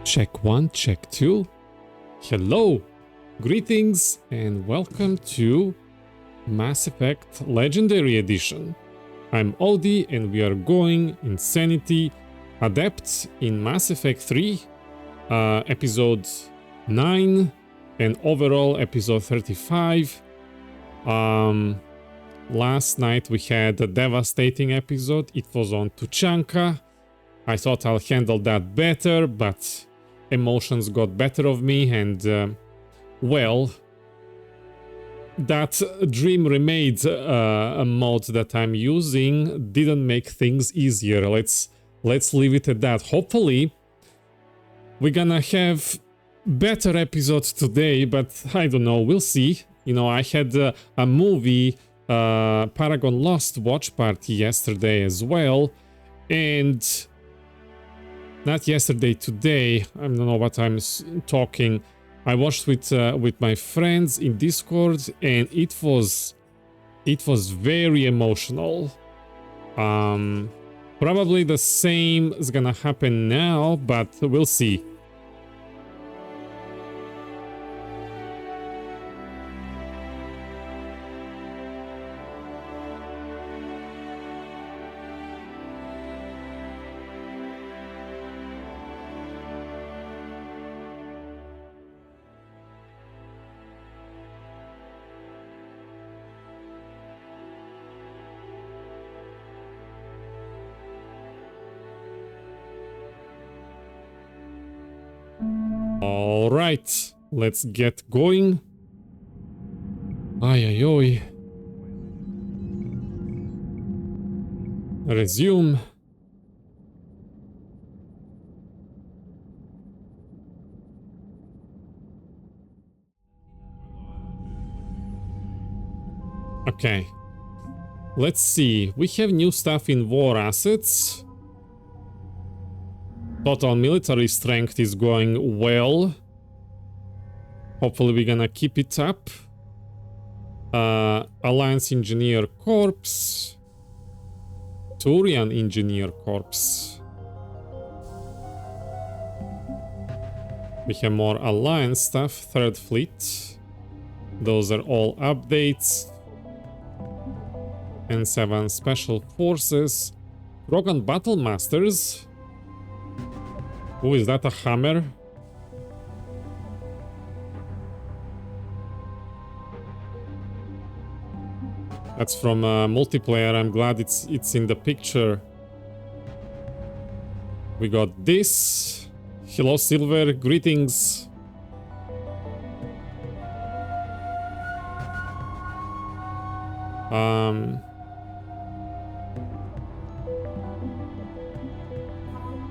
Check 1, check 2. Hello, greetings, and welcome to Mass Effect Legendary Edition. I'm Odie, and we are going Insanity Adepts in Mass Effect 3, episode 9, and overall episode 35. Last night we had a devastating episode. It was on Tuchanka. I thought I'll handle that better, but emotions got better of me, and well, that Dream Remade mode that I'm using didn't make things easier. Let's leave it at that. Hopefully we're gonna have better episodes today, but I don't know, we'll see. You know, I had a movie Paragon Lost watch party yesterday as well, and not yesterday, today, I don't know what I'm talking. I watched with my friends in Discord, and it was very emotional. Probably the same is gonna happen now, but we'll see. All right, let's get going. Ay, ay, ay. Resume. Okay. Let's see. We have new stuff in war assets. Total military strength is going well. Hopefully we're gonna keep it up. Alliance Engineer Corps. Turian Engineer Corps. We have more Alliance stuff. Third Fleet. Those are all updates. N7 Special Forces. Rogan Battle Masters. Oh, is that a hammer? That's from multiplayer. I'm glad it's in the picture. We got this. Hello, Silver. Greetings.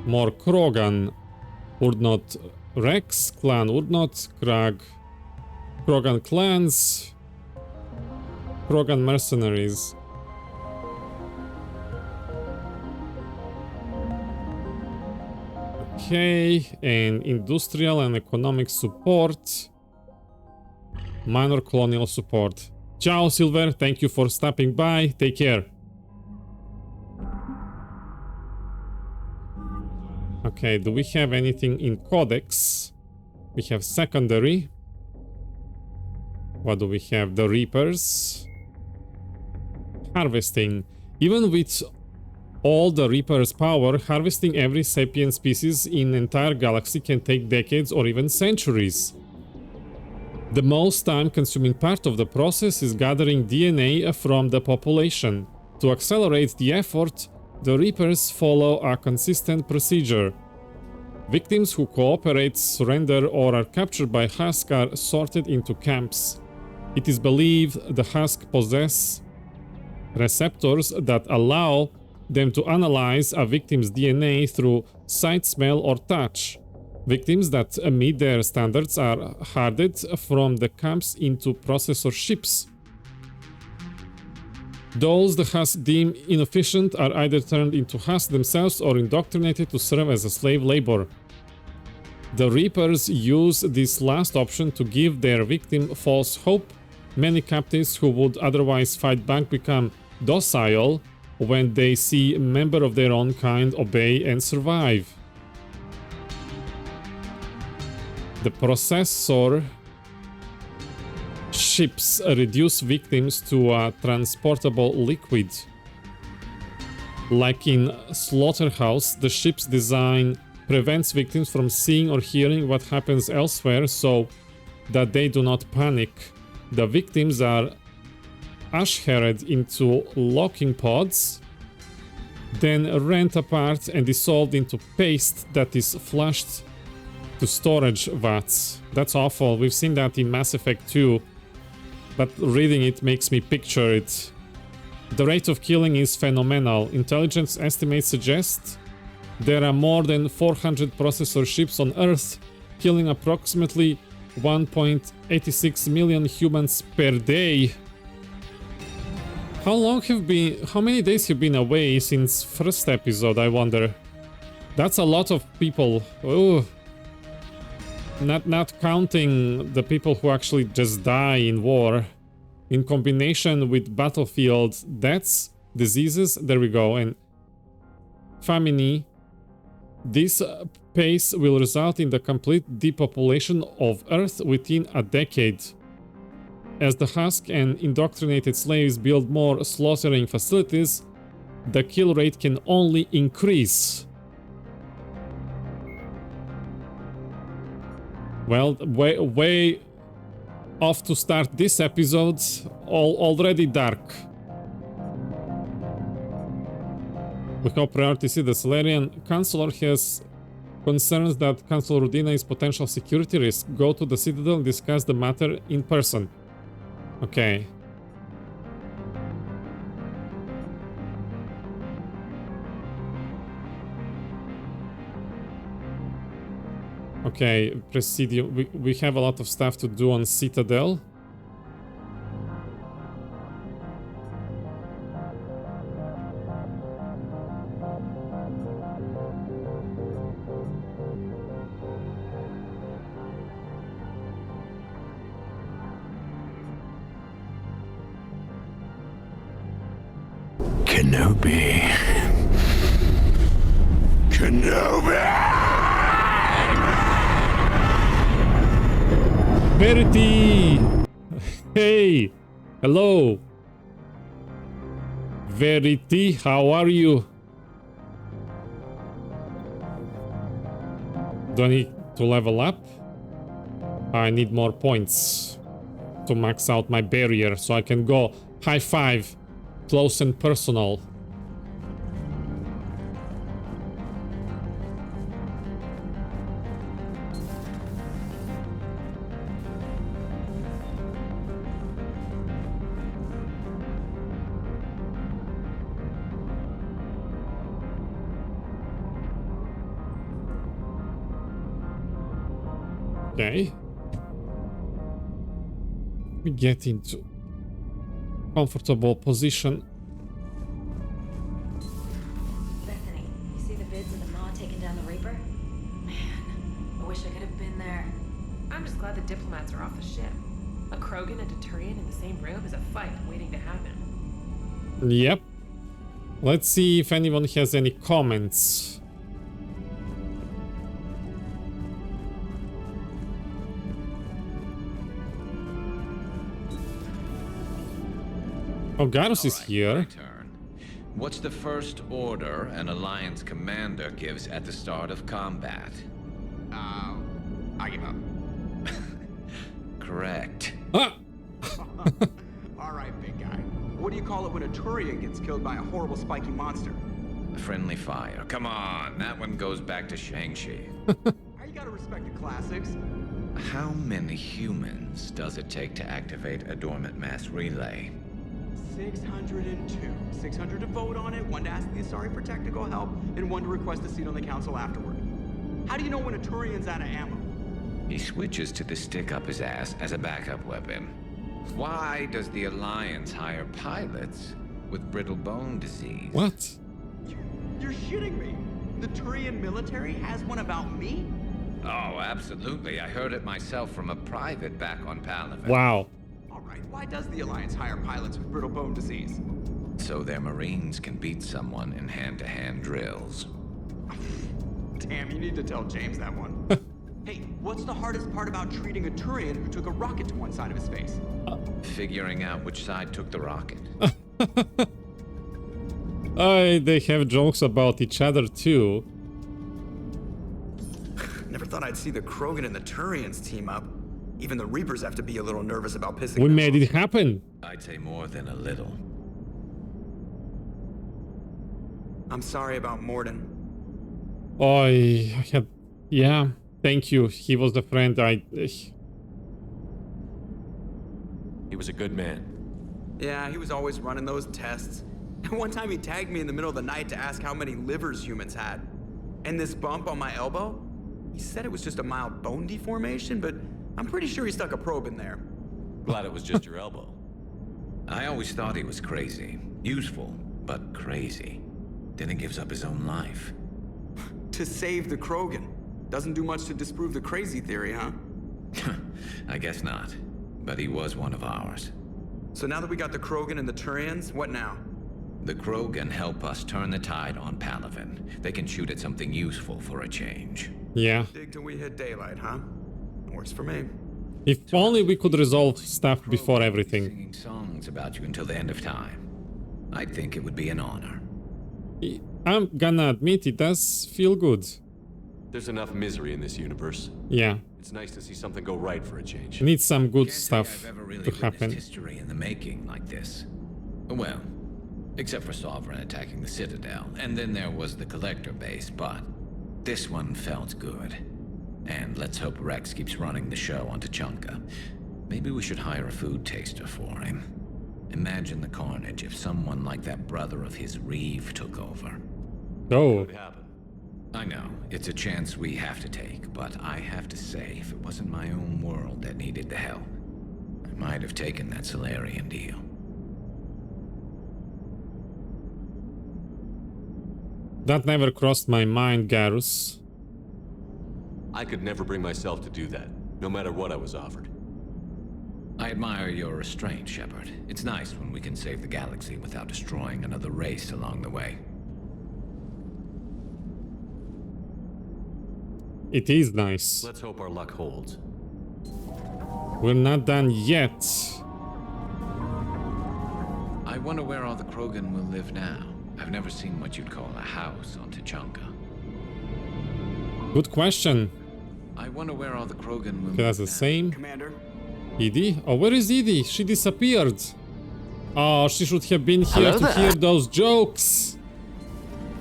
More Krogan. Urdnot Rex, Clan Urdnot, Krogan clans, Krogan mercenaries. Okay, and industrial and economic support. Minor colonial support. Ciao, Silver. Thank you for stopping by. Take care. Okay, do we have anything in Codex? We have secondary. What do we have? The Reapers. Harvesting. Even with all the Reapers' power, harvesting every sapient species in entire galaxy can take decades or even centuries. The most time-consuming part of the process is gathering DNA from the population. To accelerate the effort, the Reapers follow a consistent procedure. Victims who cooperate, surrender, or are captured by Husk are sorted into camps. It is believed the Husk possess receptors that allow them to analyze a victim's DNA through sight, smell, or touch. Victims that meet their standards are herded from the camps into processor ships. Those the Husk deem inefficient are either turned into Husk themselves or indoctrinated to serve as a slave labor. The Reapers use this last option to give their victim false hope. Many captives who would otherwise fight back become docile when they see a member of their own kind obey and survive. The processor ships reduce victims to a transportable liquid. Like in Slaughterhouse, the ship's design prevents victims from seeing or hearing what happens elsewhere so that they do not panic. The victims are ashherred into locking pods, then rent apart and dissolved into paste that is flushed to storage vats. That's awful. We've seen that in Mass Effect 2, but reading it makes me picture it. The rate of killing is phenomenal. Intelligence estimates suggest there are more than 400 processor ships on Earth, killing approximately 1.86 million humans per day. How many days have been away since first episode, I wonder? That's a lot of people. Oh. Not counting the people who actually just die in war. In combination with battlefield deaths, diseases, there we go, and famine, this pace will result in the complete depopulation of Earth within a decade. As the husk and indoctrinated slaves build more slaughtering facilities, the kill rate can only increase. Well, way off to start this episode, already dark. We have priority see the Solarian Chancellor has concerns that Chancellor Rudina is potential security risk. Go to the Citadel and discuss the matter in person. Okay. Okay, Presidium. We have a lot of stuff to do on Citadel. Kenobi. Verity! Hey! Hello! Verity, how are you? Do I need to level up? I need more points to max out my barrier so I can go high five, close and personal. Okay. We get into comfortable position. Bethany, you see the vids of the Maw taking down the Reaper? Man, I wish I could have been there. I'm just glad the diplomats are off the ship. A Krogan and a Turian in the same room is a fight waiting to happen. Yep. Let's see if anyone has any comments. Oh, Garus is here. What's the first order an Alliance commander gives at the start of combat? I give up. Correct. Ah! Alright, big guy. What do you call it when a Turian gets killed by a horrible spiky monster? Friendly fire. Come on, that one goes back to Shang-Chi. You gotta respect the classics. How many humans does it take to activate a dormant mass relay? 602. 600 to vote on it, 1 to ask the Asari for technical help, and 1 to request a seat on the council afterward. How do you know when a Turian's out of ammo? He switches to the stick up his ass as a backup weapon. Why does the Alliance hire pilots with brittle bone disease? What? You're shitting me. The Turian military has one about me? Oh, absolutely. I heard it myself from a private back on Palaven. Wow. Alright, why does the Alliance hire pilots with brittle bone disease? So their Marines can beat someone in hand-to-hand drills. Damn, you need to tell James that one. Hey, What's the hardest part about treating a Turian who took a rocket to one side of his face? Figuring out which side took the rocket. They have jokes about each other too. Never thought I'd see the Krogan and the Turians team up. Even the Reapers have to be a little nervous about pissing We them made off. it happen. I'd say more than a little. I'm sorry about Morden. Oh, I had... Yeah, thank you. He was the friend He was a good man. Yeah, he was always running those tests. And one time he tagged me in the middle of the night to ask how many livers humans had. And this bump on my elbow? He said it was just a mild bone deformation, but I'm pretty sure he stuck a probe in there. Glad it was just your elbow. I always thought he was crazy. Useful, but crazy. Then he gives up his own life. To save the Krogan. Doesn't do much to disprove the crazy theory, huh? I guess not. But he was one of ours. So now that we got the Krogan and the Turians, what now? The Krogan help us turn the tide on Palaven. They can shoot at something useful for a change. Yeah. Dig till we hit daylight, huh? Works for me. If only we could resolve stuff before everything. Singing songs about you until the end of time. I think it would be an honor. I'm gonna admit it does feel good. There's enough misery in this universe. Yeah. It's nice to see something go right for a change. Need some good Can't say stuff I've ever really to witnessed happen. history in the making like this. Well, except for Sovereign attacking the Citadel, and then there was the Collector base, but this one felt good. And let's hope Rex keeps running the show on Tuchanka. Maybe we should hire a food taster for him. Imagine the carnage if someone like that brother of his, Reeve, took over. Oh, Could happen. I know, it's a chance we have to take, but I have to say, if it wasn't my own world that needed the help, I might have taken that Solarian deal. that never crossed my mind, Garrus. I could never bring myself to do that, no matter what I was offered. I admire your restraint, Shepard. It's nice when we can save the galaxy without destroying another race along the way. It is nice. Let's hope our luck holds. We're not done yet. I wonder where all the Krogan will live now. I've never seen what you'd call a house on Tuchanka. Good question. I wonder where all the Krogan will Okay, that's live the now. same. Commander? Edie? Oh, where is Edie? She disappeared. Oh, she should have been here to hear those jokes.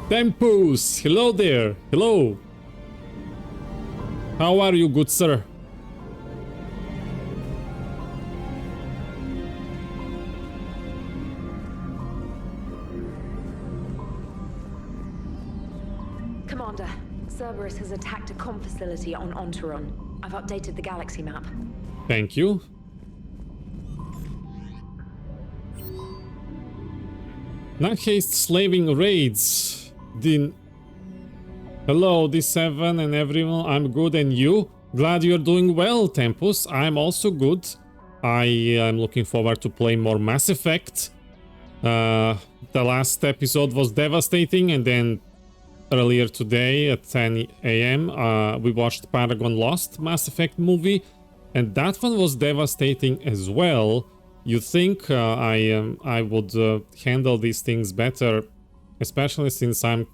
Tempus, hello there. Hello. How are you, good sir? Commander, Cerberus has attacked a comm facility on Ontaron. I've updated the galaxy map. Thank you. Not haste slaving raids. Hello, D7 and everyone. I'm good, and you? Glad you're doing well, Tempus. I'm also good. I am looking forward to playing more Mass Effect. The last episode was devastating, and then earlier today at 10 AM we watched Paragon Lost Mass Effect movie, and that one was devastating as well. You think I would handle these things better, especially since I'm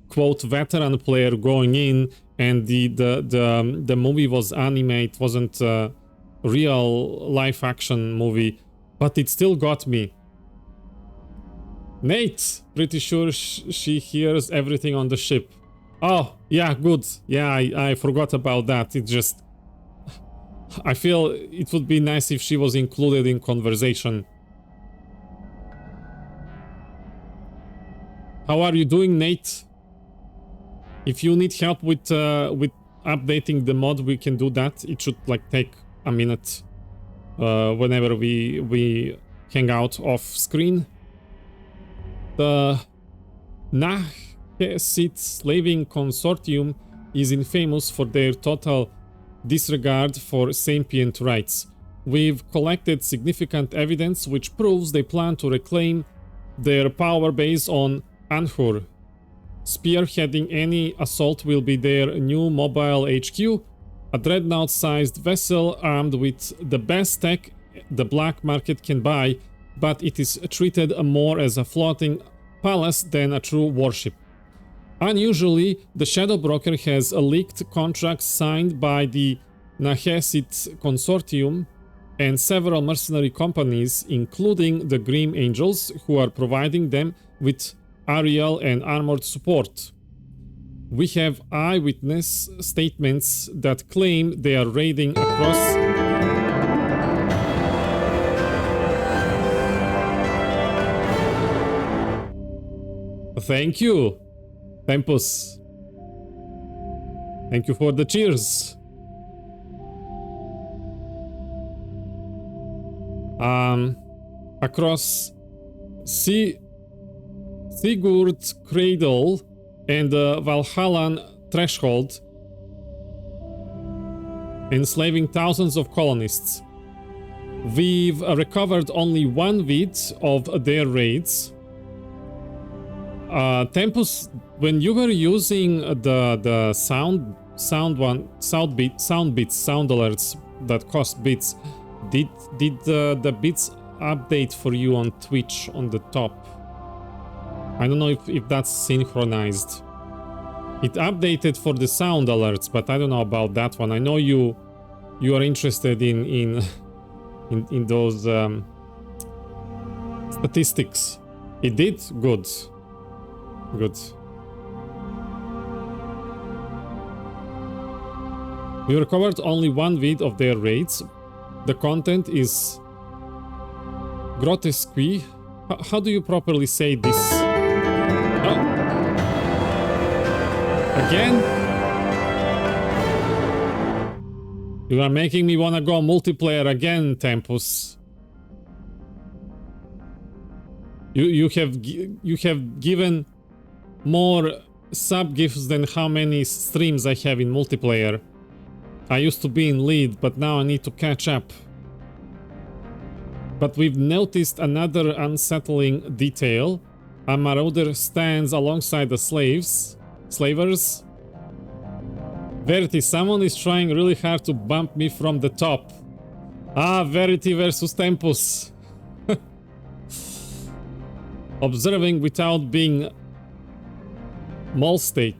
quote veteran player going in, and the movie was anime, wasn't a real live action movie, but it still got me. Nate, pretty sure she hears everything on the ship. Oh, yeah, good. Yeah, I forgot about that. It just... I feel it would be nice if she was included in conversation. How are you doing, Nate? If you need help with updating the mod, we can do that. It should like take a minute whenever we hang out off screen. The Nahhesit Slaving Consortium is infamous for their total disregard for sapient rights. We've collected significant evidence which proves they plan to reclaim their power base on Anhur. Spearheading any assault will be their new mobile HQ. A dreadnought-sized vessel armed with the best tech the black market can buy, but it is treated more as a floating palace than a true warship. Unusually, the Shadow Broker has leaked contracts signed by the Nahesit Consortium and several mercenary companies, including the Grim Angels, who are providing them with aerial and armored support. We have eyewitness statements that claim they are raiding across Thank you, Tempus. Thank you for the cheers. Across Sigurd's Cradle and the Valhallan Threshold, enslaving thousands of colonists. We've recovered only one vid of their raids. Tempus, when you were using the sound alerts that cost bits, did the bits update for you on Twitch on the top? I don't know if that's synchronized. It updated for the sound alerts, but I don't know about that one. I know you are interested in those statistics. It did? Good. Good. We recovered only one vid of their raids. The content is grotesque. How do you properly say this? Oh. Again? You are making me wanna go multiplayer again, Tempus. You have given more sub-gifts than how many streams I have in multiplayer. I used to be in lead, but now I need to catch up. But we've noticed another unsettling detail. A marauder stands alongside the slavers. Verity, someone is trying really hard to bump me from the top. Ah, Verity versus Tempus. Observing without being molested.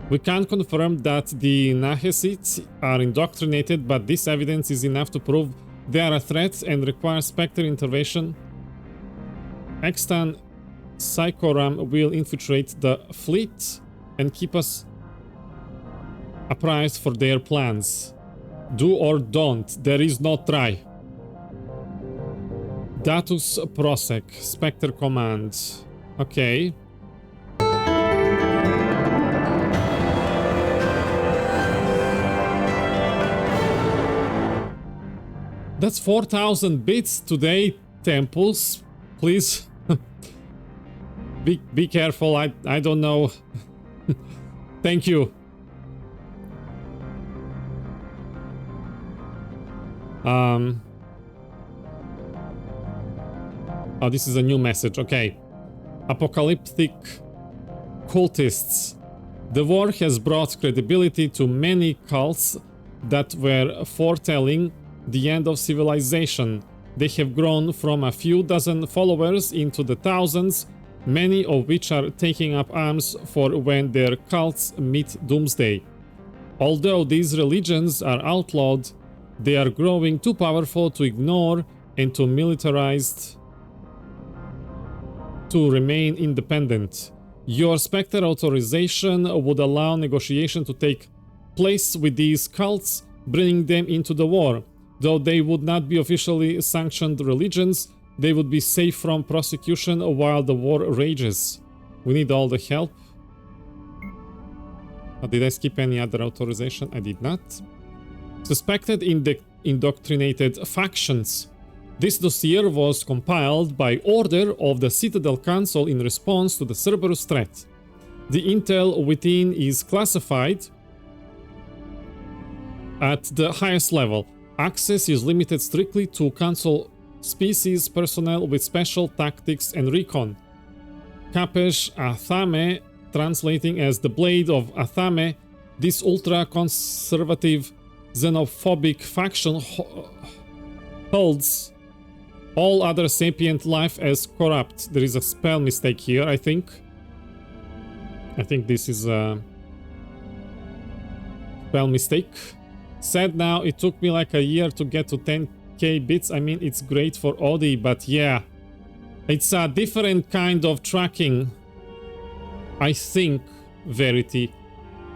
We can't confirm that the Nahesites are indoctrinated, but this evidence is enough to prove they are a threat and require Spectre intervention. Extant Psychoram will infiltrate the fleet and keep us apprised for their plans. Do or don't, there is no try. Datus Prosec, Spectre Command. Okay. That's 4,000 bits today, Temples. Please. Be careful, I don't know. Thank you. Oh, this is a new message, okay. Apocalyptic cultists. The war has brought credibility to many cults that were foretelling the end of civilization. They have grown from a few dozen followers into the thousands, many of which are taking up arms for when their cults meet doomsday. Although these religions are outlawed, they are growing too powerful to ignore and too militarized to remain independent. Your Spectre authorization would allow negotiation to take place with these cults, bringing them into the war. Though they would not be officially sanctioned religions, they would be safe from prosecution while the war rages. We need all the help. Did I skip any other authorization? I did not. Suspected indoctrinated factions. This dossier was compiled by order of the Citadel Council in response to the Cerberus threat. The intel within is classified at the highest level. Access is limited strictly to Council species personnel with special tactics and recon. Kapesh Athame, translating as the Blade of Athame, this ultra-conservative, xenophobic faction holds all other sapient life as corrupt. There is a spell mistake here, I think. I think this is a spell mistake. Sad now, it took me like a year to get to 10k bits. I mean, it's great for Audi, but yeah. It's a different kind of tracking, I think, Verity.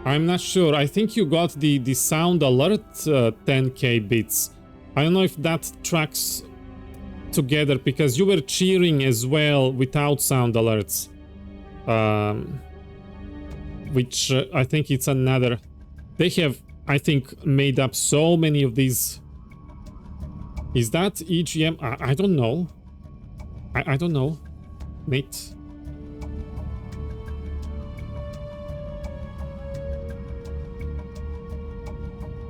I'm not sure. I think you got the sound alert 10k bits. I don't know if that tracks together, because you were cheering as well without sound alerts. Which I think it's another... They have, I think, made up so many of these. Is that EGM? I don't know. I don't know. Nate?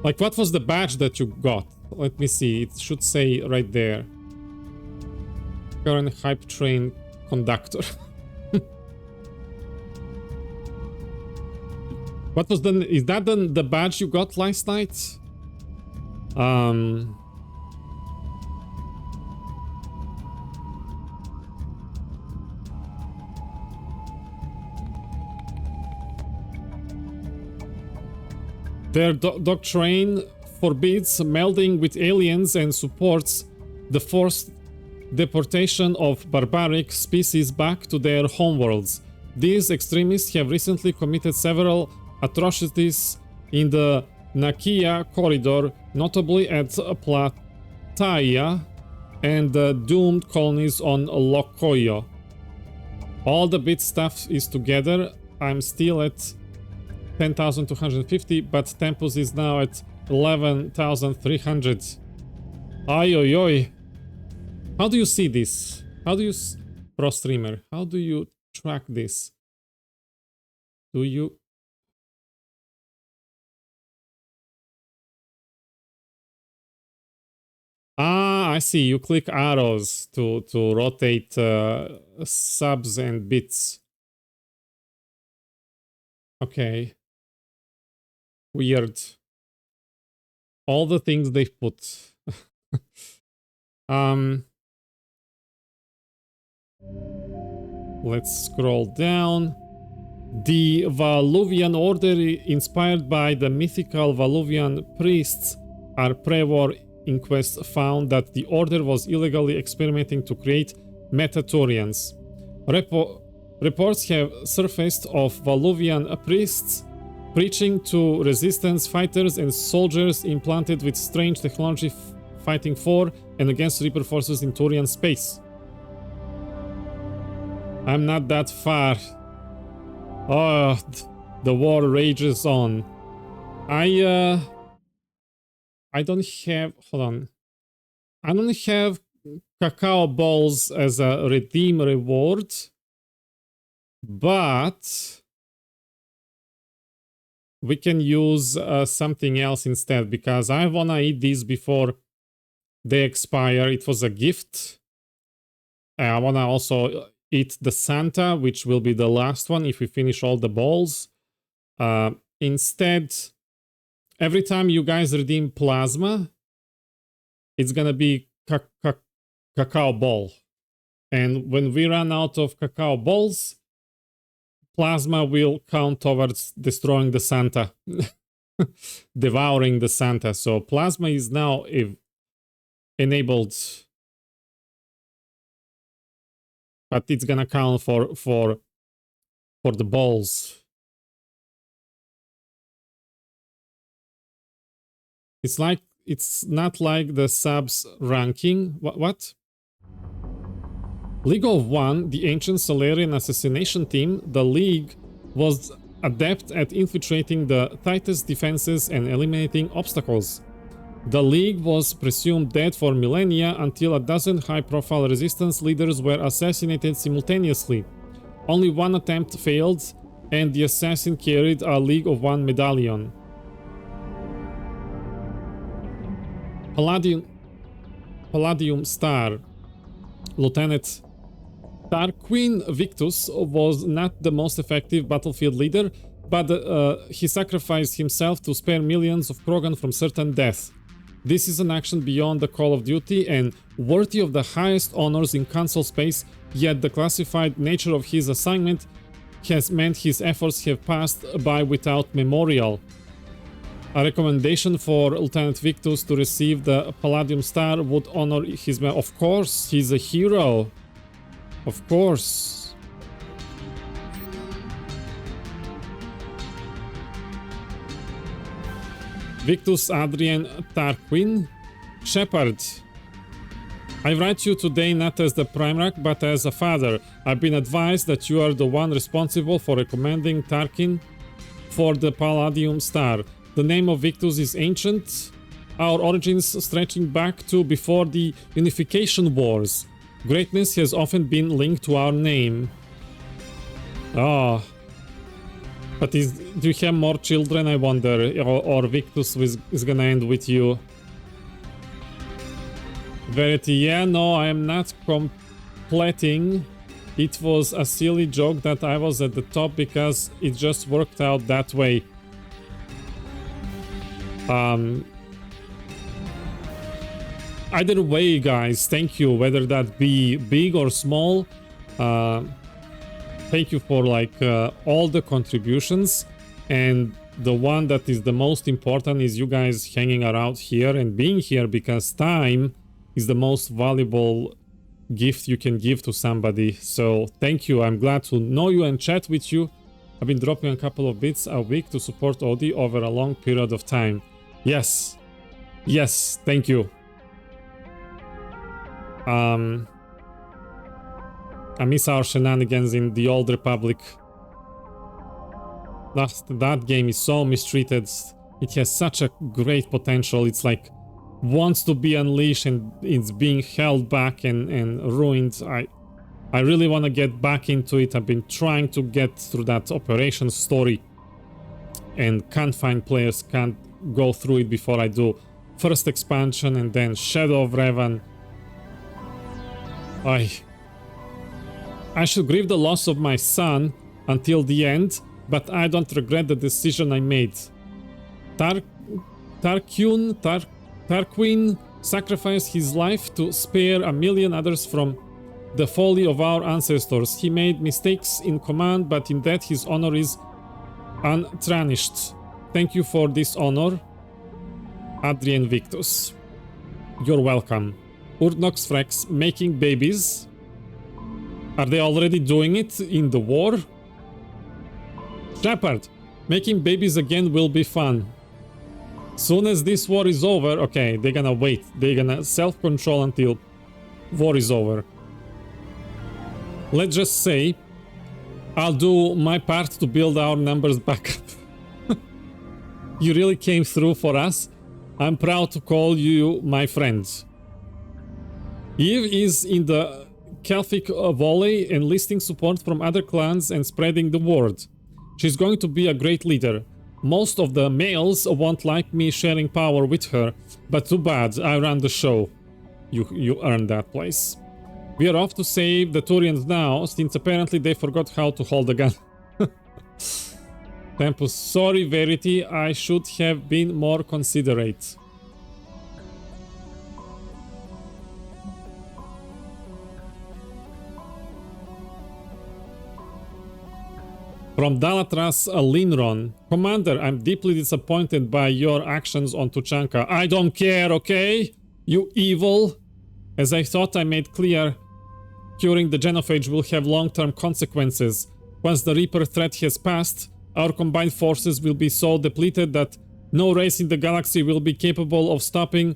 Like, what was the badge that you got? Let me see. It should say right there. Current hype train conductor. What was the... Is that the badge you got last night? Their doctrine forbids melding with aliens and supports the forced deportation of barbaric species back to their homeworlds. These extremists have recently committed several atrocities in the Nakia corridor, notably at Plataia and the doomed colonies on Lokoyo. All the bit stuff is together. I'm still at 10,250, but Tempus is now at 11,300. Oi, oi, oi. How do you see this? How do you... Pro streamer, how do you track this? Do you... Ah, I see. You click arrows to rotate subs and bits. Okay. Weird. All the things they've put. Let's scroll down. The Valuvian Order, inspired by the mythical Valuvian priests, our pre-war inquest found that the Order was illegally experimenting to create Metatorians. Reports have surfaced of Valuvian priests preaching to resistance fighters and soldiers implanted with strange technology fighting for and against Reaper forces in Turian space. I'm not that far. Oh, the war rages on. I don't have... Hold on. I don't have cacao balls as a redeem reward. But... we can use something else instead, because I wanna eat these before they expire. It was a gift. I wanna also eat the Santa, which will be the last one if we finish all the balls. Instead, every time you guys redeem plasma, it's gonna be cacao ball. And when we run out of cacao balls, plasma will count towards destroying the Santa. Devouring the Santa. So plasma is now enabled. But it's gonna count for the balls. It's not like the subs ranking. What? League of One, the ancient Solarian assassination team, the League was adept at infiltrating the tightest defenses and eliminating obstacles. The League was presumed dead for millennia until a dozen high-profile resistance leaders were assassinated simultaneously. Only one attempt failed, and the assassin carried a League of One medallion. Palladium Star. Lieutenant Tarquin Victus was not the most effective battlefield leader, but he sacrificed himself to spare millions of Krogan from certain death. This is an action beyond the call of duty and worthy of the highest honors in console space, yet the classified nature of his assignment has meant his efforts have passed by without memorial. A recommendation for Lieutenant Victus to receive the Palladium Star would honor his... Of course, he's a hero. Of course. Victus Adrian Tarquin. Shepard. I write you today not as the Primarch, but as a father. I've been advised that you are the one responsible for recommending Tarquin for the Palladium Star. The name of Victus is ancient, our origins stretching back to before the Unification Wars. Greatness has often been linked to our name. Oh. But do you have more children, I wonder? Or Victus is gonna end with you? Verity, yeah, no, I am not completing. It was a silly joke that I was at the top because it just worked out that way. Either way, guys, thank you, whether that be big or small. Thank you for like all the contributions, and the one that is the most important is you guys hanging around here and being here, because time is the most valuable gift you can give to somebody. So thank you. I'm glad to know you and chat with you. I've been dropping a couple of bits a week to support Odi over a long period of time. Yes. Yes, thank you. I miss our shenanigans in the Old Republic. That game is so mistreated. It has such a great potential. It's like wants to be unleashed and it's being held back and ruined. I really want to get back into it. I've been trying to get through that operation story and can't find players, can't go through it before I do first expansion and then Shadow of Revan. I should grieve the loss of my son until the end, but I don't regret the decision I made. Tarquin sacrificed his life to spare a million others from the folly of our ancestors. He made mistakes in command, but in that his honor is untarnished. Thank you for this honor, Adrian Victus. You're welcome. Urdnox Frex making babies. Are they already doing it in the war? Shepard, making babies again will be fun. Soon as this war is over, okay, they're gonna wait. They're gonna self-control until war is over. Let's just say I'll do my part to build our numbers back up. You really came through for us. I'm proud to call you my friends. Eve is in the Celtic Volley, enlisting support from other clans and spreading the word. She's going to be a great leader. Most of the males won't like me sharing power with her, but too bad, I ran the show. You earned that place. We are off to save the Turians now, since apparently they forgot how to hold a gun. Tempus, sorry Verity, I should have been more considerate. From Dalatras Linron. Commander, I'm deeply disappointed by your actions on Tuchanka. I don't care, okay? You evil. As I thought I made clear, curing the genophage will have long-term consequences. Once the Reaper threat has passed, our combined forces will be so depleted that no race in the galaxy will be capable of stopping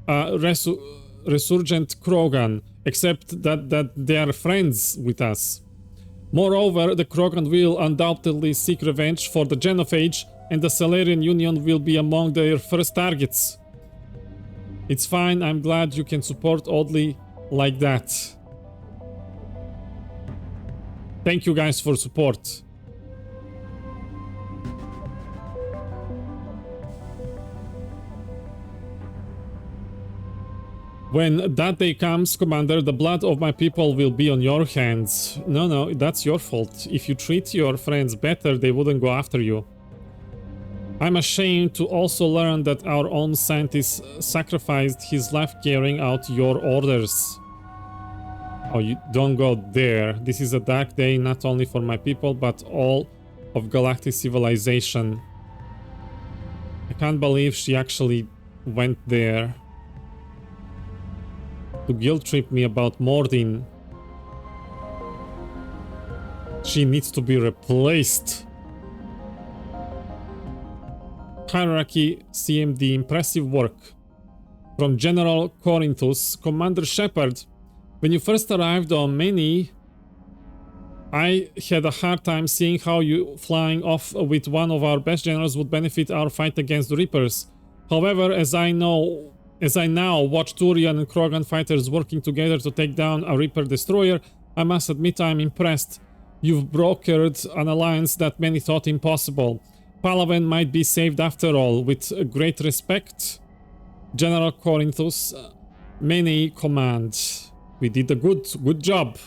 resurgent Krogan, except that they are friends with us. Moreover, the Krogan will undoubtedly seek revenge for the genophage, and the Salarian Union will be among their first targets. It's fine, I'm glad you can support Audley like that. Thank you guys for support. When that day comes, Commander, the blood of my people will be on your hands. No, that's your fault. If you treat your friends better, they wouldn't go after you. I'm ashamed to also learn that our own scientist sacrificed his life carrying out your orders. Oh, you don't go there. This is a dark day not only for my people, but all of galactic civilization. I can't believe she actually went there to guilt trip me about Mordin. She needs to be replaced. Hierarchy CMD, impressive work. From General Corinthus, Commander Shepard. When you first arrived on Many, I had a hard time seeing how you flying off with one of our best generals would benefit our fight against the Reapers. However, as I now watch Turian and Krogan fighters working together to take down a Reaper destroyer, I must admit I'm impressed. You've brokered an alliance that many thought impossible. Palaven might be saved after all. With great respect, General Corinthus, Many command. We did a good job.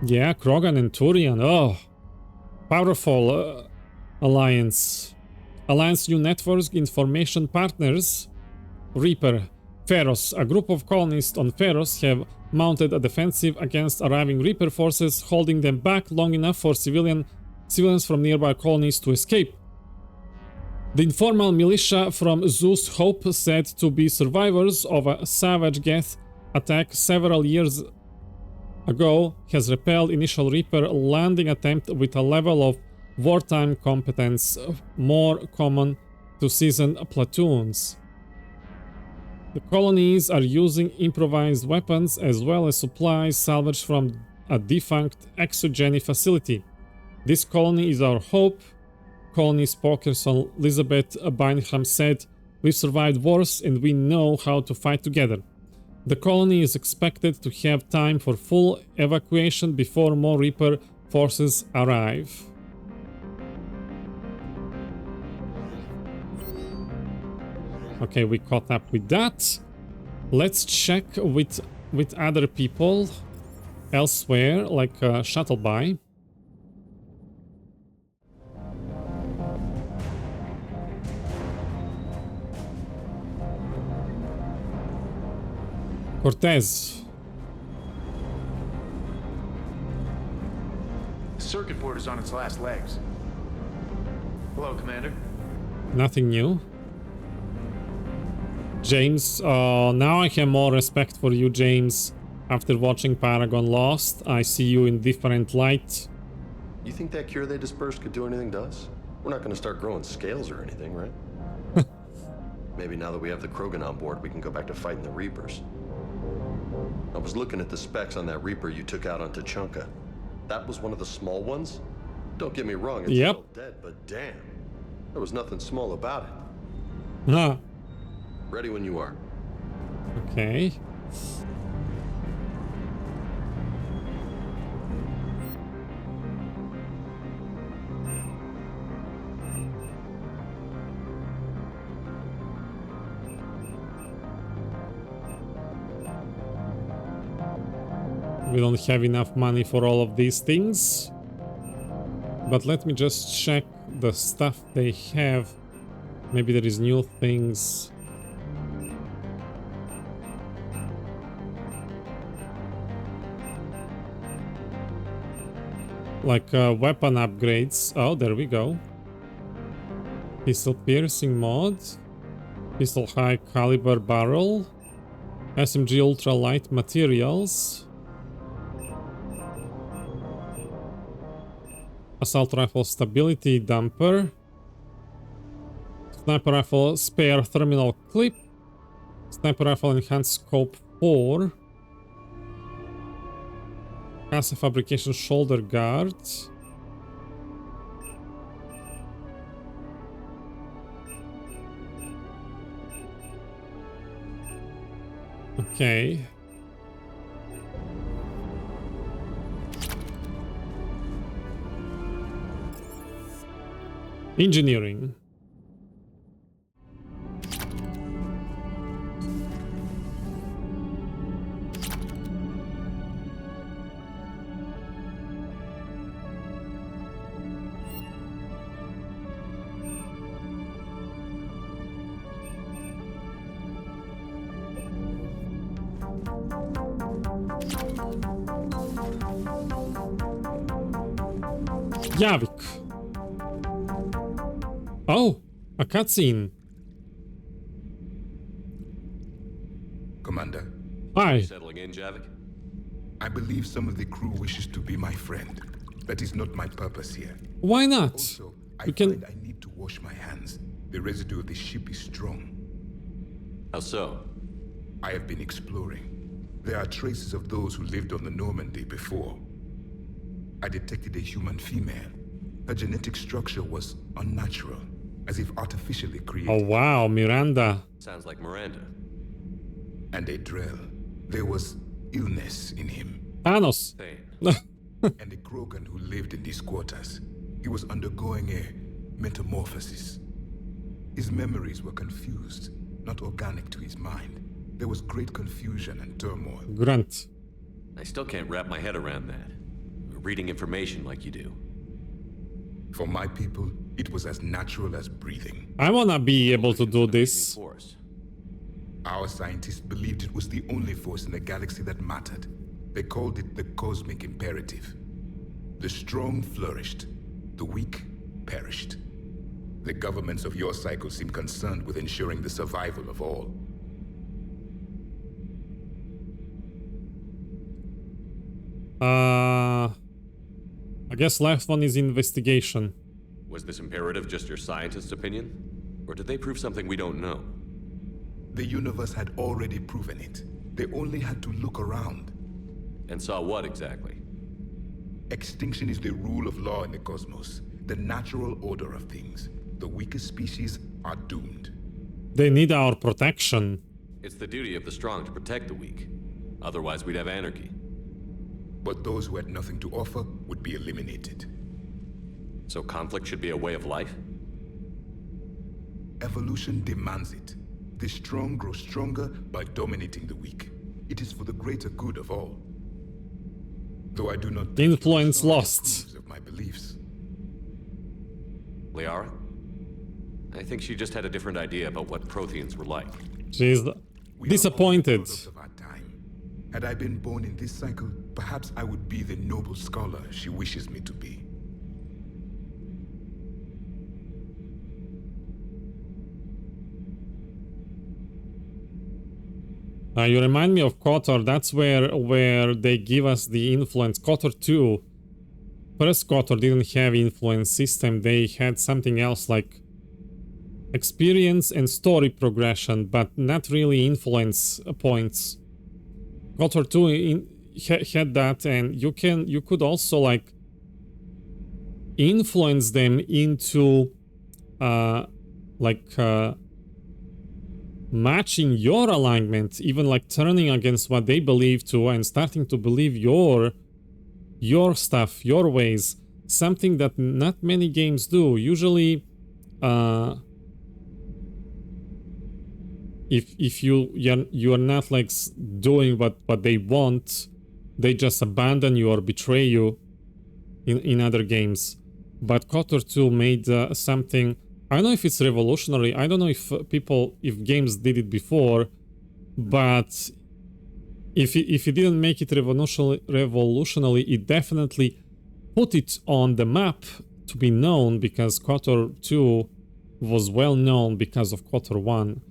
Yeah, Krogan and Turian. Oh, powerful alliance. Alliance new networks, information partners. Reaper. Pharos. A group of colonists on Pharos have mounted a defensive against arriving Reaper forces, holding them back long enough for civilians from nearby colonies to escape. The informal militia from Zeus Hope, said to be survivors of a savage Geth attack several years ago, has repelled initial Reaper landing attempt with a level of wartime competence more common to seasoned platoons. The colonies are using improvised weapons as well as supplies salvaged from a defunct exogeny facility. This colony is our hope. Colony spokesperson Elizabeth Bynham said, "We've survived wars and we know how to fight together." The colony is expected to have time for full evacuation before more Reaper forces arrive. Okay, we caught up with that. Let's check with other people elsewhere, like Shuttleby. Cortez. The circuit board is on its last legs. Hello, Commander. Nothing new. James, now I have more respect for you, James. After watching Paragon Lost, I see you in different light. You think that cure they dispersed could do anything to us? We're not gonna start growing scales or anything, right? Maybe now that we have the Krogan on board, we can go back to fighting the Reapers. I was looking at the specs on that Reaper you took out on Tachanka. That was one of the small ones? Don't get me wrong, it's still dead, but damn. There was nothing small about it. Ah. Ready when you are. Okay. We don't have enough money for all of these things. But let me just check the stuff they have. Maybe there is new things. Like weapon upgrades. Oh, there we go. Pistol piercing mod. Pistol high caliber barrel. SMG ultra light materials. Assault rifle stability damper. Sniper rifle spare terminal clip. Sniper rifle enhanced scope 4. Casa fabrication shoulder guard. Okay. Engineering. Javik. Oh, a cutscene. Commander, Hi. Settling in, Javik? I believe some of the crew wishes to be my friend. That is not my purpose here. Why not? Also, I We can. find I need to wash my hands. The residue of the ship is strong. How so? I have been exploring. There are traces of those who lived on the Normandy before. I detected a human female. Her genetic structure was unnatural, as if artificially created. Oh wow, Miranda. Sounds like Miranda. And a Drell. There was illness in him. Thanos. Thane. And a Krogan who lived in these quarters. He was undergoing a metamorphosis. His memories were confused, not organic to his mind. There was great confusion and turmoil. Grunt. I still can't wrap my head around that. Reading information like you do. For my people, it was as natural as breathing. I wanna be able to do this. Force. Our scientists believed it was the only force in the galaxy that mattered. They called it the cosmic imperative. The strong flourished, the weak perished. The governments of your cycle seem concerned with ensuring the survival of all. I guess last one is investigation. Was this imperative just your scientist's opinion? Or did they prove something we don't know? The universe had already proven it. They only had to look around. And saw what exactly? Extinction is the rule of law in the cosmos, the natural order of things. The weakest species are doomed. They need our protection. It's the duty of the strong to protect the weak. Otherwise, we'd have anarchy. But those who had nothing to offer would be eliminated. So conflict should be a way of life? Evolution demands it. The strong grow stronger by dominating the weak. It is for the greater good of all. Though I do not think Influence your star lost. approves of my beliefs. Liara? I think she just had a different idea about what Protheans were like. She's We are all the disappointed. products of our time. Had I been born in this cycle, perhaps I would be the noble scholar she wishes me to be. You remind me of KOTOR. That's where they give us the influence. KOTOR 2. First KOTOR didn't have influence system. They had something else like experience and story progression, but not really influence points. KOTOR 2 had that, and you could also like influence them into matching your alignment, even like turning against what they believe to and starting to believe your stuff, your ways, something that not many games do. Usually if you're not like doing what they want, they just abandon you or betray you in other games. But KOTOR 2 made something, I don't know if it's revolutionary, I don't know if games did it before, but if it didn't make it revolutionary, it definitely put it on the map to be known, because KOTOR 2 was well known because of KOTOR 1.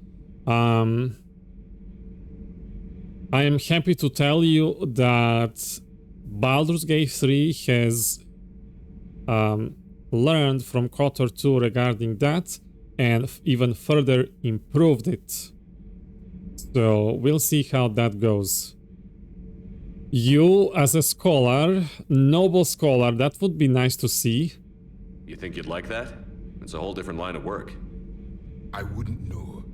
I am happy to tell you that Baldur's Gate 3 has learned from KOTOR 2 regarding that and even further improved it. So we'll see how that goes. You as a scholar, noble scholar, that would be nice to see. You think you'd like that? It's a whole different line of work. I wouldn't know.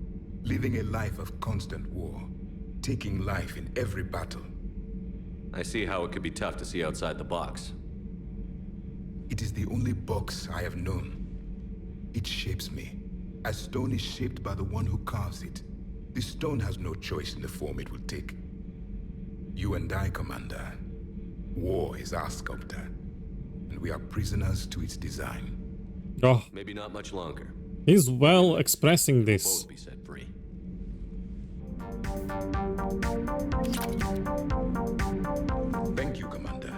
Living a life of constant war. Taking life in every battle. I see how it could be tough to see outside the box. It is the only box I have known. It shapes me, as stone is shaped by the one who carves it. The stone has no choice in the form it will take. You and I, Commander. War is our sculptor, and we are prisoners to its design. Oh, Maybe not much longer. he's well expressing this. Both be set free. Thank you, Commander.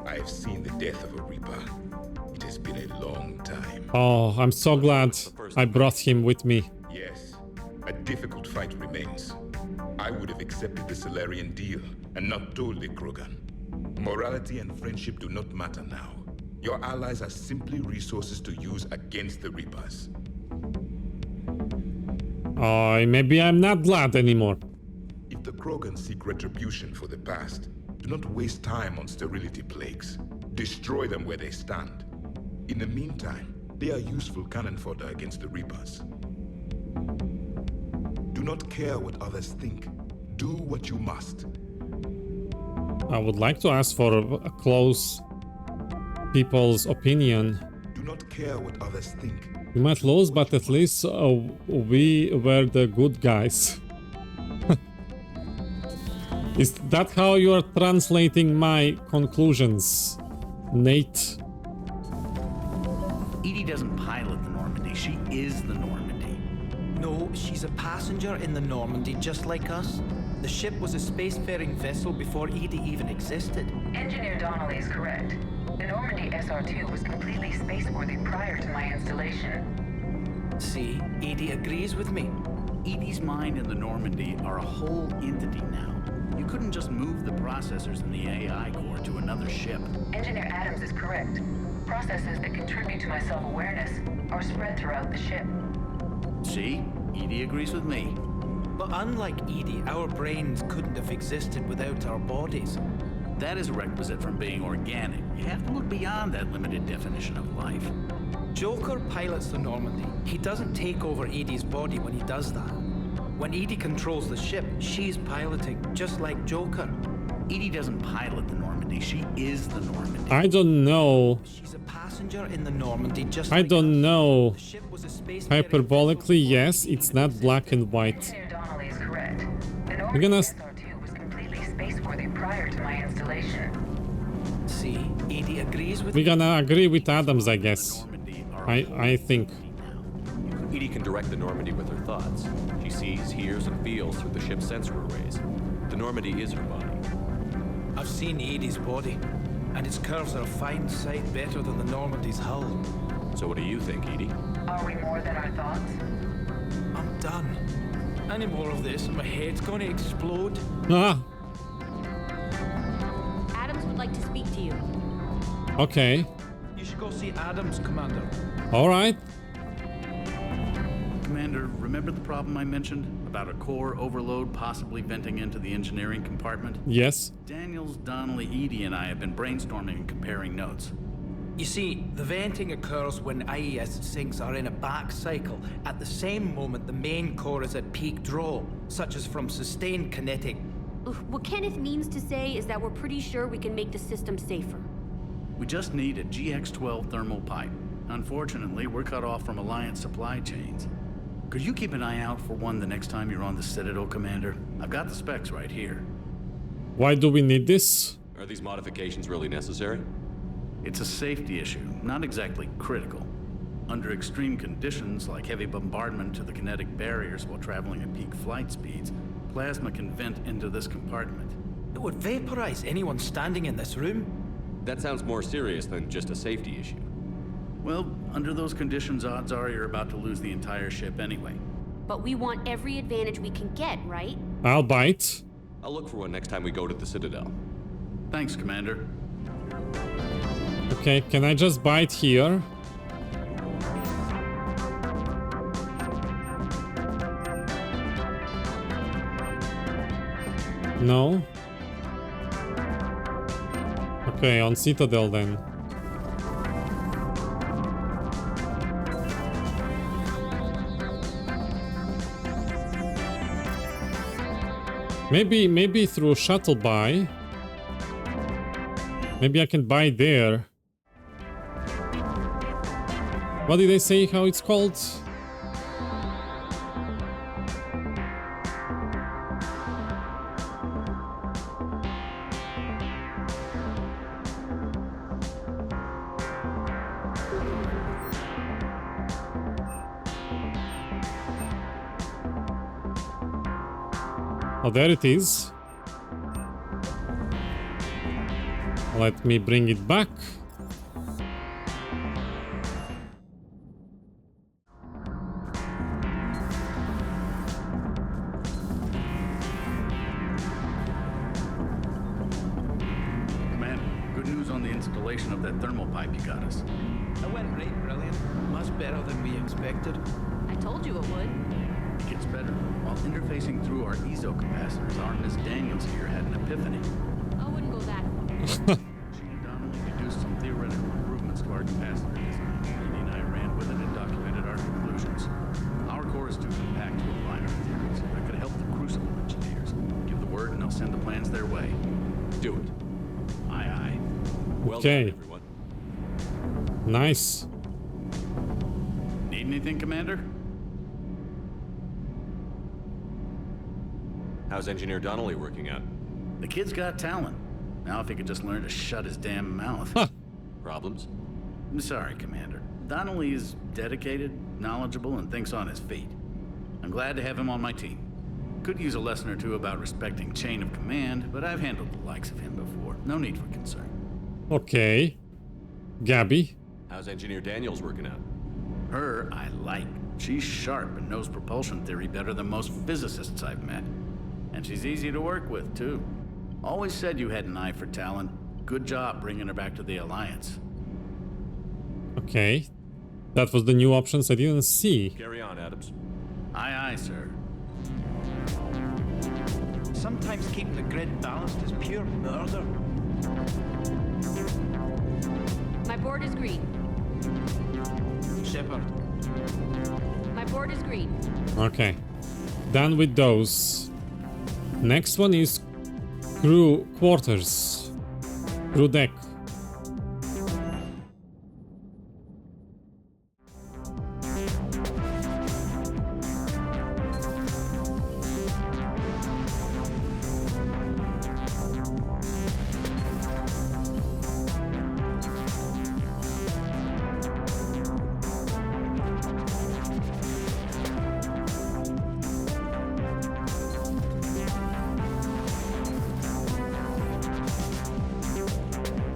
I have seen the death of a Reaper. It has long time. Oh, I'm so glad I brought him with me. Yes, a difficult fight remains. I would have accepted the Solarian deal and not told the Krogan. Morality and friendship do not matter now. Your allies are simply resources to use against the Reapers. Oh, maybe I'm not glad anymore. If the Krogan seek retribution for the past, do not waste time on sterility plagues. Destroy them where they stand. In the meantime, they are useful cannon fodder against the Reapers. Do not care what others think. Do what you must. I would like to ask for a close people's opinion. Do not care what others think. We might lose, but at least we were the good guys. Is that how you are translating my conclusions, Nate? Edie doesn't pilot the Normandy, she is the Normandy. No, she's a passenger in the Normandy, just like us. The ship was a spacefaring vessel before Edie even existed. Engineer Donnelly is correct. The Normandy SR-2 was completely spaceworthy prior to my installation. See, Edie agrees with me. Edie's mind and the Normandy are a whole entity now. You couldn't just move the processors in the AI core to another ship. Engineer Adams is correct. Processes that contribute to my self-awareness are spread throughout the ship. See? Edie agrees with me. But unlike Edie, our brains couldn't have existed without our bodies. That is a requisite from being organic. You have to look beyond that limited definition of life. Joker pilots the Normandy. He doesn't take over Edie's body when he does that. When Edie controls the ship, she's piloting, just like Joker. Edie doesn't pilot the Normandy, she is the Normandy. I don't know. She's a passenger in the Normandy, just I like don't know. The ship was a space Hyperbolically, yes, it's not black and white. Engineer Donnelly is correct. The We're Normandy gonna SR-2 was completely spaceworthy prior to my installation. See, Edie agrees with We're gonna agree with Adams, I guess. I think. Edie can direct the Normandy with her thoughts. She sees, hears, and feels through the ship's sensor arrays. The Normandy is her body. I've seen Edie's body, and its curves are a fine sight better than the Normandy's hull. So what do you think, Edie? Are we more than our thoughts? I'm done. Any more of this and my head's gonna explode. Ah, Adams would like to speak to you. okay. You should go see Adams, Commander. Alright. Commander, remember the problem I mentioned? About a core overload possibly venting into the engineering compartment? Yes. Daniels, Donnelly, Edie, and I have been brainstorming and comparing notes. You see, the venting occurs when IES sinks are in a back cycle. At the same moment, the main core is at peak draw, such as from sustained kinetic. What Kenneth means to say is that we're pretty sure we can make the system safer. We just need a GX-12 thermal pipe. Unfortunately, we're cut off from Alliance supply chains. Could you keep an eye out for one the next time you're on the Citadel, Commander? I've got the specs right here. Why do we need this? Are these modifications really necessary? It's a safety issue, not exactly critical. Under extreme conditions, like heavy bombardment to the kinetic barriers while traveling at peak flight speeds, plasma can vent into this compartment. It would vaporize anyone standing in this room. That sounds more serious than just a safety issue. Well, under those conditions, odds are you're about to lose the entire ship anyway. But we want every advantage we can get, right? I'll bite. I'll look for one next time we go to the Citadel. Thanks, Commander. Okay, can I just bite here? No? Okay, on Citadel then. Maybe through shuttle buy. Maybe I can buy there. What did they say how it's called? Oh, there it is. Let me bring it back. installation of that thermal pipe you got us. It went right brilliant. Much better than we expected. I told you it would. It gets better. While interfacing through our ESO capacitors, our Miss Daniels here had an epiphany. I wouldn't go that far. She and Donnelly deduced some theoretical improvements to our capacitor design. Edie and I ran with it and documented our conclusions. Our core is too compact to apply our theories. I could help the Crucible engineers. Give the word and I'll send the plans their way. Do it. Aye, aye. Well Okay. done, everyone. Nice. Need anything, Commander? How's Engineer Donnelly working out? The kid's got talent. Now if he could just learn to shut his damn mouth. Problems? I'm sorry, Commander. Donnelly is dedicated, knowledgeable, and thinks on his feet. I'm glad to have him on my team. Could use a lesson or two about respecting chain of command, but I've handled the likes of him before. No need for concern. Okay. Gabby. How's Engineer Daniels working out? Her, I like. She's sharp and knows propulsion theory better than most physicists I've met. And she's easy to work with, too. Always said you had an eye for talent. Good job bringing her back to the Alliance. Okay. That was the new options I didn't see. Carry on, Adams. Aye, aye, sir. Sometimes keeping the grid balanced is pure murder. My board is green. Shepard. My board is green. Okay. Done with those. Next one is crew quarters. Crew deck.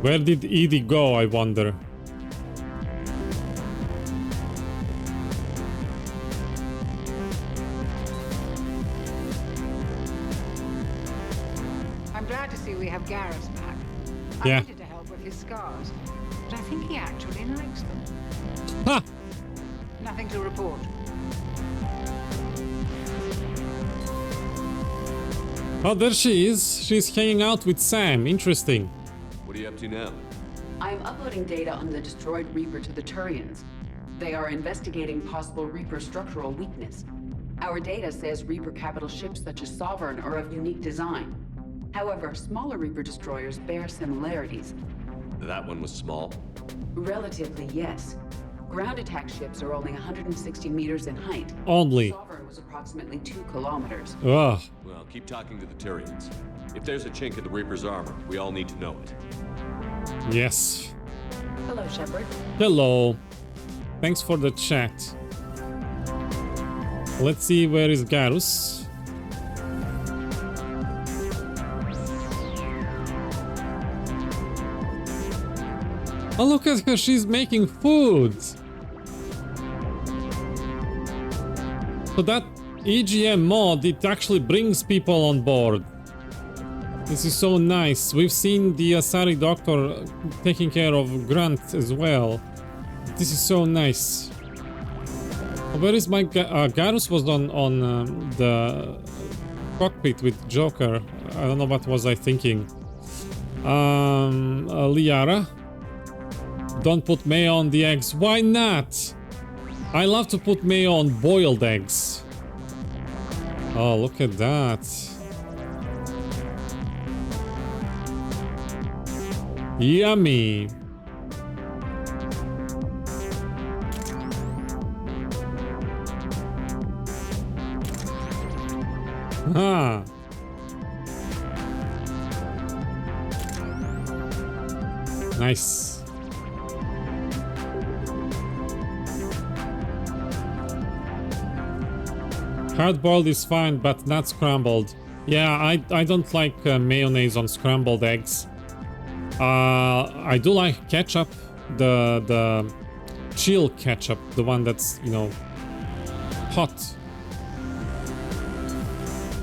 Where did Edie go, I wonder? I'm glad to see we have Garrus back. Yeah. I needed to help with his scars, but I think he actually likes them. Ha! Nothing to report. Oh, there she is. She's hanging out with Sam. Interesting. What are you up to now? I am uploading data on the destroyed Reaper to the Turians. They are investigating possible Reaper structural weakness. Our data says Reaper capital ships such as Sovereign are of unique design. However, smaller Reaper destroyers bear similarities. That one was small. Relatively, yes. Ground attack ships are only 160 meters in height. Only. Sovereign was approximately 2 kilometers. Ugh. Well, keep talking to the Turians. If there's a chink in the Reaper's armor, we all need to know it. Yes. Hello, Shepard. Hello. Thanks for the chat. Let's see, where is Garrus? Oh, look at her, she's making food. So that EGM mod, it actually brings people on board. This is so nice. We've seen the Asari doctor taking care of Grant as well. This is so nice. Where is my Garrus was on the cockpit with Joker. I don't know what was I thinking. Liara. Don't put mayo on the eggs. Why not? I love to put mayo on boiled eggs. Oh, look at that. Yummy. Ah. Nice. Hard-boiled is fine, but not scrambled. Yeah, I don't like mayonnaise on scrambled eggs. I do like ketchup, the chill ketchup, the one that's, you know, hot.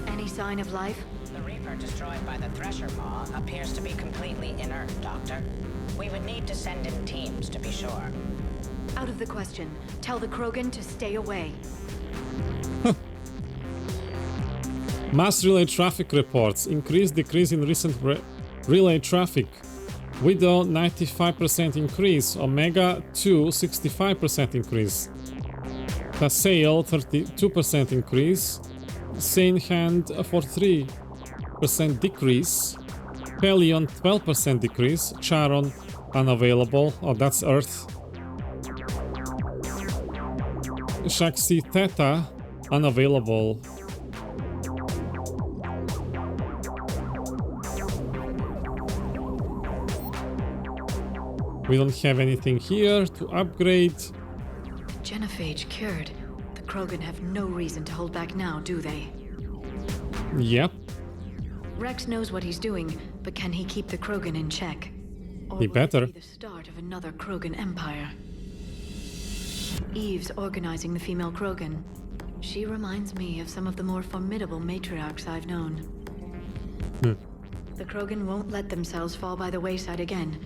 Any sign of life? The Reaper destroyed by the Thresher Maw appears to be completely inert, Doctor. We would need to send in teams to be sure. Out of the question. Tell the Krogan to stay away. Mass relay traffic reports. Decrease in recent relay traffic. Widow 95% increase. Omega 2 65% increase. Tasail 32% increase. Sane Hand 43% decrease. Pelion 12% decrease. Charon unavailable. Oh, that's Earth. Shaxi Theta unavailable. We don't have anything here to upgrade. Genophage cured. The Krogan have no reason to hold back now, do they? Yep. Rex knows what he's doing, but can he keep the Krogan in check? Or He better. will it be the start of another Krogan empire? Eve's organizing the female Krogan. She reminds me of some of the more formidable matriarchs I've known. The Krogan won't let themselves fall by the wayside again.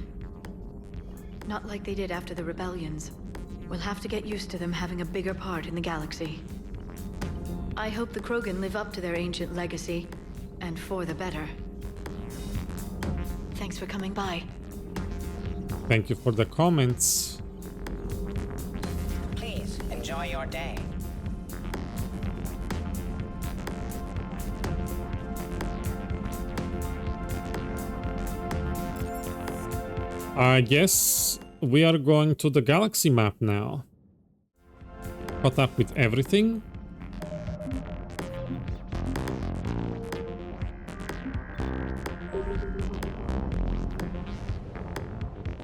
Not like they did after the rebellions. We'll have to get used to them having a bigger part in the galaxy. I hope the Krogan live up to their ancient legacy, and for the better. Thanks for coming by. Thank you for the comments. Please, enjoy your day. I guess we are going to the galaxy map now. Caught up with everything.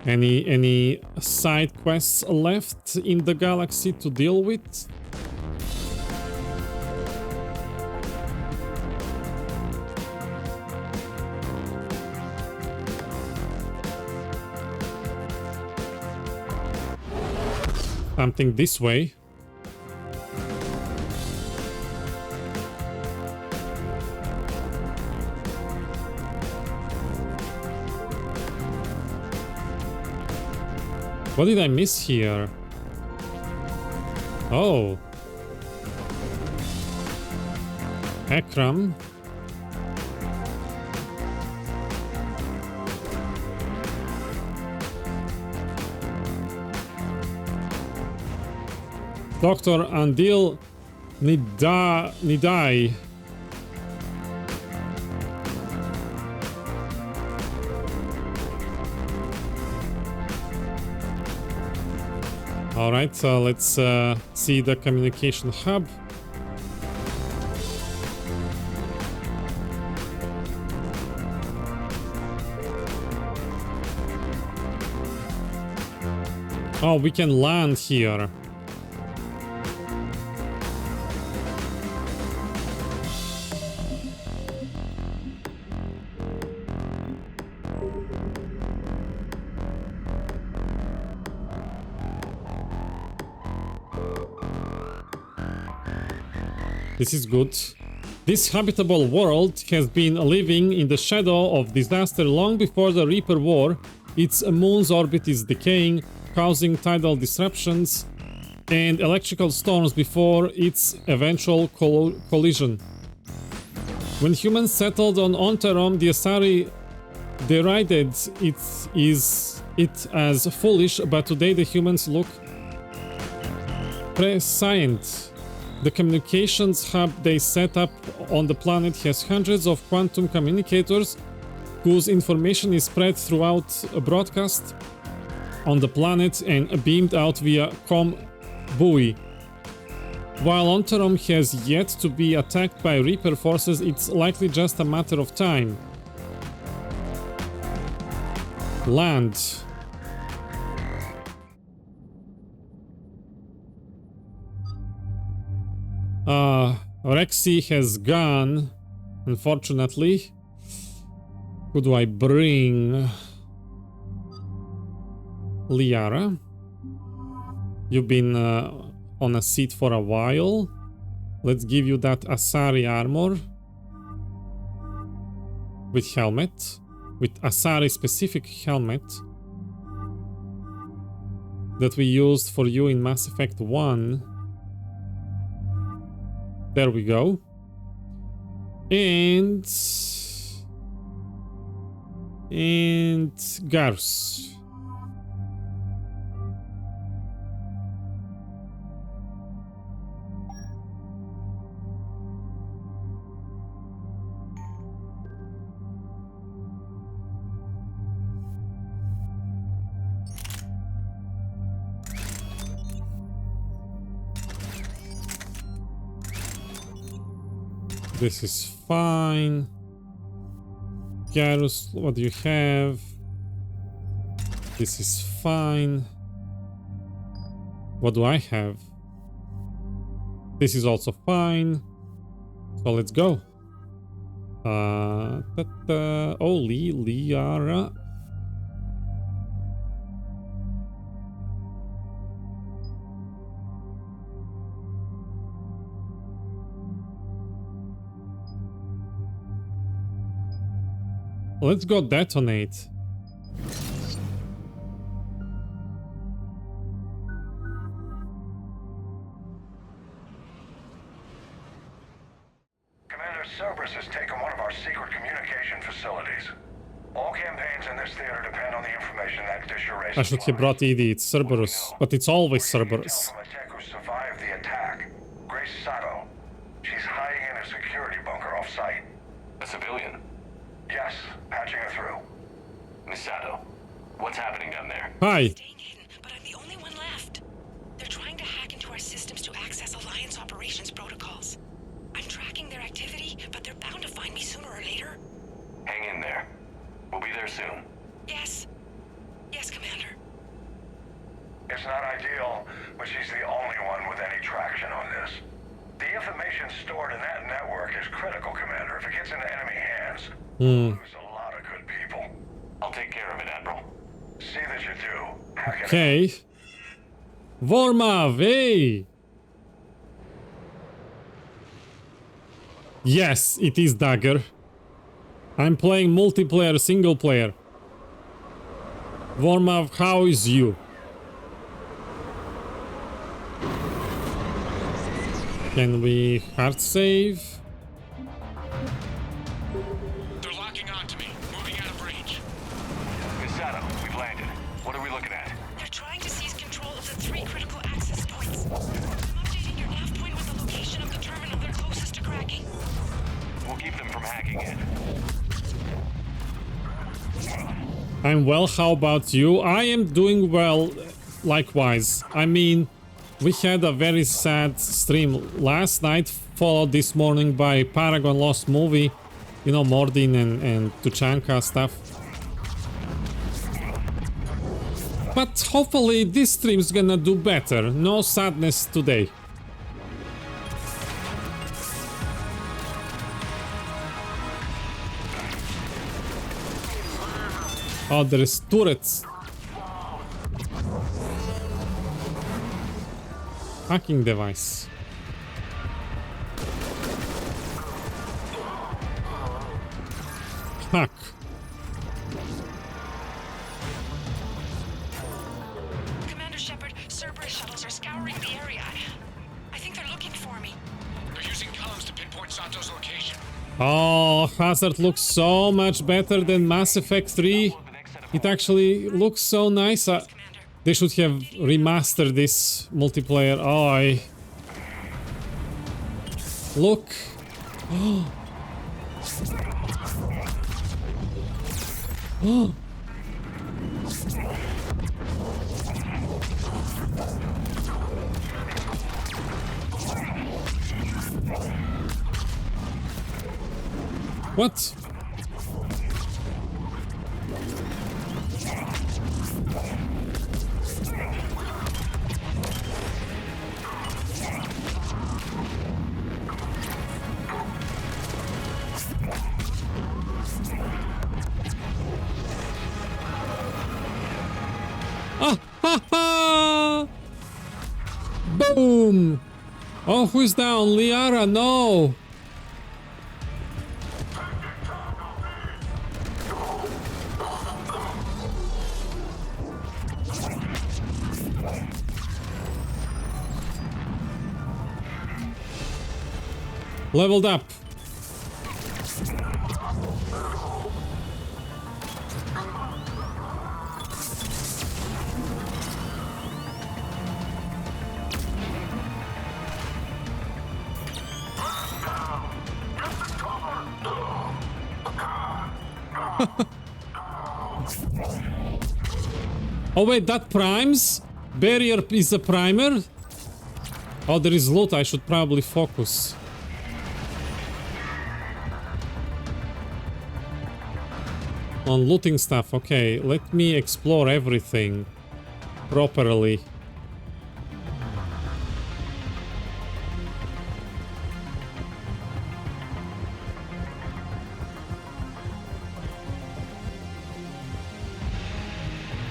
Any side quests left in the galaxy to deal with? Something this way. What did I miss here? Oh. Akram. Dr. Andil Nidai. Alright, so let's see the communication hub. Oh, we can land here. This is good. This habitable world has been living in the shadow of disaster long before the Reaper War. Its moon's orbit is decaying, causing tidal disruptions and electrical storms before its eventual collision. When humans settled on Ontarom, the Asari derided it as foolish, but today the humans look prescient. The communications hub they set up on the planet has hundreds of quantum communicators whose information is spread throughout a broadcast on the planet and beamed out via com buoy. While Ontarom has yet to be attacked by Reaper forces, it's likely just a matter of time. Land. Rexy has gone, unfortunately. Who do I bring? Liara. You've been on a seat for a while. Let's give you that Asari armor. with helmet, with Asari specific helmet that we used for you in Mass Effect 1. There we go. And Garus. This is fine. Garus, what do you have? This is fine. What do I have? This is also fine. So let's go. Oh, Liara. Let's go detonate. Commander Cerberus has taken one of our secret communication facilities. All campaigns in this theater depend on the information that dish arrays. I should have brought Edie. It's Cerberus, but it's always Cerberus. From a tech who survived the attack, Grace Sato. She's hiding in a security bunker off-site. A civilian? Yes, patching her through. Miss Sato, what's happening down there? Hi. Staying hidden, but I'm the only one left. They're trying to hack into our systems to access Alliance operations protocols. I'm tracking their activity, but they're bound to find me sooner or later. Hang in there. We'll be there soon. Yes. Yes, Commander. It's not ideal, but she's the only one with any traction on this. The information stored in that network is critical, Commander. If it gets into enemy hands, there's a lot of good people. I'll take care of it, Admiral. See that you do. Hack it Okay. Vormav, hey! Yes, it is Dagger. I'm playing multiplayer, single player. Vormav, how is you? Can we hard save? They're locking onto me, moving out of range. Miss Sato, we've landed. What are we looking at? They're trying to seize control of the 3 critical access points. I'm updating your nav point with the location of the terminal they're closest to cracking. We'll keep them from hacking it. I'm well, how about you? I am doing well, likewise. I mean, we had a very sad stream last night, followed this morning by Paragon Lost Movie. You know, Mordin and Tuchanka stuff. But hopefully this stream's gonna do better. No sadness today. Oh, there's turrets. Hacking device. Hack. Commander Shepard, Cerberus shuttles are scouring the area. I think they're looking for me. They're using comms to pinpoint Sato's location. Oh, Hazard looks so much better than Mass Effect 3. It actually looks so nice. They should have remastered this multiplayer. Oh, look. Oh. Oh. What? Ah, ha, ha! Boom! Oh, who's down? Liara, no! Leveled up. Oh wait, that primes? Barrier is a primer? Oh, there is loot, I should probably focus. On looting stuff, okay. Let me explore everything properly.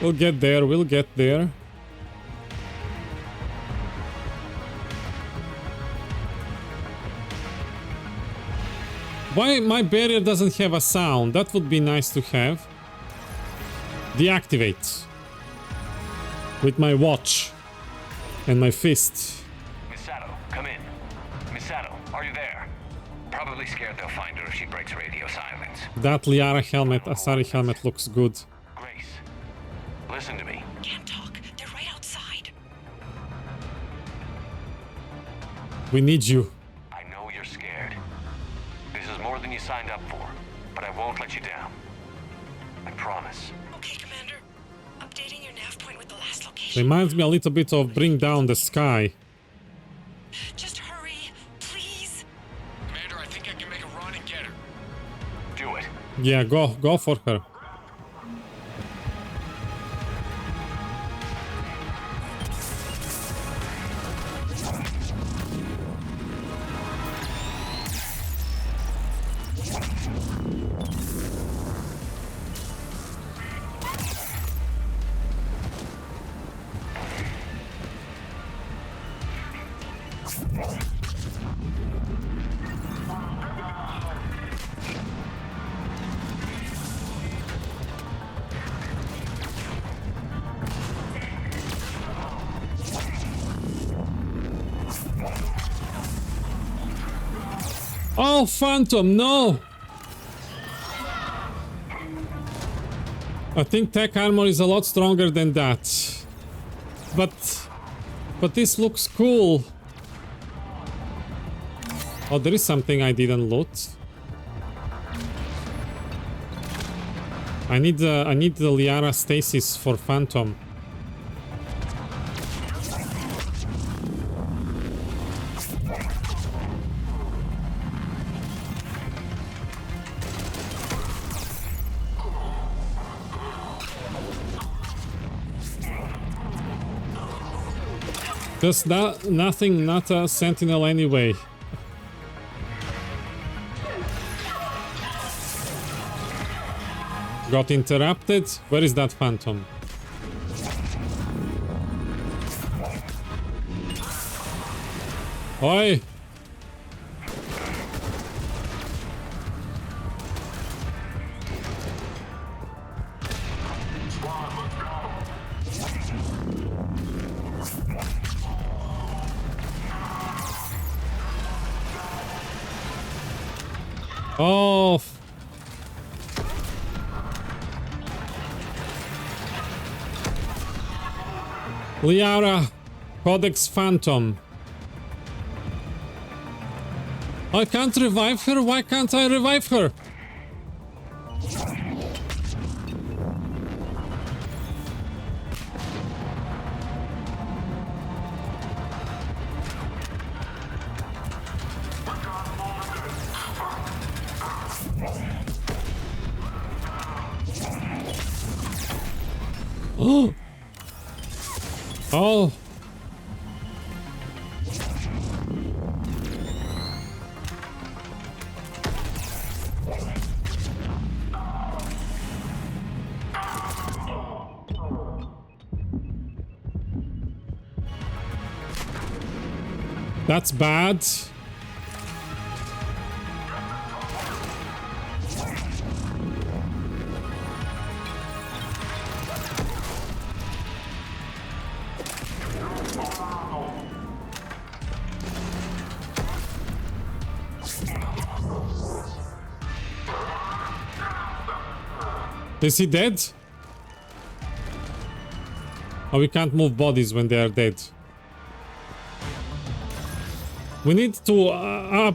We'll get there, we'll get there. Why my barrier doesn't have a sound? That would be nice to have. Deactivate. With my watch. And my fist. Misato, come in. Misato, are you there? Probably scared they'll find her if she breaks radio silence. That Liara helmet, Asari helmet looks good. Grace, listen to me. Can't talk. They're right outside. We need you. I know you're scared. This is more than you signed up for, but I won't let you down. I promise. Okay, Commander. Updating your nav point with the last location. Reminds me a little bit of Bring Down the Sky. Just hurry, please. Commander, I think I can make a run and get her. Do it. Yeah, go for her. Oh, Phantom, no! I think tech armor is a lot stronger than that. But this looks cool. Oh, there is something I didn't loot. I need the Liara stasis for Phantom. There's nothing, not a sentinel anyway. Got interrupted. Where is that Phantom? Oi! Oh! Liara, Codex Phantom. I can't revive her? Why can't I revive her? Oh! Oh! That's bad. Is he dead? Oh, we can't move bodies when they are dead. We need to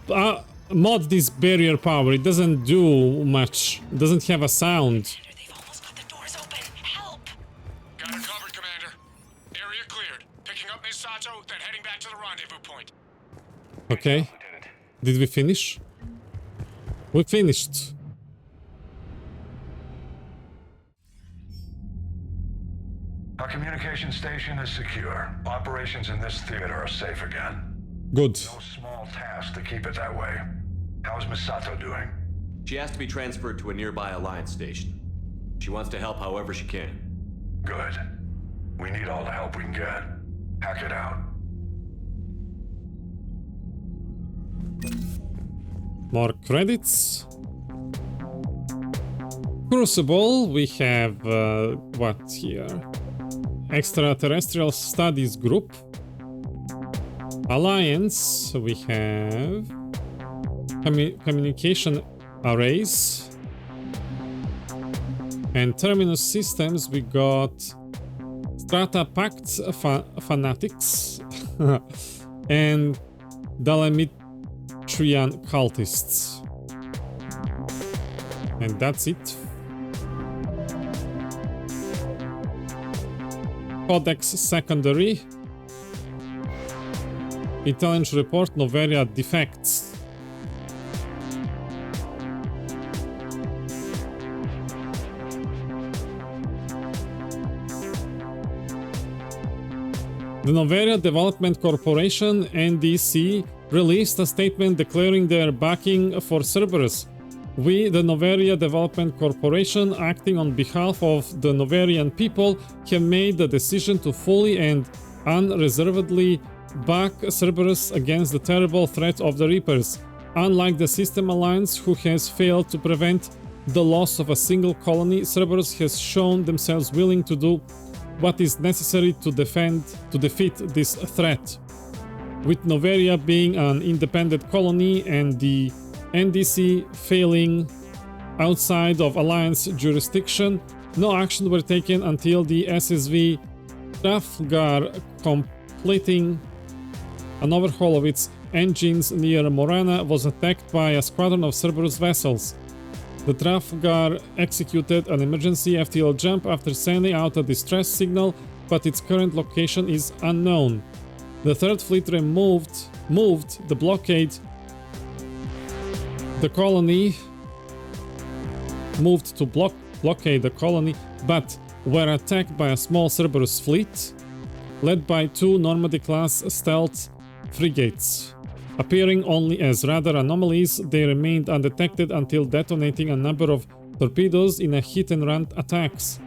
mod this barrier power. It doesn't do much. It doesn't have a sound. Got it covered, Commander. Area cleared. Picking up Miss Sato, then heading back to the rendezvous point. Okay. Did we finish? We finished. Our communication station is secure. Operations in this theater are safe again. Good. No small task to keep it that way. How's Miss Sato doing? She has to be transferred to a nearby Alliance station. She wants to help however she can. Good. We need all the help we can get. Hack it out. More credits. Crucible, we have what here? Extraterrestrial Studies Group. Alliance, we have communication arrays. And Terminus Systems, we got Strata Pact Fanatics and Dalemitrian Cultists. And that's it. Codex Secondary. Intelligence Report Noveria Defects. The Noveria Development Corporation, NDC, released a statement declaring their backing for Cerberus. We, the Noveria Development Corporation, acting on behalf of the Noverian people, have made the decision to fully and unreservedly back Cerberus against the terrible threat of the Reapers. Unlike the System Alliance, who has failed to prevent the loss of a single colony, Cerberus has shown themselves willing to do what is necessary to defeat this threat. With Noveria being an independent colony and the NDC failing outside of Alliance jurisdiction, no action were taken until the SSV Trafalgar completing an overhaul of its engines near Morana was attacked by a squadron of Cerberus vessels. The Trafalgar executed an emergency FTL jump after sending out a distress signal, but its current location is unknown. The Third Fleet moved the blockade. The colony moved to blockade the colony, but were attacked by a small Cerberus fleet, led by two Normandy-class stealth frigates. Appearing only as radar anomalies, they remained undetected until detonating a number of torpedoes in a hit-and-run attacks.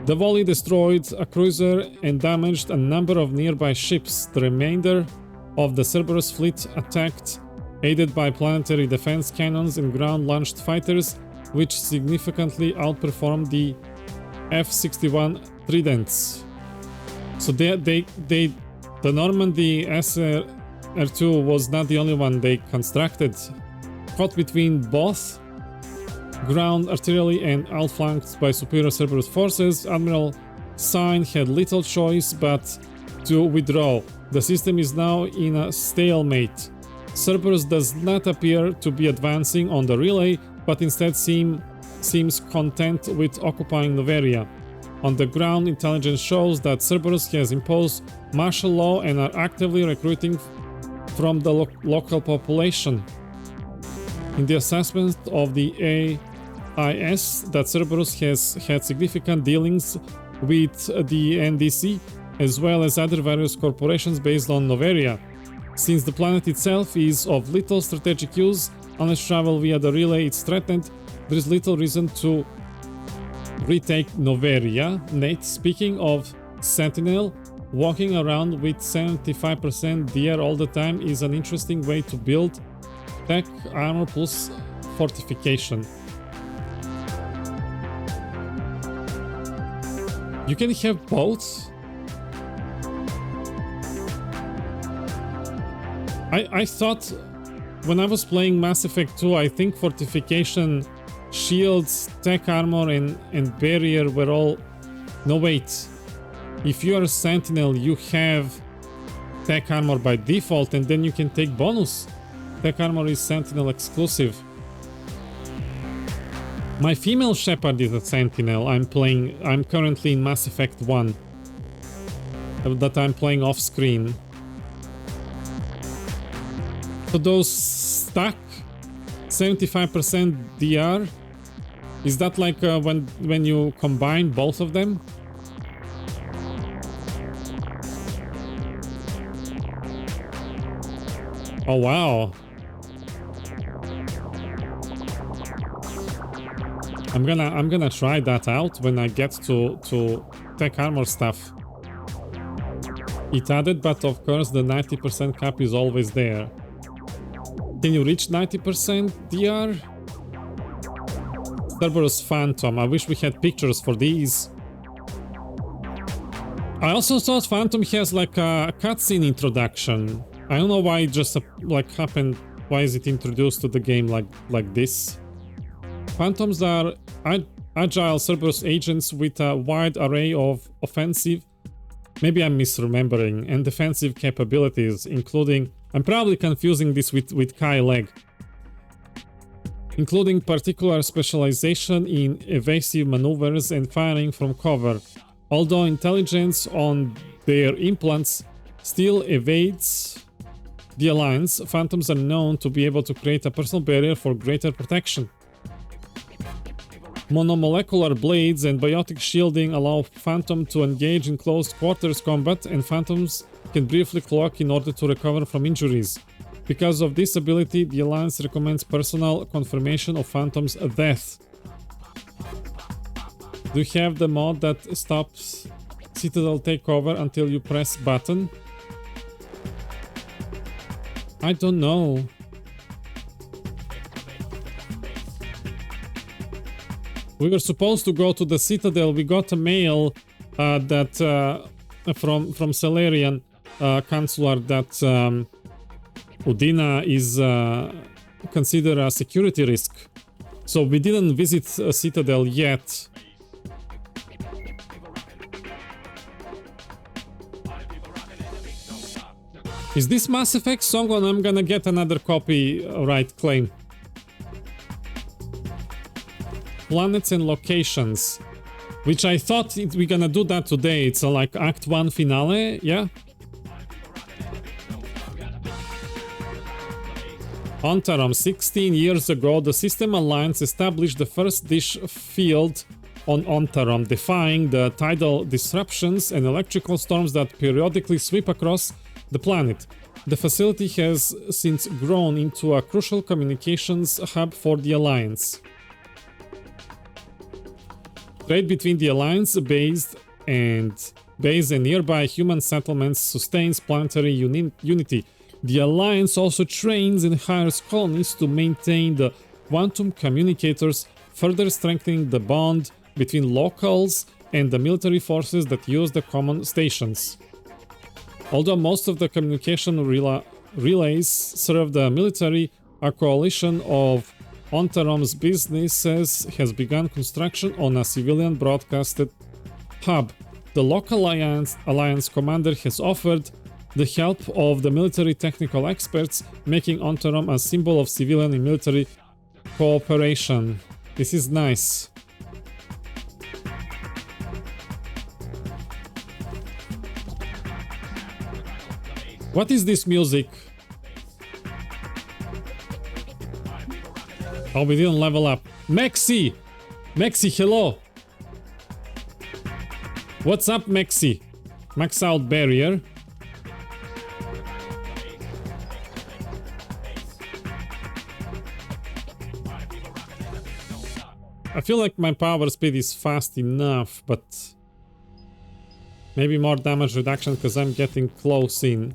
The volley destroyed a cruiser and damaged a number of nearby ships. The remainder of the Cerberus fleet attacked, aided by planetary defense cannons and ground-launched fighters, which significantly outperformed the F-61 Tridents. So the Normandy SR-2 was not the only one they constructed. Caught between both ground artillery and outflanked by superior Cerberus forces, Admiral Thane had little choice but to withdraw. The system is now in a stalemate. Cerberus does not appear to be advancing on the relay, but instead seems content with occupying Noveria. On the ground, intelligence shows that Cerberus has imposed martial law and are actively recruiting from the local population. In the assessment of the AIS, that Cerberus has had significant dealings with the NDC, as well as other various corporations based on Noveria. Since the planet itself is of little strategic use, unless travel via the relay is threatened, there is little reason to retake Noveria. Nate, speaking of Sentinel, walking around with 75% DR all the time is an interesting way to build tech, armor plus fortification. You can have both. I thought when I was playing Mass Effect 2, I think fortification shields, tech armor, and barrier were all... No, wait. If you are a Sentinel, you have tech armor by default, and then you can take bonus. Tech armor is Sentinel exclusive. My female Shepard is a Sentinel. I'm currently in Mass Effect 1. That I'm playing off screen. So those stuck 75% DR, is that like when you combine both of them? Oh wow. I'm gonna try that out when I get to tech armor stuff. It added, but of course the 90% cap is always there. Can you reach 90% DR? Cerberus Phantom. I wish we had pictures for these. I also thought Phantom has like a cutscene introduction. I don't know why it just like happened. Why is it introduced to the game like this? Phantoms are agile Cerberus agents with a wide array of offensive, maybe I'm misremembering, and defensive capabilities, including... I'm probably confusing this with Kai Leg. Including particular specialization in evasive maneuvers and firing from cover. Although intelligence on their implants still evades the Alliance, Phantoms are known to be able to create a personal barrier for greater protection. Monomolecular blades and biotic shielding allow Phantom to engage in close quarters combat, and Phantoms can briefly cloak in order to recover from injuries. Because of this ability, the Alliance recommends personal confirmation of Phantom's death. Do you have the mod that stops Citadel takeover until you press button? I don't know. We were supposed to go to the Citadel. We got a mail that from Salarian Chancellor that Udina is considered a security risk. So we didn't visit Citadel yet. Is this Mass Effect song, or I'm gonna get another copyright claim? Planets and locations, which I thought we're gonna do that today. It's a like Act 1 finale, yeah? Ontarom. 16 years ago, the System Alliance established the first dish field on Ontarom, defying the tidal disruptions and electrical storms that periodically sweep across the planet. The facility has since grown into a crucial communications hub for the Alliance. Trade between the Alliance base and nearby human settlements sustains planetary unity. The Alliance also trains and hires colonies to maintain the quantum communicators, further strengthening the bond between locals and the military forces that use the common stations. Although most of the communication relays serve the military, a coalition of Ontarom's businesses has begun construction on a civilian broadcasted hub. The local Alliance commander has offered the help of the military technical experts, making Ontarom a symbol of civilian and military cooperation. This is nice. What is this music? Oh, we didn't level up. Mexi! Mexi, hello! What's up, Mexi? Max out barrier. I feel like my power speed is fast enough, but maybe more damage reduction because I'm getting close in.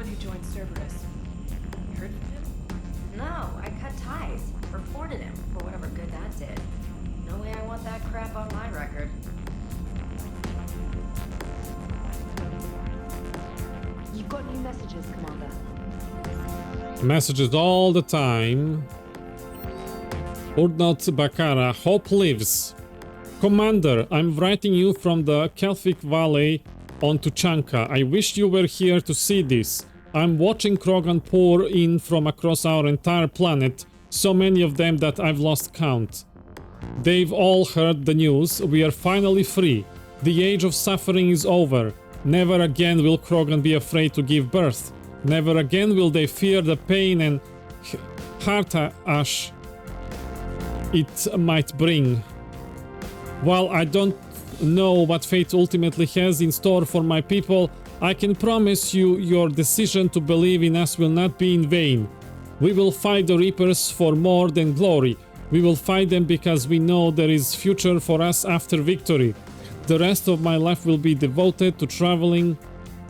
one who joined Cerberus. You heard from him? No, I cut ties. Reported him for whatever good that did. No way I want that crap on my record. You've got new messages, Commander. Messages all the time. Urdnot Bakara, hope lives. Commander, I'm writing you from the Kelphic Valley on Tuchanka. I wish you were here to see this. I'm watching Krogan pour in from across our entire planet, so many of them that I've lost count. They've all heard the news. We are finally free. The age of suffering is over. Never again will Krogan be afraid to give birth. Never again will they fear the pain and heart-ache it might bring. While I don't know what fate ultimately has in store for my people, I can promise you your decision to believe in us will not be in vain. We will fight the Reapers for more than glory. We will fight them because we know there is future for us after victory. The rest of my life will be devoted to traveling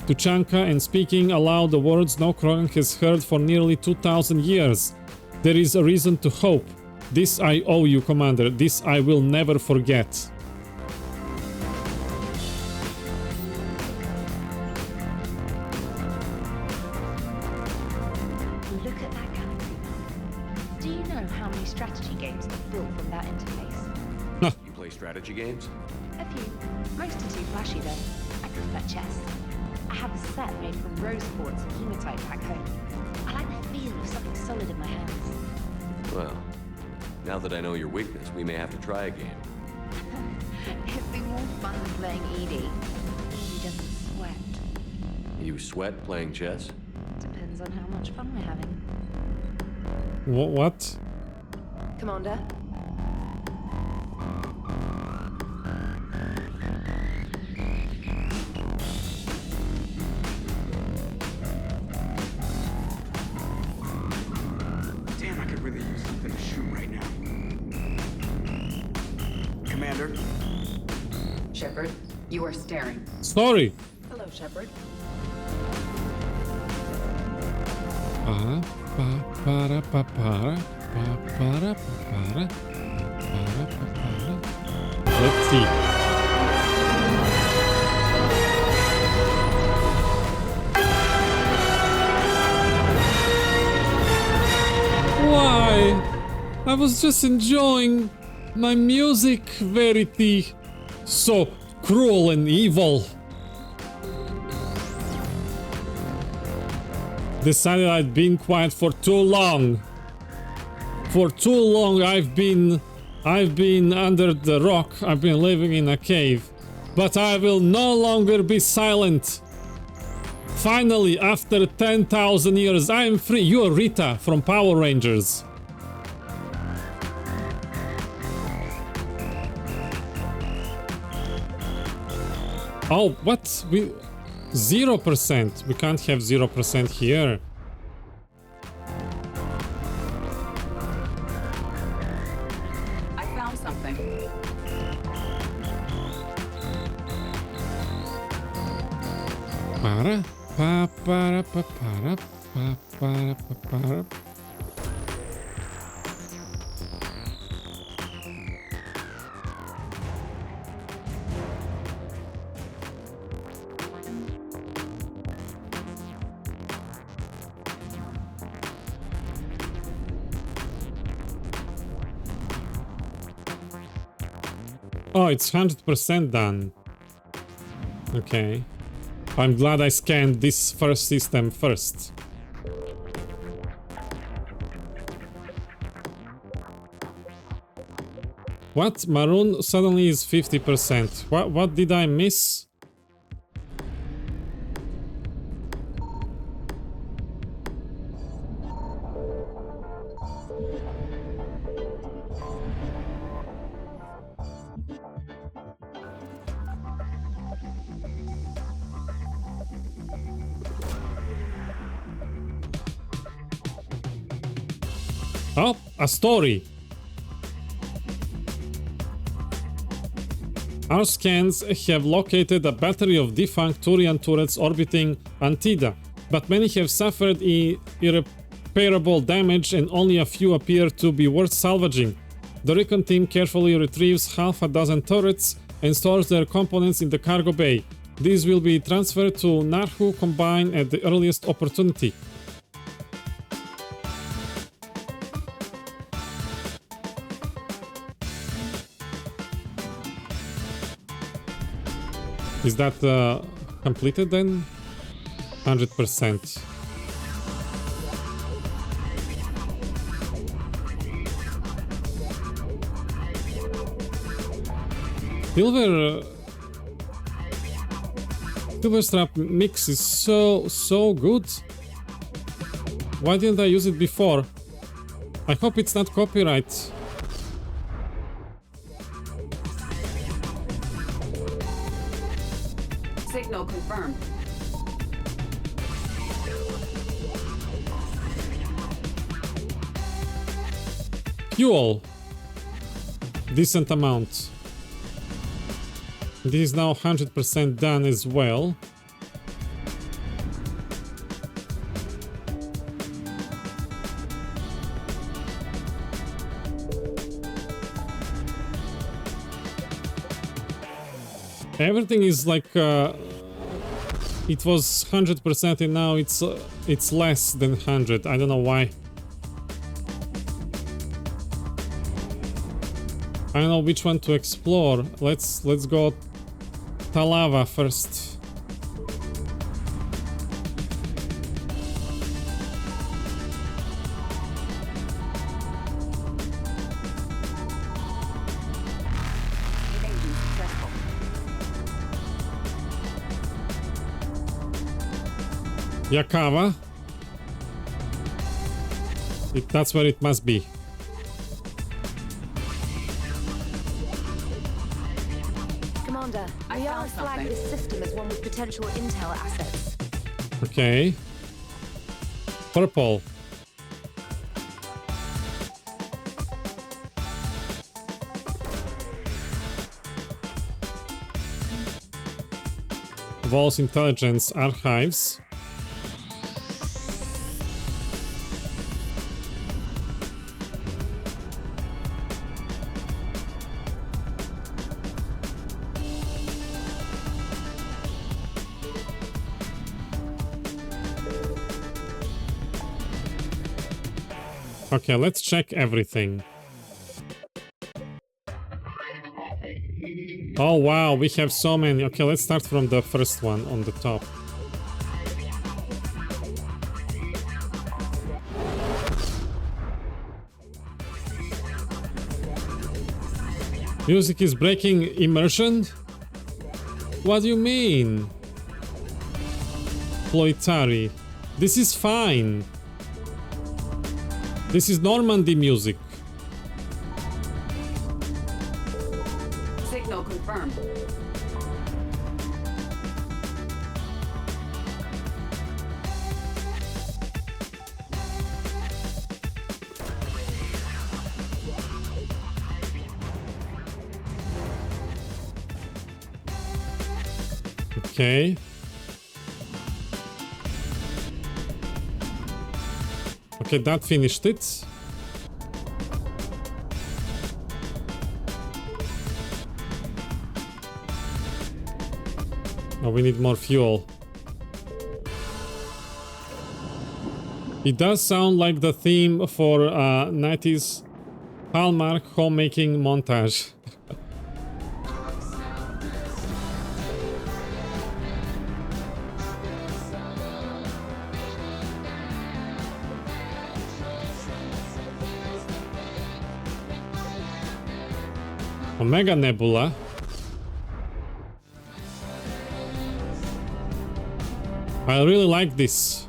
to Chanka and speaking aloud the words no Krogan has heard for nearly 2000 years. There is a reason to hope. This I owe you, Commander. This I will never forget. Look at that galaxy map. Do you know how many strategy games are built from that interface? You play strategy games? A few. Most are too flashy though. I prefer chess. I have a set made from rose quartz and hematite back home. I like the feel of something solid in my hands. Well, now that I know your weakness, we may have to try a game. It'd be more fun than playing Edie. Edie doesn't sweat. You sweat playing chess? Depends on how much fun we're having. What? Commander? Damn, I could really use something to shoot right now. Commander? Shepard, you are staring. Sorry. Hello, Shepard. Let's see. Why? I was just enjoying my music, Verity. So cruel and evil. Decided I'd been quiet for too long. For too long I've been under the rock. I've been living in a cave. But I will no longer be silent. Finally, after 10,000 years, I am free. You're Rita from Power Rangers. Oh, what? 0%. We can't have 0% here. I found something. Para, pa, para, pa, para, pa, para, pa, para. Oh, it's 100% done. Okay. I'm glad I scanned this first system first. What? Maroon suddenly is 50%. What did I miss? Oh, a story. Our scans have located a battery of defunct Turian turrets orbiting Antida. but many have suffered irreparable damage and only a few appear to be worth salvaging. The recon team carefully retrieves half a dozen turrets and stores their components in the cargo bay. These will be transferred to Narhu Combine at the earliest opportunity. Is that completed then? 100%. Silver strap mix is so good. Why didn't I use it before? I hope it's not copyright. Signal confirmed. Fuel. Decent amount. This is now 100% done as well. Everything is like it was 100% and now it's less than 100. I don't know why. I don't know which one to explore. Let's go Talava first. Yakava. That's where it must be. Commander, we are flagged this system as one with potential intel assets. Okay. Purple. Vols Intelligence Archives. Okay, let's check everything. Oh wow, we have so many. Okay, let's start from the first one on the top. Music is breaking immersion? What do you mean? Ploitari. This is fine. This is Normandy music. Signal confirmed. Okay. Okay, that finished it. Oh, we need more fuel. It does sound like the theme for 90s Hallmark homemaking montage. Omega Nebula. I really like this.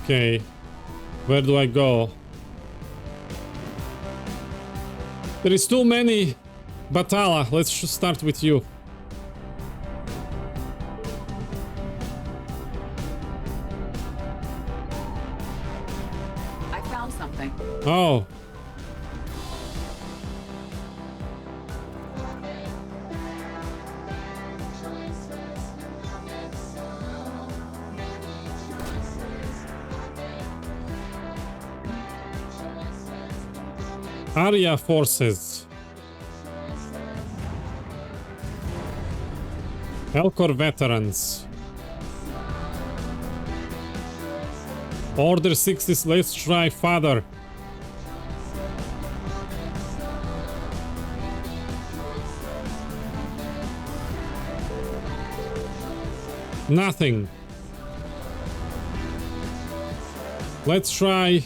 Okay, where do I go? There is too many. Batala, let's start with you. I found something. Oh, Area forces. Elcor veterans. Order 60s, let's try father. Nothing. Let's try.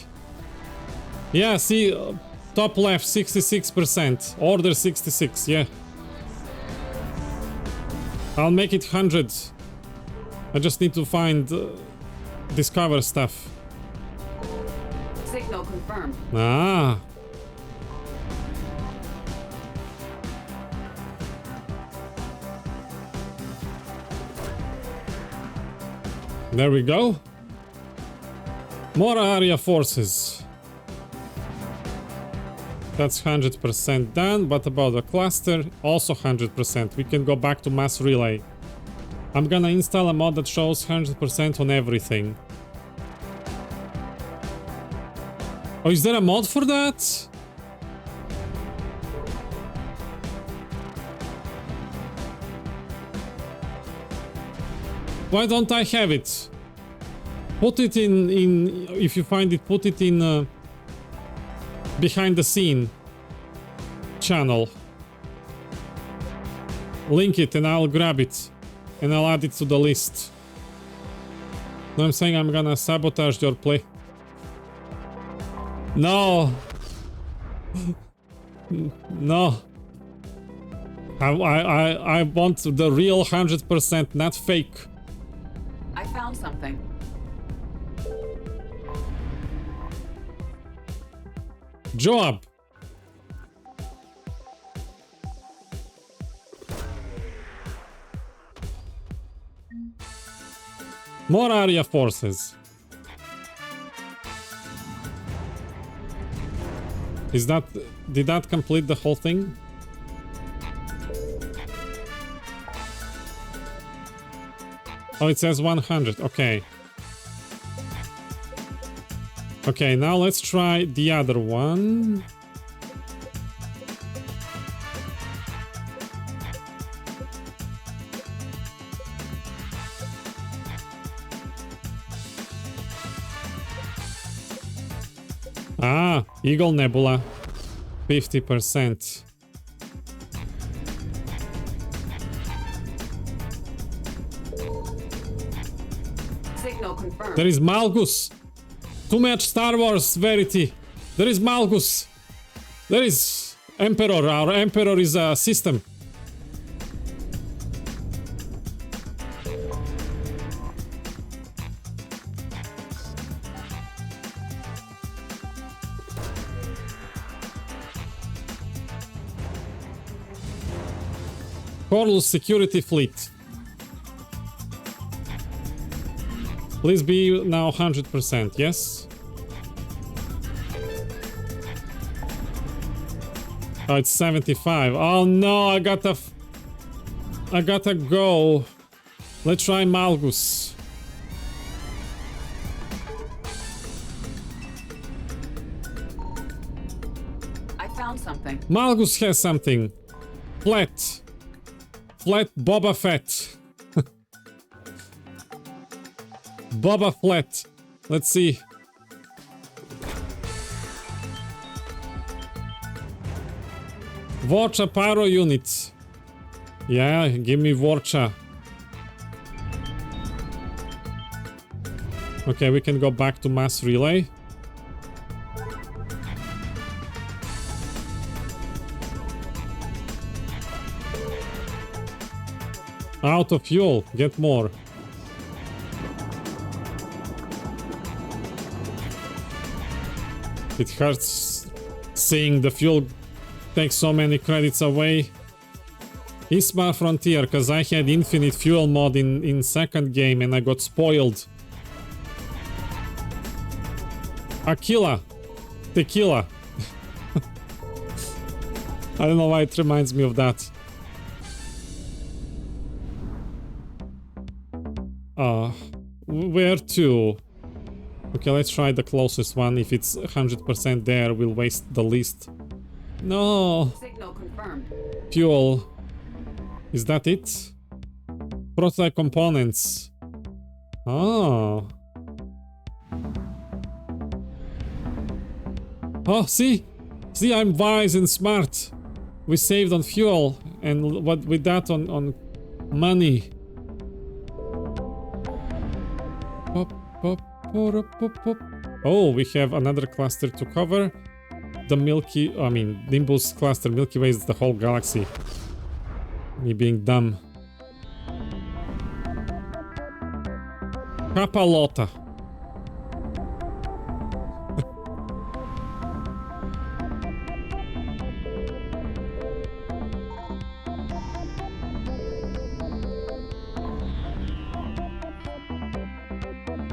Yeah, see, top left 66%. Order 66, yeah. I'll make it 100. I just need to find discover stuff. Signal confirmed. Ah. There we go. More area forces. That's 100% done, but about the cluster, also 100%. We can go back to mass relay. I'm gonna install a mod that shows 100% on everything. Oh, is there a mod for that? Why don't I have it? Put it in if you find it, put it in behind the scene channel. Link it and I'll grab it and I'll add it to the list. No, I'm saying I'm gonna sabotage your play. No. No. I want the real 100%, not fake. I found something. Joab. More area forces. Is that... did that complete the whole thing? Oh, it says 100. Okay. Okay, now let's try the other one. Ah, Eagle Nebula. 50%. Signal confirmed. There is Malgus. Too much Star Wars verity. There is Malgus. There is Emperor. Our Emperor is a system. Corlus Security Fleet. Please be now 100%, yes? Oh, it's 75. Oh no, I gotta go. Let's try Malgus. I found something. Malgus has something. Flat Boba Fett. Boba Fett. Let's see. Vorcha Pyro units. Yeah, give me Vorcha. Okay, we can go back to mass relay. Out of fuel. Get more. It hurts seeing the fuel take so many credits away. Isma Frontier, because I had infinite fuel mod in second game and I got spoiled. Aquila. Tequila. I don't know why it reminds me of that. Where to? Okay, let's try the closest one. If it's 100% there, we'll waste the least No. Signal confirmed. Fuel. Is that it? Prototype components. Oh. Oh, see? See, I'm wise and smart. We saved on fuel, and what with that on money. Pop, pop, pop, pop, pop. Oh, we have another cluster to cover. The Nimbus cluster. Milky Way is the whole galaxy. Me being dumb. Kapalota.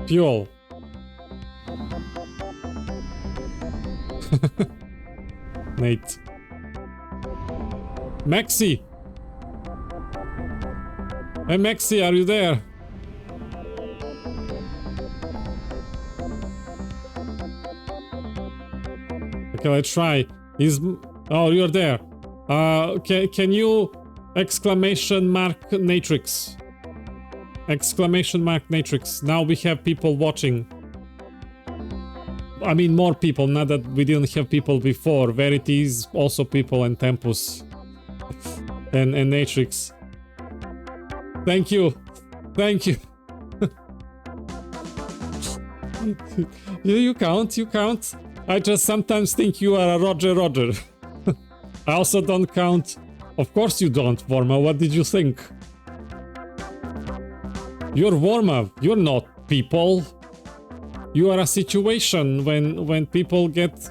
Fuel. Nate. Maxi! Hey Maxi, are you there? Okay, let's try. Oh, you're there. Can you exclamation mark Natrix? Exclamation mark Natrix. Now we have people watching. I mean, more people, not that we didn't have people before. Verities, also people, and Tempus. and Natrix. Thank you. Thank you. You count. I just sometimes think you are a Roger. I also don't count. Of course you don't, Vorma. What did you think? You're Vorma. You're not people. You are a situation when people get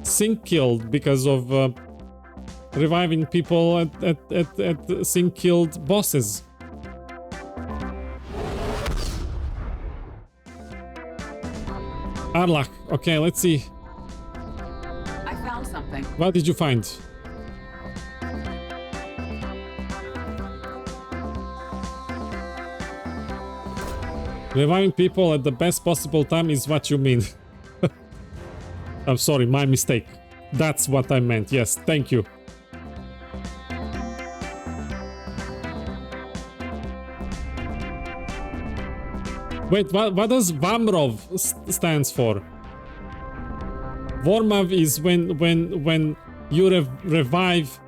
sync killed because of reviving people at sync killed bosses. Arlach. Okay, let's see. I found something. What did you find? Reviving people at the best possible time is what you mean. I'm sorry, my mistake. That's what I meant. Yes, thank you. Wait, what does Vamrov stands for? Vormav is when you revive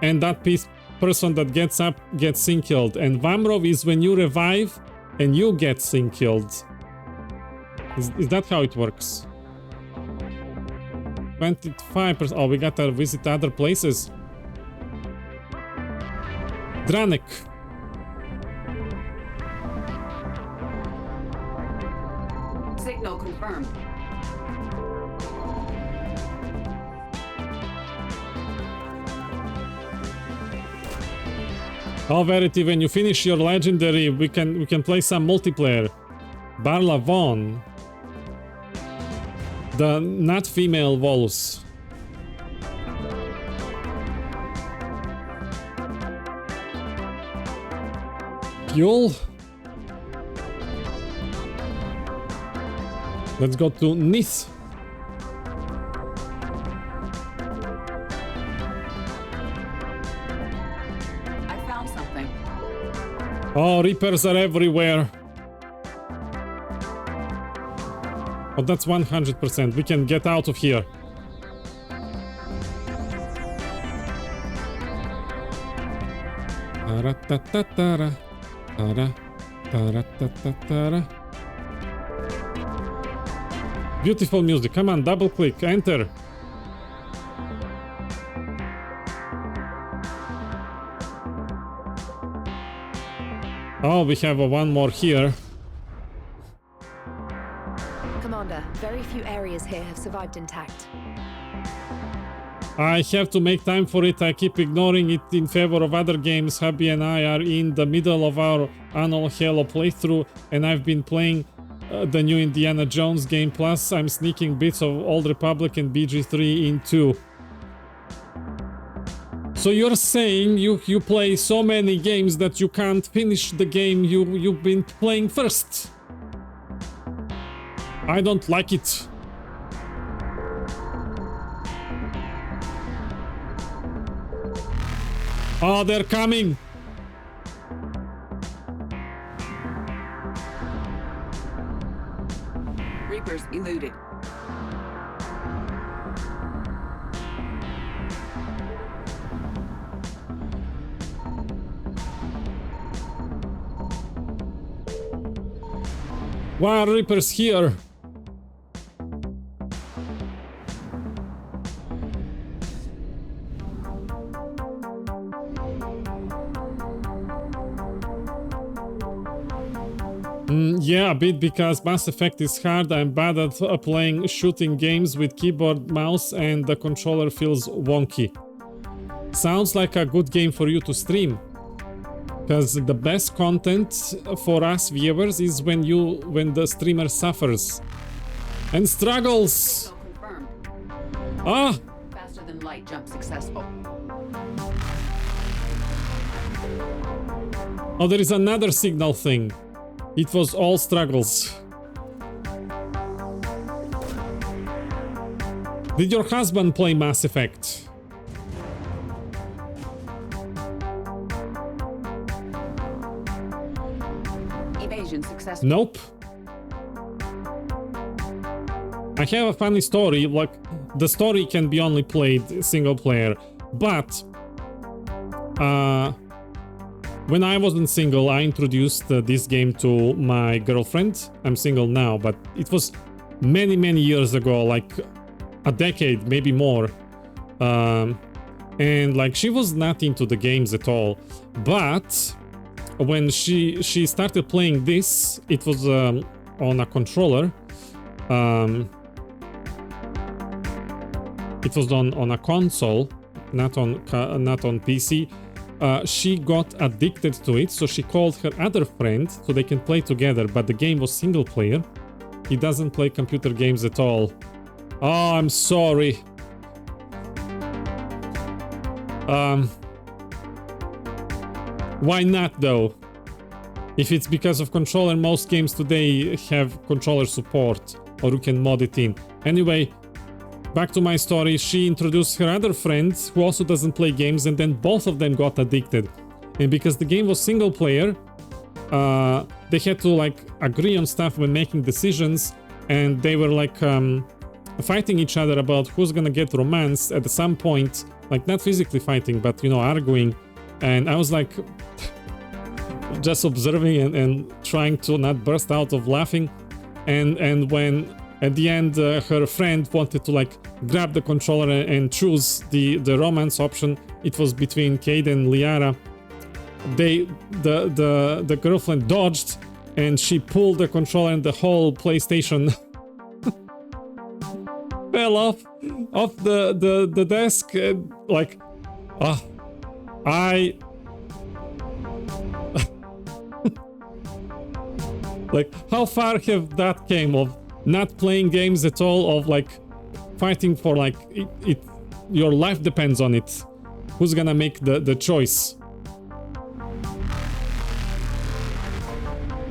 and that person that gets up gets sync killed, and Vamrov is when you revive and you get sync killed. Is that how it works? 25%. Oh, we gotta visit other places. Dranek. Signal confirmed. Oh, Verity, when you finish your legendary, we can play some multiplayer. Barla Von. The not female Volus. Fuel. Let's go to Nith. Oh, Reapers are everywhere. Oh, that's 100%. We can get out of here. Beautiful music. Come on, double click, enter. Oh, we have one more here. Commander, very few areas here have survived intact. I have to make time for it. I keep ignoring it in favor of other games. Hubby and I are in the middle of our annual Halo playthrough, and I've been playing the new Indiana Jones game. Plus, I'm sneaking bits of Old Republic and BG3 in too. So you're saying you play so many games that you can't finish the game you've been playing first? I don't like it. Oh, they're coming! Reapers eluded. Why are Reapers here? Yeah, a bit, because Mass Effect is hard. I'm bad at playing shooting games with keyboard, mouse, and the controller feels wonky. Sounds like a good game for you to stream. Because the best content for us viewers is when the streamer suffers and struggles. Ah! Faster than light jump successful. Oh, there is another signal thing. It was all struggles. Did your husband play Mass Effect? Evasion successful. Nope. I have a funny story. Like, the story can be only played single player, but when I wasn't single, I introduced this game to my girlfriend. I'm single now, but it was many years ago, like a decade, maybe more. And like, she was not into the games at all. But when she started playing this, it was on a controller. It was on a console, not on PC. She got addicted to it, so she called her other friend so they can play together, but the game was single player. He doesn't play computer games at all. Oh, I'm sorry. Why not though? If it's because of controller, most games today have controller support, or you can mod it in. Anyway, back to my story. She introduced her other friend who also doesn't play games, and then both of them got addicted. And because the game was single player, they had to like agree on stuff when making decisions, and they were like fighting each other about who's gonna get romance at some point, like not physically fighting, but you know, arguing. And I was like just observing and trying to not burst out of laughing. And when at the end, her friend wanted to like grab the controller and choose the romance option. It was between Cade and Liara. The girlfriend dodged, and she pulled the controller, and the whole PlayStation fell off the desk. And like, like, how far have that came of not playing games at all, of like fighting for like your life depends on it. Who's gonna make the choice?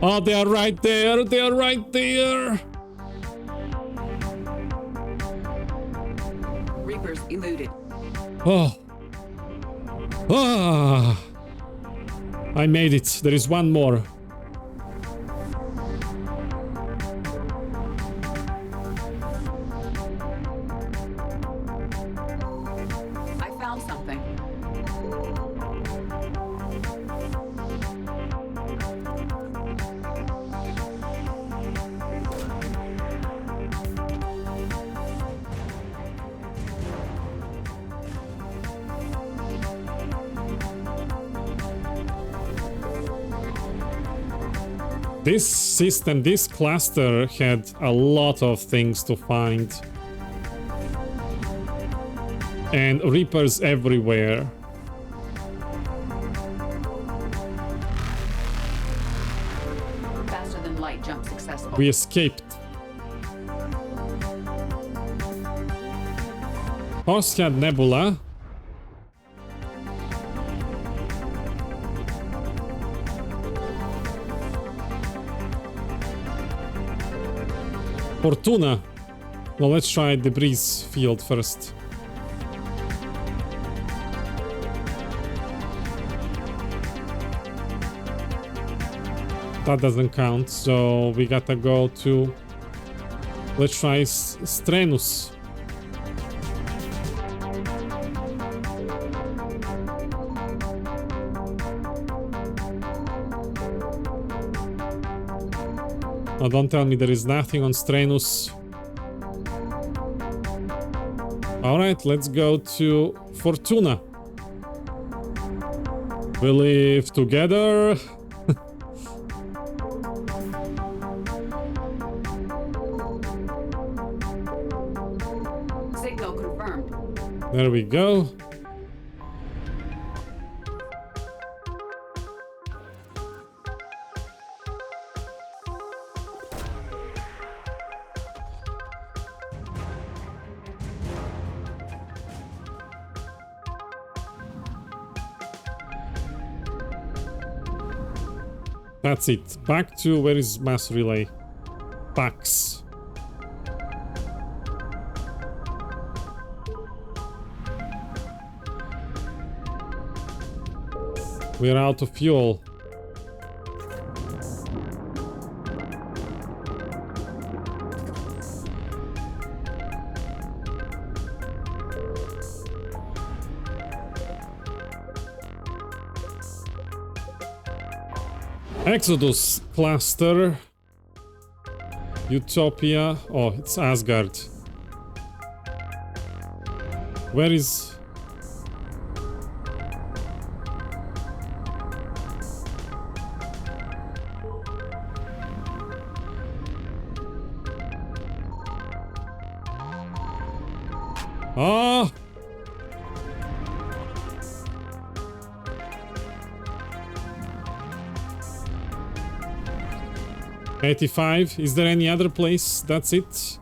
Oh, they are right there. They are right there. Reapers eluded. Oh. Ah. I made it. There is one more. This system, this cluster had a lot of things to find. And Reapers everywhere. Faster than light jump successful. We escaped. Horsehead Nebula. Fortuna. Well, let's try Debris Field first. That doesn't count, so we gotta go to... Let's try Strenus. Oh, don't tell me there is nothing on Strenus. Alright, let's go to Fortuna. We live together. Signal confirmed. There we go. That's it. Back to where is mass relay? Pax. We're out of fuel. Exodus cluster. Utopia. Oh, it's Asgard. Where is... Ah! $85. Is there any other place? That's it.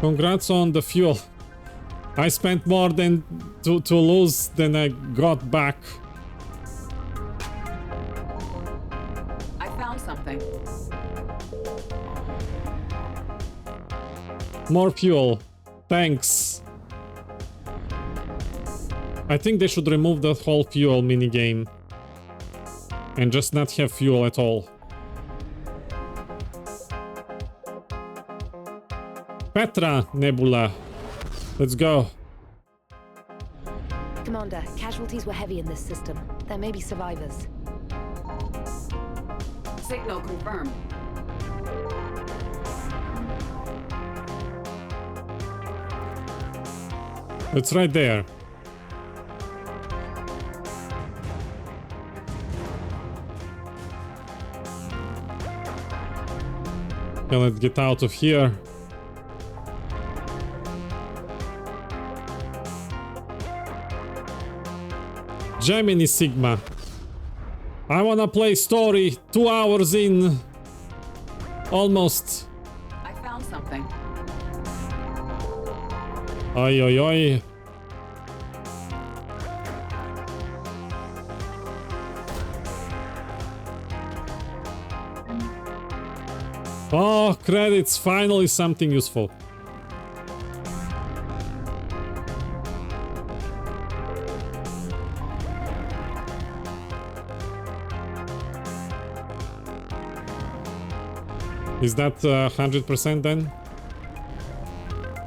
Congrats on the fuel. I spent more than to lose than I got back. I found something. More fuel. Thanks. I think they should remove the whole fuel minigame. And just not have fuel at all. Petra Nebula. Let's go. Commander, casualties were heavy in this system. There may be survivors. Signal confirmed. It's right there. Okay, let's get out of here. Gemini Sigma. I wanna play story. 2 hours in. Almost. I found something. Oi, oi, oi. Oh, credits. Finally something useful. Is that 100% then?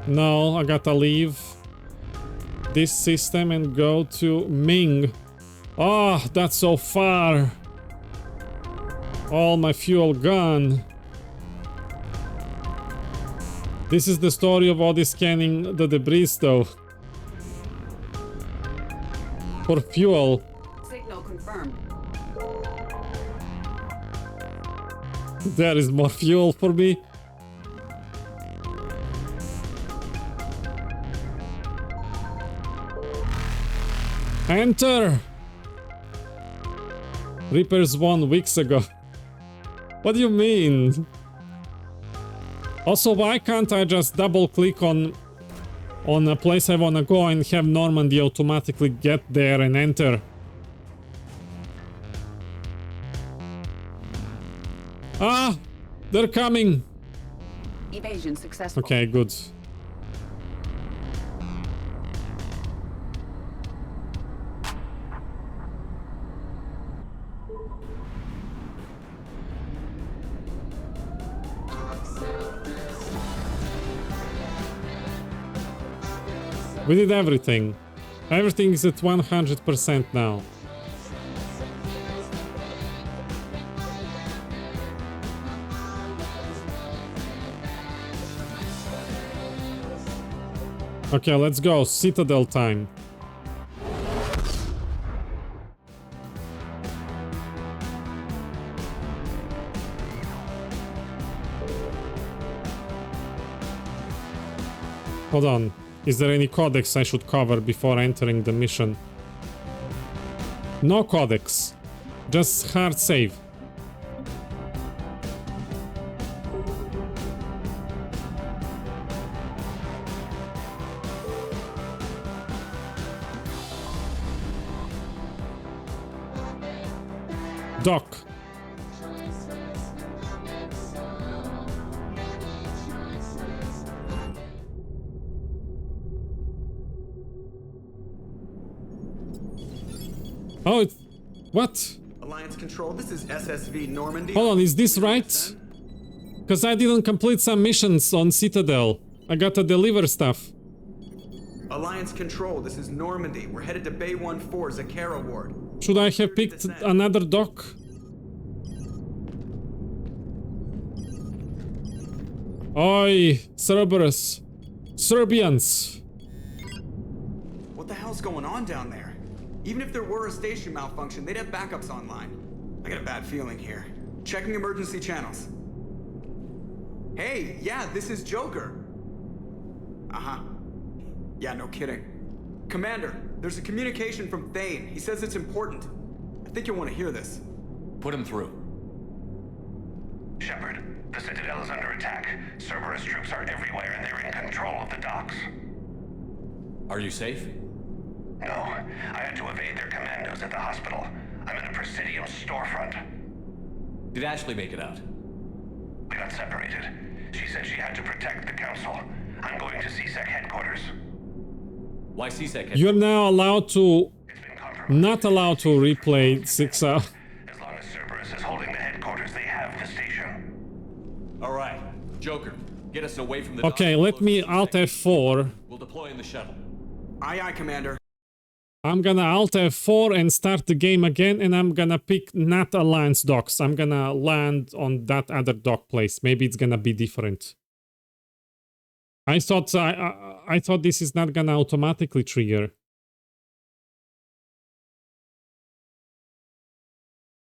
No, I gotta leave this system and go to Ming. Oh, that's so far. All my fuel gone. This is the story of Odyssey scanning the debris though. For fuel. Signal confirmed. There is more fuel for me. Enter! Reapers won weeks ago. What do you mean? Also, why can't I just double click on a place I wanna go and have Normandy automatically get there and enter? Ah! They're coming! Evasion successful. Okay, good. We did everything. Everything is at 100% now. Okay, let's go. Citadel time. Hold on. Is there any codex I should cover before entering the mission? No codex. Just hard save. Doc. Oh, it's... What? Alliance Control, this is SSV Normandy. Hold on, is this right? Because I didn't complete some missions on Citadel. I got to deliver stuff. Alliance Control, this is Normandy. We're headed to Bay 1-4, Zakara Ward. Should I have picked another dock? Oi, Cerberus. Serbians. What the hell's going on down there? Even if there were a station malfunction, they'd have backups online. I got a bad feeling here. Checking emergency channels. Hey, yeah, this is Joker. Uh-huh. Yeah, no kidding. Commander, there's a communication from Thane. He says it's important. I think you'll want to hear this. Put him through. Shepard, the Citadel is under attack. Cerberus troops are everywhere and they're in control of the docks. Are you safe? No, I had to evade their commandos at the hospital. I'm in a Presidium storefront. Did Ashley make it out? We got separated. She said she had to protect the Council. I'm going to CSEC headquarters. Why CSEC headquarters? You're now allowed to... Not allowed to replay 6 hours. As long as Cerberus is holding the headquarters, they have the station. Alright, Joker, get us away from the... Okay, let me Alt F4. We'll deploy in the shuttle. Aye, aye, Commander. I'm gonna Alt F4 and start the game again, and I'm gonna pick not Alliance docks. I'm gonna land on that other dock place. Maybe it's gonna be different. I thought I thought this is not gonna automatically trigger.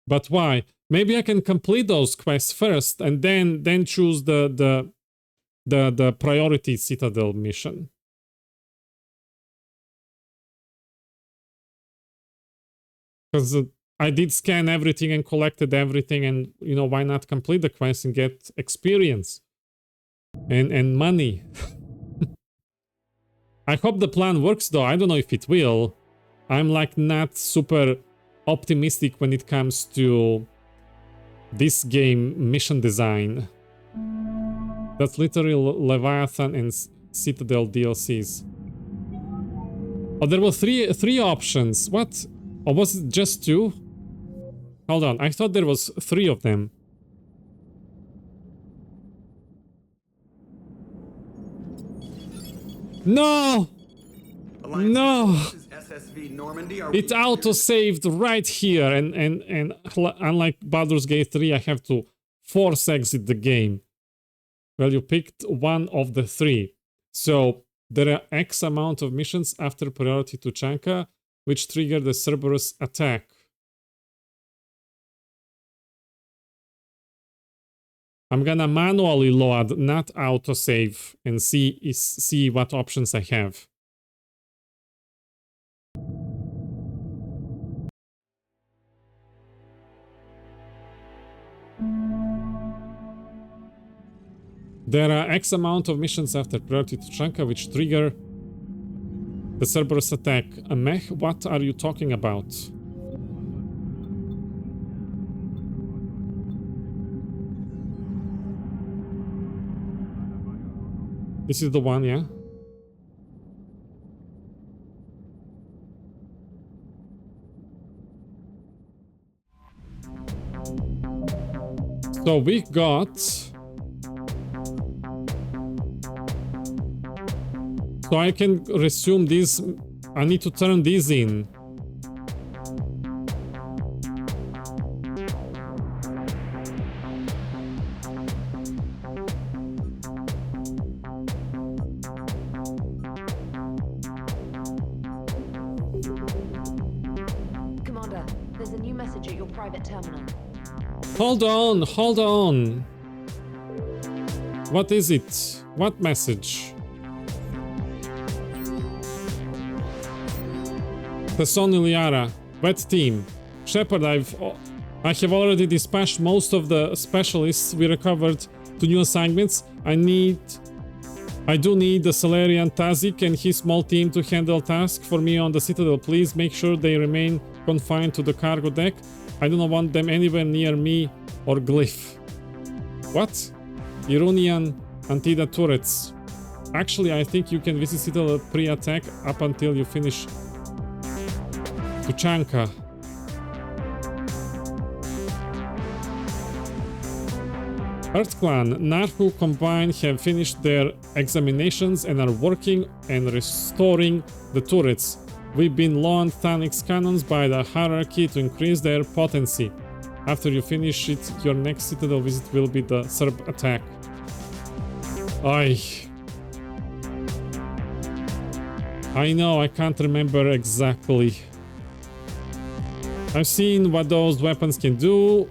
But why? Maybe I can complete those quests first and then choose the priority Citadel mission. Because I did scan everything and collected everything, and you know, why not complete the quest and get experience and money. I hope the plan works though. I don't know if it will. I'm like not super optimistic when it comes to this game mission design. That's literally Leviathan and Citadel DLCs. Oh, there were three options. What? Or was it just 2? Hold on, I thought there was 3 of them. No! No! It auto-saved right here, and unlike Baldur's Gate 3, I have to force exit the game. Well, you picked one of the 3. So there are X amount of missions after priority to Chanka, which trigger the Cerberus attack. I'm gonna manually load, not autosave, and see what options I have. There are X amount of missions after priority to Chanka, which trigger the Cerberus attack. A mech? What are you talking about? This is the one, yeah? So we got... So I can resume this. I need to turn this in. Commander, there's a new message at your private terminal. Hold on, hold on. What is it? What message? Tesson Iliara, Wet Team. Shepard, I have already dispatched most of the specialists we recovered to new assignments. I do need the Salarian Tazik and his small team to handle tasks for me on the Citadel. Please make sure they remain confined to the cargo deck. I do not want them anywhere near me or Glyph. What? Irunian Antida turrets. Actually, I think you can visit Citadel pre-attack up until you finish Tuchanka. Earth Clan, Narhu combined have finished their examinations and are working and restoring the turrets. We've been low on Thane's cannons by the hierarchy to increase their potency. After you finish it, your next Citadel visit will be the Serb attack. I know, I can't remember exactly. I've seen what those weapons can do.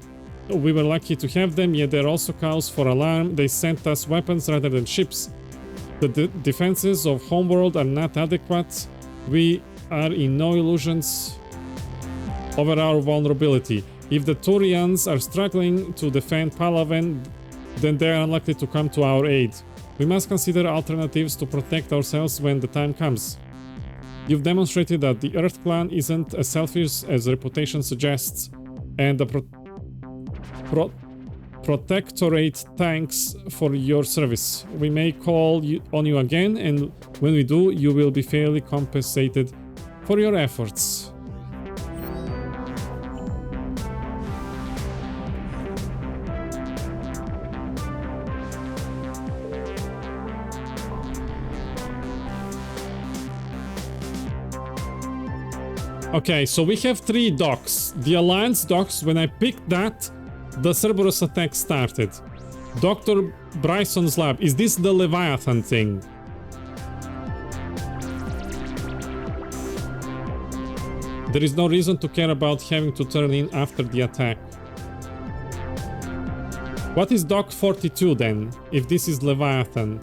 We were lucky to have them, yet they're also cause for alarm. They sent us weapons rather than ships. The defenses of Homeworld are not adequate. We are in no illusions over our vulnerability. If the Turians are struggling to defend Palaven, then they are unlikely to come to our aid. We must consider alternatives to protect ourselves when the time comes. You've demonstrated that the Earth Clan isn't as selfish as reputation suggests, and the Protectorate thanks for your service. We may call on you again, and when we do, you will be fairly compensated for your efforts. Okay, so we have 3 docks. The Alliance docks, when I picked that, the Cerberus attack started. Dr. Bryson's lab. Is this the Leviathan thing? There is no reason to care about having to turn in after the attack. What is Dock 42 then, if this is Leviathan?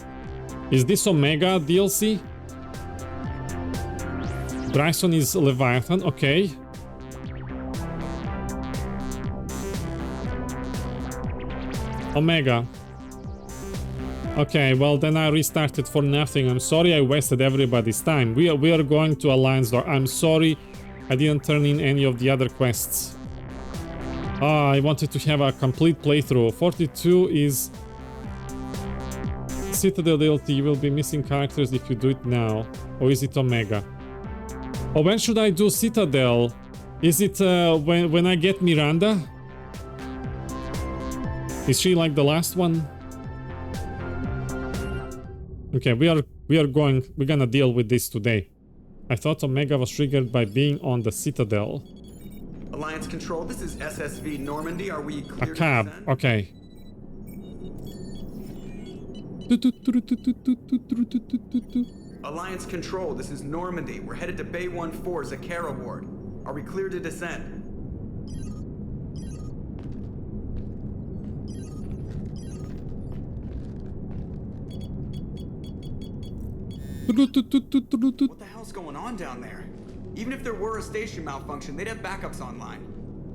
Is this Omega DLC? Bryson is Leviathan, okay. Omega. Okay, well then I restarted for nothing. I'm sorry I wasted everybody's time. We are going to Alliance Door. I'm sorry I didn't turn in any of the other quests. I wanted to have a complete playthrough. 42 is Citadel DLC. You will be missing characters if you do it now. Or is it Omega? Oh, when should I do Citadel? Is it when I get Miranda? Is she like the last one? Okay, we're gonna deal with this today. I thought Omega was triggered by being on the Citadel. Alliance Control, this is SSV Normandy. Are we clear? A cab, to descend? okay. Alliance Control, this is Normandy. We're headed to Bay 1-4 Zakara Ward. Are we clear to descend? What the hell's going on down there? Even if there were a station malfunction, they'd have backups online.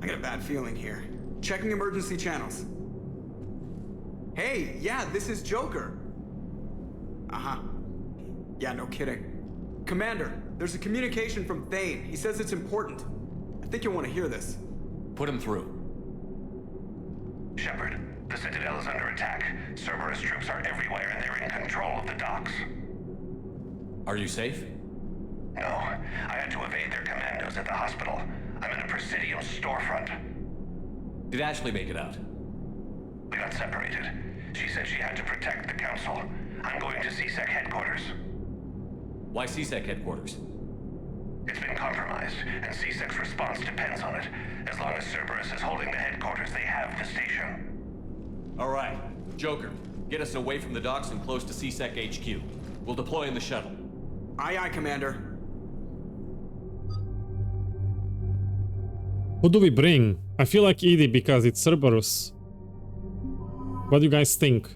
I got a bad feeling here. Checking emergency channels. Hey, yeah, this is Joker. Uh-huh. Yeah, no kidding. Commander, there's a communication from Thane. He says it's important. I think you'll want to hear this. Put him through. Shepard, the Citadel is under attack. Cerberus troops are everywhere and they're in control of the docks. Are you safe? No, I had to evade their commandos at the hospital. I'm in a Presidium storefront. Did Ashley make it out? We got separated. She said she had to protect the Council. I'm going to CSEC headquarters. Why CSEC headquarters? It's been compromised, and CSEC's response depends on it. As long as Cerberus is holding the headquarters, they have the station. All right, Joker, get us away from the docks and close to CSEC HQ. We'll deploy in the shuttle. Aye, aye, Commander. Who do we bring? I feel like Edie because it's Cerberus. What do you guys think?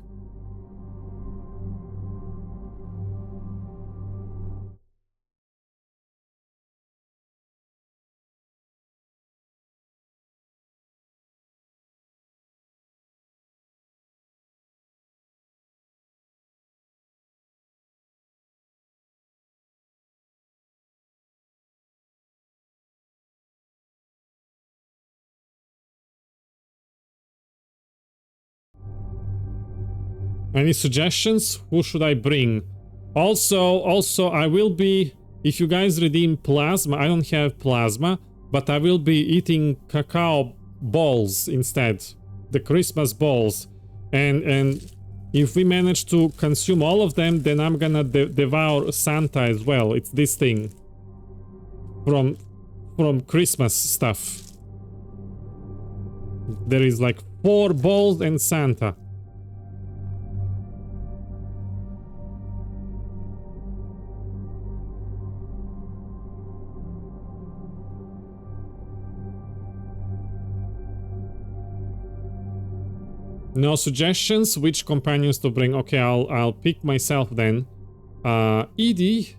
Any suggestions? Who should I bring? Also, I will be, if you guys redeem plasma, I don't have plasma, but I will be eating cacao balls instead. The Christmas balls. And if we manage to consume all of them, then I'm gonna devour Santa as well. It's this thing. From Christmas stuff. There is like 4 balls and Santa. No suggestions? Which companions to bring? Okay, I'll pick myself then. Edie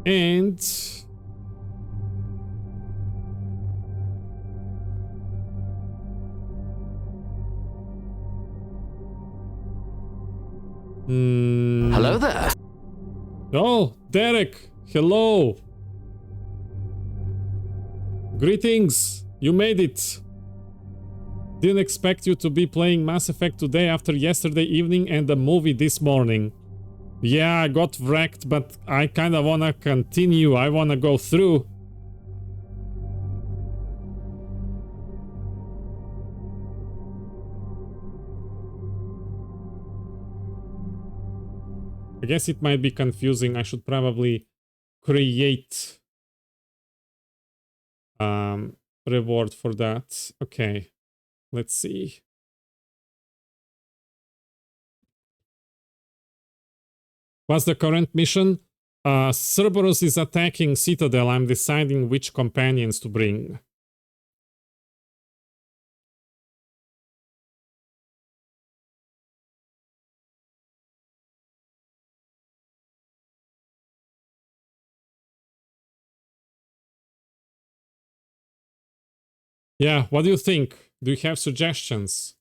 and Hello there. Oh, Derek. Hello. Greetings. You made it. Didn't expect you to be playing Mass Effect today after yesterday evening and the movie this morning. Yeah, I got wrecked, but I kinda wanna continue. I wanna go through. I guess it might be confusing. I should probably create reward for that. Okay. Let's see. What's the current mission? Cerberus is attacking Citadel. I'm deciding which companions to bring. Yeah, what do you think? Do you have suggestions?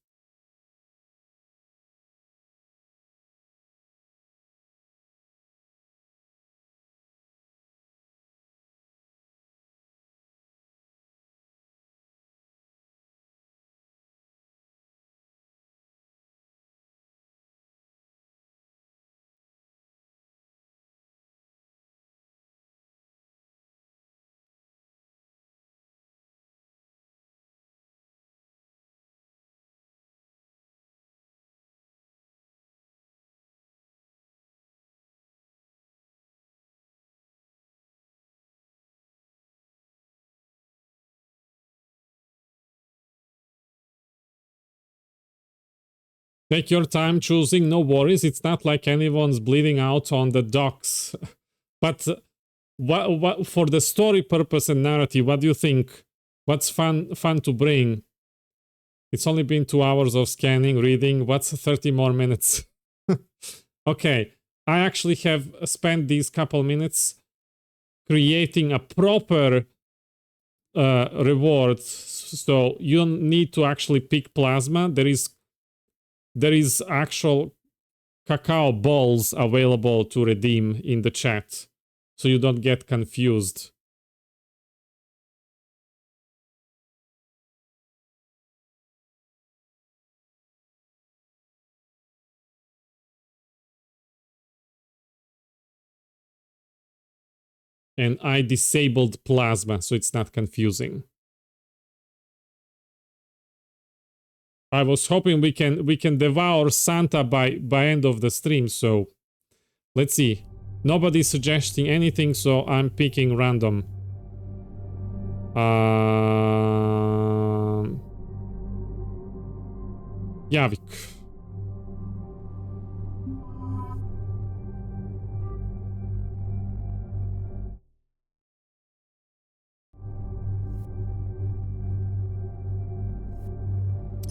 Take your time choosing, no worries. It's not like anyone's bleeding out on the docks. But what for the story purpose and narrative, what do you think? What's fun to bring? It's only been 2 hours of scanning, reading. What's 30 more minutes? Okay, I actually have spent these couple minutes creating a proper reward. So you don't need to actually pick plasma. There is actual cacao balls available to redeem in the chat, so you don't get confused. And I disabled plasma, so it's not confusing. I was hoping we can devour Santa by end of the stream, so let's see. Nobody's suggesting anything, so I'm picking random. Javik.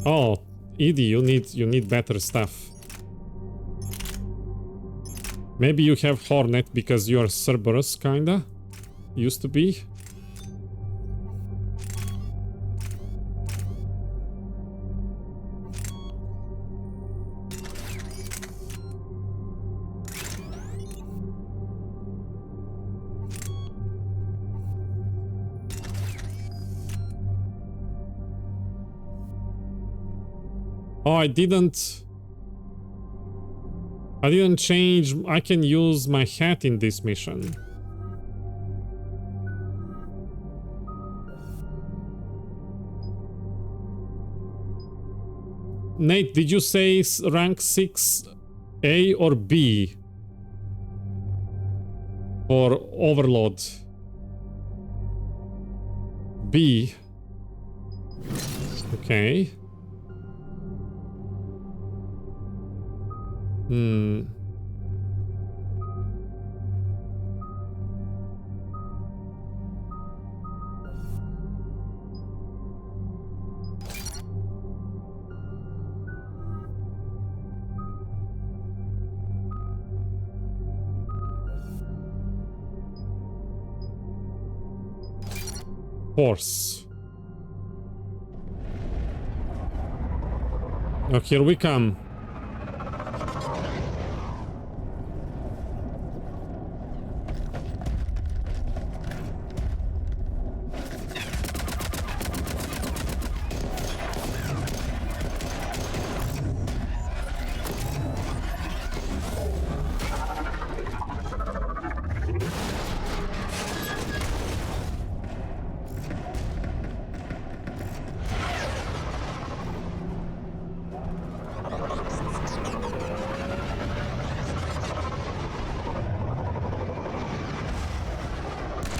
Oh, Edie, you need better stuff. Maybe you have Hornet because you're Cerberus, kinda? Used to be. Oh, I didn't change. I can use my hat in this mission. Nate, did you say rank 6 A or B? For Overlord? B. Okay. Horse. Oh, here we come.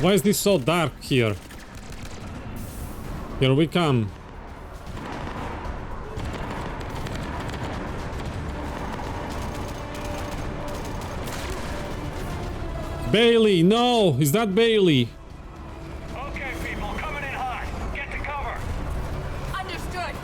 Why is this so dark here? Here we come. Bailey, no! Is that Bailey? Okay, people, coming in hot. Get to cover. Understood.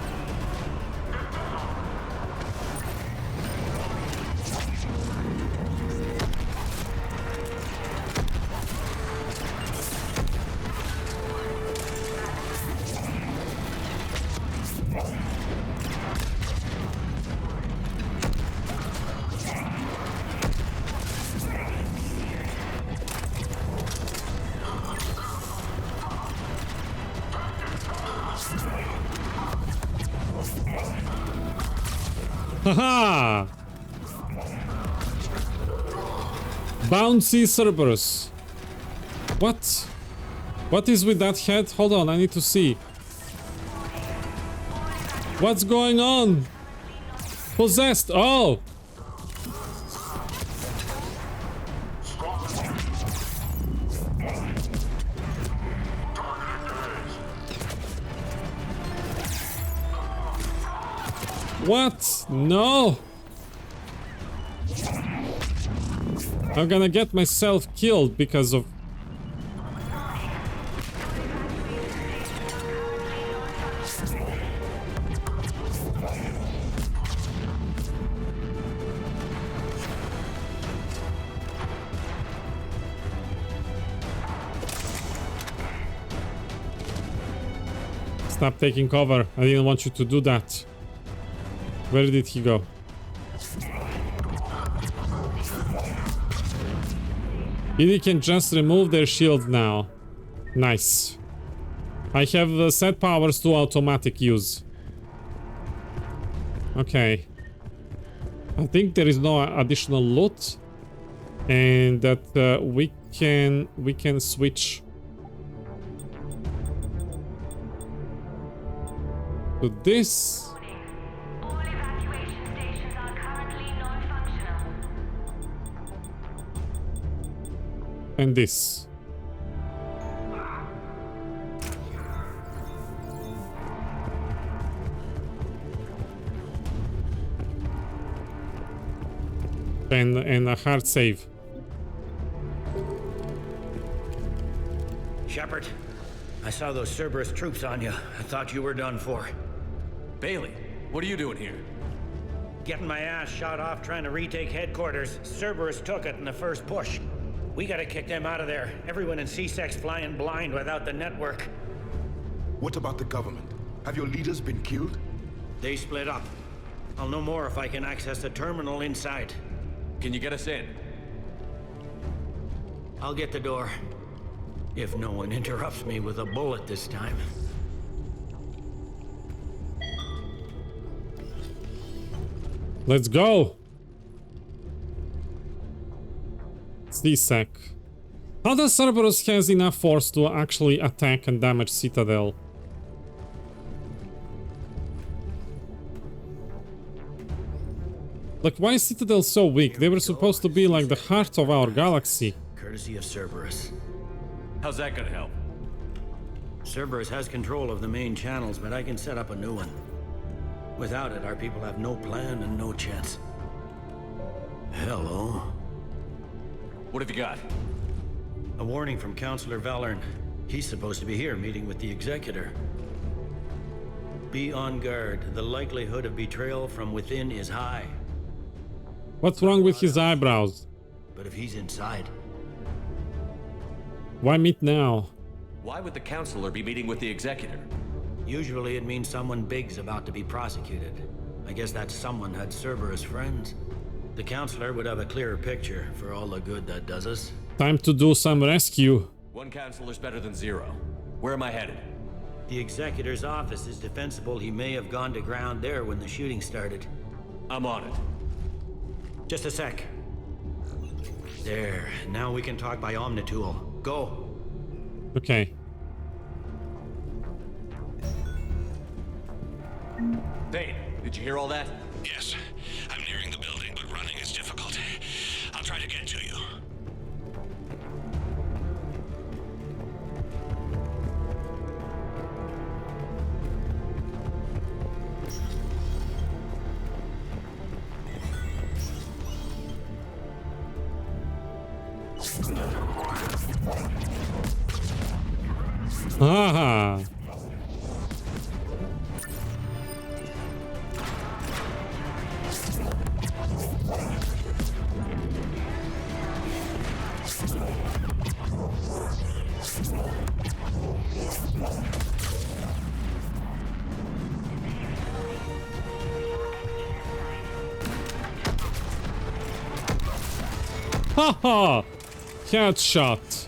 Haha! Bouncy Cerberus. What? What is with that head? Hold on, I need to see. What's going on? Possessed. Oh! What? No! I'm gonna get myself killed because of... Stop taking cover. I didn't want you to do that. Where did he go? They can just remove their shield now. Nice. I have set powers to automatic use. Okay. I think there is no additional loot, and that we can switch to this. and this. And a hard save. Shepard, I saw those Cerberus troops on you. I thought you were done for. Bailey, what are you doing here? Getting my ass shot off trying to retake headquarters. Cerberus took it in the first push. We gotta kick them out of there. Everyone in C-Sec's flying blind without the network. What about the government? Have your leaders been killed? They split up. I'll know more if I can access the terminal inside. Can you get us in? I'll get the door. If no one interrupts me with a bullet this time. Let's go! C-Sec. How does Cerberus has enough force to actually attack and damage Citadel? Like, why is Citadel so weak? They were supposed to be like the heart of our galaxy. Courtesy of Cerberus. How's that gonna help? Cerberus has control of the main channels, but I can set up a new one. Without it, our people have no plan and no chance. Hello. What have you got? A warning from Counselor Valern. He's supposed to be here meeting with the Executor. Be on guard. The likelihood of betrayal from within is high. What's wrong with his eyebrows? But if he's inside... Why meet now? Why would the Counselor be meeting with the Executor? Usually it means someone big's about to be prosecuted. I guess that someone had Cerberus friends. The Counselor would have a clearer picture for all the good that does us. Time to do some rescue. One Counselor's better than zero. Where am I headed? The Executor's office is defensible. He may have gone to ground there when the shooting started. I'm on it. Just a sec. There. Now we can talk by Omnitool. Go. Okay. Thane, did you hear all that? Yes. I'm nearing the building, but running is difficult. I'll try to get to you. Aha! Haha! Headshot.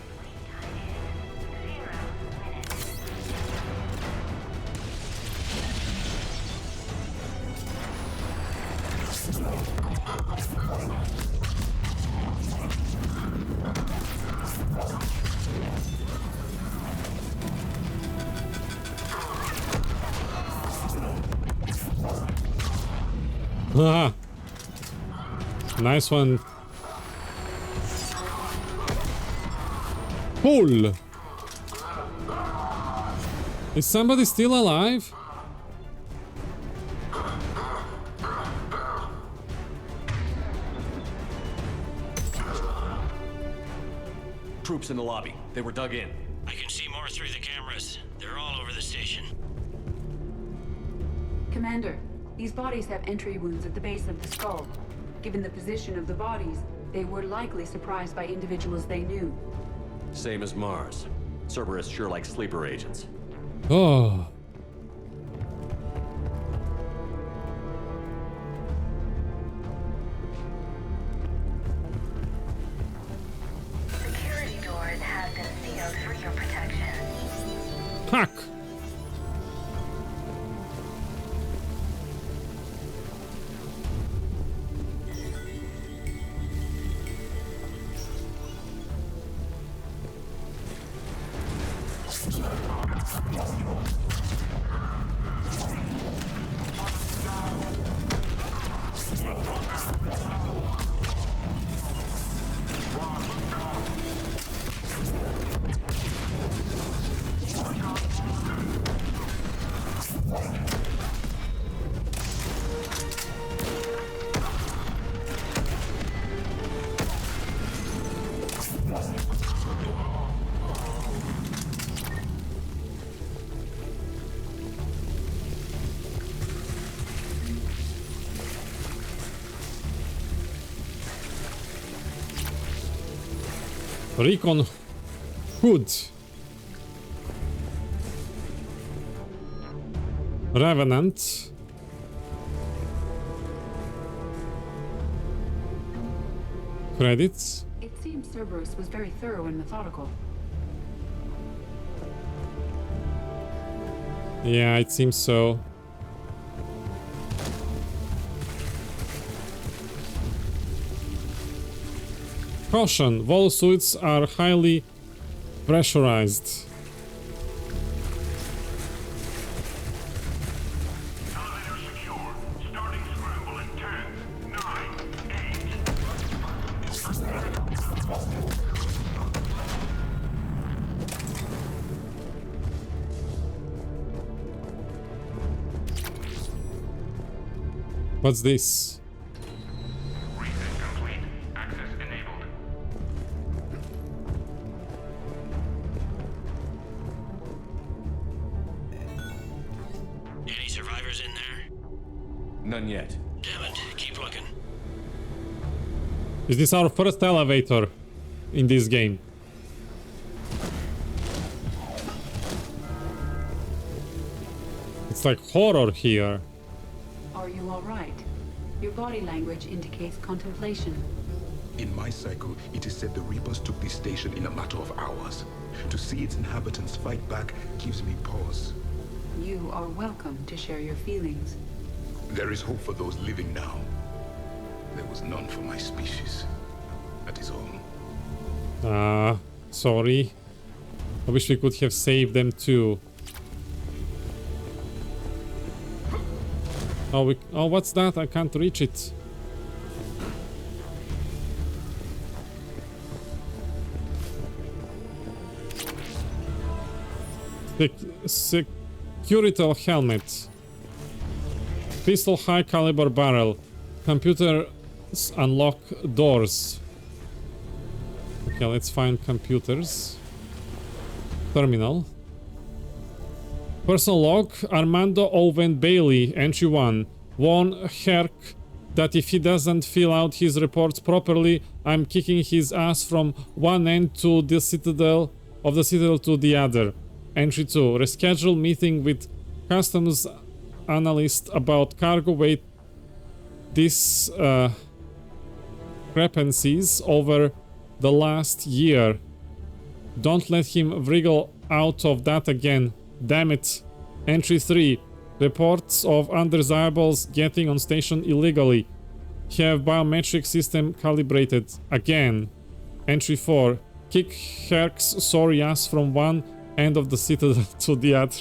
Ah, nice one. Cool. Is somebody still alive? Troops in the lobby. They were dug in. I can see more through the cameras. They're all over the station. Commander, these bodies have entry wounds at the base of the skull. Given the position of the bodies, they were likely surprised by individuals they knew. Same as Mars. Cerberus sure likes sleeper agents. Oh. Security doors have been sealed for your protection. Fuck. Recon Hood. Revenant. Credits. It seems Cerberus was very thorough and methodical. Yeah, it seems so. Caution, vol suits are highly pressurized. What's this? Any survivors in there? None yet. Damn it, keep looking. Is this our first elevator in this game? It's like horror here. Are you all right? Your body language indicates contemplation. In my cycle, it is said the Reapers took this station in a matter of hours. To see its inhabitants fight back gives me pause. You are welcome to share your feelings. There is hope for those living now. There was none for my species. That is all. Sorry. I wish we could have saved them too. Oh, what's that? I can't reach it. Curital helmet. Pistol high caliber barrel. Computers unlock doors. Okay, let's find computers. Terminal. Personal log. Armando Owen Bailey, entry 1. Warn Herc that if he doesn't fill out his reports properly, I'm kicking his ass from one end to the Citadel to the other. Entry 2. Reschedule meeting with customs analyst about cargo weight discrepancies over the last year. Don't let him wriggle out of that again. Damn it. Entry 3. Reports of undesirables getting on station illegally. Have biometric system calibrated. Again. Entry 4. Kick Herc's sorry ass from one end of the Citadel to the other.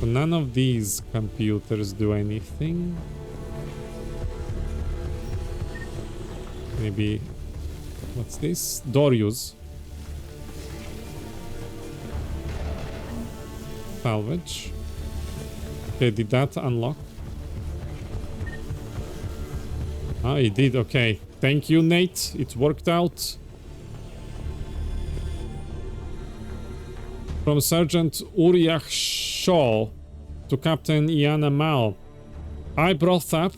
None of these computers do anything. Maybe... What's this? Door use. Salvage. Okay, did that unlock? Ah, it did, okay. Thank you, Nate. It worked out. From Sergeant Uriah Shaw to Captain Iana Mal. I brought up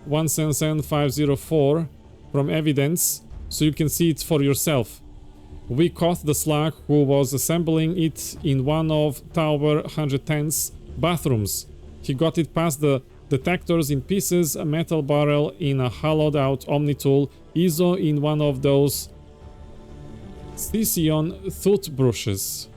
177504 from evidence, so you can see it for yourself. We caught the slug who was assembling it in one of Tower 110's bathrooms. He got it past the detectors in pieces, a metal barrel in a hollowed out Omni-tool, ISO in one of those Scission toothbrushes.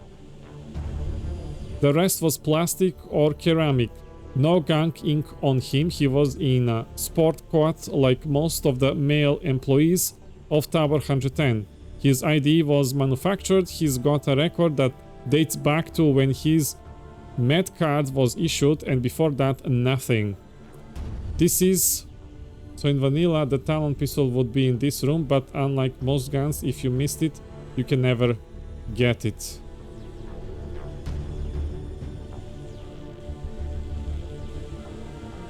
The rest was plastic or ceramic. No gunk ink on him. He was in a sport coat like most of the male employees of Tower 110. His ID was manufactured. He's got a record that dates back to when his med card was issued, and before that nothing. This is... So in vanilla the Talon pistol would be in this room, but unlike most guns, if you missed it, you can never get it.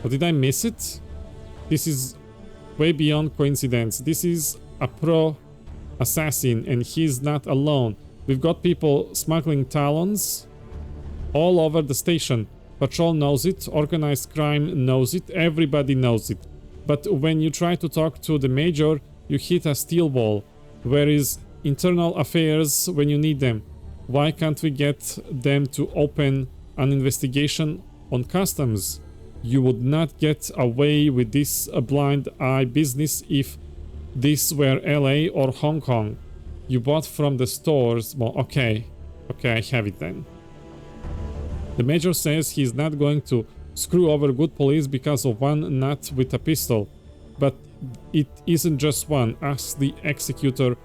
Or did I miss it? This is way beyond coincidence. This is a pro assassin and he's not alone. We've got people smuggling Talons all over the station. Patrol knows it, organized crime knows it, everybody knows it. but when you try to talk to the Major, you hit a steel wall. Where is internal affairs when you need them? Why can't we get them to open an investigation on customs? You would not get away with this blind eye business if this were LA or Hong Kong. You bought from the stores. Well, okay, I have it then. The Major says he's not going to screw over good police because of one nut with a pistol. But it isn't just one. Ask the Executor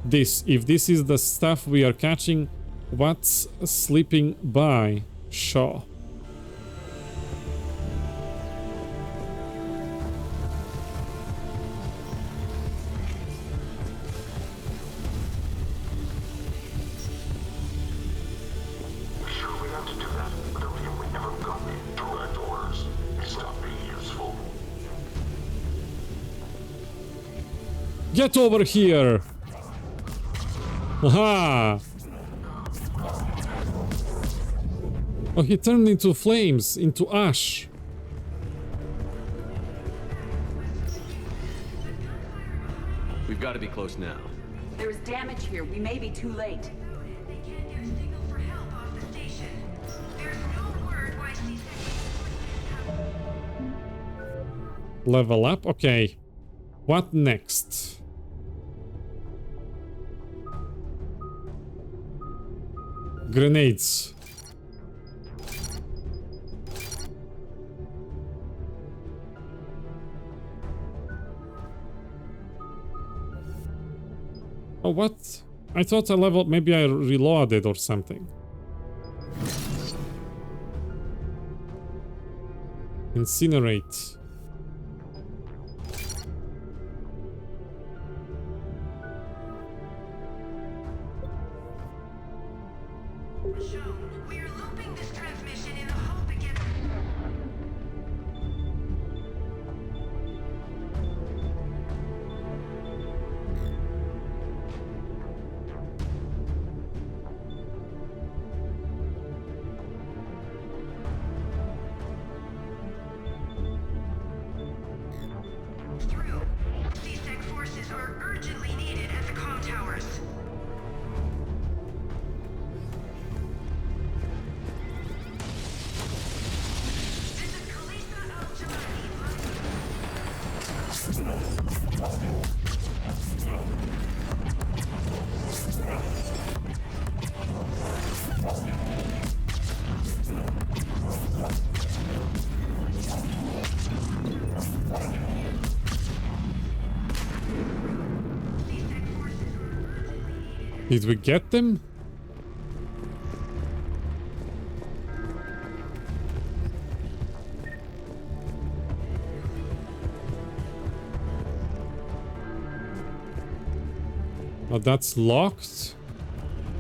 this. If this is the stuff we are catching, what's slipping by? Sure. Get over here! Aha! Oh, he turned into flames, into ash. We've got to be close now. There is damage here. We may be too late. Level up? Okay. What next? Grenades. Oh, what? I thought I leveled, maybe I reloaded or something. Incinerate. Did we get them? Oh, that's locked.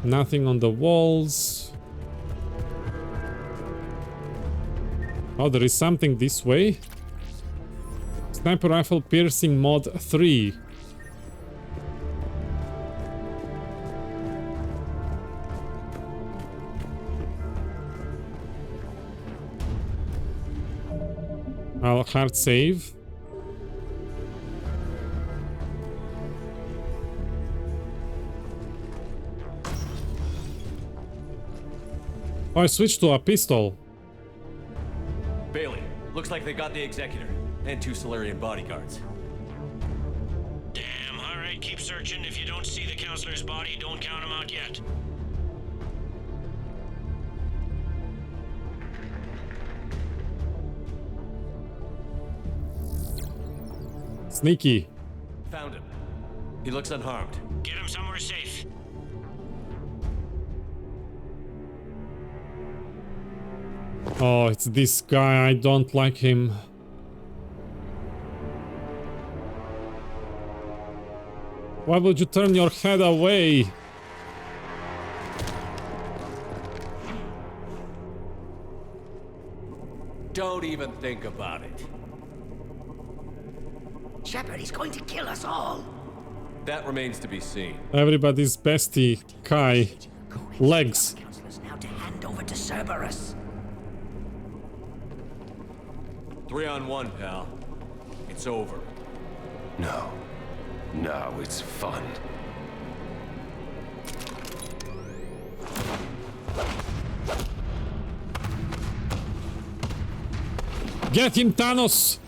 Nothing on the walls. Oh, there is something this way. Sniper rifle piercing mod 3. I'll hard save. Oh, I switched to a pistol. Bailey, looks like they got the Executor and 2 Solarian bodyguards. Damn, alright, keep searching. If you don't see the counselor's body, don't count him out yet. Sneaky. Found him. He looks unharmed. Get him somewhere safe. Oh, it's this guy. I don't like him. Why would you turn your head away? Don't even think about it. Shepard, he's going to kill us all. That remains to be seen. Everybody's bestie, Kai. Legs. Counselors now to hand over to Cerberus. 3 on 1, pal. It's over. No. No, it's fun. Get him, Thanos!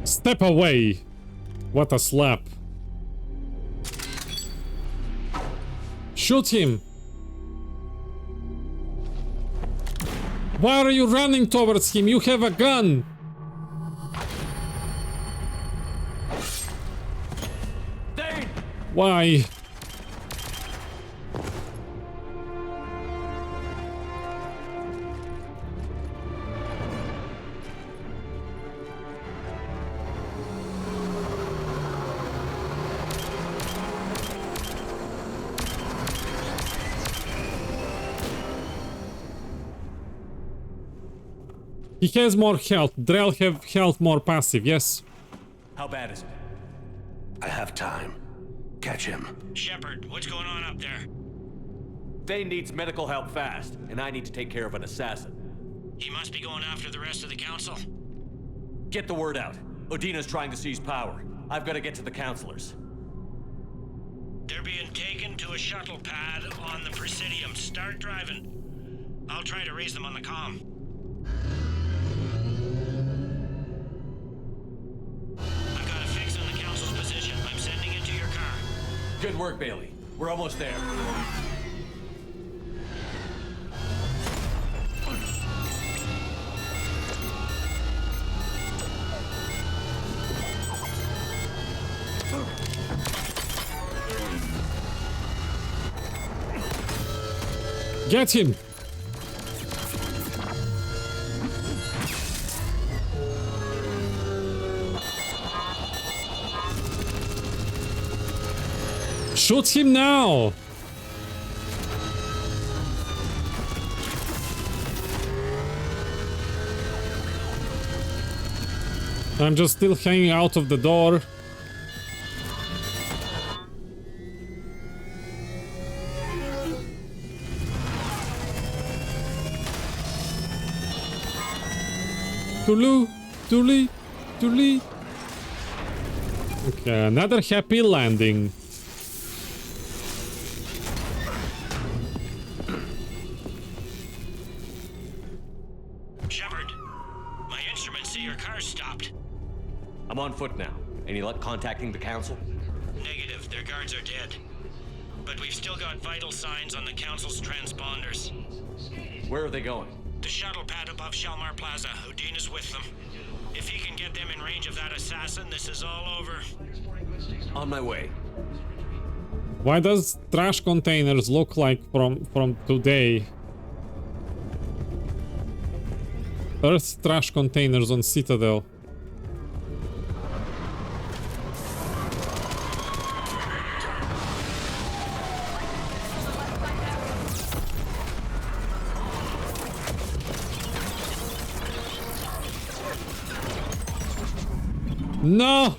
Step away! What a slap. Shoot him! Why are you running towards him? You have a gun! Thane! Why? He has more health. Drell have health more passive, yes? How bad is it? I have time. Catch him. Shepard, what's going on up there? Thane needs medical help fast, and I need to take care of an assassin. He must be going after the rest of the council. Get the word out. Udina's trying to seize power. I've got to get to the councilors. They're being taken to a shuttle pad on the Presidium. Start driving. I'll try to raise them on the comm. I've got a fix on the council's position. I'm sending it to your car. Good work, Bailey. We're almost there. Get him! Shoot him now! I'm just still hanging out of the door. Tulu, Tuli, Tuli. Okay, another happy landing. Shepard, my instruments say your car's stopped. I'm on foot now. Any luck contacting the council? Negative, their guards are dead. But we've still got vital signs on the council's transponders. Where are they going? The shuttle pad above Shalmar Plaza. Udina's with them. If he can get them in range of that assassin, this is all over. On my way. Why does trash containers look like from today? Earth trash containers on Citadel. No!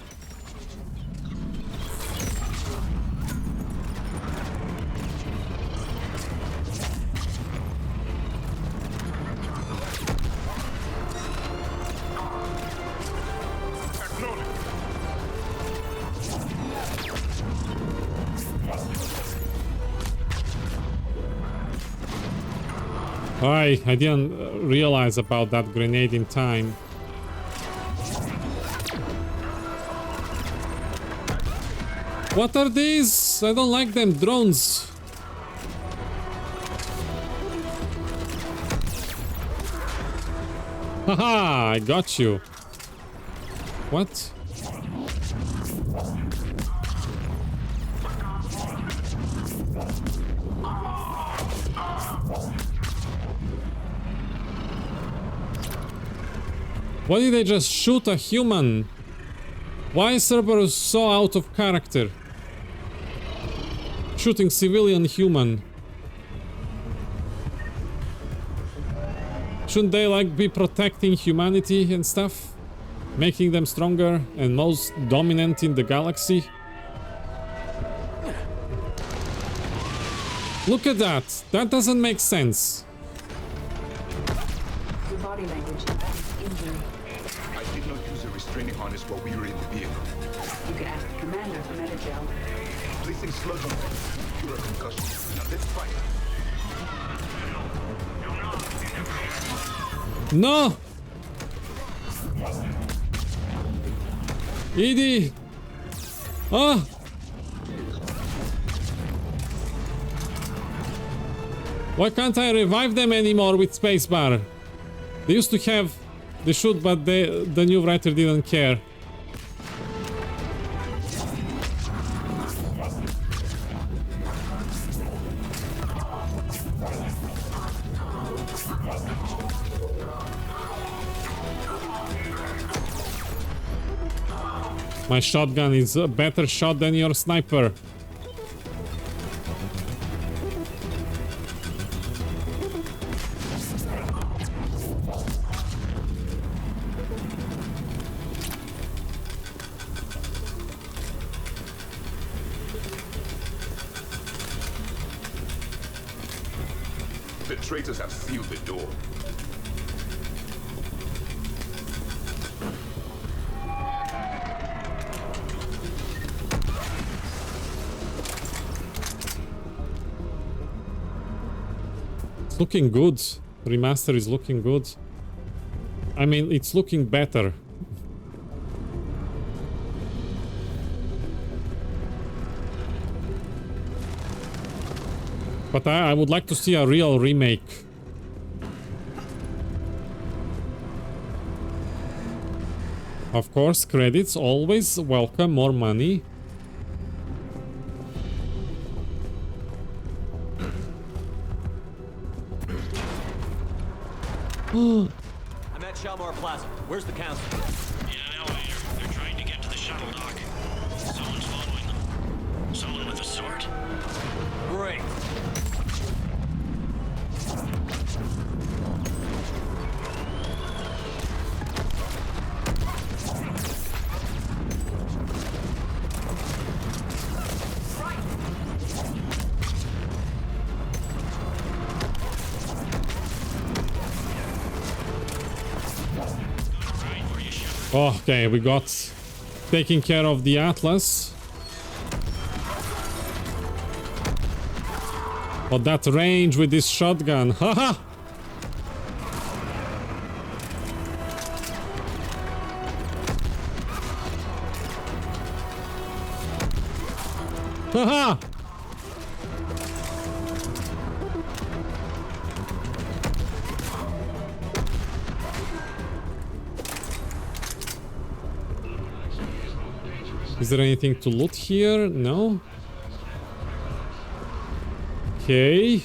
I didn't realize about that grenade in time. What are these? I don't like them. Drones. Haha, I got you. What? Why did they just shoot a human? Why is Cerberus so out of character? Shooting civilian human. Shouldn't they like be protecting humanity and stuff? Making them stronger and most dominant in the galaxy? Look at that! That doesn't make sense. Your body language is injury. I did not use a restraining harness while we were in the vehicle. You can ask the commander for Metagel. Placing sludge on them. Cure a concussion. Now let's fight. No! Edie! Ah! Why can't I revive them anymore with spacebar? They used to have... They should, but the new writer didn't care. My shotgun is a better shot than your sniper. The traitors have sealed the door. It's looking good. Remaster is looking good. I mean, it's looking better. But I would like to see a real remake. Of course, credits always welcome more money. I'm at Shalmar Plaza. Where's the council? In an elevator. They're trying to get to the shuttle dock. Someone's following them. Someone with a sword. Great. Okay, we got taking care of the Atlas. But that range with this shotgun, haha! Haha! Is there anything to loot here? No? Okay. It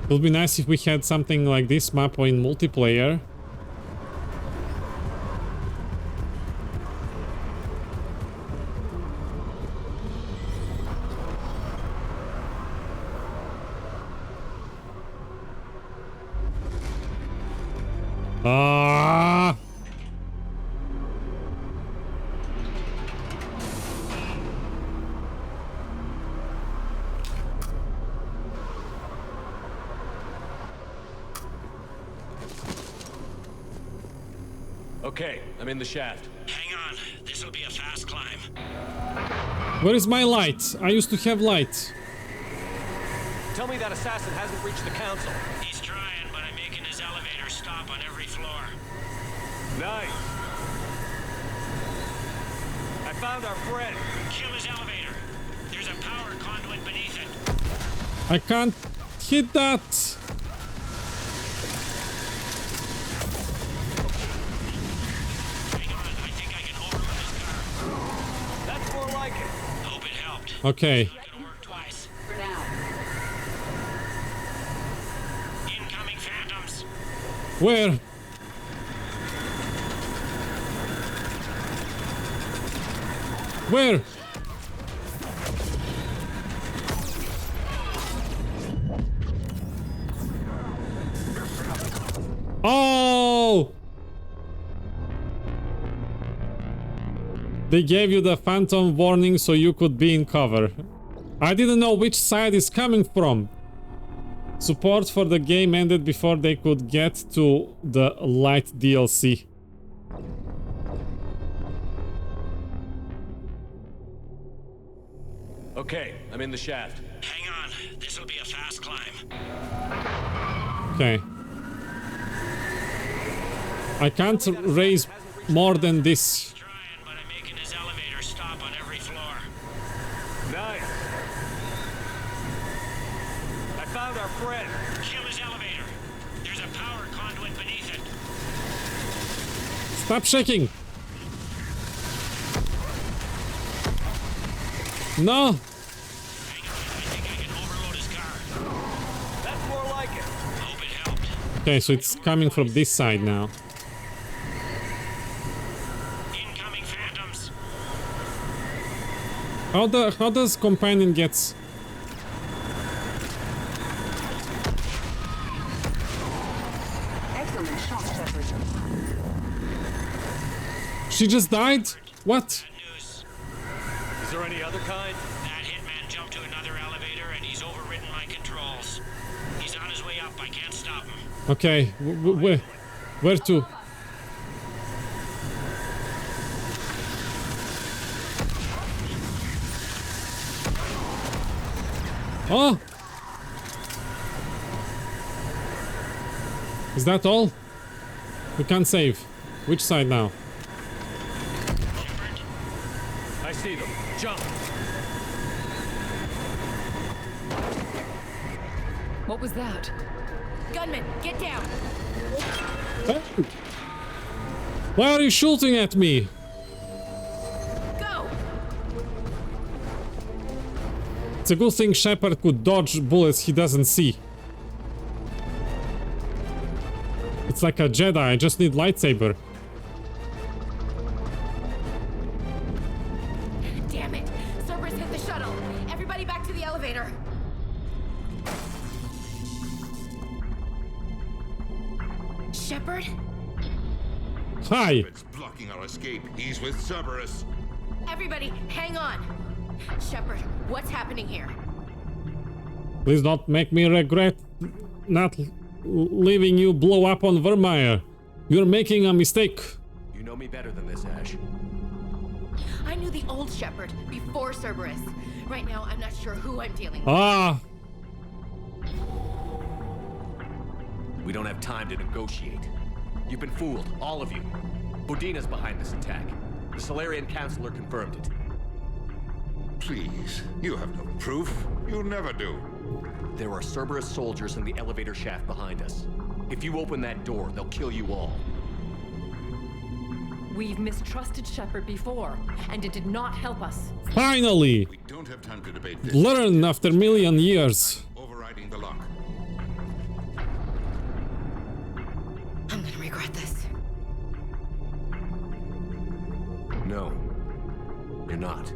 would be nice if we had something like this map in multiplayer. Ah! Okay, I'm in the shaft. Hang on. This'll be a fast climb. Where is my light? I used to have light. Tell me that assassin hasn't reached the council. He's trying, but I'm making his elevator stop on every floor. Nice. I found our friend. Kill his elevator. There's a power conduit beneath it. I can't hit that. Hang on, I think I can overrun his car. That's more like it. Hope it helped. Okay. Gonna work twice. For now. Incoming phantoms. Where? Where? Oh! They gave you the phantom warning so you could be in cover. I didn't know which side is coming from. Support for the game ended before they could get to the light DLC. Okay, I'm in the shaft. Hang on, this'll be a fast climb. Okay. I can't raise more than this. But I'm making his elevator stop on every floor. Nice. I found our friend. Kill his elevator. There's a power conduit beneath it. Stop shaking. No. Hang on, I think I can overload his car. That's more like it. Hope it helped. Okay, so it's coming from this side now. Incoming phantoms. How does companion gets? Excellent shot, Cerberus. She just died? What? Is there any other kind? That hitman jumped to another elevator and he's overridden my controls. He's on his way up. I can't stop him. Okay, where to? Oh! Is that all? We can't save. Which side now? I see them. Jump. What was that? Gunman, get down! Hey. Why are you shooting at me? Go! It's a good thing Shepard could dodge bullets he doesn't see. It's like a Jedi, I just need lightsaber. Damn it! Cerberus hit the shuttle! Everybody back to the elevator! Shepard? Hi! It's blocking our escape. He's with Cerberus. Everybody, hang on! Shepard, what's happening here? Please don't make me regret not leaving you blow up on Vermeer. You're making a mistake. You know me better than this, Ash. I knew the old Shepard before Cerberus. Right now, I'm not sure who I'm dealing with. Ah! We don't have time to negotiate. You've been fooled, all of you. Udina's behind this attack. The Solarian Councilor confirmed it. Please, you have no proof. You never do. There are Cerberus soldiers in the elevator shaft behind us. If you open that door, they'll kill you all. We've mistrusted Shepard before, and it did not help us. Finally! We don't have time to debate this. Learn after a million years. Overriding the lock. I'm gonna regret this. No, you're not.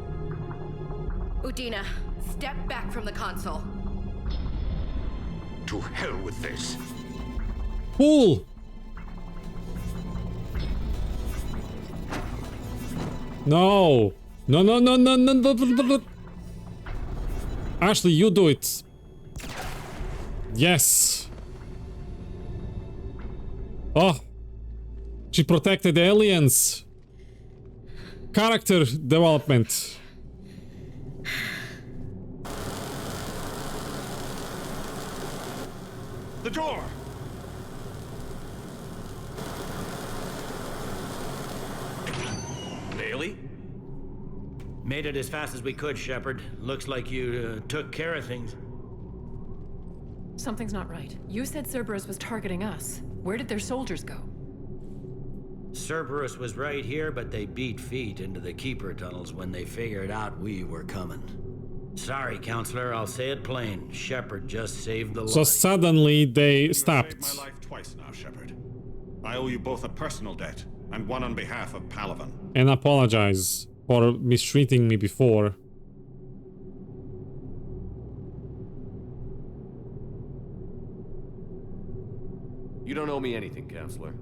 Udina, step back from the console. To hell with this. Cool! No! No, no, no, no, no, no, no, no. Ashley, you do it. Yes. Oh. She protected the aliens. Character development. The door! Bailey? Made it as fast as we could, Shepard. Looks like you took care of things. Something's not right. You said Cerberus was targeting us. Where did their soldiers go? Cerberus was right here, but they beat feet into the Keeper tunnels when they figured out we were coming. Sorry, Counselor, I'll say it plain. Shepard just saved the So life. suddenly they stopped. You've saved my life twice now, Shepard. I owe you both a personal debt, and one on behalf of Palaven. And apologize. for mistreating me before. You don't owe me anything, Counselor.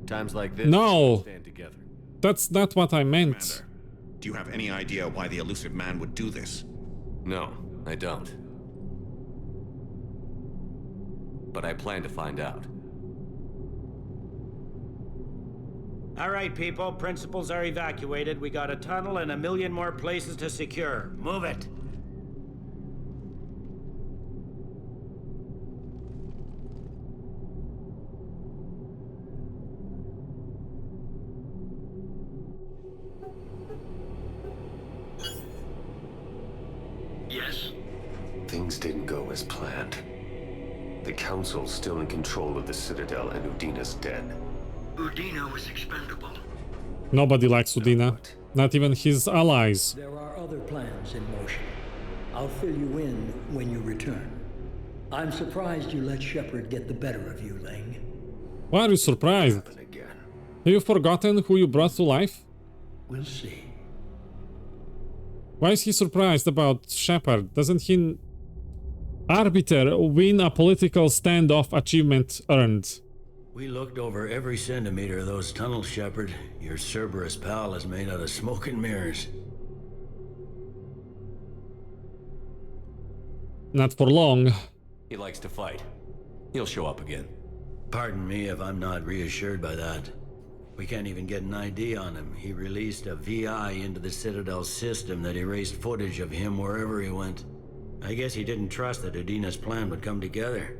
Times like this, No! we stand together. That's not what I meant. Commander, do you have any idea why the elusive man would do this? No, I don't. But I plan to find out. All right, people. Principals are evacuated. We got a tunnel and 1 million more places to secure. Move it. Yes? Things didn't go as planned. The Council's still in control of the Citadel and Udina's dead. Udina was expendable. Nobody likes Udina. Not even his allies. There are other plans in motion. I'll fill you in when you return. I'm surprised you let Shepard get the better of you, Leng. Why are you surprised? Have you forgotten who you brought to life? We'll see. Why is he surprised about Shepard? Doesn't he... Arbiter, win a political standoff, achievement earned. We looked over every centimeter of those tunnels, Shepard. Your Cerberus pal is made out of smoke and mirrors. Not for long. He likes to fight. He'll show up again. Pardon me if I'm not reassured by that. We can't even get an ID on him. He released a VI into the Citadel system that erased footage of him wherever he went. I guess he didn't trust that Udina's plan would come together.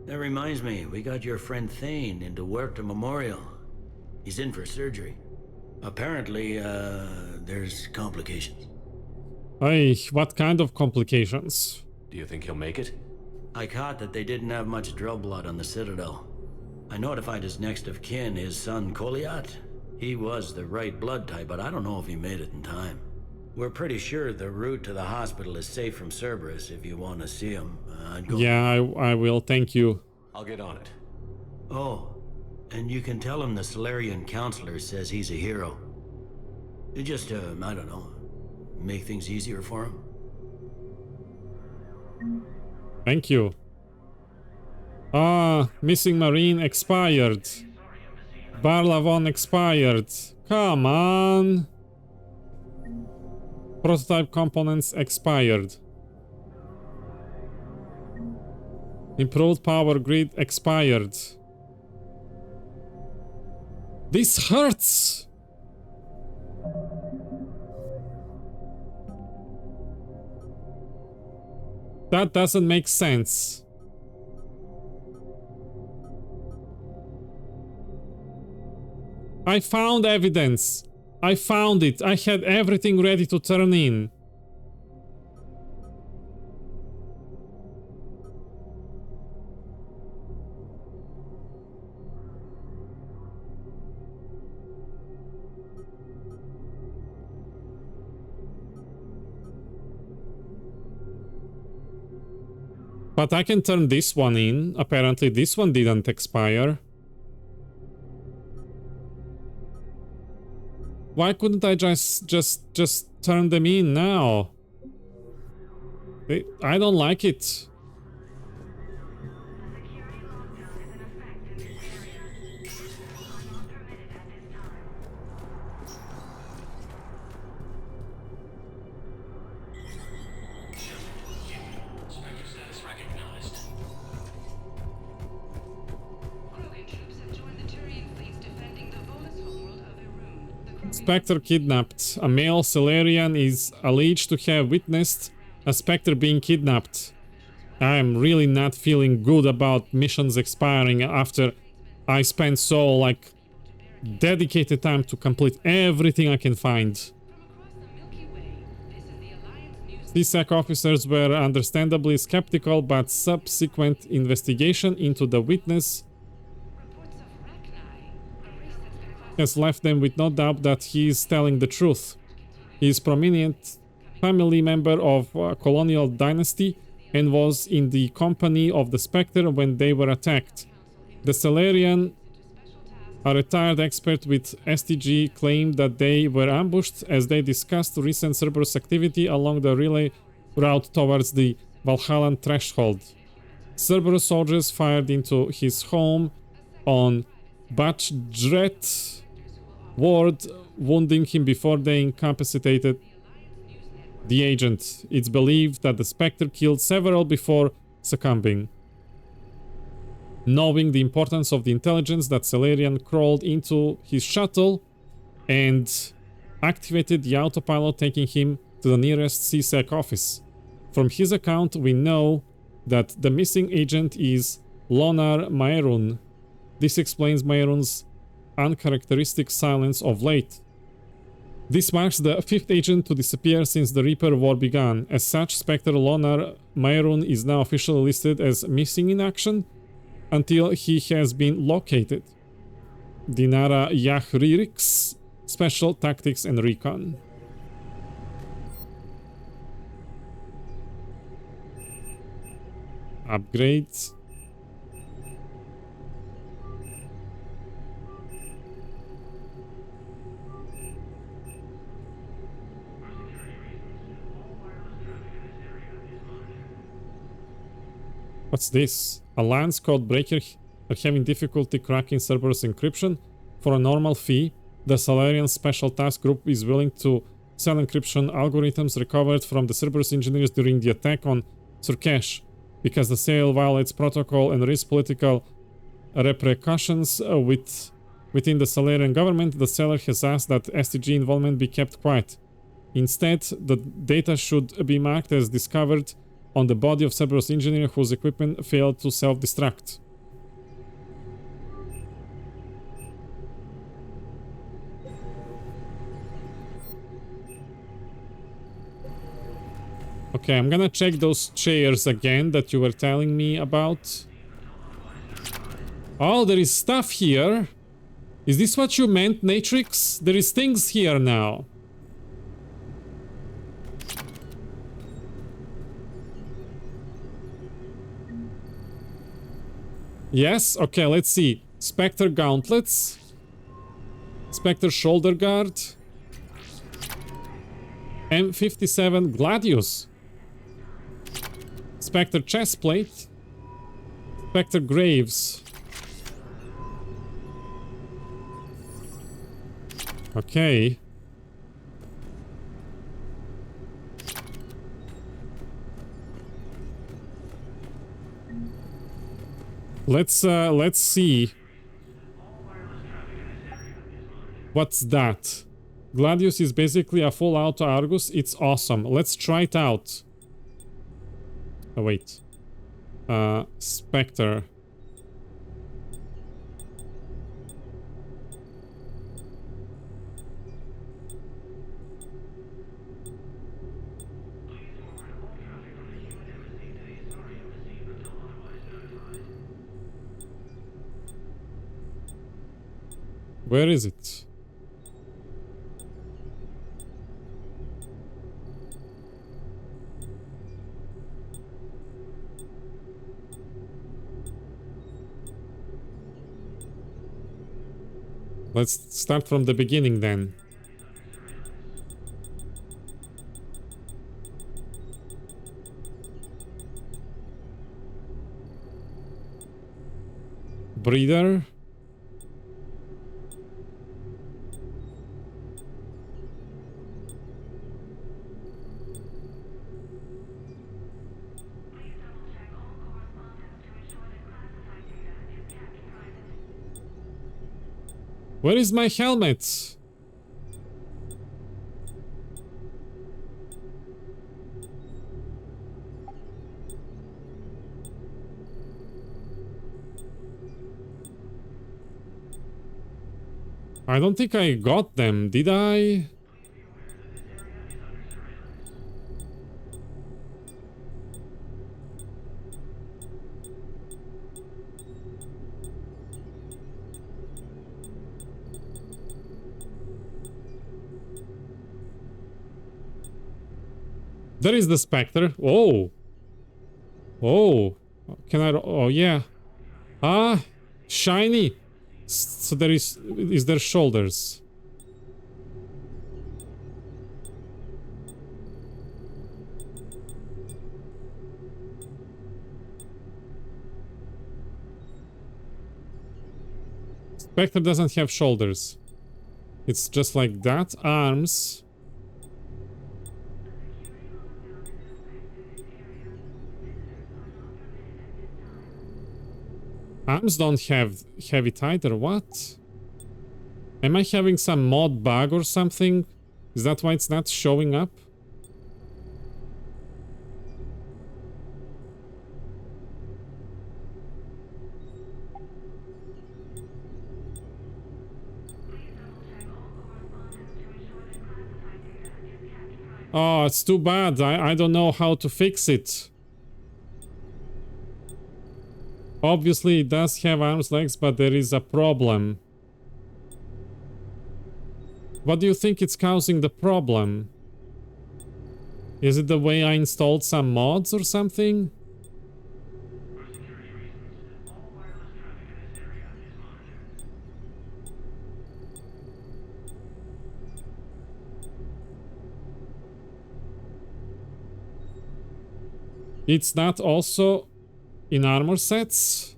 That reminds me, we got your friend Thane into work to Memorial. He's in for surgery. Apparently, there's complications. Hey, what kind of complications? Do you think he'll make it? I caught that they didn't have much drill blood on the Citadel. I notified his next of kin, his son Koliat. He was the right blood type, but I don't know if he made it in time. We're pretty sure the route to the hospital is safe from Cerberus. If you want to see him, I'd go. Yeah, I will, thank you. I'll get on it. Oh, and you can tell him the Solarian counselor says he's a hero. Just, I don't know, make things easier for him. Thank you. Missing Marine expired. Barlavon expired. Come on. Prototype components expired. Improved power grid expired. This hurts! That doesn't make sense. I found evidence. I found it. I had everything ready to turn in. But I can turn this one in. Apparently this one didn't expire. Why couldn't I just turn them in now? I don't like it. Spectre kidnapped. A male Solarian is alleged to have witnessed a Spectre being kidnapped. I am really not feeling good about missions expiring after I spent so, like, dedicated time to complete everything I can find. CSEC officers were understandably skeptical, but subsequent investigation into the witness has left them with no doubt that he is telling the truth. He is a prominent family member of a colonial dynasty and was in the company of the Spectre when they were attacked. The Solarian A retired expert with STG claimed that they were ambushed as they discussed recent Cerberus activity along the relay route towards the Valhallan threshold. Cerberus soldiers fired into his home on Bachdret Ward, wounding him before they incapacitated the agent. It's believed that the Spectre killed several before succumbing. Knowing the importance of the intelligence, that Salarian crawled into his shuttle and activated the autopilot, taking him to the nearest CSEC office. From his account, we know that the missing agent is Lonar Maerun. This explains Maerun's uncharacteristic silence of late. This marks the fifth agent to disappear since the Reaper War began. As such, Spectre Lonar Maerun is now officially listed as missing in action until he has been located. Dinara Yahririx, Special Tactics and Recon. Upgrades. What's this? A Lance code breaker are having difficulty cracking Cerberus encryption. For a normal fee, the Salarian Special Task Group is willing to sell encryption algorithms recovered from the Cerberus engineers during the attack on Surkesh. Because the sale violates protocol and risks political repercussions within the Salarian government, the seller has asked that STG involvement be kept quiet. Instead, the data should be marked as discovered on the body of Cerberus engineer whose equipment failed to self-destruct. Okay, I'm gonna check those chairs again that you were telling me about. Oh, there is stuff here. Is this what you meant, Natrix? There is things here now. Yes, okay, let's see. Spectre gauntlets. Spectre shoulder guard. M57 Gladius. Spectre chestplate. Spectre Graves. Okay. Let's see. What's that? Gladius is basically a full auto Argus. It's awesome. Let's try it out. Oh, wait. Spectre. Where is it? Let's start from the beginning then. Breeder. Where is my helmet? I don't think I got them, did I? There is the Spectre. Oh. Oh. Can I... Oh, yeah. Ah. Shiny. So there is there shoulders? Spectre doesn't have shoulders. It's just like that. Arms. Arms don't have it either. What? Am I having some mod bug or something? Is that why it's not showing up? Oh, it's too bad. I don't know how to fix it. Obviously, it does have arms, legs, but there is a problem. What do you think it's causing the problem? Is it the way I installed some mods or something? It's not also in armor sets?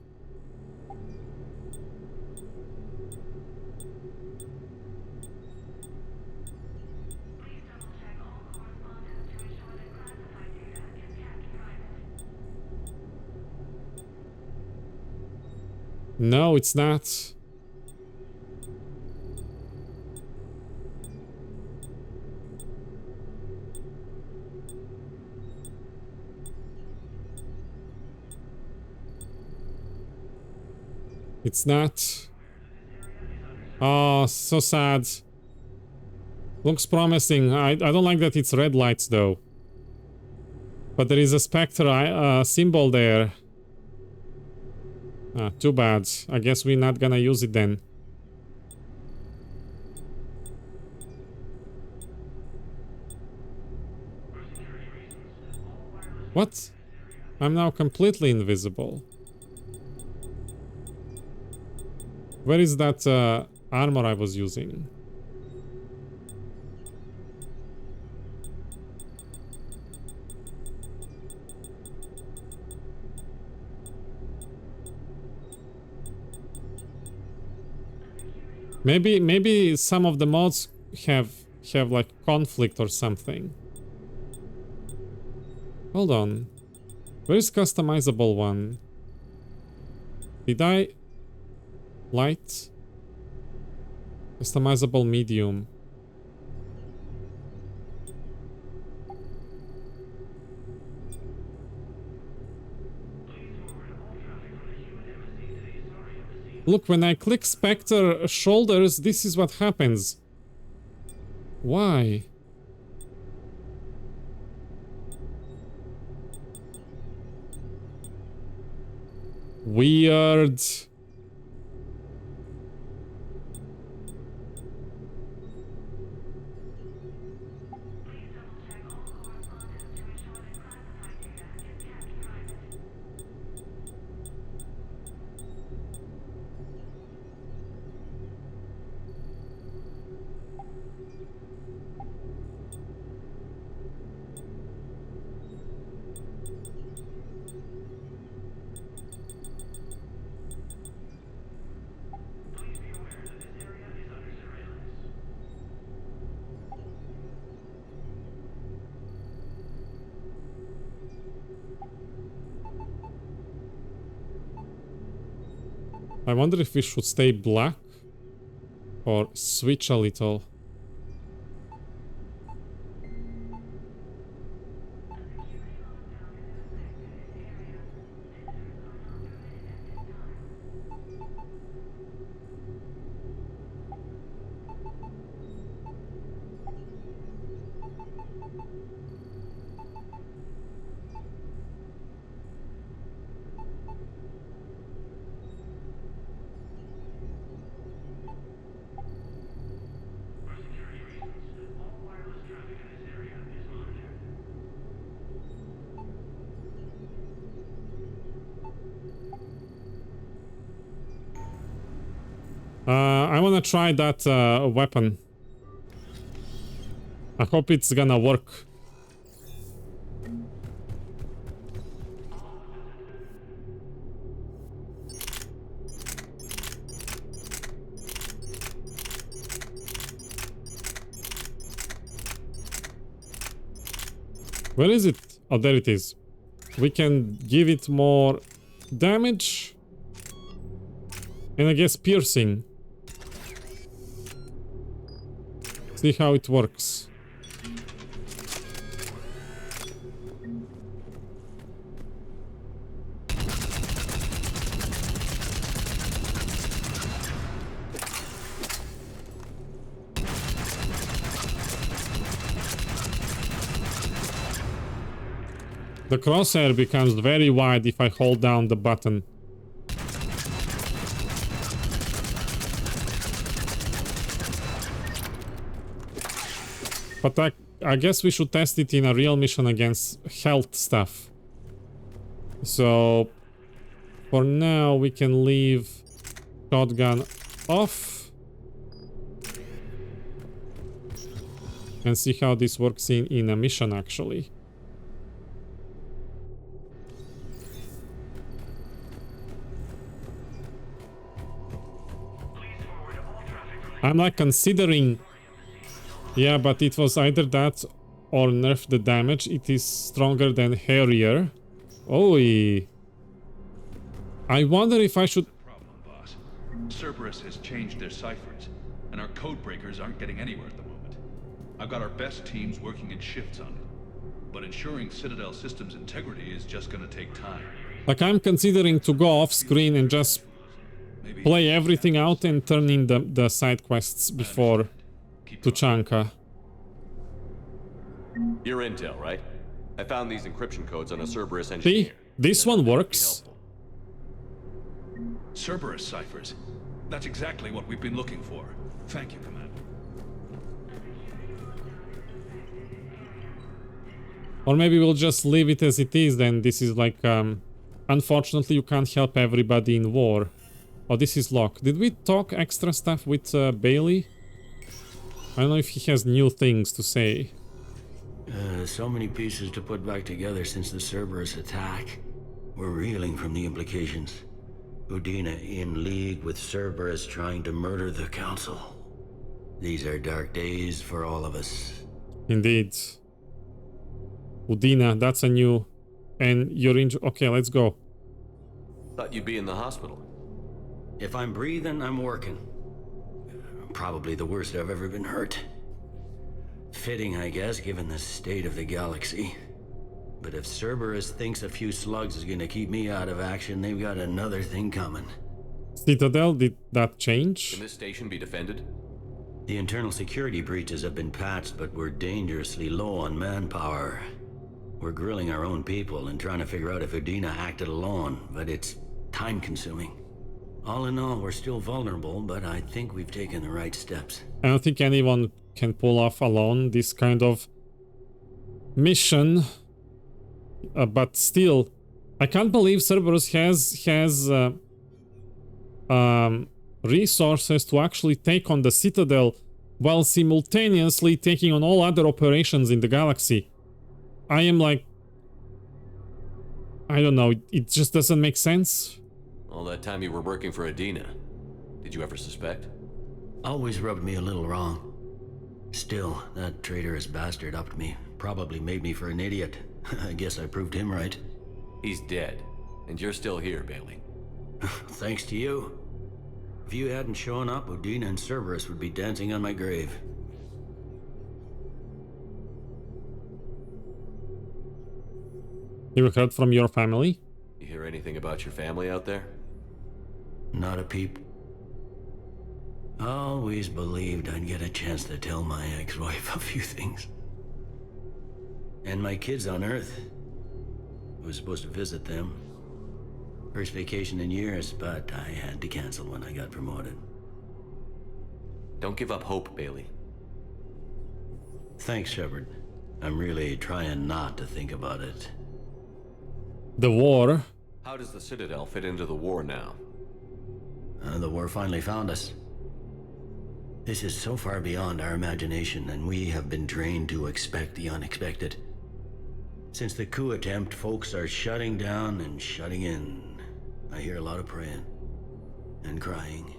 No, it's not. It's not. Oh, so sad. Looks promising. I don't like that it's red lights though. But there is a Spectre symbol there. Ah, too bad. I guess we're not gonna use it then. What? I'm now completely invisible. Where is that armor I was using? Maybe some of the mods have like conflict or something. Hold on. Where is customizable one? Did I... Light? Customizable medium. Look, when I click Spectre shoulders, this is what happens. Why? Weird. I wonder if we should stay black or switch a little. I wanna try that weapon. I hope it's gonna work. Where is it? Oh, there it is. We can give it more damage. And I guess piercing. See how it works. The crosshair becomes very wide if I hold down the button. But I guess we should test it in a real mission against health stuff. So for now we can leave shotgun off and see how this works in a mission actually. I'm like considering, yeah, but it was either that or nerf the damage. It is stronger than Harrier. Oh, I wonder if I should. Cerberus has changed their ciphers, and our code breakers aren't getting anywhere at the moment. I've got our best teams working in shifts on it, but ensuring Citadel systems integrity is just gonna take time. Like, I'm considering to go off screen and just play everything out and turn in the side quests before Tuchanka. Your intel, right? I found these encryption codes on a Cerberus engineer. See? This one works. Cerberus ciphers. That's exactly what we've been looking for. Thank you, Commander. Or maybe we'll just leave it as it is then. This is like, unfortunately you can't help everybody in war. Oh, this is Locke. Did we talk extra stuff with Bailey? I don't know if he has new things to say. So many pieces to put back together since the Cerberus attack. We're reeling from the implications. Udina in league with Cerberus trying to murder the Council. These are dark days for all of us. Indeed. Udina, that's a new... And you're injured. Okay, let's go. Thought you'd be in the hospital. If I'm breathing, I'm working. Probably the worst I've ever been hurt. Fitting, I guess, given the state of the galaxy. But if Cerberus thinks a few slugs is gonna keep me out of action, they've got another thing coming. Citadel, did that change? Can this station be defended? The internal security breaches have been patched, but we're dangerously low on manpower. We're grilling our own people and trying to figure out if Udina acted alone, but it's time-consuming. All in all, we're still vulnerable, but I think we've taken the right steps. I don't think anyone can pull off alone this kind of mission. But still, I can't believe Cerberus has resources to actually take on the Citadel while simultaneously taking on all other operations in the galaxy. I am like... I don't know, it just doesn't make sense. All that time you were working for Udina, did you ever suspect? Always rubbed me a little wrong. Still, that traitorous bastard upped me. Probably made me for an idiot. I guess I proved him right. He's dead, and you're still here, Bailey. Thanks to you. If you hadn't shown up, Udina and Cerberus would be dancing on my grave. You heard from your family? You hear anything about your family out there? Not a peep. Always believed I'd get a chance to tell my ex-wife a few things. And my kids on Earth. I was supposed to visit them. First vacation in years, but I had to cancel when I got promoted. Don't give up hope, Bailey. Thanks, Shepard. I'm really trying not to think about it. The war. How does the Citadel fit into the war now? The war finally found us. This is so far beyond our imagination, and we have been trained to expect the unexpected. Since the coup attempt, folks are shutting down and shutting in. I hear a lot of praying and crying.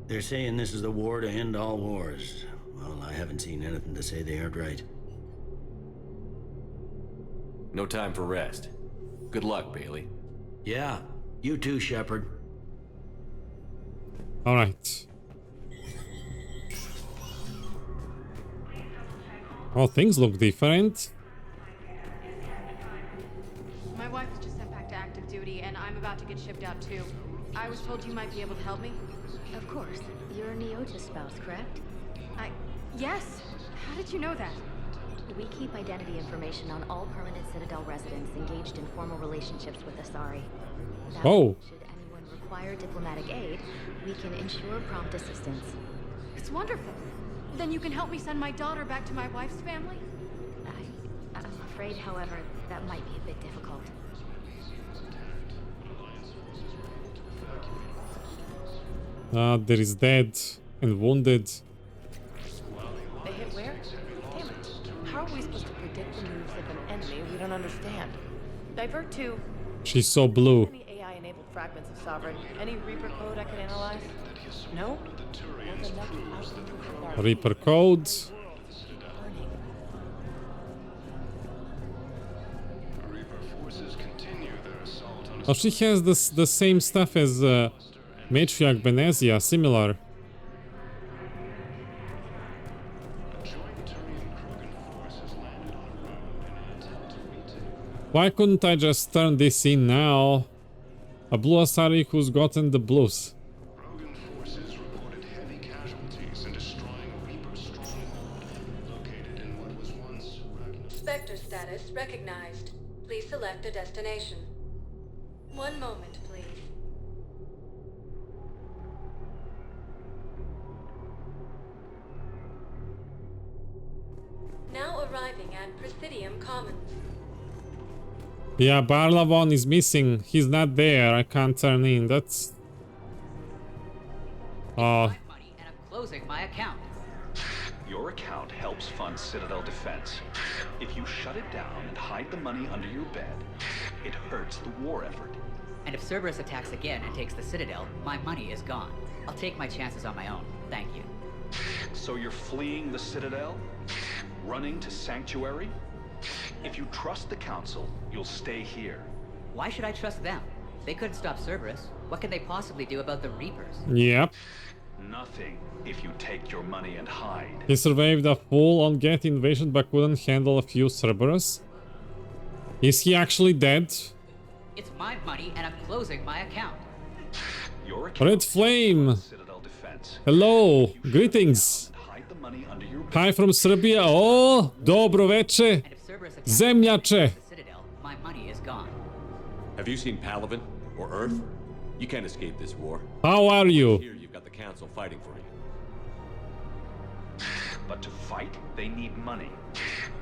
They're saying this is the war to end all wars. Well, I haven't seen anything to say they aren't right. No time for rest. Good luck, Bailey. Yeah, you too, Shepard. All right. Oh, things look different. My wife was just sent back to active duty, and I'm about to get shipped out too. I was told you might be able to help me. Of course. You're Neota's spouse, correct? Yes! How did you know that? We keep identity information on all permanent Citadel residents engaged in formal relationships with Asari. That way, should anyone require diplomatic aid, we can ensure prompt assistance. It's wonderful. Then you can help me send my daughter back to my wife's family? I'm afraid, however, that might be a bit difficult. There is dead and wounded. They hit where? Damn it. How are we supposed to predict the moves of an enemy we don't understand? Divert to... She's so blue. Any AI-enabled fragments of Sovereign? Any Reaper code I can analyze? No? Well, then that could absolutely have our... Reaper code. Oh, she has the same stuff as Matriarch Benezia, similar. Why couldn't I just turn this in now? A blue Asari who's gotten the blues. Spectre status recognized. Please select a destination. One moment, please. Now arriving at Presidium Commons. Yeah, Barlavon is missing. He's not there. I can't turn in. That's... Oh. Closing my account. Your account helps fund Citadel defense. If you shut it down and hide the money under your bed, it hurts the war effort. And if Cerberus attacks again and takes the Citadel, my money is gone. I'll take my chances on my own. Thank you. So you're fleeing the Citadel? Running to Sanctuary? If you trust the Council, you'll stay here. Why should I trust them? They couldn't stop Cerberus. What can they possibly do about the Reapers? Yep. Nothing if you take your money and hide. He survived a full-on Geth invasion but couldn't handle a few Cerberus. Is he actually dead? It's my money and I'm closing my account. Red Flame! Hello! Greetings! Hi from Serbia! O! Dobro veče! Zemljače! My money is gone. Have you seen Palaven or Earth? You can't escape this war. How are you? Here you've got the Council fighting for you. But to fight, they need money.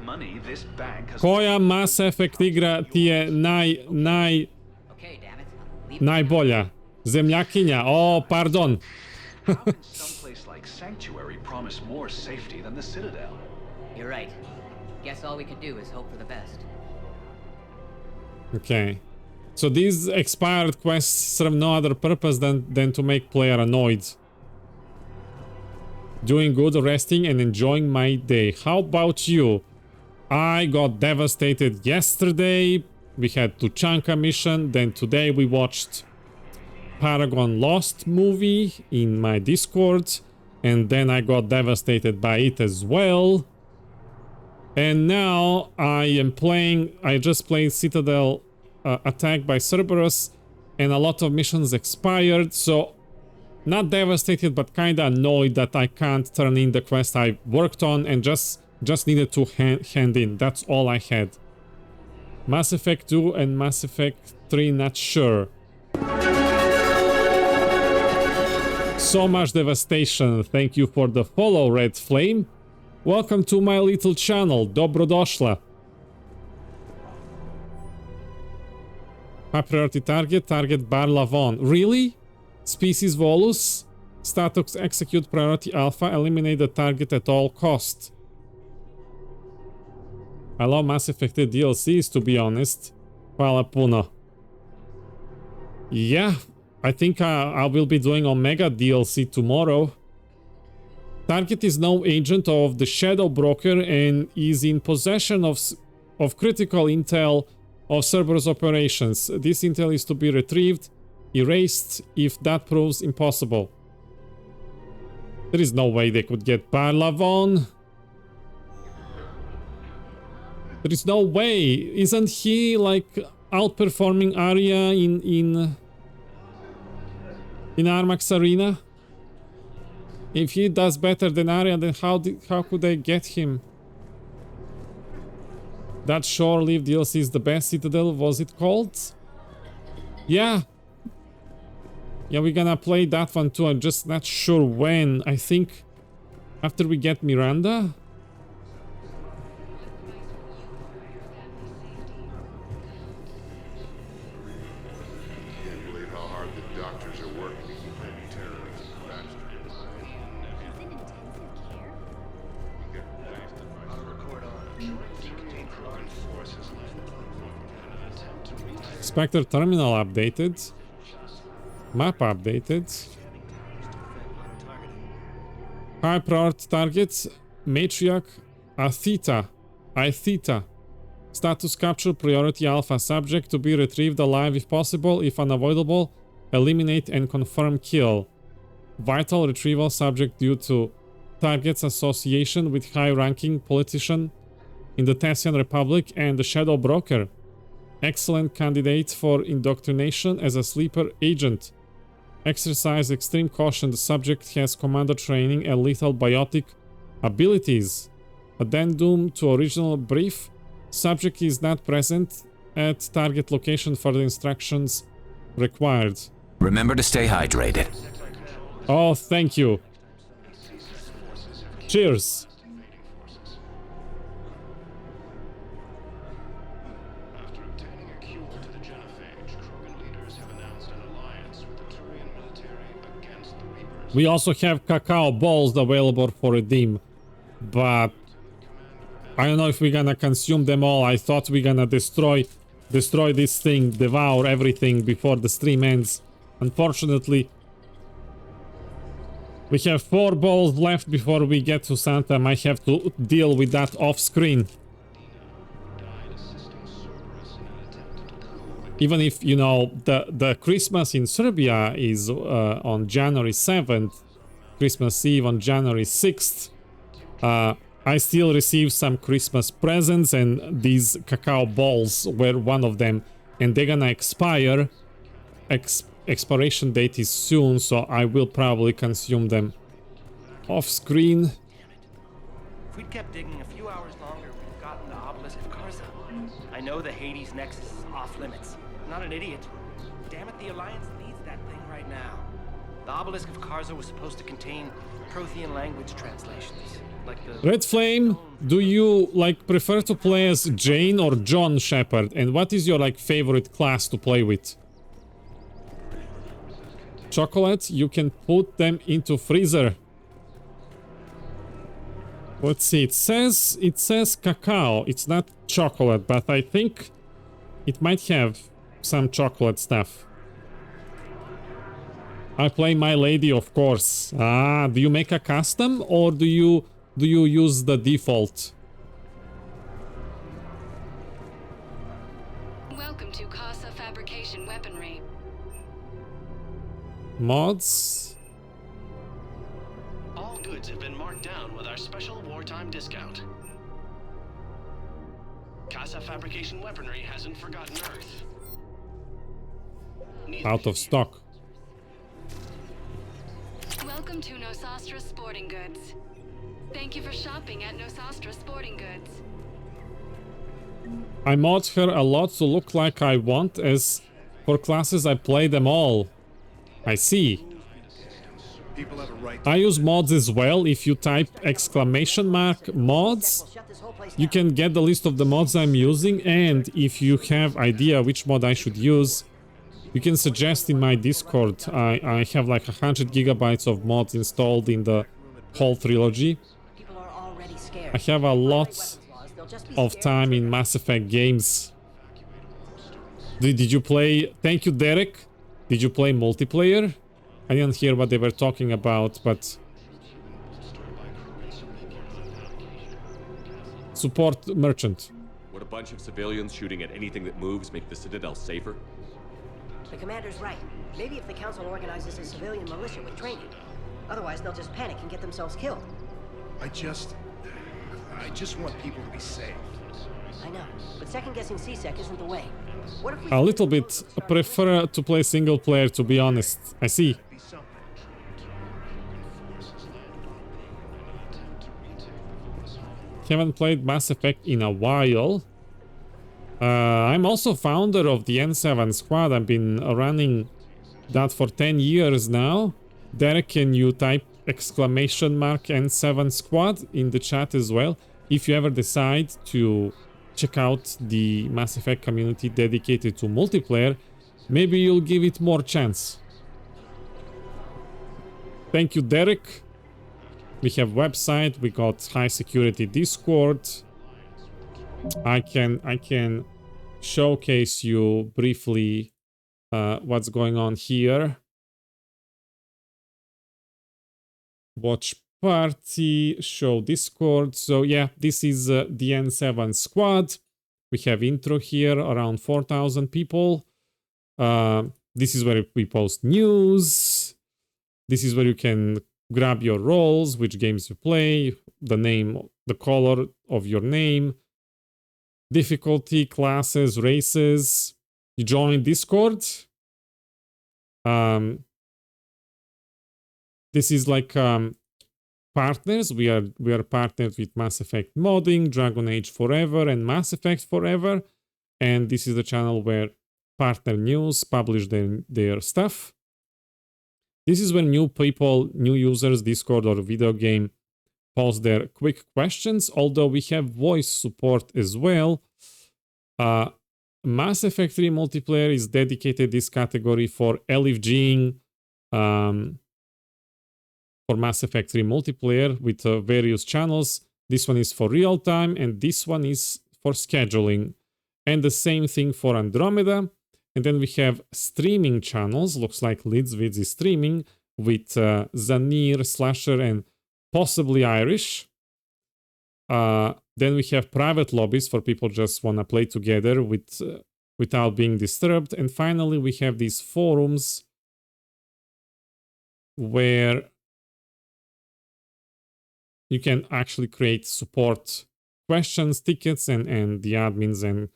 Money this bank has... Koja Mass Effect igra ti je najbolja? Zemljakinja. Oh, pardon. How can someplace like Sanctuary promise more safety than the Citadel? You're right. Guess all we can do is hope for the best. Okay. So these expired quests serve no other purpose than to make player annoyed. Doing good, resting and enjoying my day. How about you? I got devastated yesterday. We had Tuchanka mission. Then today we watched Paragon Lost movie in my Discord. And then I got devastated by it as well. And now I just played Citadel attacked by Cerberus. And a lot of missions expired. So not devastated, but kinda annoyed that I can't turn in the quest I worked on and just needed to hand in. That's all I had. Mass Effect 2 and Mass Effect 3, not sure. So much devastation. Thank you for the follow, Red Flame. Welcome to my little channel. Dobrodošla. High priority target Barlavon. Really? Species Volus? Status execute priority alpha. Eliminate the target at all cost. I love Mass Effect DLCs, to be honest. Hvala puno. Yeah, I think I will be doing Omega DLC tomorrow. Target is now agent of the Shadow Broker and is in possession of critical intel of Cerberus operations. This intel is to be retrieved, erased if that proves impossible. There is no way they could get Parlavon. There is no way. Isn't he like outperforming Arya in Armax Arena? If he does better than Arya, then how could they get him? That Shore Leave DLC is the best Citadel, was it called? Yeah. Yeah, we're gonna play that one too. I'm just not sure when. I think after we get Miranda. Spectre terminal updated. Map updated. High priority targets. Matriarch Atheta. Status capture priority alpha. Subject to be retrieved alive if possible. If unavoidable, eliminate and confirm kill. Vital retrieval subject due to target's association with high-ranking politician in the Thessian Republic and the Shadow Broker. Excellent candidate for indoctrination as a sleeper agent. Exercise extreme caution. The subject has commander training and lethal biotic abilities. Addendum to original brief. Subject is not present at target location. Further instructions required. Remember to stay hydrated. Oh, thank you. Cheers. We also have cacao balls available for redeem, but I don't know if we're gonna consume them all. I thought we're gonna destroy this thing, devour everything before the stream ends. Unfortunately, we have 4 balls left before we get to Santa. I might have to deal with that off screen. Even if, you know, the Christmas in Serbia is on January 7th, Christmas Eve on January 6th, I still receive some Christmas presents, and these cacao balls were one of them, and they're gonna expire. Expiration date is soon, so I will probably consume them off screen. If we'd kept digging a few hours longer, we'd have gotten the obelisk of Karza. I know the Hades Nexus is off limits. I'm not an idiot. Damn it, the Alliance needs that thing right now. The obelisk of Karza was supposed to contain Prothean language translations, like the... Red Flame, do you like prefer to play as Jane or John Shepard? And what is your like favorite class to play with? Chocolate, you can put them into freezer. Let's see, it says cacao. It's not chocolate, but I think it might have some chocolate stuff. I play My Lady, of course. Ah, do you make a custom or do you use the default? Welcome to Casa Fabrication Weaponry. Mods. All goods have been marked down with our special wartime discount. Casa Fabrication Weaponry hasn't forgotten Earth. Out of stock. Welcome to Nosastra Sporting Goods. Thank you for shopping at Nosastra Sporting Goods. I mod her a lot to look like I want, as for classes I play them all. I see. I use mods as well. If you type !" mods, you can get the list of the mods I'm using, and if you have idea which mod I should use, You can suggest in my Discord. I have like 100 gigabytes of mods installed in the whole trilogy. I have a lot of time in Mass Effect games. Did you play... Thank you, Derek. Did you play multiplayer? I didn't hear what they were talking about, but... Support merchant. Would a bunch of civilians shooting at anything that moves make the Citadel safer? The commander's right. Maybe if the council organizes a civilian militia with training. Otherwise, they'll just panic and get themselves killed. I just want people to be safe. I know, but second-guessing C-Sec isn't the way. What if we... A little bit. I prefer to play single player, to be honest. I see. Haven't played Mass Effect in a while. I'm also founder of the N7 squad. I've been running that for 10 years now. Derek, can you type !N7 squad in the chat as well? If you ever decide to check out the Mass Effect community dedicated to multiplayer, maybe you'll give it more chance. Thank you, Derek. We have website, we got high security Discord. I can showcase you briefly what's going on here. Watch party, show Discord. So yeah, this is the N7 squad. We have intro here, around 4,000 people. This is where we post news. This is where you can grab your roles, which games you play, the name, the color of your name, difficulty, classes, races. You join Discord. This is like partners. We are partnered with Mass Effect Modding, Dragon Age Forever, and Mass Effect Forever. And this is the channel where partner news publish their stuff. This is when new people, new users, Discord or video game, post their quick questions, although we have voice support as well. Mass Effect 3 multiplayer is dedicated this category for LFGing, for Mass Effect 3 multiplayer with various channels. This one is for real time and this one is for scheduling. And the same thing for Andromeda. And then we have streaming channels. Looks like Lidsvids is streaming with Zanir, Slasher, and possibly Irish. Then we have private lobbies for people just want to play together without being disturbed. And finally, we have these forums where you can actually create support questions, tickets, and the admins and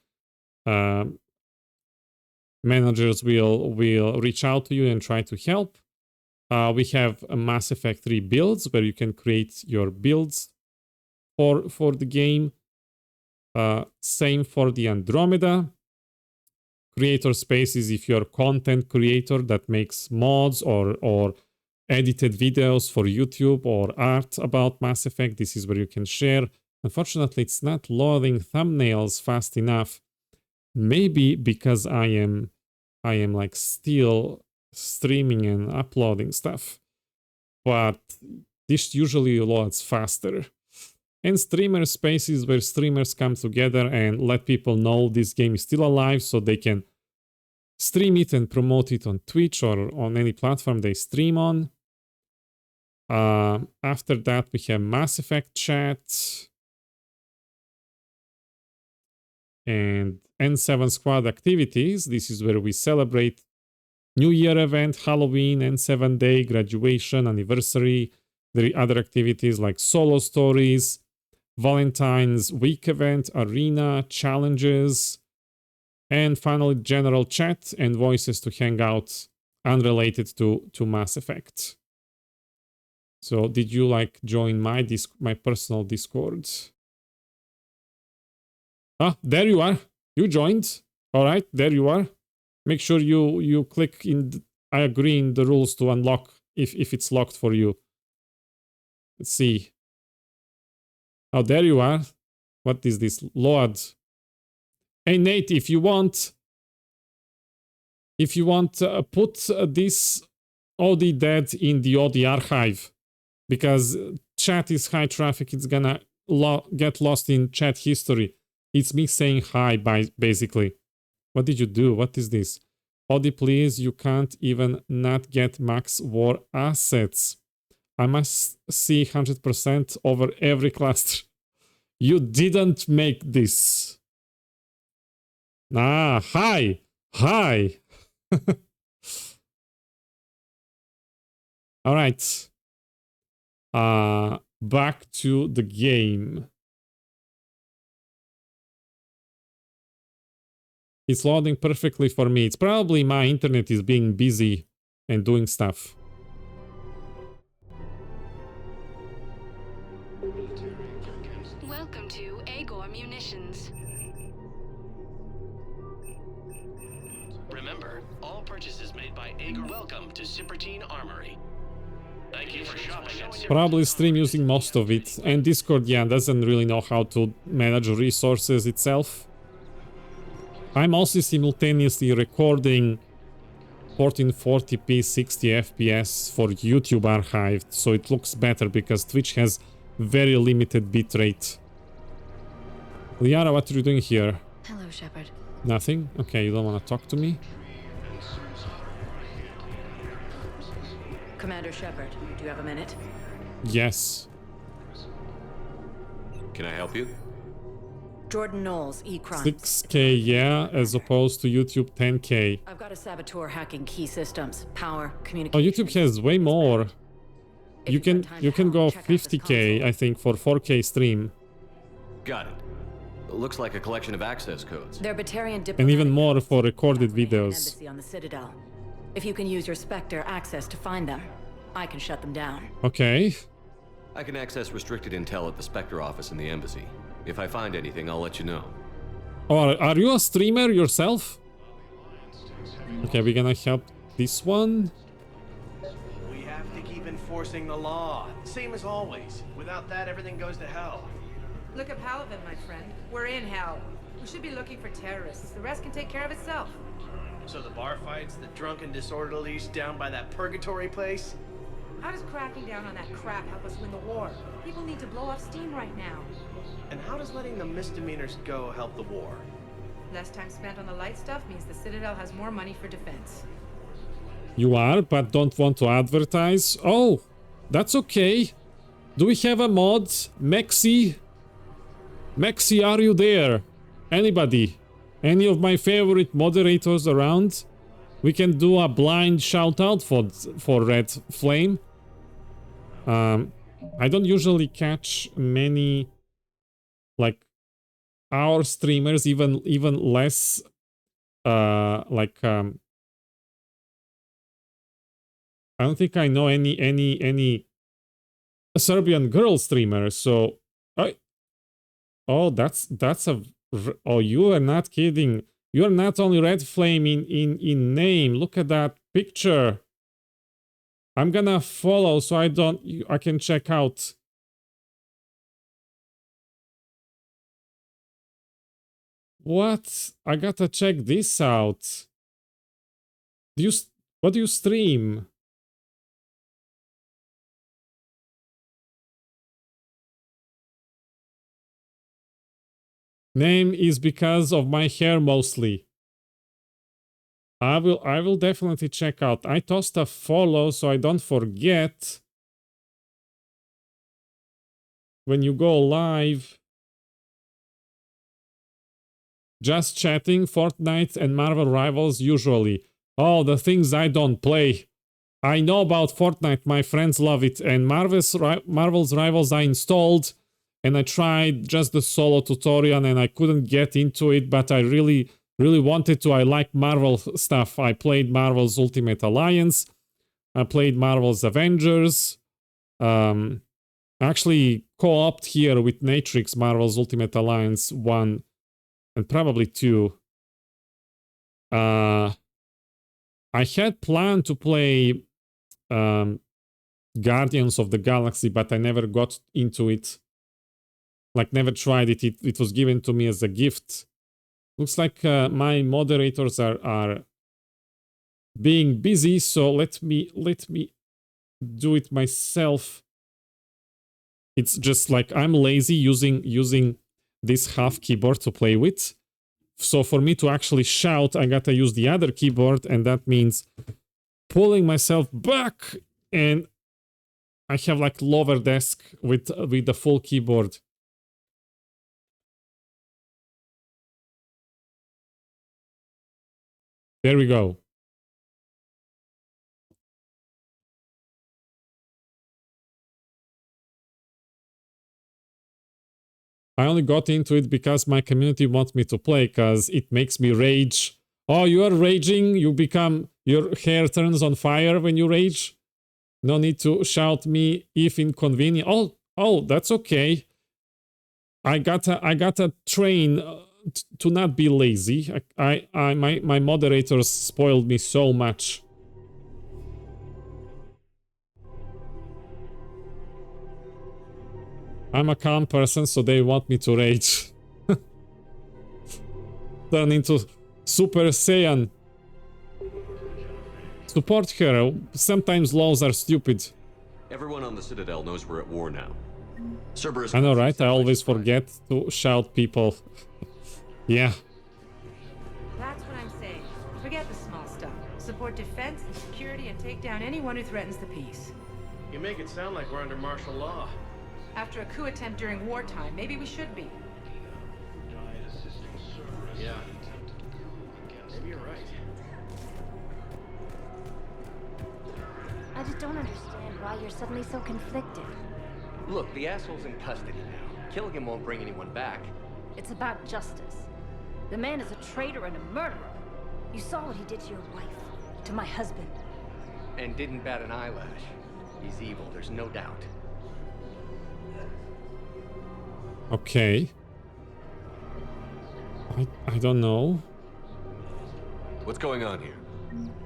managers will reach out to you and try to help. We have a Mass Effect 3 builds where you can create your builds for the game. Same for the Andromeda. Creator spaces if you're a content creator that makes mods or edited videos for YouTube or art about Mass Effect. This is where you can share. Unfortunately, it's not loading thumbnails fast enough. Maybe because I am like still streaming and uploading stuff, but this usually loads faster. And streamer spaces where streamers come together and let people know this game is still alive so they can stream it and promote it on Twitch or on any platform they stream on. After that, we have Mass Effect chat and N7 squad activities. This is where we celebrate New Year event, Halloween, N7 day, graduation, anniversary. There are other activities like solo stories, Valentine's week event, arena, challenges, and finally general chat and voices to hang out unrelated to Mass Effect. So did you like join my personal Discord? Ah, there you are. You joined. All right, there you are. Make sure you click in. I agree in the rules to unlock if it's locked for you. Let's see. Oh, there you are. What is this? Load. Hey, Nate, if you want, if you want, put this OD dead in the OD archive, because chat is high traffic. It's gonna get lost in chat history. It's me saying hi, basically. What did you do? What is this? OD, please, you can't even not get max war assets. I must see 100% over every cluster. You didn't make this. Ah, hi. Hi. All right. Back to the game. It's loading perfectly for me. It's probably my internet is being busy and doing stuff. Welcome to Agor Munitions. Remember, all purchases made by Agor. Welcome to Cipertine Armory. Thank you for shopping at Cipertine. Probably stream using most of it. And Discord, yeah, doesn't really know how to manage resources itself. I'm also simultaneously recording 1440p 60 FPS for YouTube archived, so it looks better because Twitch has very limited bitrate. Liara, what are you doing here? Hello, Shepard. Nothing? Okay, you don't want to talk to me? Commander Shepard, do you have a minute? Yes. Can I help you? Jordan Knowles, E-Crimes. 6K, yeah, as opposed to YouTube 10K. I've got a saboteur hacking key systems, power, Oh, communication. YouTube has way more. You can go 50K, I think, for 4K stream. Got it. Looks like a collection of access codes. They're Batarian And even diplomatic more for recorded videos. embassy on the Citadel. If you can use your Spectre access to find them, I can shut them down. Okay. I can access restricted intel at the Spectre office in the embassy. If I find anything, I'll let you know. Oh, are you a streamer yourself? Okay, we're gonna help this one. We have to keep enforcing the law, same as always. Without that, everything goes to hell. Look at Palavin, my friend. We're in hell. We should be looking for terrorists. The rest can take care of itself. So the bar fights, the drunken disorderlies down by that purgatory place? How does cracking down on that crap help us win the war? People need to blow off steam right now. And how does letting the misdemeanors go help the war? Less time spent on the light stuff means the Citadel has more money for defense. You are, but don't want to advertise? Oh, that's okay. Do we have a mod? Mexi? Mexi, are you there? Anybody? Any of my favorite moderators around? We can do a blind shout out for Red Flame. I don't usually catch many like our streamers, even less I don't think I know any Serbian girl streamer, so oh, that's a oh, you are not kidding. You are not only Red Flame in name. Look at that picture. I'm gonna follow so I can check out. What? I gotta check this out. What do you stream? Name is because of my hair mostly. I will definitely check out. I tossed a follow so I don't forget. When you go live. Just chatting, Fortnite and Marvel Rivals usually. Oh, the things I don't play. I know about Fortnite, my friends love it, and Marvel's Rivals I installed, and I tried just the solo tutorial and I couldn't get into it, but I really wanted to. I like Marvel stuff. I played Marvel's Ultimate Alliance. I played Marvel's Avengers. Actually co-opted here with Natrix, Marvel's Ultimate Alliance 1 and probably 2. I had planned to play Guardians of the Galaxy, but I never got into it. Like, never tried it. It was given to me as a gift. Looks like my moderators are being busy, so let me do it myself. It's just like I'm lazy using this half keyboard to play with. So for me to actually shout, I gotta use the other keyboard, and that means pulling myself back, and I have like lower desk with the full keyboard. There we go. I only got into it because my community wants me to play, because it makes me rage. Oh, you are raging? You become... your hair turns on fire when you rage? No need to shout me if inconvenient. Oh, that's okay. I gotta train to not be lazy. My moderators spoiled me so much. I'm a calm person, so they want me to rage. Turn into Super Saiyan. Support her. Sometimes laws are stupid. Everyone on the Citadel knows we're at war now. Cerberus. I know, right? I always forget to shout people. Yeah. That's what I'm saying. Forget the small stuff. Support defense and security and take down anyone who threatens the peace. You make it sound like we're under martial law. After a coup attempt during wartime, maybe we should be. Yeah. Maybe you're right. I just don't understand why you're suddenly so conflicted. Look, the asshole's in custody now. Killing him won't bring anyone back. It's about justice. The man is a traitor and a murderer. You saw what he did to your wife, to my husband. And didn't bat an eyelash. He's evil, there's no doubt. Okay. I don't know. What's going on here?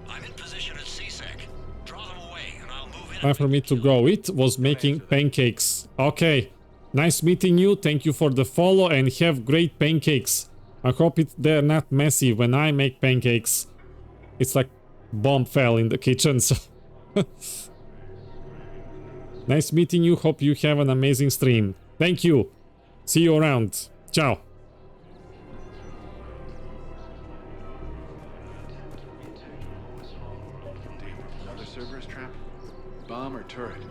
I'm in position at CSEC. Draw them away, and I'll move in. Time for me to go. It was making pancakes. Okay. Nice meeting you. Thank you for the follow, and have great pancakes. I hope they're not messy when I make pancakes. It's like bomb fell in the kitchen, so... Nice meeting you. Hope you have an amazing stream. Thank you. See you around. Ciao. Another Cerberus trap? Bomb or turret?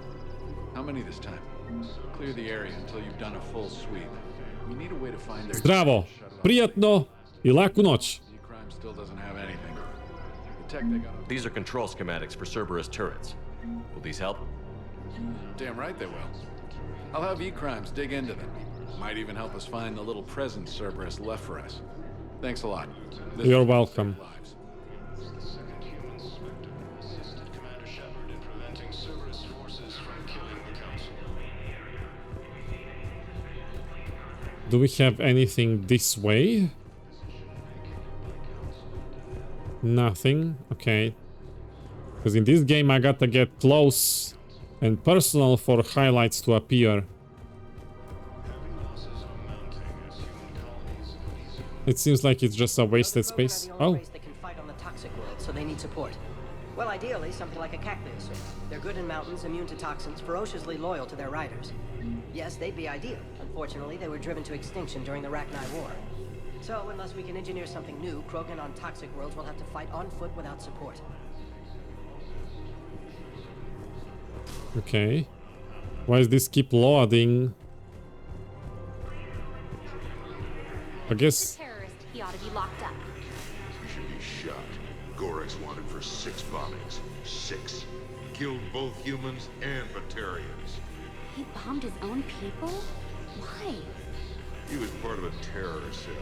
How many this time? Clear the area until you've done a full sweep. We need a way to find their... Zdravo. Prijatno I laku noć. Crime still doesn't have anything. The tech they got... These are control schematics for Cerberus turrets. Will these help? Damn right they will. I'll have E-Crimes dig into them. Might even help us find the little present Cerberus left for us. Thanks a lot. You're welcome. Do we have anything this way? Nothing. Okay. Because in this game I gotta get close and personal for highlights to appear. It seems like it's just a wasted space. Oh. They can fight on the toxic world, so they need support. Well, ideally, something like a cactus. They're good in mountains, immune to toxins, ferociously loyal to their riders. Yes, they'd be ideal. Unfortunately, they were driven to extinction during the Rachni War. So, unless we can engineer something new, Krogan on toxic worlds will have to fight on foot without support. Okay. Why does this keep loading? I guess... He ought to be locked up. He should be shot. Gorex wanted for 6 bombings. 6. Killed both humans and Batarians. He bombed his own people? Why? He was part of a terror cell.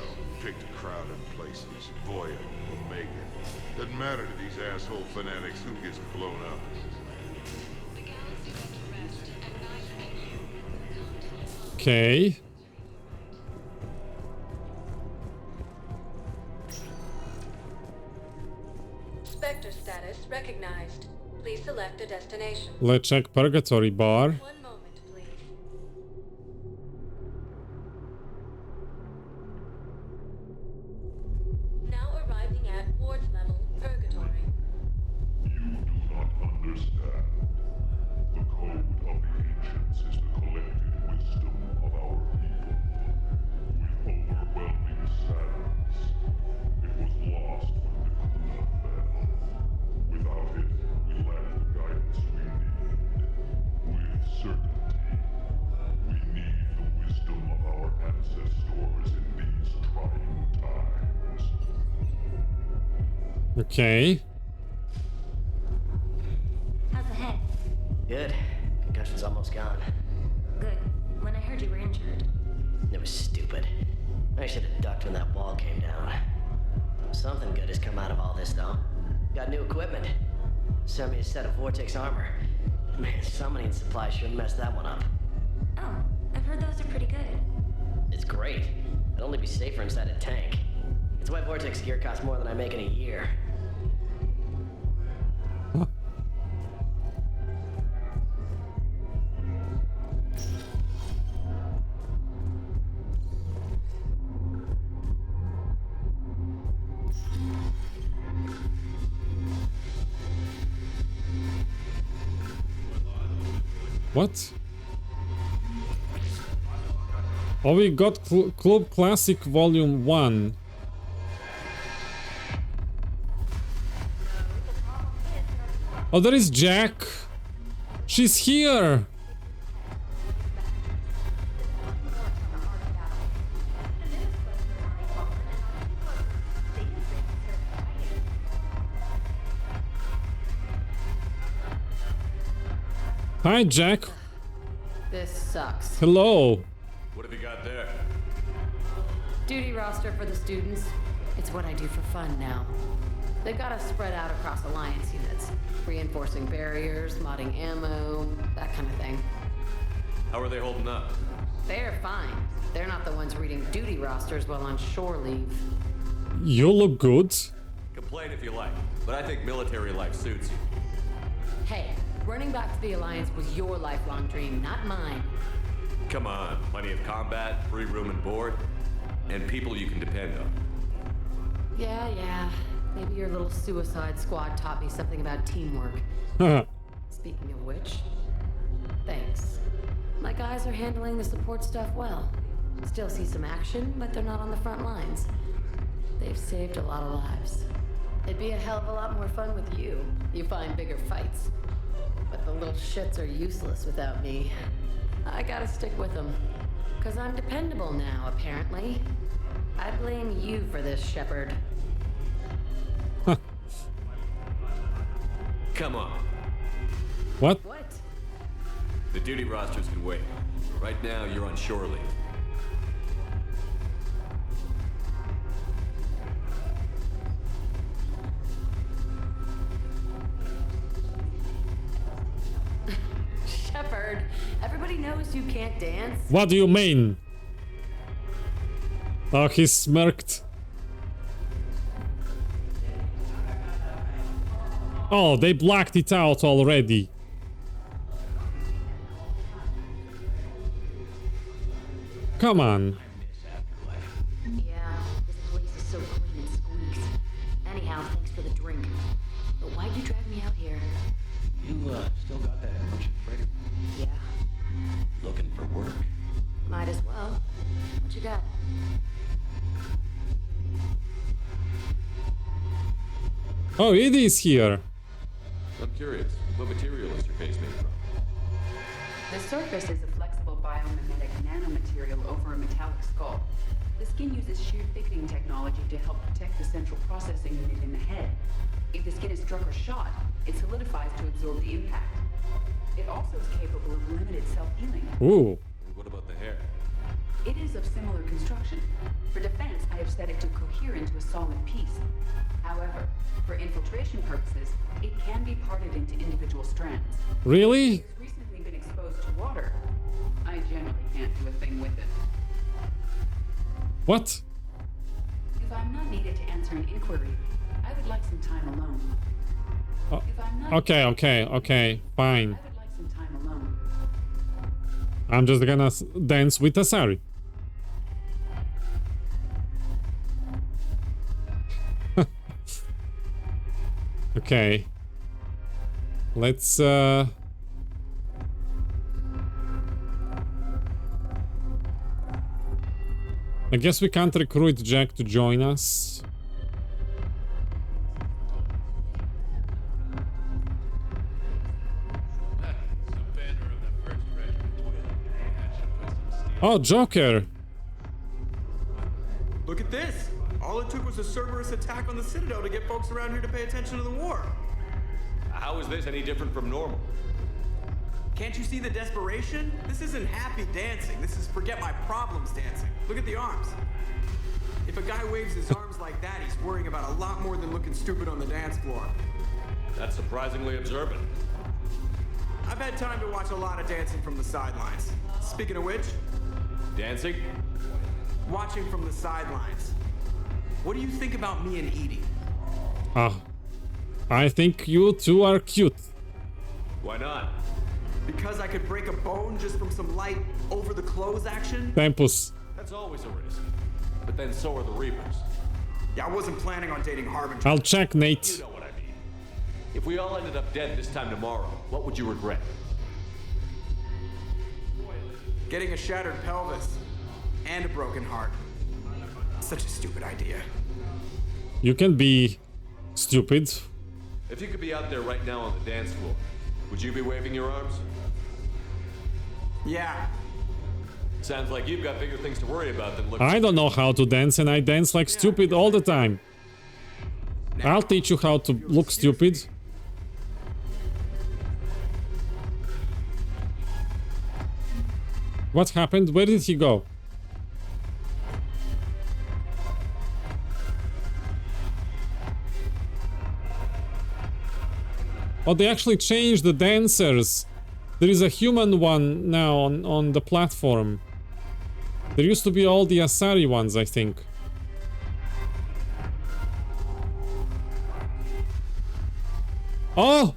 Picked crowded places. Voya, Omega. Doesn't matter to these asshole fanatics who gets blown up. Okay. Spectre status recognized. Please select a destination. Let's check Purgatory Bar. One moment, please. Now arriving at Ward's level, Purgatory. Okay. How's the head? Good. Concussion's almost gone. Good. When I heard you were injured. It was stupid. I should have ducked when that wall came down. Something good has come out of all this, though. Got new equipment. Sent me a set of vortex armor. Man, summoning supplies sure messed that one up. Oh, I've heard those are pretty good. It's great. I'd only be safer inside a tank. It's why vortex gear costs more than I make in a year. What? Oh, we got Club Classic Volume 1. Oh, there is Jack. She's here. Hi, Jack. This sucks. Hello. What have you got there? Duty roster for the students. It's what I do for fun now. They've got us spread out across Alliance units. Reinforcing barriers, modding ammo, that kind of thing. How are they holding up? They're fine. They're not the ones reading duty rosters while on shore leave. You look good. Complain if you like, but I think military life suits you. Hey, running back to the Alliance was your lifelong dream, not mine. Come on, plenty of combat, free room and board, and people you can depend on. Yeah. Maybe your little suicide squad taught me something about teamwork. Speaking of which, thanks. My guys are handling the support stuff well. Still see some action, but they're not on the front lines. They've saved a lot of lives. It'd be a hell of a lot more fun with you. You find bigger fights. But the little shits are useless without me. I gotta stick with them. 'Cause I'm dependable now, apparently. I blame you for this, Shepard. Come on. What? The duty rosters can wait. Right now, you're on shore leave. Shepard, everybody knows you can't dance. What do you mean? Oh, he smirked. Oh, they blacked it out already. Come on. Yeah, this place is so clean and squeaks. Anyhow, thanks for the drink. But why'd you drag me out here? You, still got that merchant freighter? Yeah, Looking for work? might as well. What you got? Oh, it is here. I'm curious, what material is your face made from? The surface is a flexible biomimetic nanomaterial over a metallic skull. The skin uses shear thickening technology to help protect the central processing unit in the head. If the skin is struck or shot, it solidifies to absorb the impact. It also is capable of limited self-healing. Ooh. What about the hair? It is of similar construction. For defense, I have set it to cohere into a solid piece. However, for infiltration purposes, it can be parted into individual strands. Really? It's recently been exposed to water. I generally can't do a thing with it. What? If I'm not needed to answer an inquiry, I would like some time alone. Oh, If I'm not okay, fine. I would like some time alone. I'm just gonna dance with Asari. Okay. Let's I guess we can't recruit Jack to join us. Oh, Joker! Look at this! All it took was a Cerberus attack on the Citadel to get folks around here to pay attention to the war. How is this any different from normal? Can't you see the desperation? This isn't happy dancing. This is forget my problems dancing. Look at the arms. If a guy waves his arms like that, he's worrying about a lot more than looking stupid on the dance floor. That's surprisingly observant. I've had time to watch a lot of dancing from the sidelines. Speaking of which... Dancing? Watching from the sidelines. What do you think about me and Edie? I think you two are cute. Why not? Because I could break a bone just from some light over-the-clothes action? Tempus. That's always a risk. But then so are the Reapers. Yeah, I wasn't planning on dating Harbinger. I'll check, Nate. You know what I mean. If we all ended up dead this time tomorrow, what would you regret? Getting a shattered pelvis. And a broken heart. Such a stupid idea. You can be stupid. If you could be out there right now on the dance floor, would you be waving your arms? Yeah. Sounds like you've got bigger things to worry about than looking. I don't know how to dance and I dance like stupid all the time. I'll teach you how to look stupid. What happened? Where did he go? Oh, they actually changed the dancers. There is a human one now on the platform. There used to be all the Asari ones, I think. Oh!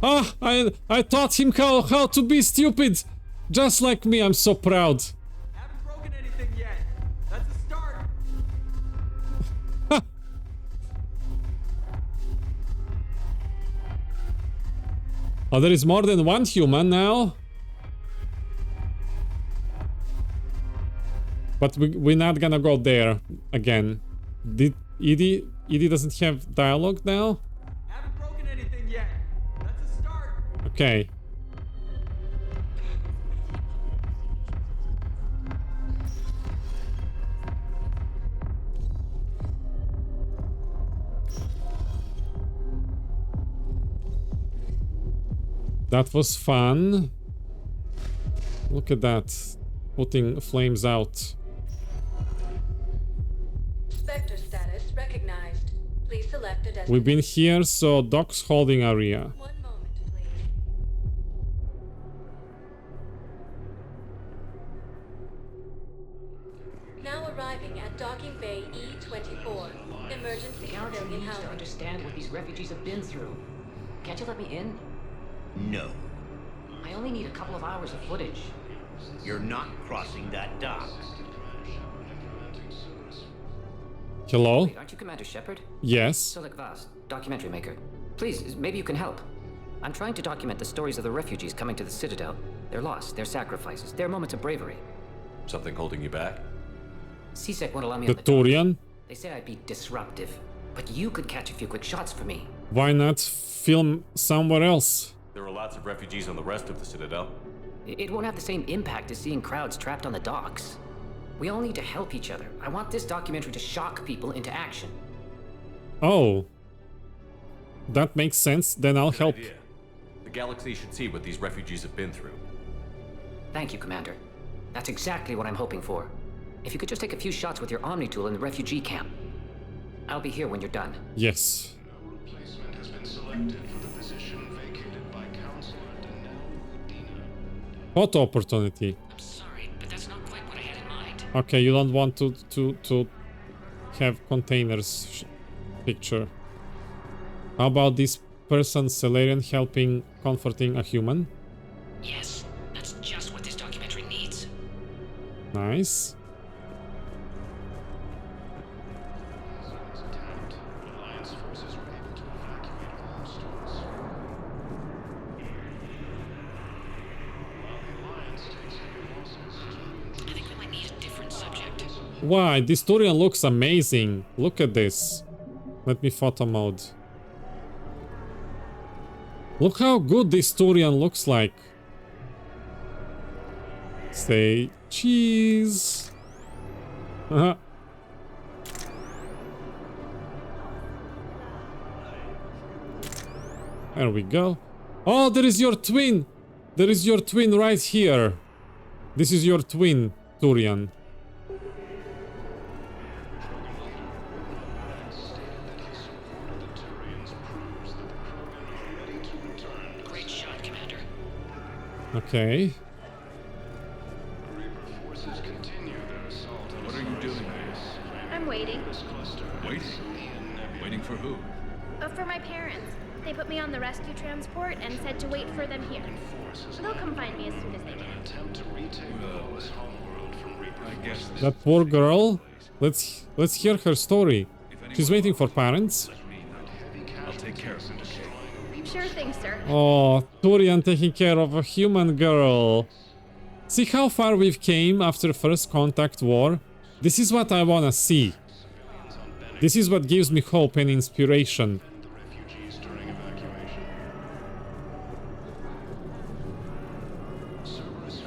Ah, I taught him how to be stupid! Just like me, I'm so proud. Haven't broken anything yet. That's a start. Oh, there is more than one human now. But we're not gonna go there again. Did Edie doesn't have dialogue now? Haven't broken anything yet. That's a start. Okay. That was fun. Look at that. Putting flames out. Spectre status recognized. Please select a destination. We've been here, so docks holding area. One moment, please. Now arriving at docking bay E24. Emergency civilian housing. To understand what these refugees have been through. Can't you let me in? No. I only need a couple of hours of footage. You're not crossing that dock. Hello? Wait, aren't you Commander Shepard? Yes. Solik Vaz, documentary maker. Please, maybe you can help. I'm trying to document the stories of the refugees coming to the Citadel. Their loss, their sacrifices, their moments of bravery. Something holding you back? CSEC won't allow me The on the dock. Turian? They say I'd be disruptive, but you could catch a few quick shots for me. Why not film somewhere else? There are lots of refugees on the rest of the Citadel. It won't have the same impact as seeing crowds trapped on the docks. We all need to help each other. I want this documentary to shock people into action. Oh. That makes sense. Then I'll help. Idea. The galaxy should see what these refugees have been through. Thank you, Commander. That's exactly what I'm hoping for. If you could just take a few shots with your Omni tool in the refugee camp. I'll be here when you're done. Yes. No replacement has been selected for the position vacated by Counselor Budina. Photo opportunity. I'm sorry, but that's not quite what I had in mind. Okay, you don't want to have containers picture. How about this person, Salarian, helping, comforting a human? Yes, that's just what this documentary needs. Nice. Alliance forces were able to evacuate all stores. While the Alliance takes heavy losses. I think we might need a different subject. Why? This Turian looks amazing. Look at this. Let me photo mode. Look how good this Turian looks like. Say cheese. There we go. Oh, there is your twin! There is your twin right here. This is your twin, Turian. Great shot, Commander. Okay. What are you doing? I'm waiting. Waiting? Waiting for who? For my parents. They put me on the rescue transport and said to wait for them here. They'll come find me as soon as they can. I guess this That poor girl. Let's hear her story. She's waiting for parents. I'll take care of it, okay? Sure thing, sir. Oh, Turian taking care of a human girl. See how far we've came after First Contact War? This is what I wanna see. This is what gives me hope and inspiration.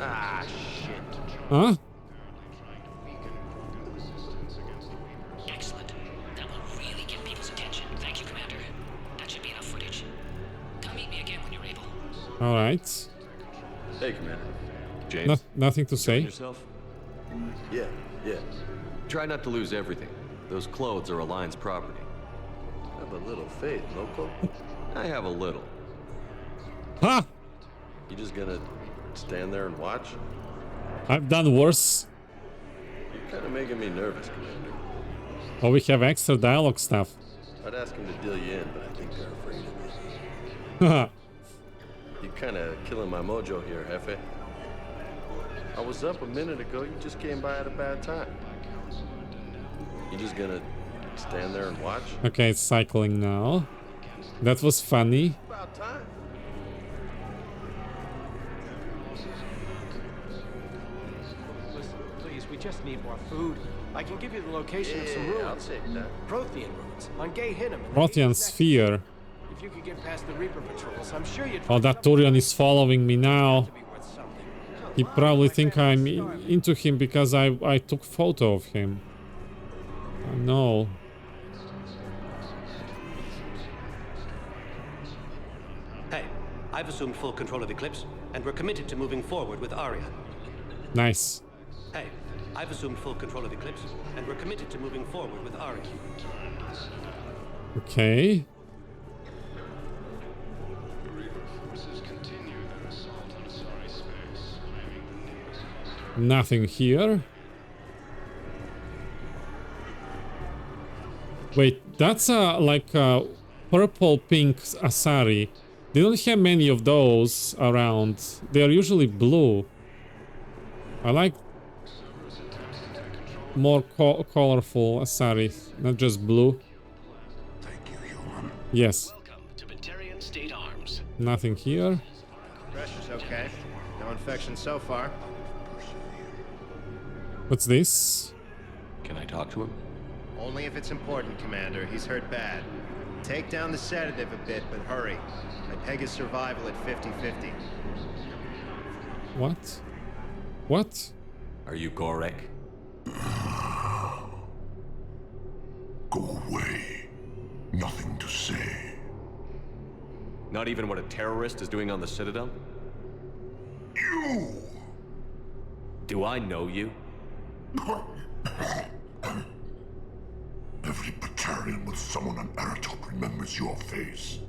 Ah, shit. Huh? Excellent. That will really get people's attention. Thank you, Commander. That should be enough footage. Come meet me again when you're able. Alright. Hey, Commander. James? Nothing to say. Yourself? Yeah. Try not to lose everything. Those clothes are Alliance property. Have a little faith, local. I have a little. Ha! You just gonna stand there and watch? I've done worse. You're kind of making me nervous, Commander. Oh, we have extra dialogue stuff. I'd ask him to deal you in, but I think they're afraid of me. Haha. You're kind of killing my mojo here, Jefe. I was up a minute ago. You just came by at a bad time. You just gonna stand there and watch? Okay, it's cycling now. That was funny. About time. Listen, please, we just need more food. I can give you the location of some ruins. I'll take that. Prothean ruins on Gay Hinnom. Prothean Sphere. If you could get past the Reaper patrols, I'm sure you'd Oh, that Turian is following me now. He probably think I'm into him because I took photo of him. Oh, no. Hey, I've assumed full control of Eclipse, and we're committed to moving forward with Aria. Nice. Hey, I've assumed full control of Eclipse, and we're committed to moving forward with Aria. Okay. Nothing here. Wait, that's like a purple pink Asari. They don't have many of those around. They are usually blue. I like more colorful Asari, not just blue. Thank you, human. Yes. Welcome to Batarian State Arms. Nothing here. Pressure's okay. No infection so far. What's this? Can I talk to him? Only if it's important, Commander. He's hurt bad. Take down the sedative a bit, but hurry. I peg his survival at 50-50. What? What? Are you Gorek? Go away. Nothing to say. Not even what a terrorist is doing on the Citadel? You! Do I know you? Every Batarian with someone on Eratop remembers your face.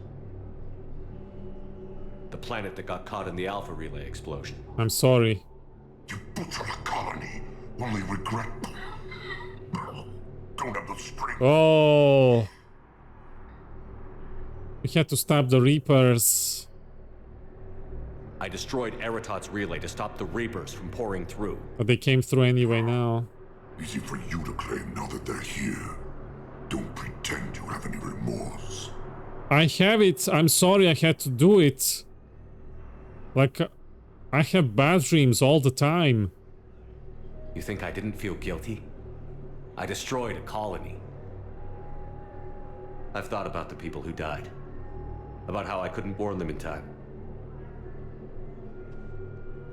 The planet that got caught in the Alpha Relay explosion. I'm sorry. You butchered a colony. Only regret. Don't have the strength. Oh. We had to stop the Reapers. I destroyed Eratot's relay to stop the Reapers from pouring through. But they came through anyway now. Easy for you to claim now that they're here. Don't pretend you have any remorse. I have it. I'm sorry I had to do it. Like, I have bad dreams all the time. You think I didn't feel guilty? I destroyed a colony. I've thought about the people who died. About how I couldn't warn them in time.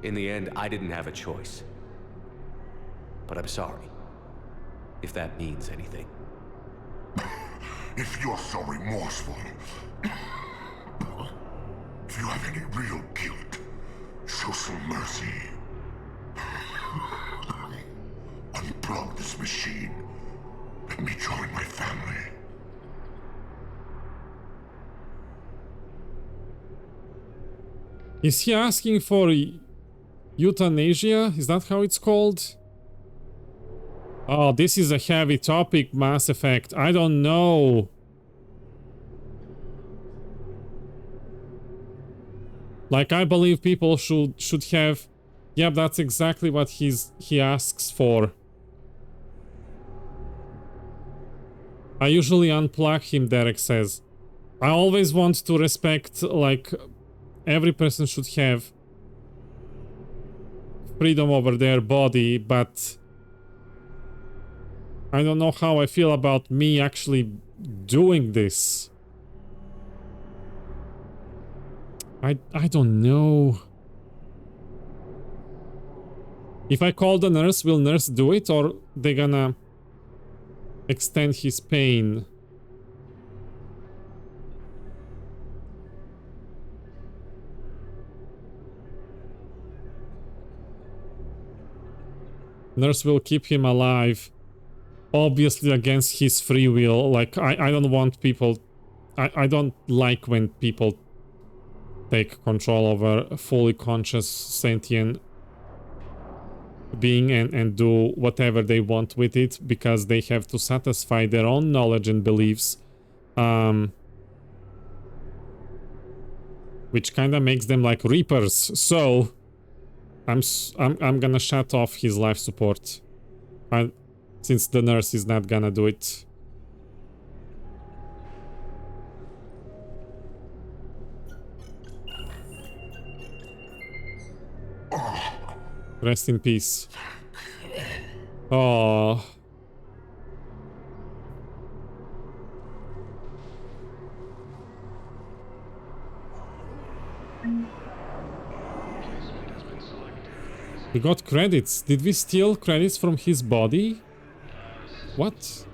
In the end, I didn't have a choice. But I'm sorry. If that means anything. If you're so remorseful, you have any real guilt, show some mercy. Unplug this machine. Let me join my family. Is he asking for euthanasia? Is that how it's called? Oh, this is a heavy topic, Mass Effect. I don't know. Like, I believe people should have... Yep, that's exactly what he asks for. I usually unplug him, Derek says. I always want to respect, like, every person should have freedom over their body, but I don't know how I feel about me actually doing this. I don't know. If I call the nurse, will nurse do it, or they gonna extend his pain? Nurse will keep him alive. Obviously against his free will. Like, I don't want people... I don't like when people take control over a fully conscious, sentient being and do whatever they want with it, because they have to satisfy their own knowledge and beliefs. Which kind of makes them like Reapers. So... I'm gonna shut off his life support, since the nurse is not gonna do it. Rest in peace. Oh. We got credits. Did we steal credits from his body? What?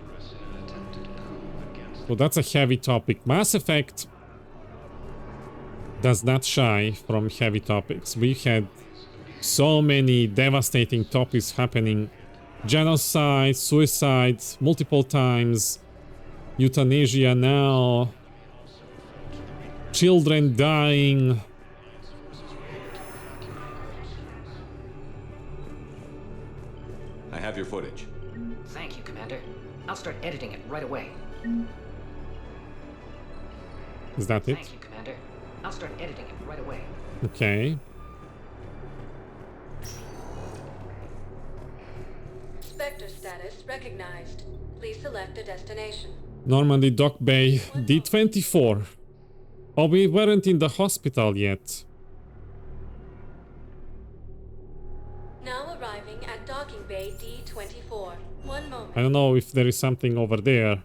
Well, that's a heavy topic. Mass Effect does not shy from heavy topics. We had so many devastating topics happening. Genocide, suicide, multiple times. Euthanasia now. Children dying. I have your footage. Thank you, Commander. I'll start editing it right away. Is that it? Thank you, Commander. I'll start editing it right away. Okay. Spectre status recognized. Please select a destination. Normandy Dock Bay, D24. Oh, we weren't in the hospital yet. Now arriving at Docking Bay D24. One moment. I don't know if there is something over there.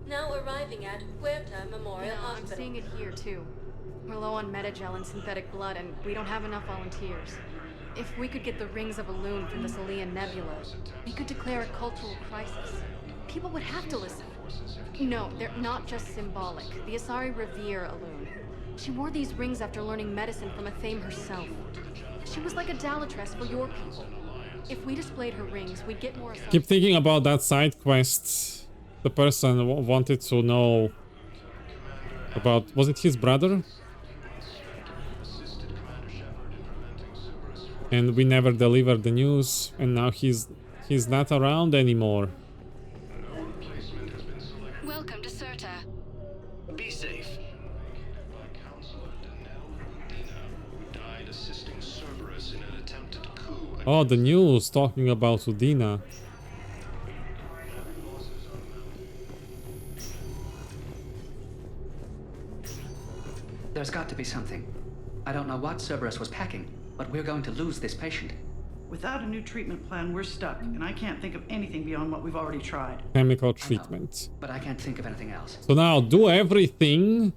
Now arriving at Huerta Memorial Hospital. I'm seeing it here too. We're low on metagel and synthetic blood, and we don't have enough volunteers. If we could get the rings of Elune from the Salian Nebula, we could declare a cultural crisis. People would have to listen. No, they're not just symbolic. The Asari revere Elune. She wore these rings after learning medicine from a Thane herself. She was like a Dalatress for your people. If we displayed her rings, we'd get more... Keep thinking about that side quest. The person wanted to know about... Was it his brother? And we never delivered the news, and now he's not around anymore. Welcome to Certa. Be safe. Cerberus in an attempted coup. Oh, the news talking about Udina. There's got to be something. I don't know what Cerberus was packing, but we're going to lose this patient. Without a new treatment plan, we're stuck, and I can't think of anything beyond what we've already tried. Chemical treatment. But I can't think of anything else. So now, do everything,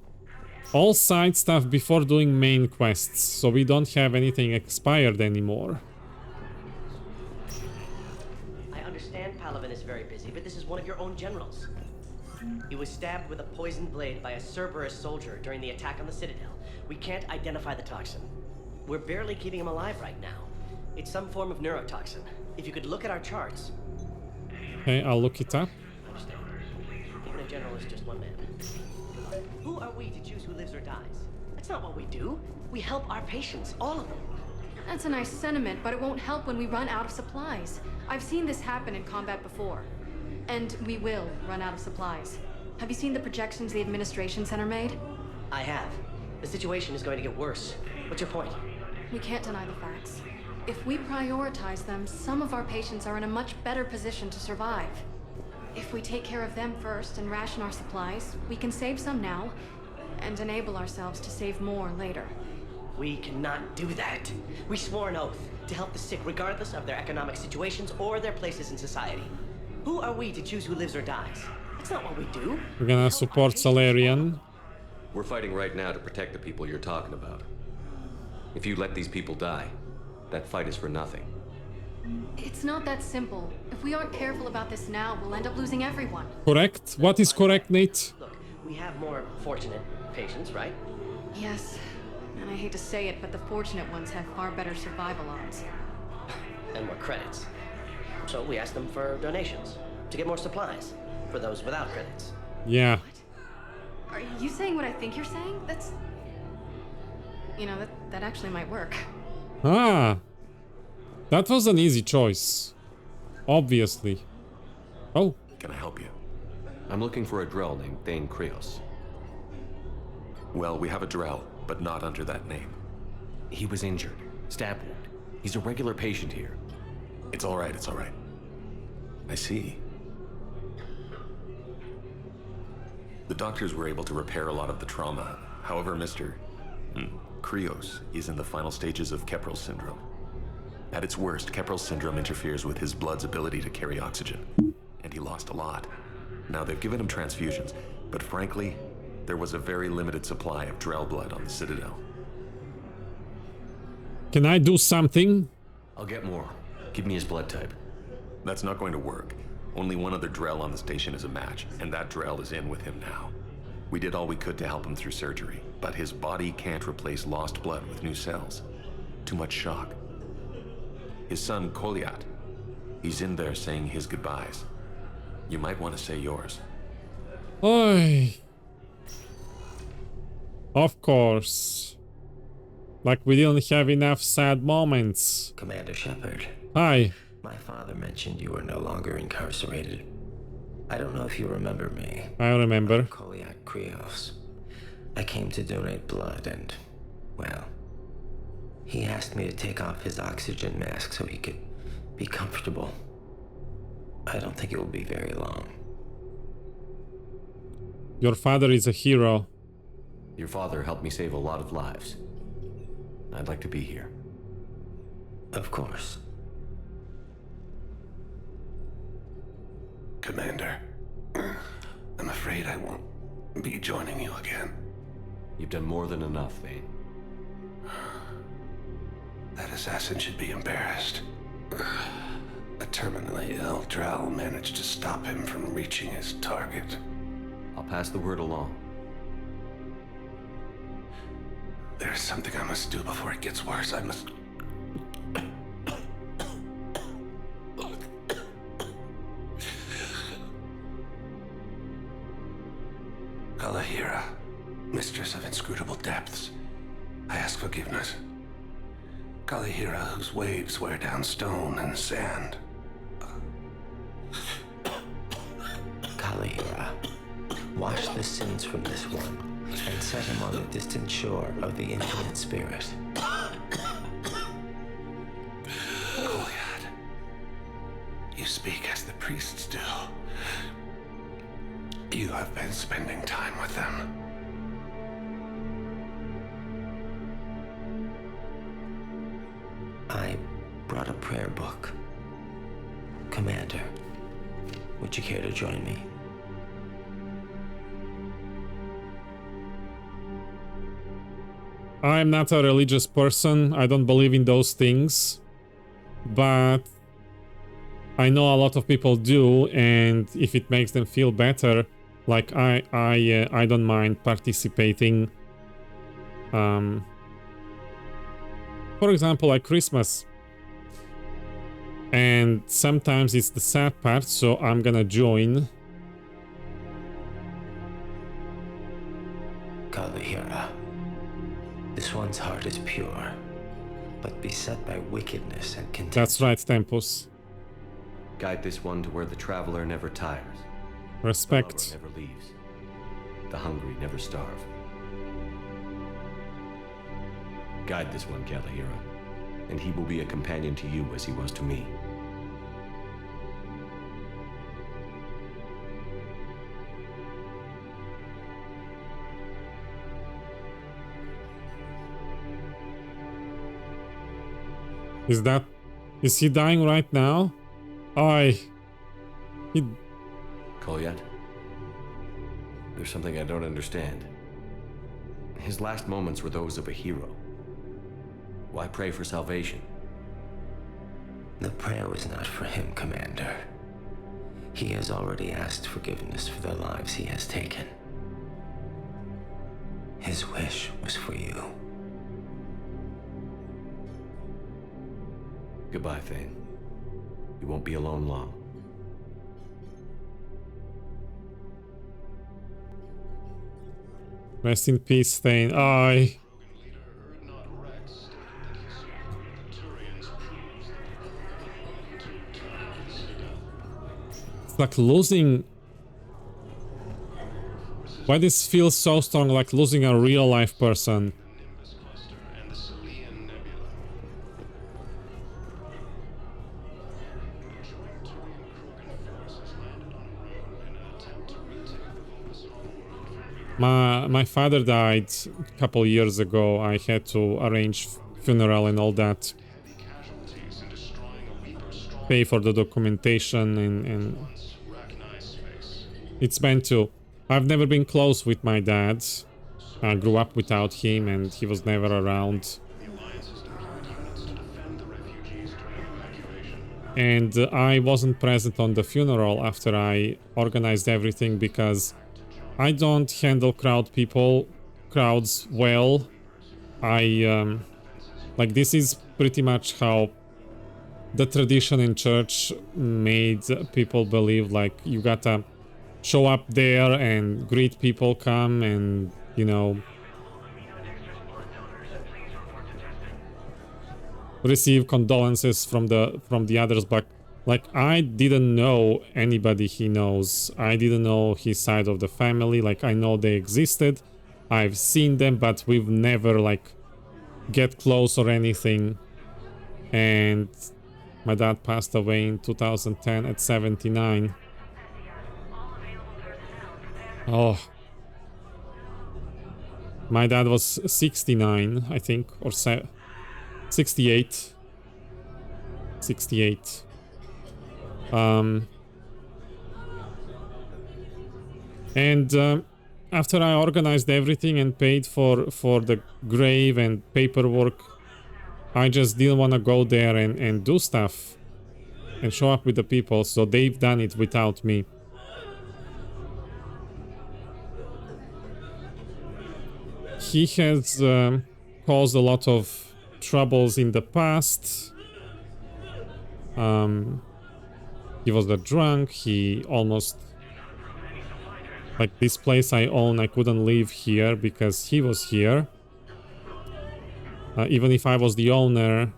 all side stuff before doing main quests, so we don't have anything expired anymore. I understand Palaven is very busy, but this is one of your own generals. He was stabbed with a poisoned blade by a Cerberus soldier during the attack on the Citadel. We can't identify the toxin. We're barely keeping him alive right now. It's some form of neurotoxin. If you could look at our charts. Okay, I'll look it up. Understand. Even a general is just one man. Who are we to choose who lives or dies? That's not what we do. We help our patients, all of them. That's a nice sentiment, but it won't help when we run out of supplies. I've seen this happen in combat before. And we will run out of supplies. Have you seen the projections the administration center made? I have. The situation is going to get worse. What's your point? We can't deny the facts. If we prioritize them, some of our patients are in a much better position to survive. If we take care of them first and ration our supplies, we can save some now and enable ourselves to save more later. We cannot do that. We swore an oath to help the sick regardless of their economic situations or their places in society. Who are we to choose who lives or dies? That's not what we do. We're gonna support Salarian. We're fighting right now to protect the people you're talking about. If you let these people die, that fight is for nothing. It's not that simple. If we aren't careful about this now, we'll end up losing everyone. Correct? What is correct, Nate? Look, we have more fortunate patients, right? Yes. And I hate to say it, but the fortunate ones have far better survival odds. And more credits. So we asked them for donations to get more supplies for those without credits. Yeah. Are you saying what I think you're saying? That's... You know, that actually might work. Ah. That was an easy choice. Obviously. Oh. Can I help you? I'm looking for a Drell named Thane Krios. Well, we have a Drell, but not under that name. He was injured. Stab wound. He's a regular patient here. It's all right, it's all right. I see. The doctors were able to repair a lot of the trauma. However, Mr. Krios is in the final stages of Keprel syndrome. At its worst, Keprel syndrome interferes with his blood's ability to carry oxygen, and he lost a lot. Now, they've given him transfusions, but frankly, there was a very limited supply of Drell blood on the Citadel. Can I do something? I'll get more. Give me his blood type. That's not going to work. Only one other Drell on the station is a match, and that Drell is in with him now. We did all we could to help him through surgery, but his body can't replace lost blood with new cells. Too much shock. His son, Koliat, he's in there saying his goodbyes. You might want to say yours. Oi. Of course. Like we didn't have enough sad moments. Commander Shepard. Hi. My father mentioned you were no longer incarcerated. I don't know if you remember me. I remember. Koliak Krios. I came to donate blood and, well, he asked me to take off his oxygen mask so he could be comfortable. I don't think it will be very long. Your father is a hero. Your father helped me save a lot of lives. I'd like to be here. Of course. Commander, I'm afraid I won't be joining you again. You've done more than enough, Thane. That assassin should be embarrassed. A terminally ill Drell managed to stop him from reaching his target. I'll pass the word along. There's something I must do before it gets worse. I must... Kalahira, mistress of inscrutable depths, I ask forgiveness. Kalahira, whose waves wear down stone and sand. Kalahira, wash the sins from this one and set him on the distant shore of the infinite spirit. Koliad, you speak as the priests do. You have been spending time with them. I brought a prayer book. Commander, would you care to join me? I'm not a religious person. I don't believe in those things. But I know a lot of people do, and if it makes them feel better, Like I don't mind participating. For example, like Christmas. And sometimes it's the sad part, so I'm gonna join. Kalahira. This one's heart is pure, but beset by wickedness and contempt. That's right, Tempus. Guide this one to where the traveler never tires. Respect. The lover never leaves. The hungry never starve. Guide this one, Kalahira, and he will be a companion to you as he was to me. Is he dying right now? Kolyat? There's something I don't understand. His last moments were those of a hero. Why pray for salvation? The prayer was not for him, Commander. He has already asked forgiveness for the lives he has taken. His wish was for you. Goodbye, Thane. You won't be alone long. Rest in peace, Thane. Aye. It's like losing... Why this feels so strong, like losing a real life person? My father died a couple years ago. I had to arrange funeral and all that. Pay for the documentation and it's meant to. I've never been close with my dad. I grew up without him and he was never around. And I wasn't present on the funeral after I organized everything because I don't handle crowds well. Like this is pretty much how the tradition in church made people believe, like you gotta show up there and greet people, come and, you know, receive condolences from the others. But like I didn't know anybody he knows. I didn't know his side of the family. Like I know they existed, I've seen them, but we've never like get close or anything. And my dad passed away in 2010 at 79. Oh, my dad was 69, I think, or 68. 68. After I organized everything and paid for the grave and paperwork, I just didn't want to go there and do stuff and show up with the people, so they've done it without me. He has caused a lot of troubles in the past. He was a drunk. He almost... Like this place I own, I couldn't live here because he was here. Even if I was the owner,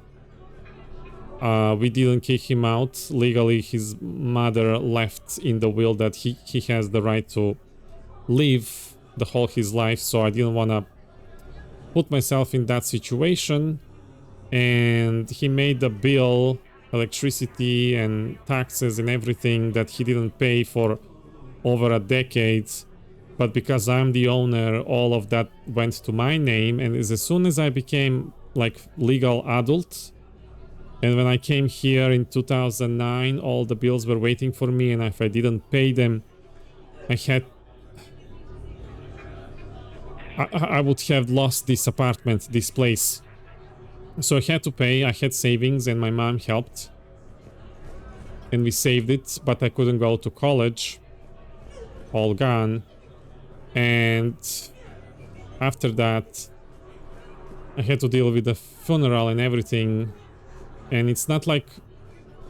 we didn't kick him out. Legally, his mother left in the will that he has the right to live the whole his life, so I didn't want to put myself in that situation. And he made the bill, electricity and taxes and everything that he didn't pay for over a decade, but because I'm the owner, all of that went to my name. And as soon as I became like legal adult, and when I came here in 2009, all the bills were waiting for me, and if I didn't pay them, I would have lost this apartment, this place. So I had to pay. I had savings and my mom helped, and we saved it, but I couldn't go to college. all gone. And after that, I had to deal with the funeral and everything. And it's not like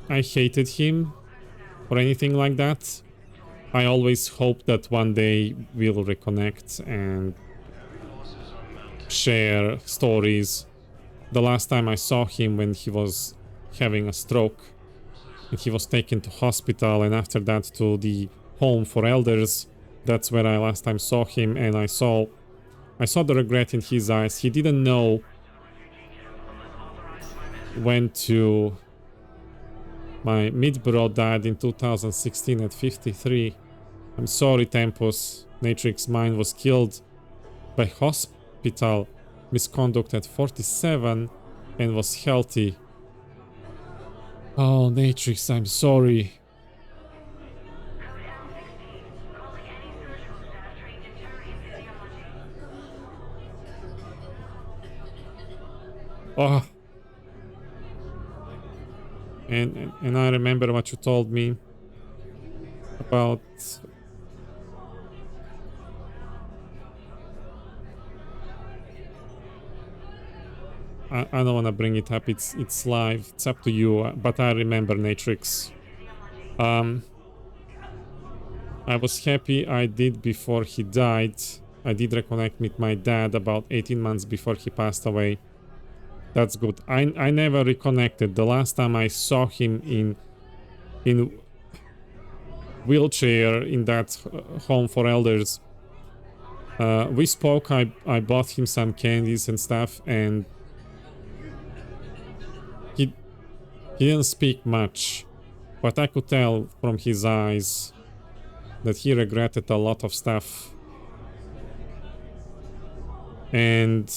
I hated him or anything like that. I always hope that one day we'll reconnect and share stories. The last time I saw him when he was having a stroke, and he was taken to hospital, and after that to the home for elders. That's where I last time saw him, and I saw the regret in his eyes. He didn't know when to... My mid-bro died in 2016 at 53. I'm sorry, Tempus. Natrix mine was killed by hospital misconduct at 47 and was healthy. Oh, Natrix, I'm sorry. Oh. And I remember what you told me about... I don't want to bring it up, it's live, it's up to you, but I remember Natrix. I was happy I did before he died. I did reconnect with my dad about 18 months before he passed away. That's good. I never reconnected. The last time I saw him in wheelchair in that home for elders, we spoke. I bought him some candies and stuff, and he didn't speak much, but I could tell from his eyes that he regretted a lot of stuff. And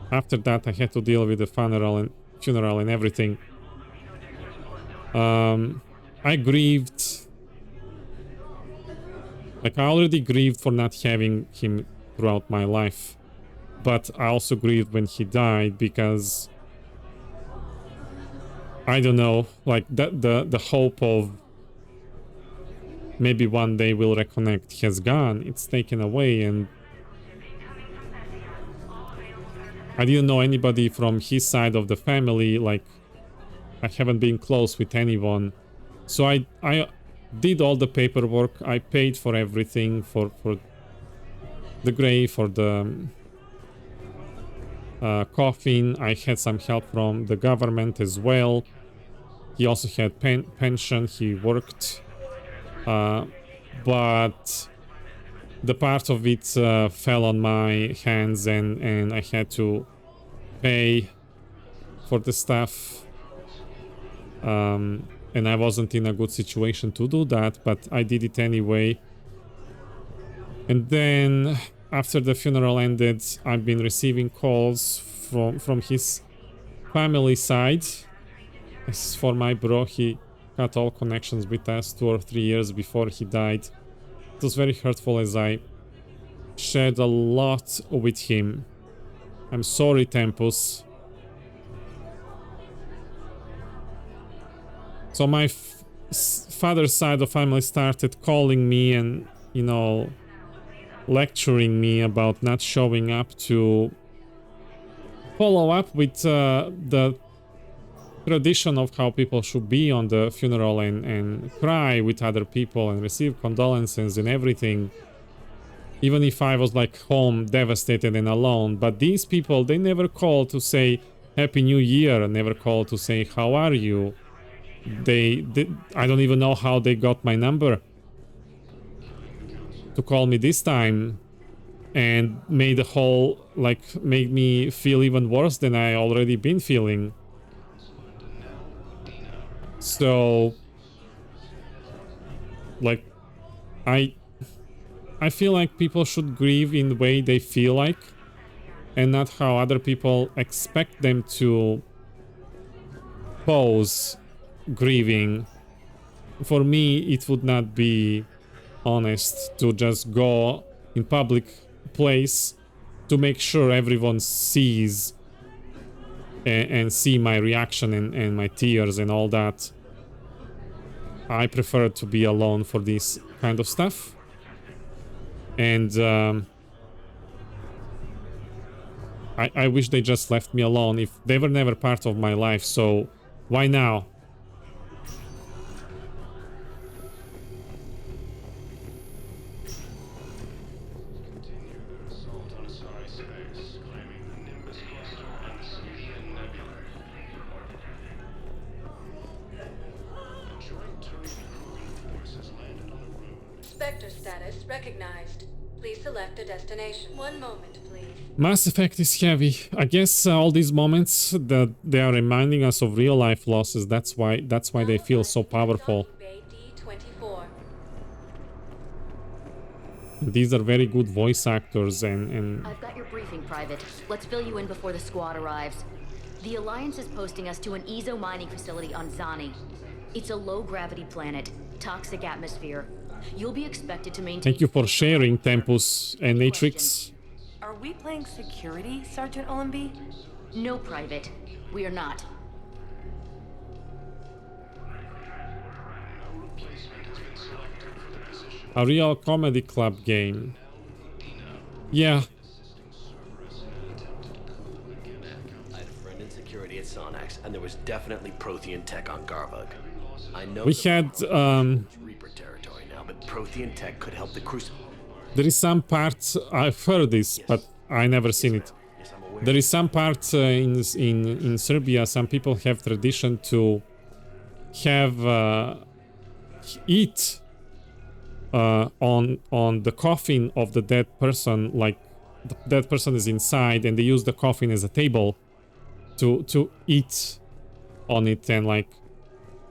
after that, I had to deal with the funeral and everything. I grieved. Like, I already grieved for not having him throughout my life. But I also grieved when he died because... I don't know, like, the hope of maybe one day we'll reconnect has gone. It's taken away, and I didn't know anybody from his side of the family. Like, I haven't been close with anyone. So I did all the paperwork. I paid for everything, for the grave, for the coffin. I had some help from the government as well. He also had pension. He worked. But the part of it fell on my hands, and I had to pay for the stuff. And I wasn't in a good situation to do that, but I did it anyway. And then after the funeral ended, I've been receiving calls from his family side. As for my bro, he cut all connections with us 2 or 3 years before he died. It was very hurtful as I shared a lot with him. I'm sorry, Tempus. So my father's side of the family started calling me and, you know, lecturing me about not showing up to follow up with the tradition of how people should be on the funeral and cry with other people and receive condolences and everything. Even if I was like home devastated and alone. But these people, they never called to say Happy New Year, never called to say how are you. I don't even know how they got my number to call me this time, and made the whole, like, made me feel even worse than I already been feeling. So, like, I feel like people should grieve in the way they feel like, and not how other people expect them to pose grieving. For me, it would not be honest to just go in public place to make sure everyone sees and see my reaction and my tears and all that. I prefer to be alone for this kind of stuff. And I wish they just left me alone. If they were never part of my life, so why now? Spectre status recognized. Please select a destination. One moment, please. Mass Effect is heavy. I guess all these moments that they are reminding us of real life losses. That's why they feel so powerful. These are very good voice actors and I've got your briefing, Private. Let's fill you in before the squad arrives. The Alliance is posting us to an Ezo mining facility on Zani. It's a low-gravity planet, toxic atmosphere. You'll be expected to maintain... Thank you for sharing, Tempus and Matrix. Are we playing security, Sergeant Olenby? No, Private. We are not. A real comedy club game. Yeah. I had a friend in security at Sonax, and there was definitely Prothean tech on Garvug. I know We had Reaper territory now, but Prothean tech could help the Crucible. there is some part, I've heard this, but I never seen it. There is some part in Serbia, some people have tradition to have eat on the coffin of the dead person, like the dead person is inside, and they use the coffin as a table to eat on it, and like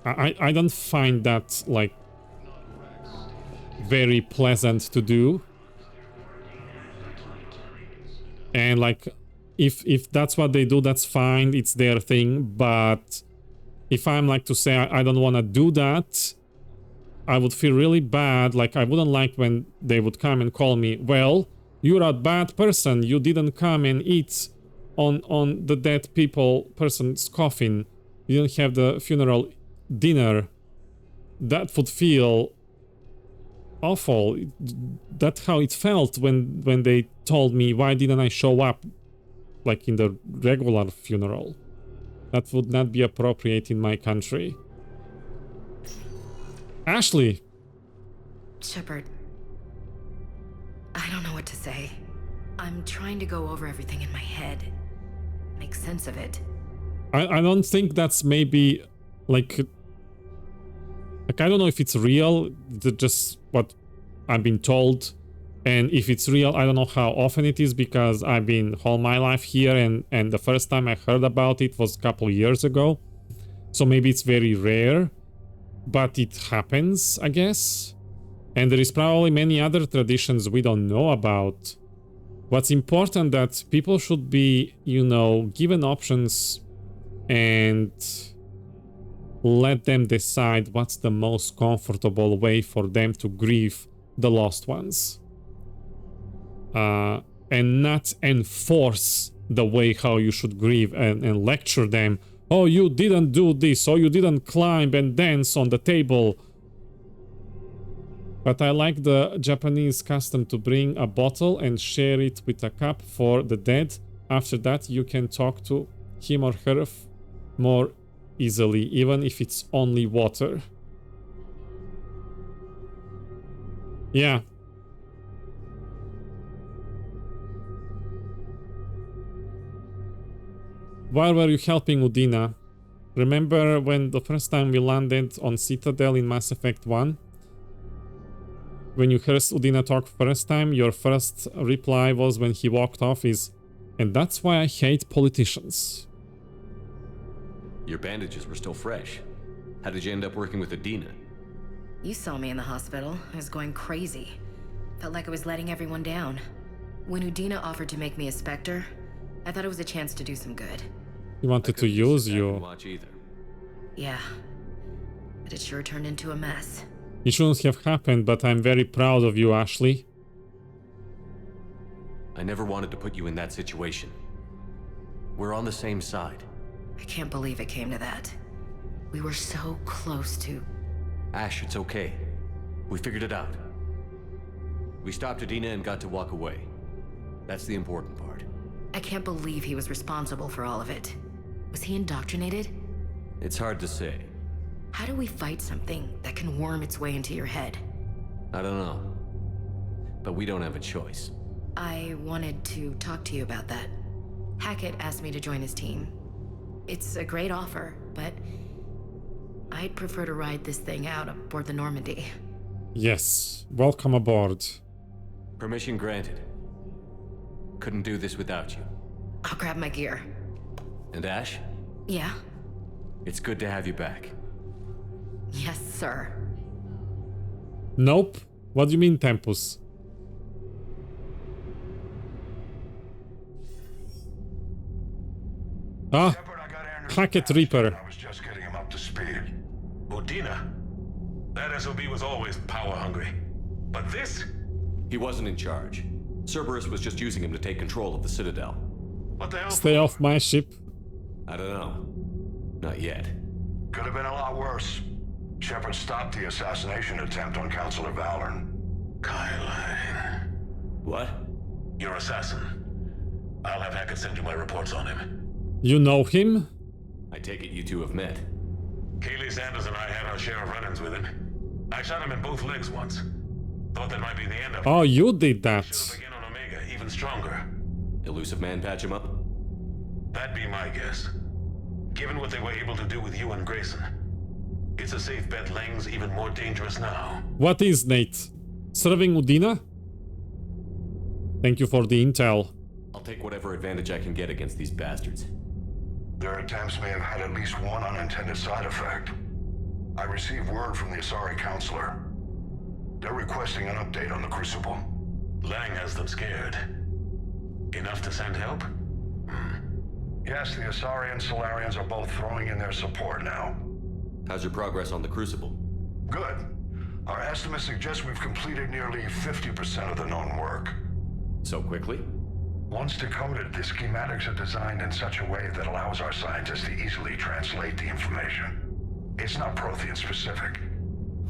I don't find that like very pleasant to do. And like if that's what they do, that's fine, it's their thing. But if I'm like to say I don't want to do that, I would feel really bad. Like I wouldn't like when they would come and call me, well, you're a bad person, you didn't come and eat on the dead person's coffin, you didn't have the funeral dinner. That would feel awful. That's how it felt when they told me, why didn't I show up like in the regular funeral? That would not be appropriate in my country. Ashley. Shepard, I don't know what to say. I'm trying to go over everything in my head, make sense of it. I don't think that's maybe like I don't know if it's real, just what I've been told. And if it's real, I don't know how often it is, because I've been all my life here, and the first time I heard about it was a couple years ago. So maybe it's very rare, but it happens, I guess. And there is probably many other traditions we don't know about. What's important that people should be, you know, given options and let them decide what's the most comfortable way for them to grieve the lost ones. And not enforce the way how you should grieve and lecture them. Oh, you didn't do this, or you didn't climb and dance on the table. But I like the Japanese custom to bring a bottle and share it with a cup for the dead. After that, you can talk to him or her more easily, even if it's only water. Yeah. Why were you helping Udina? Remember when the first time we landed on Citadel in Mass Effect 1? When you heard Udina talk first time, your first reply was when he walked off is, and that's why I hate politicians. Your bandages were still fresh. How did you end up working with Udina? You saw me in the hospital. I was going crazy. Felt like I was letting everyone down. When Udina offered to make me a Spectre, I thought it was a chance to do some good. He wanted to use you. Watch either. Yeah. But it sure turned into a mess. It shouldn't have happened, but I'm very proud of you, Ashley. I never wanted to put you in that situation. We're on the same side. I can't believe it came to that. We were so close to... Ash, it's okay. We figured it out. We stopped Udina and got to walk away. That's the important part. I can't believe he was responsible for all of it. Was he indoctrinated? It's hard to say. How do we fight something that can worm its way into your head? I don't know. But we don't have a choice. I wanted to talk to you about that. Hackett asked me to join his team. It's a great offer, but I'd prefer to ride this thing out aboard the Normandy. Yes, welcome aboard. Permission granted. Couldn't do this without you. I'll grab my gear. And Ash? Yeah? It's good to have you back. Yes, sir. Nope. What do you mean, Tempus? Ah, Hackett Reaper. I was just getting him up to speed. Udina? That SOB was always power-hungry. But this? He wasn't in charge. Cerberus was just using him to take control of the Citadel. What the hell? Stay off my ship. I don't know. Not yet. Could have been a lot worse. Shepard stopped the assassination attempt on Councilor Valorn. Leng. What? Your assassin. I'll have Hackett send you my reports on him. You know him? I take it you two have met. Kaylee Sanders and I had our share of run-ins with him. I shot him in both legs once. Thought that might be the end of it. Oh, you did that. Should've begun on Omega, even stronger. Elusive Man patch him up? That'd be my guess. Given what they were able to do with you and Grayson, it's a safe bet Leng's even more dangerous now. What is Nate? Serving Udina? Thank you for the intel. I'll take whatever advantage I can get against these bastards. Their attempts may have had at least one unintended side effect. I received word from the Asari Counselor. They're requesting an update on the Crucible. Leng has them scared. Enough to send help? Yes, the Asari and Solarians are both throwing in their support now. How's your progress on the Crucible? Good. Our estimates suggest we've completed nearly 50% of the known work. So quickly? Once decoded, the schematics are designed in such a way that allows our scientists to easily translate the information. It's not Prothean specific.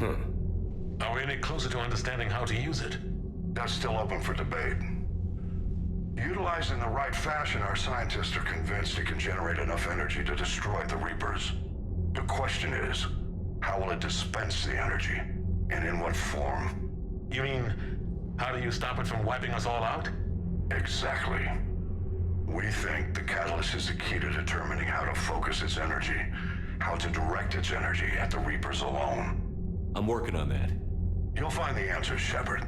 Are we any closer to understanding how to use it? That's still open for debate. Utilized in the right fashion, our scientists are convinced it can generate enough energy to destroy the Reapers. The question is, how will it dispense the energy? And in what form? You mean, how do you stop it from wiping us all out? Exactly. We think the catalyst is the key to determining how to focus its energy, how to direct its energy at the Reapers alone. I'm working on that. You'll find the answers, Shepard.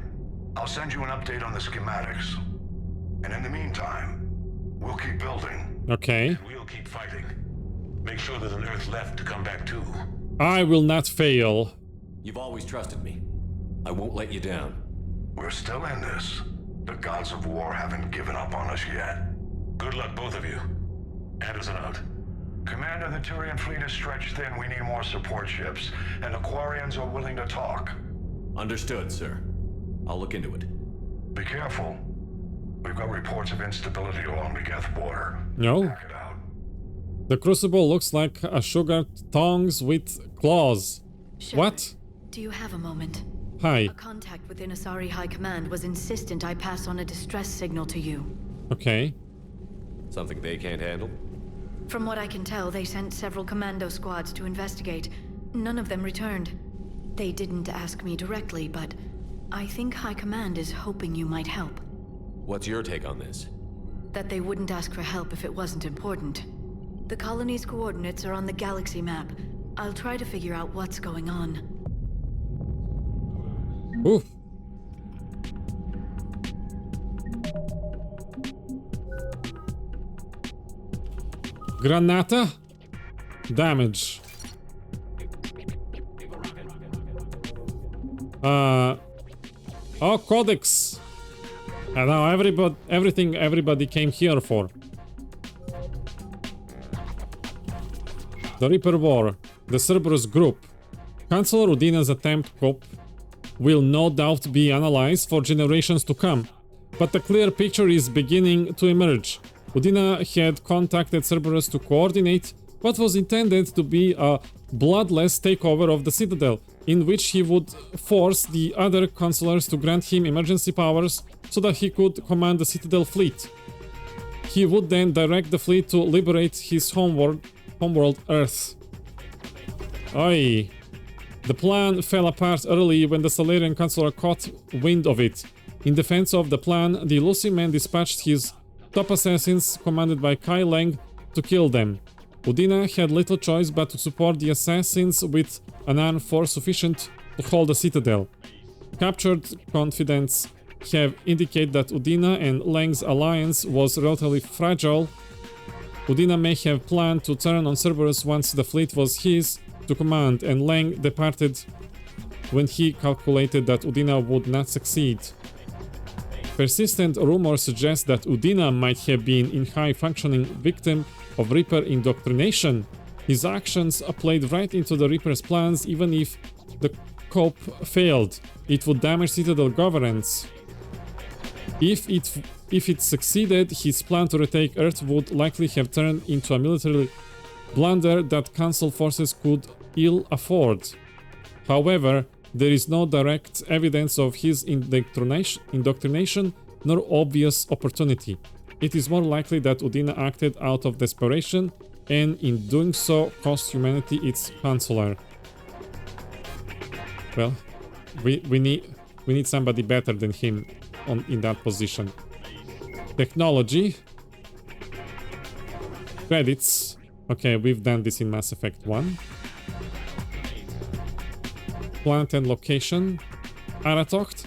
I'll send you an update on the schematics. And in the meantime, we'll keep building. Okay. And we'll keep fighting. Make sure there's an Earth left to come back to. I will not fail. You've always trusted me. I won't let you down. We're still in this. The gods of war haven't given up on us yet. Good luck, both of you. Anderson out. Commander, the Turian fleet is stretched thin. We need more support ships. And Aquarians are willing to talk. Understood, sir. I'll look into it. Be careful. We've got reports of instability along the Geth border. No. Back it out. The Crucible looks like a sugar tongs with claws. Shepard, What? Do you have a moment? Hi. A contact within Asari High Command was insistent I pass on a distress signal to you. Okay. Something they can't handle? From what I can tell, they sent several commando squads to investigate. None of them returned. They didn't ask me directly, but I think High Command is hoping you might help. What's your take on this? That they wouldn't ask for help if it wasn't important. The colony's coordinates are on the galaxy map. I'll try to figure out what's going on. Oof. Granata? Damage. Oh, Codex. And now everything everybody came here for. The Reaper War. The Cerberus group. Chancellor Udina's attempt coup will no doubt be analyzed for generations to come. But a clear picture is beginning to emerge. Udina had contacted Cerberus to coordinate what was intended to be a bloodless takeover of the Citadel. in which he would force the other consulars to grant him emergency powers so that he could command the Citadel fleet. He would then direct the fleet to liberate his homeworld Earth. Oi. The plan fell apart early when the Salarian consular caught wind of it. In defense of the plan, the Lucy men dispatched his top assassins, commanded by Leng, to kill them. Udina had little choice but to support the assassins with an armed force sufficient to hold the Citadel. Captured confidants have indicated that Udina and Leng's alliance was relatively fragile. Udina may have planned to turn on Cerberus once the fleet was his to command, and Leng departed when he calculated that Udina would not succeed. Persistent rumors suggest that Udina might have been a high-functioning victim of Reaper indoctrination. His actions played right into the Reaper's plans. Even if the coup failed, it would damage Citadel governance. If it succeeded, his plan to retake Earth would likely have turned into a military blunder that Council forces could ill afford. However, there is no direct evidence of his indoctrination nor obvious opportunity. It is more likely that Udina acted out of desperation and in doing so cost humanity its consular. Well, we need somebody better than him in that position. Technology. Credits. Okay, we've done this in Mass Effect 1. Planet and location. Aratocht.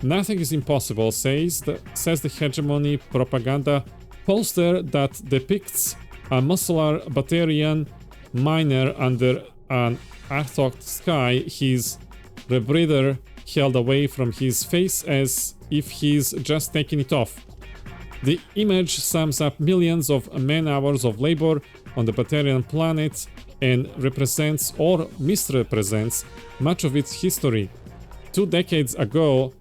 Nothing is impossible, says the hegemony propaganda poster that depicts a muscular Batarian miner under an Aratocht sky, his rebreather held away from his face as if he's just taking it off. The image sums up millions of man-hours of labor on the Batarian planet and represents or misrepresents much of its history. 2 decades ago,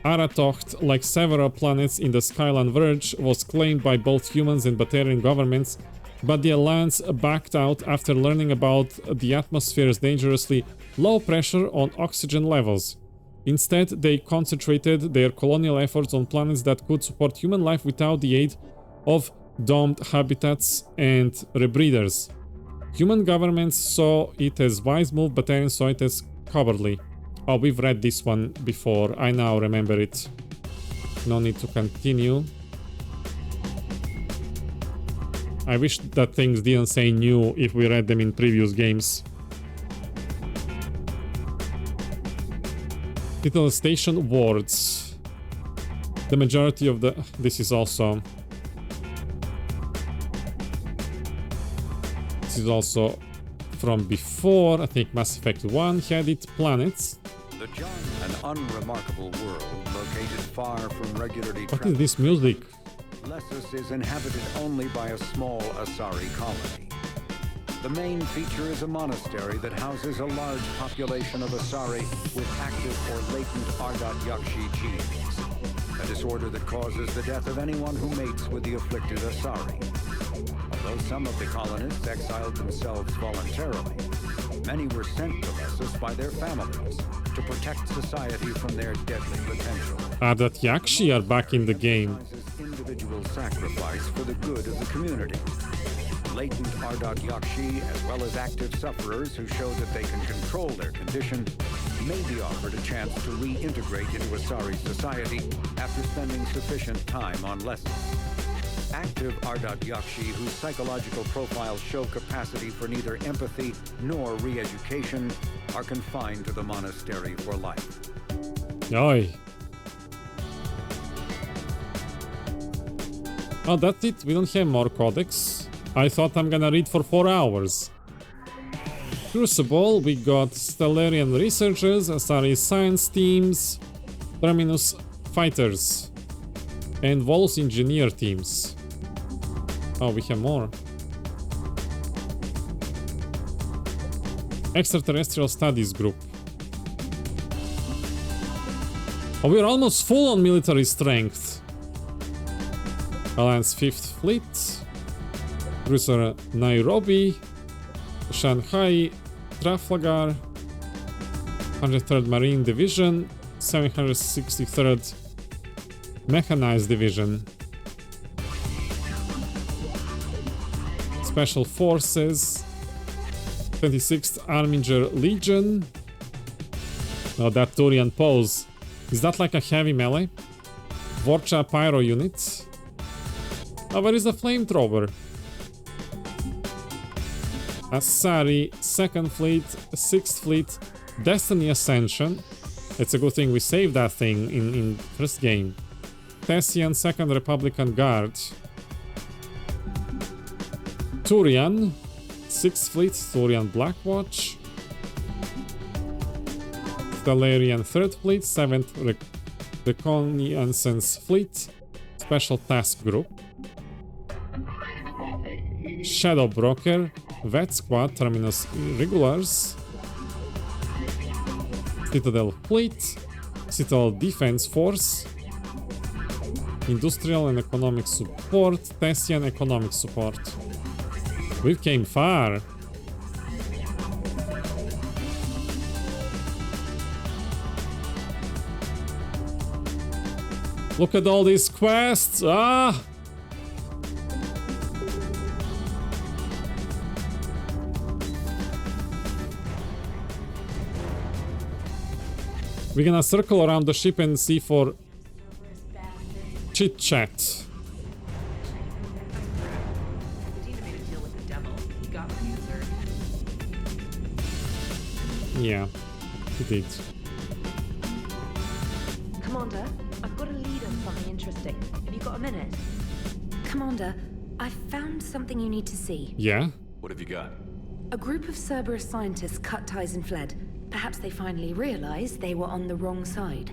Aratocht, like several planets in the Skyline Verge, was claimed by both humans and Batarian governments, but the Alliance backed out after learning about the atmosphere's dangerously low pressure on oxygen levels. Instead, they concentrated their colonial efforts on planets that could support human life without the aid of domed habitats and rebreathers. Human governments saw it as wise move, Batarians saw it as cowardly. Oh, we've read this one before. I now remember it. No need to continue. I wish that things didn't say new if we read them in previous games. Citadel Station wards. The majority of the... This is also from before. I think Mass Effect 1 had it. Planets. An unremarkable world located far from regularly... What is this music? Lessus is inhabited only by a small Asari colony. The main feature is a monastery that houses a large population of Asari with active or latent Ardot Yakshi genes, a disorder that causes the death of anyone who mates with the afflicted Asari. Although some of the colonists exiled themselves voluntarily, many were sent to Lessus by their families to protect society from their deadly potential. Ardot Yakshi are back in the game. Individual sacrifice for the good of the community. Latent Ardot Yakshi, as well as active sufferers who show that they can control their condition, may be offered a chance to reintegrate into Asari society after spending sufficient time on Lessus. Active Ardot Yakshi, whose psychological profiles show capacity for neither empathy nor re-education, are confined to the monastery for life. Oi. Oh, that's it. We don't have more codex. I thought I'm gonna read for 4 hours. Crucible, we got Stellarian researchers, Asari science teams, Terminus fighters, and Volus engineer teams. Oh, we have more. Extraterrestrial Studies Group. Oh, we're almost full on military strength. Alliance 5th Fleet. Cruiser Nairobi. Shanghai. Trafalgar. 103rd Marine Division, 763rd Mechanized Division, Special Forces, 26th Armiger Legion. Oh, that Turian pose. Is that like a heavy melee? Vorcha Pyro unit. Oh, where is the flamethrower? Asari, 2nd Fleet, 6th Fleet, Destiny Ascension. It's a good thing we saved that thing in first game. Thessian, 2nd Republican Guard. Turian, 6th Fleet, Turian Blackwatch. Stellarian 3rd Fleet, 7th Reconnaissance Fleet, Special Task Group. Shadow Broker, Vet Squad, Terminus Regulars. Citadel Fleet, Citadel Defense Force, Industrial and Economic Support, Thessian Economic Support. We came far. Look at all these quests! Ah! We're gonna circle around the ship and see for chit-chat. Yeah, he did. Commander, I've got a lead on something interesting. Have you got a minute? Commander, I found something you need to see. Yeah? What have you got? A group of Cerberus scientists cut ties and fled. Perhaps they finally realized they were on the wrong side.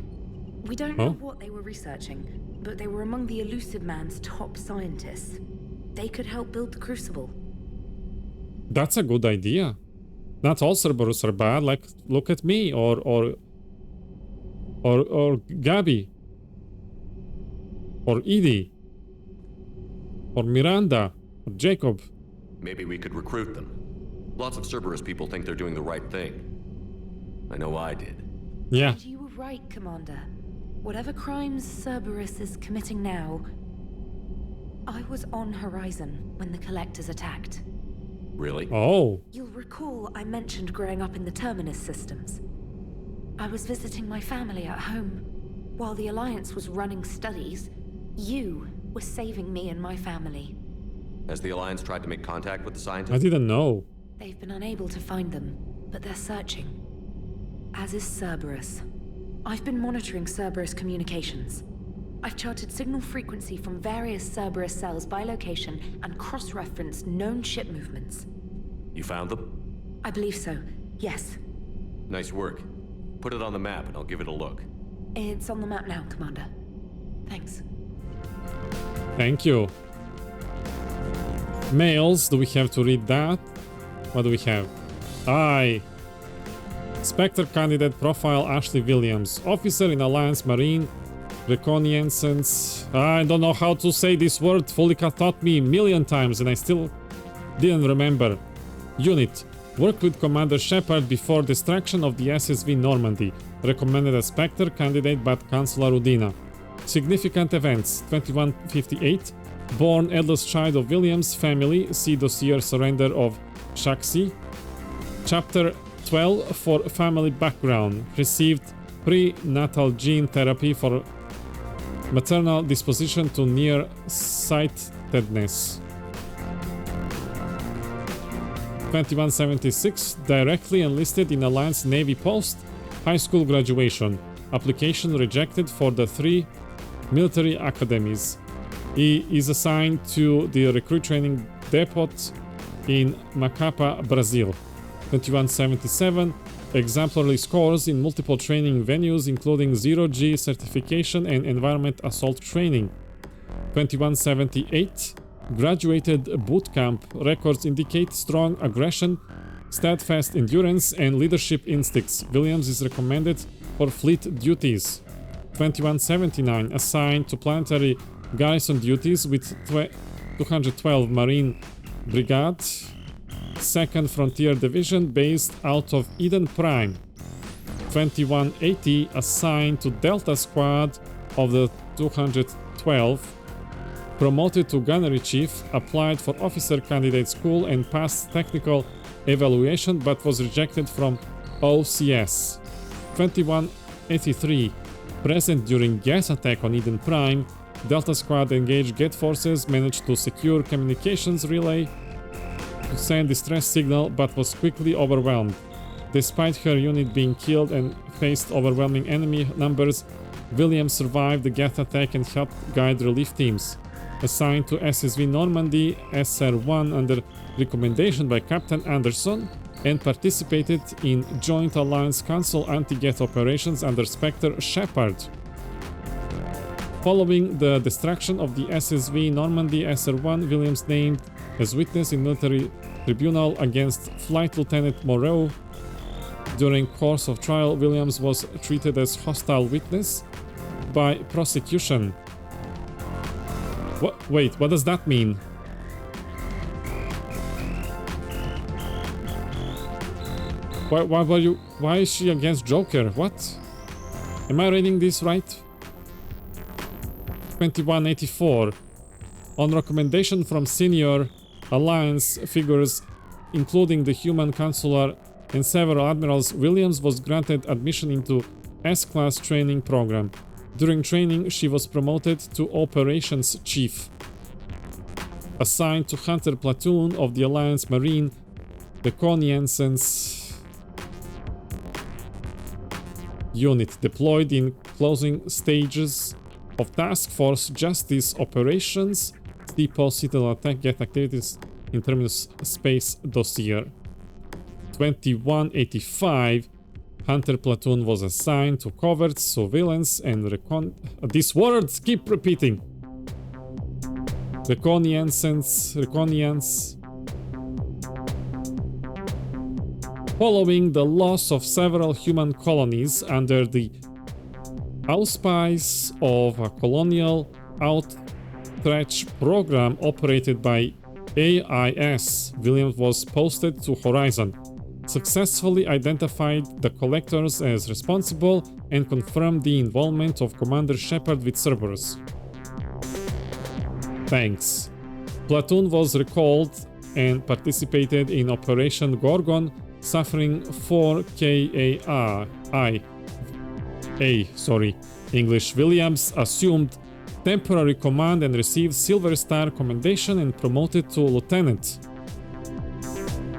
We don't know what they were researching, but they were among the Elusive Man's top scientists. They could help build the Crucible. That's a good idea. Not all Cerberus are bad, like look at me or Gabby or Edie or Miranda or Jacob. Maybe we could recruit them. Lots of Cerberus people think they're doing the right thing. I know I did. Yeah. And you were right, Commander. Whatever crimes Cerberus is committing now, I was on Horizon when the Collectors attacked. Really? Oh. You'll recall I mentioned growing up in the Terminus systems. I was visiting my family at home. While the Alliance was running studies, you were saving me and my family. Has the Alliance tried to make contact with the scientists? I didn't know. They've been unable to find them, but they're searching. As is Cerberus. I've been monitoring Cerberus communications. I've charted signal frequency from various Cerberus cells by location and cross-referenced known ship movements. You found them? I believe so, yes. Nice work. Put it on the map and I'll give it a look. It's on the map now, Commander. Thanks. Thank you. Mails, do we have to read that? What do we have? Spectre candidate profile Ashley Williams. Officer in Alliance Marine. Reconnaissance. I don't know how to say this word. Folika taught me a million times and I still didn't remember. Unit. Worked with Commander Shepard before destruction of the SSV Normandy. Recommended a Spectre candidate but Chancellor Udina. Significant events. 2158. Born eldest child of Williams family. See dossier surrender of Shaxi. Chapter 12 for family background. Received prenatal gene therapy for maternal disposition to nearsightedness. 2176. Directly enlisted in Alliance Navy post. High school graduation. Application rejected for the 3 military academies. He is assigned to the recruit training depot in Macapa, Brazil. 2177. Exemplary scores in multiple training venues including 0G certification and environment assault training. 2178. Graduated bootcamp. Records indicate strong aggression, steadfast endurance and leadership instincts. Williams is recommended for fleet duties. 2179. Assigned to planetary garrison duties with 212 Marine Brigade, 2nd Frontier Division based out of Eden Prime. 2180, assigned to Delta Squad of the 212, promoted to Gunnery Chief, applied for Officer Candidate School and passed technical evaluation but was rejected from OCS. 2183, present during gas attack on Eden Prime, Delta Squad engaged Geth forces, managed to secure communications relay to send distress signal but was quickly overwhelmed. Despite her unit being killed and faced overwhelming enemy numbers, Williams survived the Geth attack and helped guide relief teams. Assigned to SSV Normandy SR-1 under recommendation by Captain Anderson, and participated in Joint Alliance Council anti-Geth operations under Spectre Shepard. Following the destruction of the SSV Normandy SR-1, Williams named as witness in military tribunal against Flight Lieutenant Moreau. During course of trial, Williams was treated as hostile witness by prosecution. Wait, what does that mean? Why is she against Joker? What? Am I reading this right? 2184. On recommendation from senior Alliance figures, including the Human Counselor and several admirals, Williams was granted admission into S-Class training program. During training, she was promoted to Operations Chief. Assigned to Hunter Platoon of the Alliance Marine, the Reconnaissance Unit, deployed in closing stages of Task Force Justice operations. See post-Citadel attack, Geth activities in Terminus Space dossier. 2185. Hunter Platoon was assigned to covert surveillance and these words keep repeating. Reconnaissance. Following the loss of several human colonies under the auspice of a colonial outreach program operated by AIS, Williams was posted to Horizon, successfully identified the collectors as responsible, and confirmed the involvement of Commander Shepard with Cerberus. Thanks. Platoon was recalled and participated in Operation Gorgon, suffering 4 KAI. English. Williams assumed temporary command and received Silver Star commendation and promoted to lieutenant.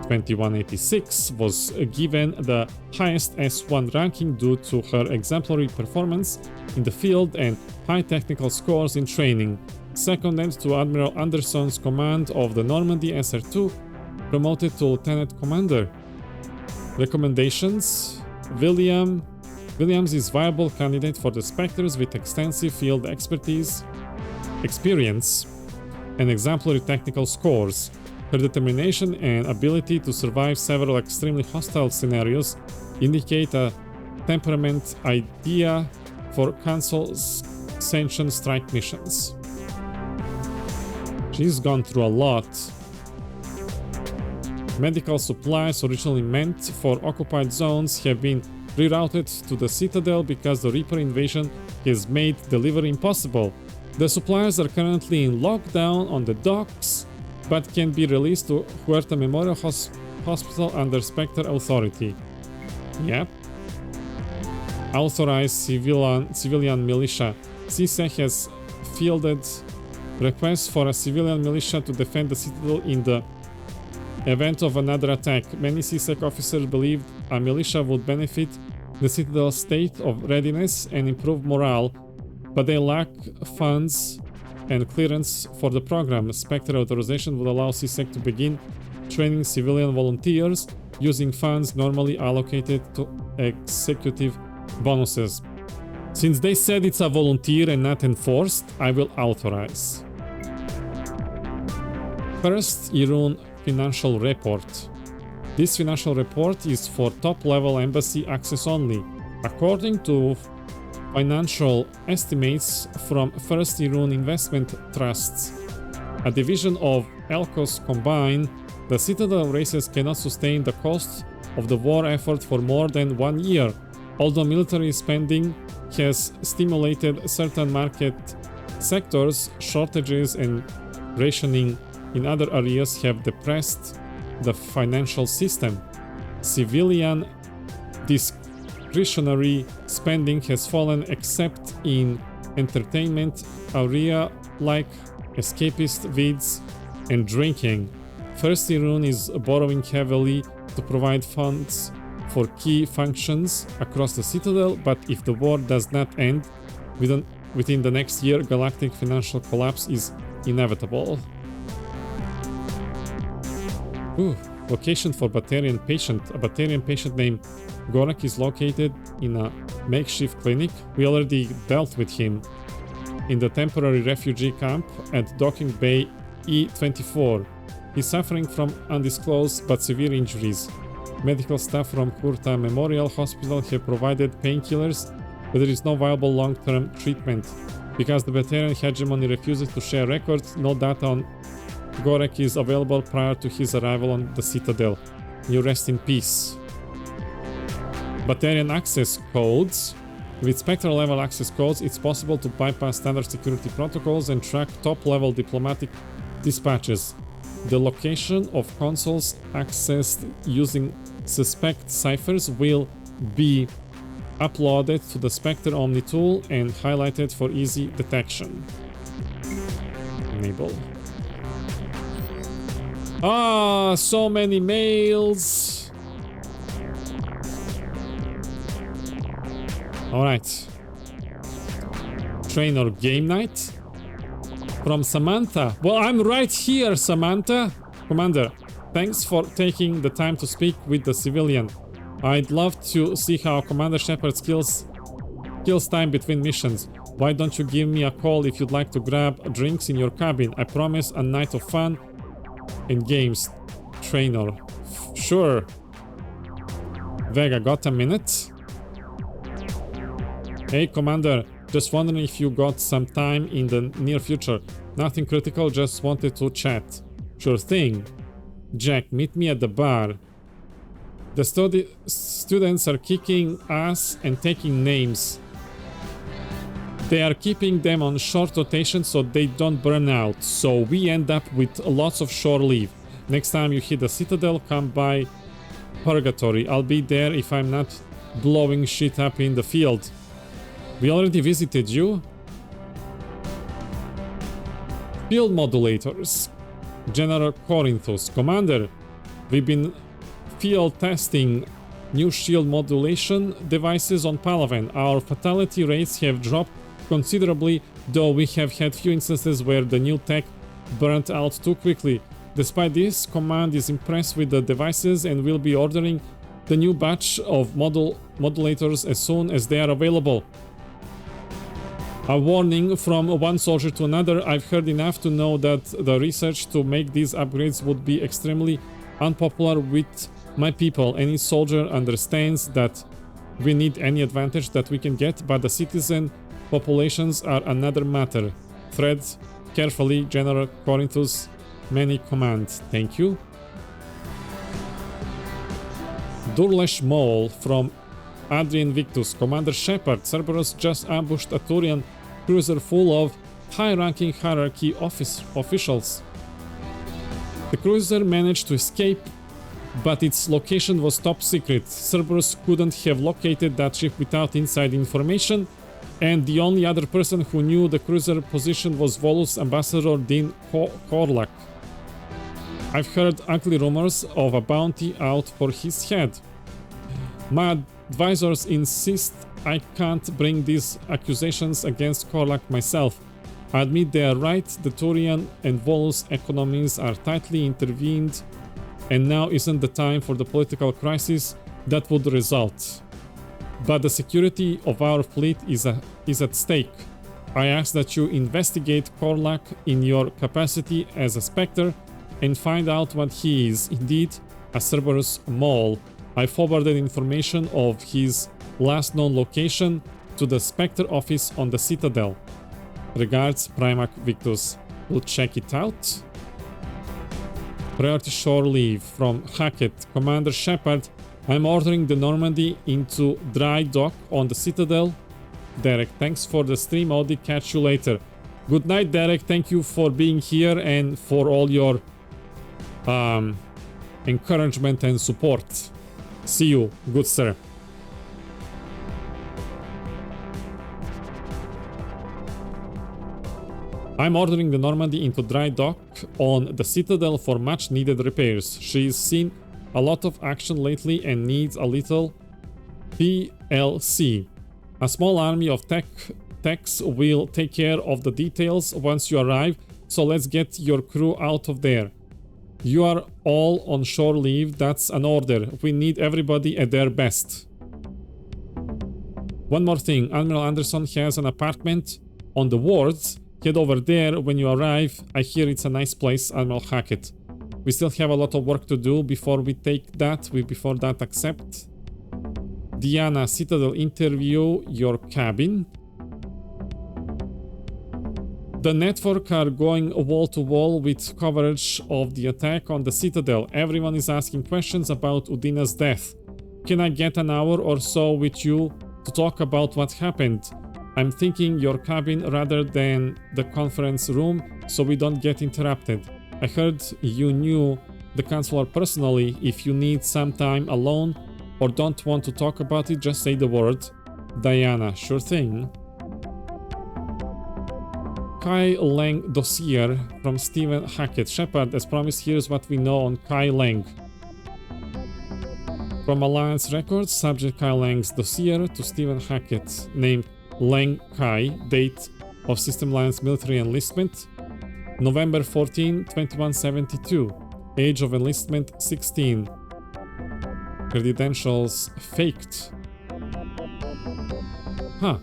2186 was given the highest S1 ranking due to her exemplary performance in the field and high technical scores in training. Seconded to Admiral Anderson's command of the Normandy SR-2, promoted to lieutenant commander. Recommendations: Williams is viable candidate for the Spectres with extensive field experience, and exemplary technical scores. Her determination and ability to survive several extremely hostile scenarios indicate a temperament idea for Council-sanctioned strike missions. She's gone through a lot. Medical supplies originally meant for occupied zones have been rerouted to the Citadel because the Reaper invasion has made delivery impossible. The supplies are currently in lockdown on the docks, but can be released to Huerta Memorial Hospital under Spectre authority. Yep. Authorized civilian militia. CSEC has fielded requests for a civilian militia to defend the Citadel in the event of another attack. Many CSEC officers believed a militia would benefit the Citadel's state of readiness and improve morale, but they lack funds and clearance for the program. Spectre authorization would allow CSEC to begin training civilian volunteers using funds normally allocated to executive bonuses. Since they said it's a volunteer and not enforced, I will authorize. First, Irun Financial Report. This financial report is for top-level embassy access only. According to financial estimates from First Irun Investment Trusts, a division of Elkos Combine, the Citadel races cannot sustain the cost of the war effort for more than 1 year. Although military spending has stimulated certain market sectors, shortages and rationing in other areas have depressed the financial system. Civilian discretionary spending has fallen except in entertainment area like escapist vids and drinking. First Irun is borrowing heavily to provide funds for key functions across the Citadel, but if the war does not end within the next year, galactic financial collapse is inevitable. Ooh, location for Batarian patient. A Batarian patient named Gorak is located in a makeshift clinic. We already dealt with him in the temporary refugee camp at Docking Bay E24. He's suffering from undisclosed but severe injuries. Medical staff from Kurta Memorial Hospital have provided painkillers, but there is no viable long-term treatment. Because the Batarian hegemony refuses to share records, no data on Gorak is available prior to his arrival on the Citadel. You rest in peace. Batarian access codes. With Spectral level access codes, it's possible to bypass standard security protocols and track top-level diplomatic dispatches. The location of consoles accessed using suspect ciphers will be uploaded to the Spectre Omni tool and highlighted for easy detection. Enable. Ah, so many mails. Alright. Trainer game night. From Samantha. Well, I'm right here, Samantha. Commander, thanks for taking the time to speak with the civilian. I'd love to see how Commander Shepard kills time between missions. Why don't you give me a call if you'd like to grab drinks in your cabin? I promise a night of fun and games. Trainer. Sure. Vega, got a minute? Hey, Commander. Just wondering if you got some time in the near future. Nothing critical, just wanted to chat. Sure thing. Jack, meet me at the bar. The students are kicking ass and taking names. They are keeping them on short rotation so they don't burn out. So we end up with lots of shore leave. Next time you hit the Citadel, come by Purgatory. I'll be there if I'm not blowing shit up in the field. We already visited you. Field modulators. General Corinthus. Commander, we've been field testing new shield modulation devices on Palaven. Our fatality rates have dropped considerably, though we have had few instances where the new tech burnt out too quickly. Despite this, Command is impressed with the devices and will be ordering the new batch of modulators as soon as they are available. A warning from one soldier to another. I've heard enough to know that the research to make these upgrades would be extremely unpopular with my people. Any soldier understands that we need any advantage that we can get, but the citizen populations are another matter. Thread carefully, General Corinthus. Many command. Thank you. Durlesh Mole from Adrian Victus. Commander Shepard, Cerberus just ambushed a Turian cruiser full of high-ranking hierarchy officials. The cruiser managed to escape, but its location was top secret. Cerberus couldn't have located that ship without inside information, and the only other person who knew the cruiser position was Volus Ambassador Dean Korlak. I've heard ugly rumors of a bounty out for his head. My advisors insist I can't bring these accusations against Korlak myself. I admit they are right, the Turian and Volus economies are tightly intervened, and now isn't the time for the political crisis that would result. But the security of our fleet is at stake. I ask that you investigate Korlak in your capacity as a Spectre and find out what he is, indeed, a Cerberus mole. I forwarded information of his last known location to the Spectre office on the Citadel. Regards, Primarch Victus. We'll check it out. Priority shore leave from Hackett. Commander Shepard, I'm ordering the Normandy into dry dock on the Citadel. Derek, thanks for the stream, Audi. Catch you later. Good night, Derek. Thank you for being here and for all your encouragement and support. See you, good sir. I'm ordering the Normandy into dry dock on the Citadel for much needed repairs. She's seen a lot of action lately and needs a little PLC. A small army of techs will take care of the details once you arrive, so let's get your crew out of there. You are all on shore leave, that's an order. We need everybody at their best. One more thing, Admiral Anderson has an apartment on the wards. Head over there when you arrive. I hear it's a nice place, Admiral Hackett. We still have a lot of work to do before we take that. Before that, accept. Diana, Citadel interview, your cabin. The network are going wall to wall with coverage of the attack on the Citadel. Everyone is asking questions about Udina's death. Can I get an hour or so with you to talk about what happened? I'm thinking your cabin rather than the conference room so we don't get interrupted. I heard you knew the Chancellor personally. If you need some time alone or don't want to talk about it, just say the word. Diana, sure thing. Kai Leng dossier from Stephen Hackett. Shepard, as promised, here's what we know on Kai Leng. From Alliance Records, subject Kai Leng's dossier to Stephen Hackett. Name Leng Kai. Date of System Alliance military enlistment November 14, 2172. Age of enlistment 16. Credentials faked. Huh.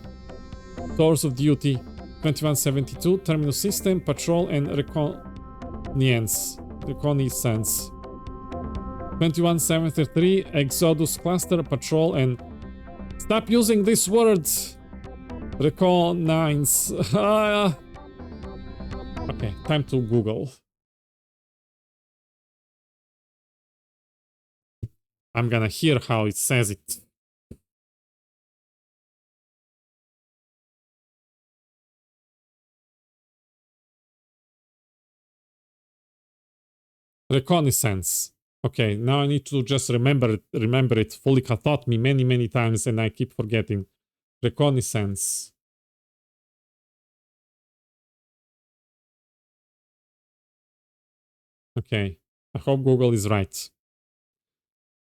Tours of duty 2172. Terminal system, patrol and reconnaissance. 2173. Exodus cluster, patrol and... Stop using these words! Reconnaissance. Okay, time to Google. I'm gonna hear how it says it. Reconnaissance. Okay, now I need to just remember it. Folika taught me many times and I keep forgetting. Reconnaissance. Okay, I hope Google is right.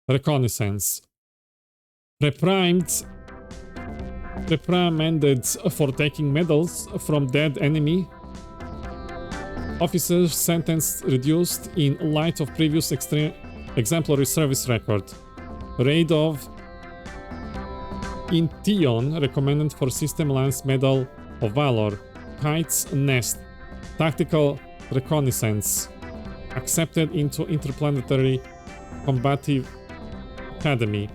Reconnaissance. Reprimanded for taking medals from dead enemy. Officers sentence reduced in light of previous exemplary service record. Raid of Intion recommended for System Alliance Medal of Valor. Kite's Nest. Tactical reconnaissance. Accepted into Interplanetary Combative Academy.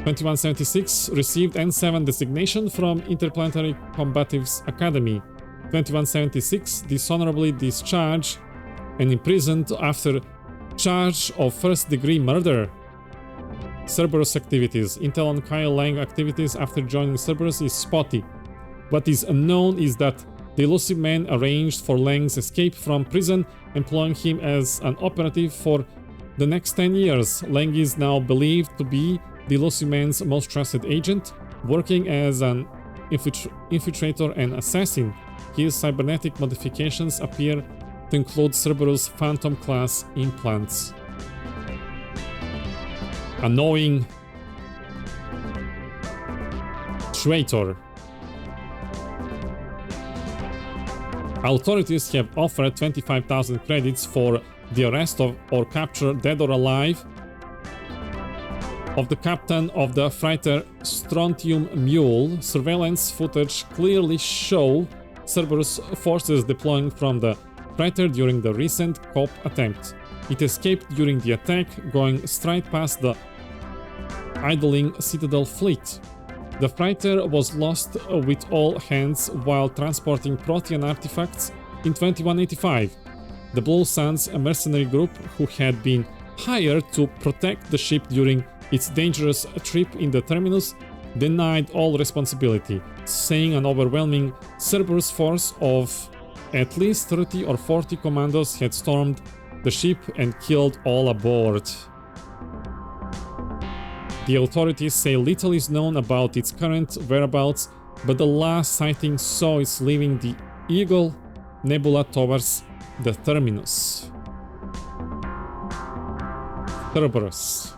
2176 received N7 designation from Interplanetary Combatives Academy. 2176 dishonorably discharged and imprisoned after charge of first-degree murder. Cerberus activities. Intel on Kyle Lang activities after joining Cerberus is spotty. What is unknown is that the elusive man arranged for Lang's escape from prison, employing him as an operative for the next 10 years. Leng is now believed to be the elusive man's most trusted agent, working as an infiltrator and assassin. His cybernetic modifications appear to include Cerberus Phantom-class implants. Annoying traitor. Authorities have offered 25,000 credits for the arrest of or capture, dead or alive, of the captain of the freighter Strontium Mule. Surveillance footage clearly show Cerberus forces deploying from the freighter during the recent COP attempt. It escaped during the attack, going straight past the idling Citadel fleet. The freighter was lost with all hands while transporting Protean artifacts in 2185. The Blue Suns, a mercenary group who had been hired to protect the ship during its dangerous trip in the terminus, denied all responsibility, saying an overwhelming Cerberus force of at least 30 or 40 commandos had stormed the ship and killed all aboard. The authorities say little is known about its current whereabouts, but the last sighting saw it leaving the Eagle Nebula towards the terminus. Cerberus.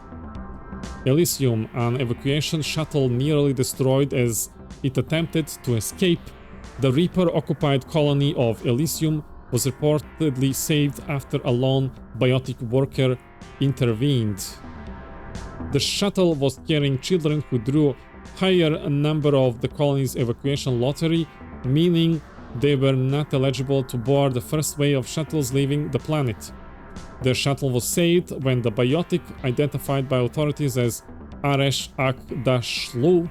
Elysium, an evacuation shuttle nearly destroyed as it attempted to escape. The Reaper-occupied colony of Elysium was reportedly saved after a lone biotic worker intervened. The shuttle was carrying children who drew higher number of the colony's evacuation lottery, meaning they were not eligible to board the first wave of shuttles leaving the planet. The shuttle was saved when the biotic, identified by authorities as Ak-Dashlu,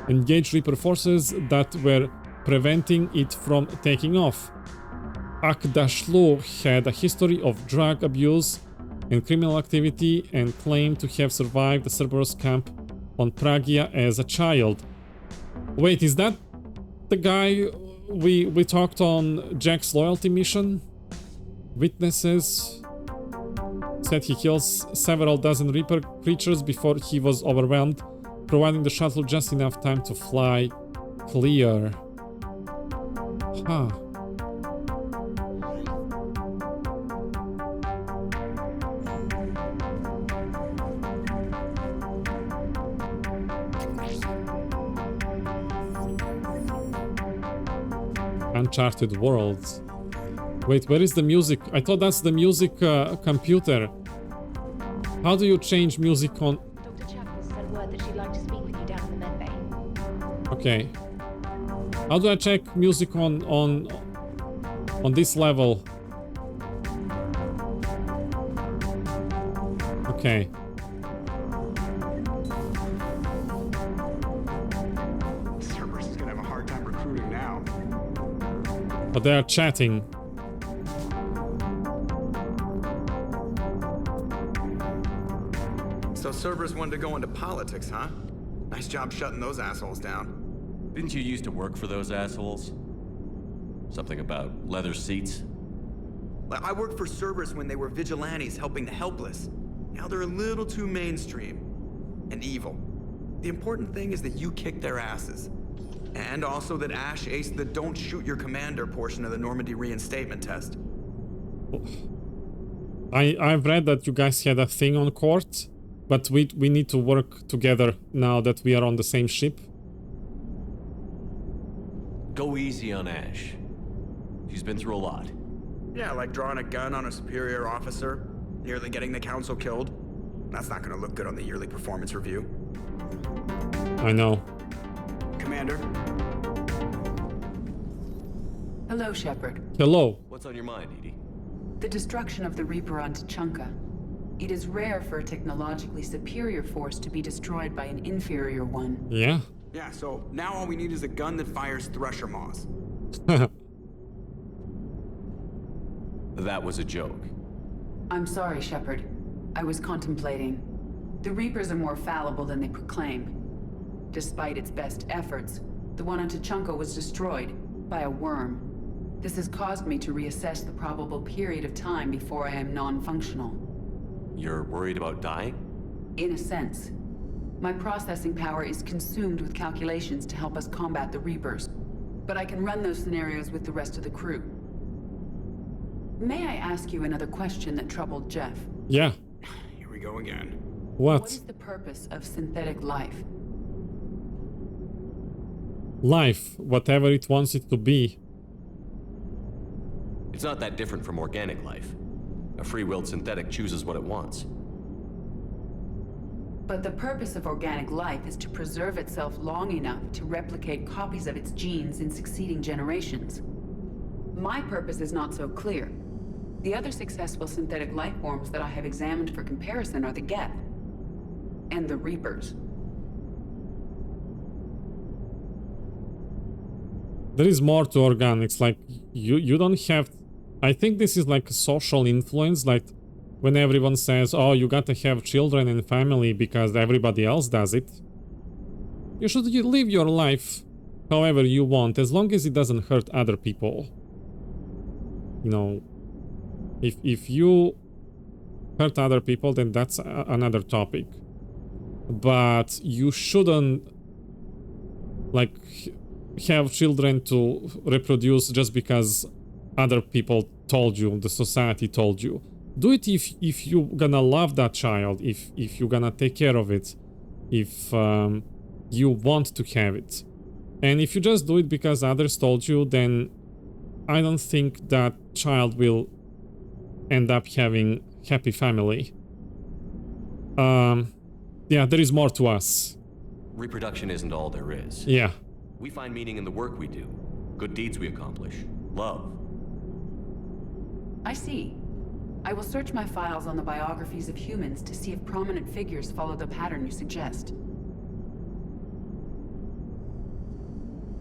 engaged Reaper forces that were preventing it from taking off. Ak-Dashlu had a history of drug abuse and criminal activity and claimed to have survived the Cerberus camp on Pragia as a child. Wait, is that the guy we talked on Jack's loyalty mission? Witnesses said he kills several dozen Reaper creatures before he was overwhelmed, providing the shuttle just enough time to fly clear. Huh. Uncharted worlds. Wait, where is the music? I thought that's the music computer. How do you change music on? Dr. Chapel sent word that she'd like to speak with you down in the medbay. Okay. How do I check music on this level? Okay. Cerberus is gonna have a hard time recruiting now. But they are chatting. So Cerberus wanted to go into politics, huh? Nice job shutting those assholes down. Didn't you used to work for those assholes? Something about leather seats? I worked for Cerberus when they were vigilantes helping the helpless. Now they're a little too mainstream and evil. The important thing is that you kick their asses. And also that Ash aced the don't shoot your commander portion of the Normandy reinstatement test. I've read that you guys had a thing on court, but we need to work together now that we are on the same ship. Go easy on Ash. She's been through a lot. Yeah, like drawing a gun on a superior officer, nearly getting the council killed. That's not gonna look good on the yearly performance review. I know. Commander? Hello, Shepard. Hello. What's on your mind, Edie? The destruction of the Reaper on Tuchanka. It is rare for a technologically superior force to be destroyed by an inferior one. Yeah. Yeah, so now all we need is a gun that fires thresher maws. That was a joke. I'm sorry, Shepard. I was contemplating. The Reapers are more fallible than they proclaim. Despite its best efforts, the one on Tuchanka was destroyed by a worm. This has caused me to reassess the probable period of time before I am non-functional. You're worried about dying? In a sense. My processing power is consumed with calculations to help us combat the Reapers. But I can run those scenarios with the rest of the crew. May I ask you another question that troubled Jeff? Yeah. Here we go again. What? What is the purpose of synthetic life? Life, whatever it wants it to be. It's not that different from organic life. A free-willed synthetic chooses what it wants. But the purpose of organic life is to preserve itself long enough to replicate copies of its genes in succeeding generations. My purpose is not so clear. The other successful synthetic life forms that I have examined for comparison are the Geth and the Reapers. There is more to organics, like you don't have... I think this is like a social influence, like when everyone says, oh, you gotta have children and family because everybody else does it. You should live your life however you want, as long as it doesn't hurt other people. You know, if you hurt other people, then that's another topic. But you shouldn't, like, have children to reproduce just because other people told you, the society told you. Do it if you're gonna love that child, if you're gonna take care of it, if you want to have it. And if you just do it because others told you, then I don't think that child will end up having happy family. Yeah, there is more to us. Reproduction isn't all there is. Yeah. We find meaning in the work we do, good deeds we accomplish, love. I see. I will search my files on the biographies of humans to see if prominent figures follow the pattern you suggest.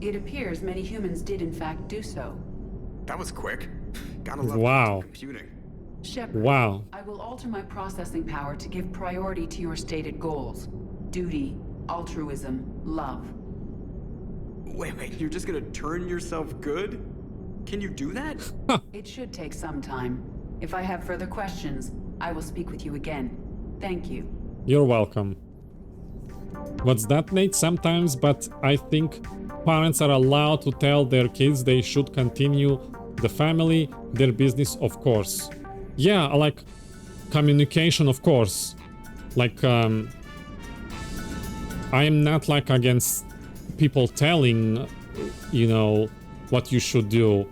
It appears many humans did in fact do so. That was quick. Gotta love wow. computing. Shepard, wow. I will alter my processing power to give priority to your stated goals. Duty, altruism, love. Wait, you're just gonna turn yourself good? Can you do that? It should take some time. If I have further questions, I will speak with you again. Thank you. You're welcome. What's that, Nate? Sometimes, but I think parents are allowed to tell their kids they should continue the family, their business, of course. Yeah, like communication, of course. Like, I am not like against people telling, you know, what you should do,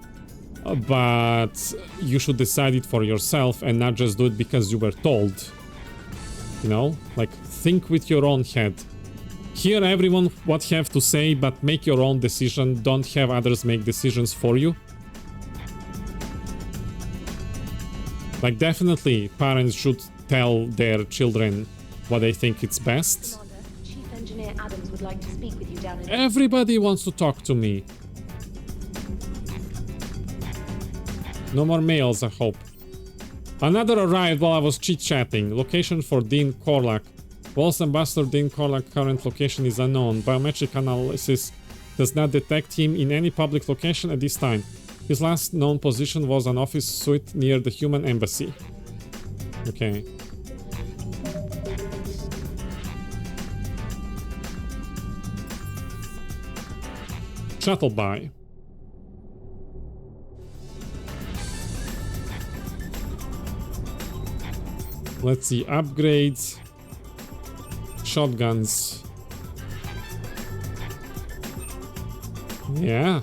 but you should decide it for yourself and not just do it because you were told. You know, like, think with your own head. Hear everyone what have to say, but make your own decision. Don't have others make decisions for you. Like, definitely parents should tell their children what they think it's best. Commander, Chief Engineer Adams would like to speak with you down in... Everybody wants to talk to me. No more mails, I hope. Another arrived while I was chit-chatting. Location for Dean Korlak. Walls Ambassador Dean Korlak current location is unknown. Biometric analysis does not detect him in any public location at this time. His last known position was an office suite near the human embassy. Okay. Shuttle by. Let's see, upgrades, shotguns. Yeah.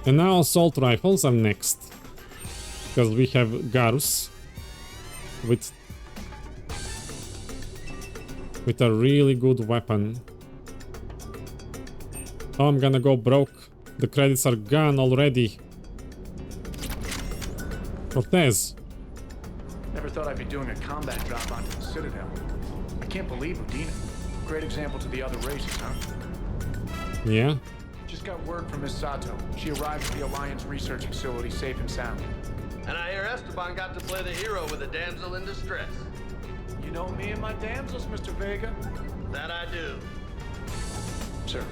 And now assault rifles are next. Because we have Garus with a really good weapon. Oh, I'm gonna go broke. The credits are gone already. Cortez. Never thought I'd be doing a combat drop onto the Citadel. I can't believe Udina. Great example to the other races, huh? Yeah. Just got word from Miss Sato. She arrived at the Alliance research facility safe and sound. And I hear Esteban got to play the hero with a damsel in distress. You know me and my damsels, Mr. Vega? That I do. Sir.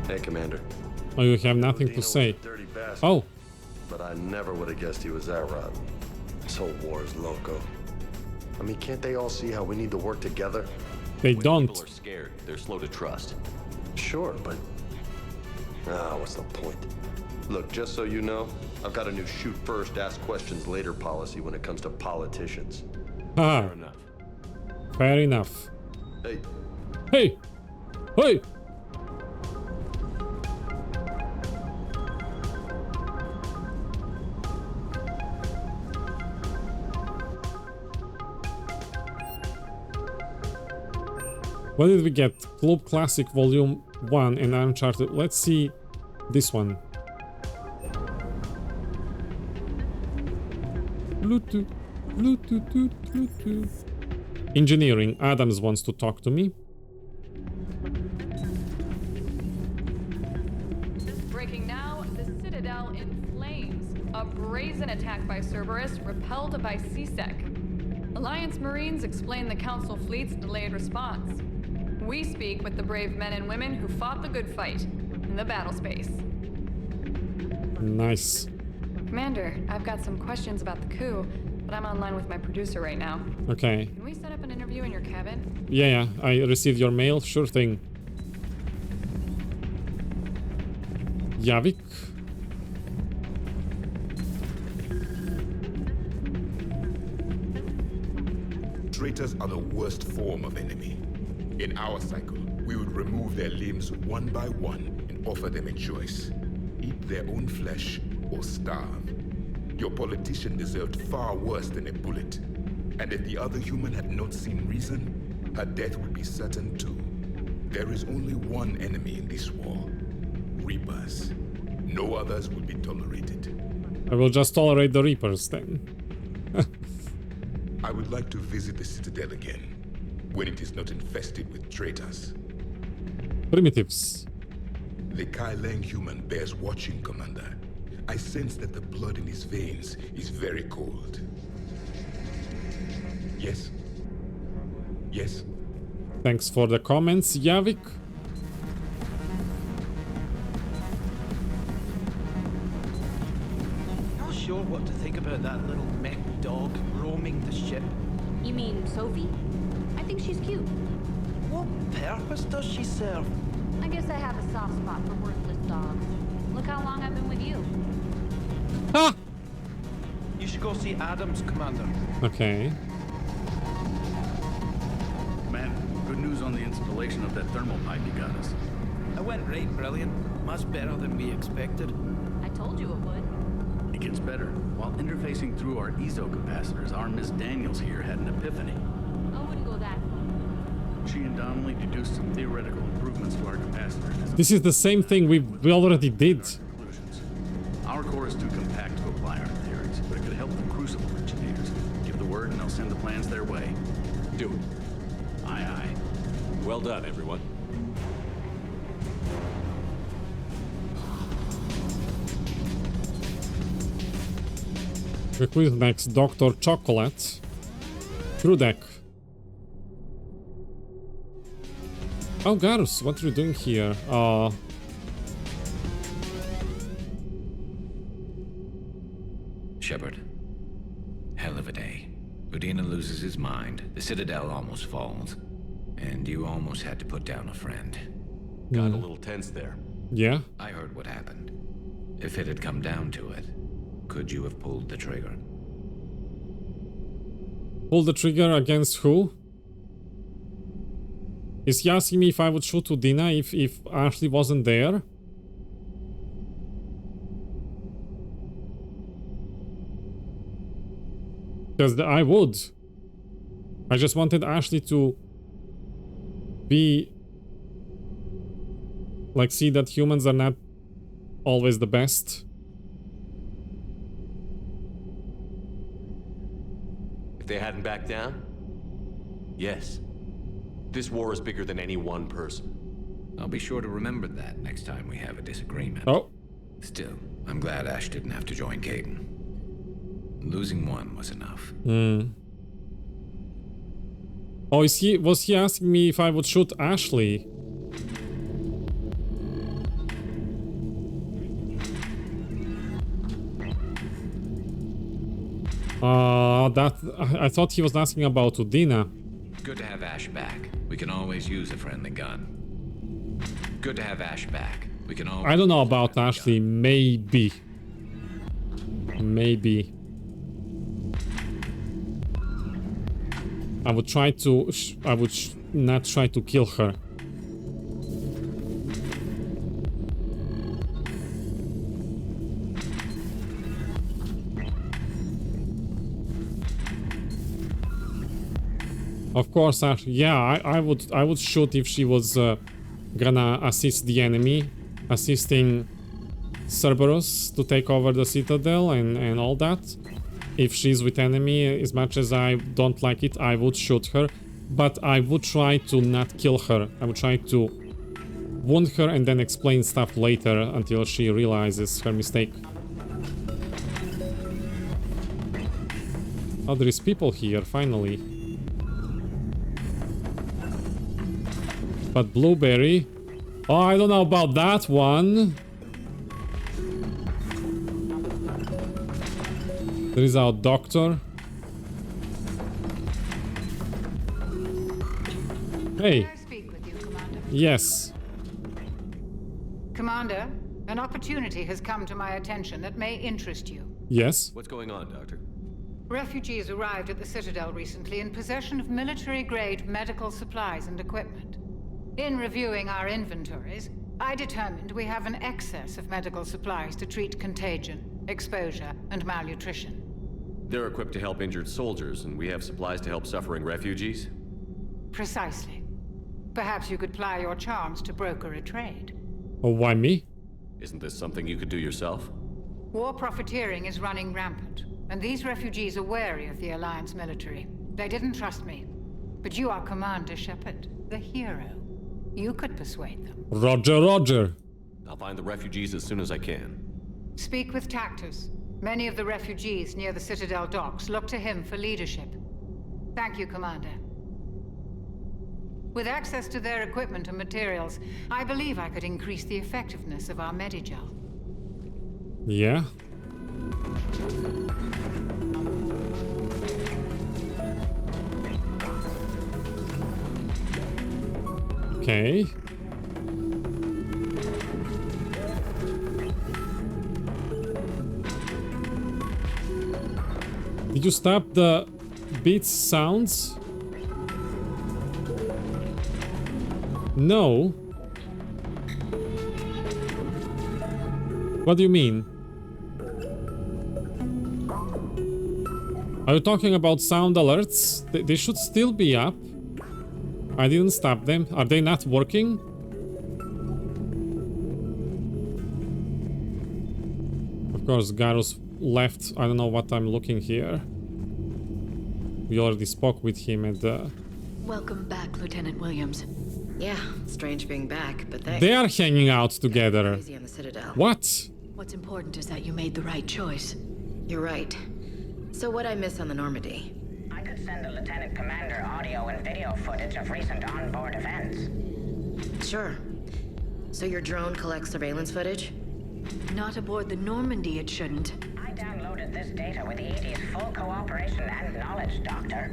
Hey, Commander. Oh, you have nothing to say. Oh. But I never would have guessed he was that rotten. This whole war is loco. I mean, can't they all see how we need to work together? They When don't. People are scared. They're slow to trust. Sure, but... what's the point? Look, just so you know, I've got a new shoot first, ask questions later policy when it comes to politicians. Ah. Fair enough. Fair enough. Hey. Hey! Hey! What did we get? Club Classic Volume 1 and Uncharted. Let's see this one. Bluetooth, Bluetooth, Bluetooth. Engineering. Adams wants to talk to me. Breaking now, the Citadel in flames. A brazen attack by Cerberus, repelled by CSEC. Alliance Marines explain the Council fleet's delayed response. We speak with the brave men and women who fought the good fight in the battle space. Nice. Commander, I've got some questions about the coup, but I'm online with my producer right now. Okay. Can we set up an interview in your cabin? Yeah, I received your mail. Sure thing. Javik. Traitors are the worst form of enemy. In our cycle, we would remove their limbs one by one and offer them a choice. Eat their own flesh or starve. Your politician deserved far worse than a bullet. And if the other human had not seen reason, her death would be certain too. There is only one enemy in this war. Reapers. No others will be tolerated. I will just tolerate the Reapers then. I would like to visit the Citadel again, when it is not infested with traitors. Primitives. The Leng human bears watching, Commander. I sense that the blood in his veins is very cold. Yes? Yes? Thanks for the comments, Javik. Not sure what to think about that little mech dog roaming the ship. You mean Sophie? I think she's cute. What purpose does she serve? I guess I have a soft spot for worthless dogs. Look how long I've been with you. Ah! You should go see Adams, Commander. Okay. Man, good news on the installation of that thermal pipe you got us. It went right brilliant. Much better than we expected. I told you it would. It gets better. While interfacing through our EZO capacitors, our Miss Daniels here had an epiphany. I wouldn't go that far. She and Donnelly deduced some theoretical improvements to our capacitor. This is the same thing we already did. Our core is too compact to apply our theories, but it could help the Crucible engineers. Give the word and I'll send the plans their way. Do it. Aye, aye. Well done, everyone. Recruit next Dr. Chocolate. Crew deck. Oh, Garus, what are you doing here? Shepard. Hell of a day. Udina loses his mind, the Citadel almost falls, and you almost had to put down a friend. Got a little tense there. Yeah? I heard what happened. If it had come down to it, could you have pulled the trigger? Pull the trigger against who? Is he asking me if I would shoot Udina if Ashley wasn't there? Because I would. I just wanted Ashley to be... like, see that humans are not always the best. If they hadn't backed down? Yes. This war is bigger than any one person. I'll be sure to remember that next time we have a disagreement. Oh. Still, I'm glad Ash didn't have to join Caden. Losing one was enough. Oh, was he asking me if I would shoot Ashley? I thought he was asking about Udina. Good to have Ash back. We can always use a friendly gun. Good to have Ash back. We can always... I don't know about Ashley. Maybe. Maybe. I would try to... I would not try to kill her. Of course, Ashley. Yeah, I would shoot if she was gonna assist the enemy, assisting Cerberus to take over the Citadel and all that. if she's with enemy. As much as I don't like it, I would shoot her. But I would try to not kill her. I would try to wound her and then explain stuff later until she realizes her mistake. Oh, there is people here, finally. But Blueberry... Oh, I don't know about that one. There is our doctor. Hey. May I speak with you, Commander? Yes. Commander, an opportunity has come to my attention that may interest you. Yes. What's going on, Doctor? Refugees arrived at the Citadel recently in possession of military-grade medical supplies and equipment. In reviewing our inventories, I determined we have an excess of medical supplies to treat contagion, exposure, and malnutrition. They're equipped to help injured soldiers, and we have supplies to help suffering refugees? Precisely. Perhaps you could ply your charms to broker a trade. Oh, why me? Isn't this something you could do yourself? War profiteering is running rampant, and these refugees are wary of the Alliance military. They didn't trust me. But you are Commander Shepard, the hero. You could persuade them. Roger, roger. I'll find the refugees as soon as I can. Speak with Tactus. Many of the refugees near the Citadel docks look to him for leadership. Thank you, Commander. With access to their equipment and materials, I believe I could increase the effectiveness of our Medigel. Yeah. Okay. Did you stop the beats sounds? No. What do you mean? Are you talking about sound alerts? They should still be up. I didn't stop them. Are they not working? Of course, Garus left. I don't know what I'm looking here. We already spoke with him at the... Welcome back, Lieutenant Williams. Yeah, strange being back, but They are hanging out together. Crazy on the Citadel. What? What's important is that you made the right choice. You're right. So what'd I miss on the Normandy? I could send the Lieutenant Commander audio and video footage of recent onboard events. Sure. So your drone collects surveillance footage? Not aboard the Normandy, it shouldn't. I downloaded this data with ED's full cooperation and knowledge, Doctor.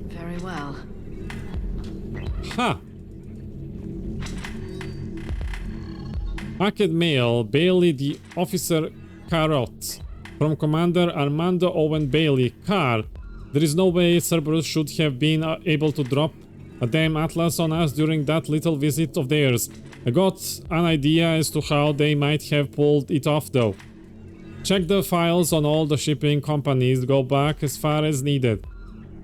Very well. Huh. Packet mail. Bailey the Officer Carrot. From Commander Armando Owen Bailey. Car. There is no way Cerberus should have been able to drop a damn atlas on us during that little visit of theirs. I got an idea as to how they might have pulled it off though. Check the files on all the shipping companies, go back as far as needed.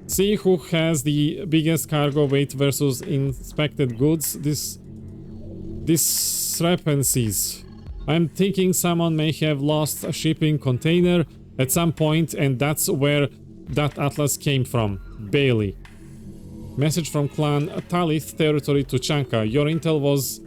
See who has the biggest cargo weight versus inspected goods discrepancies. I'm thinking someone may have lost a shipping container at some point, and that's where that atlas came from. Bailey. Message from Clan Talith territory to Chanka. Your intel was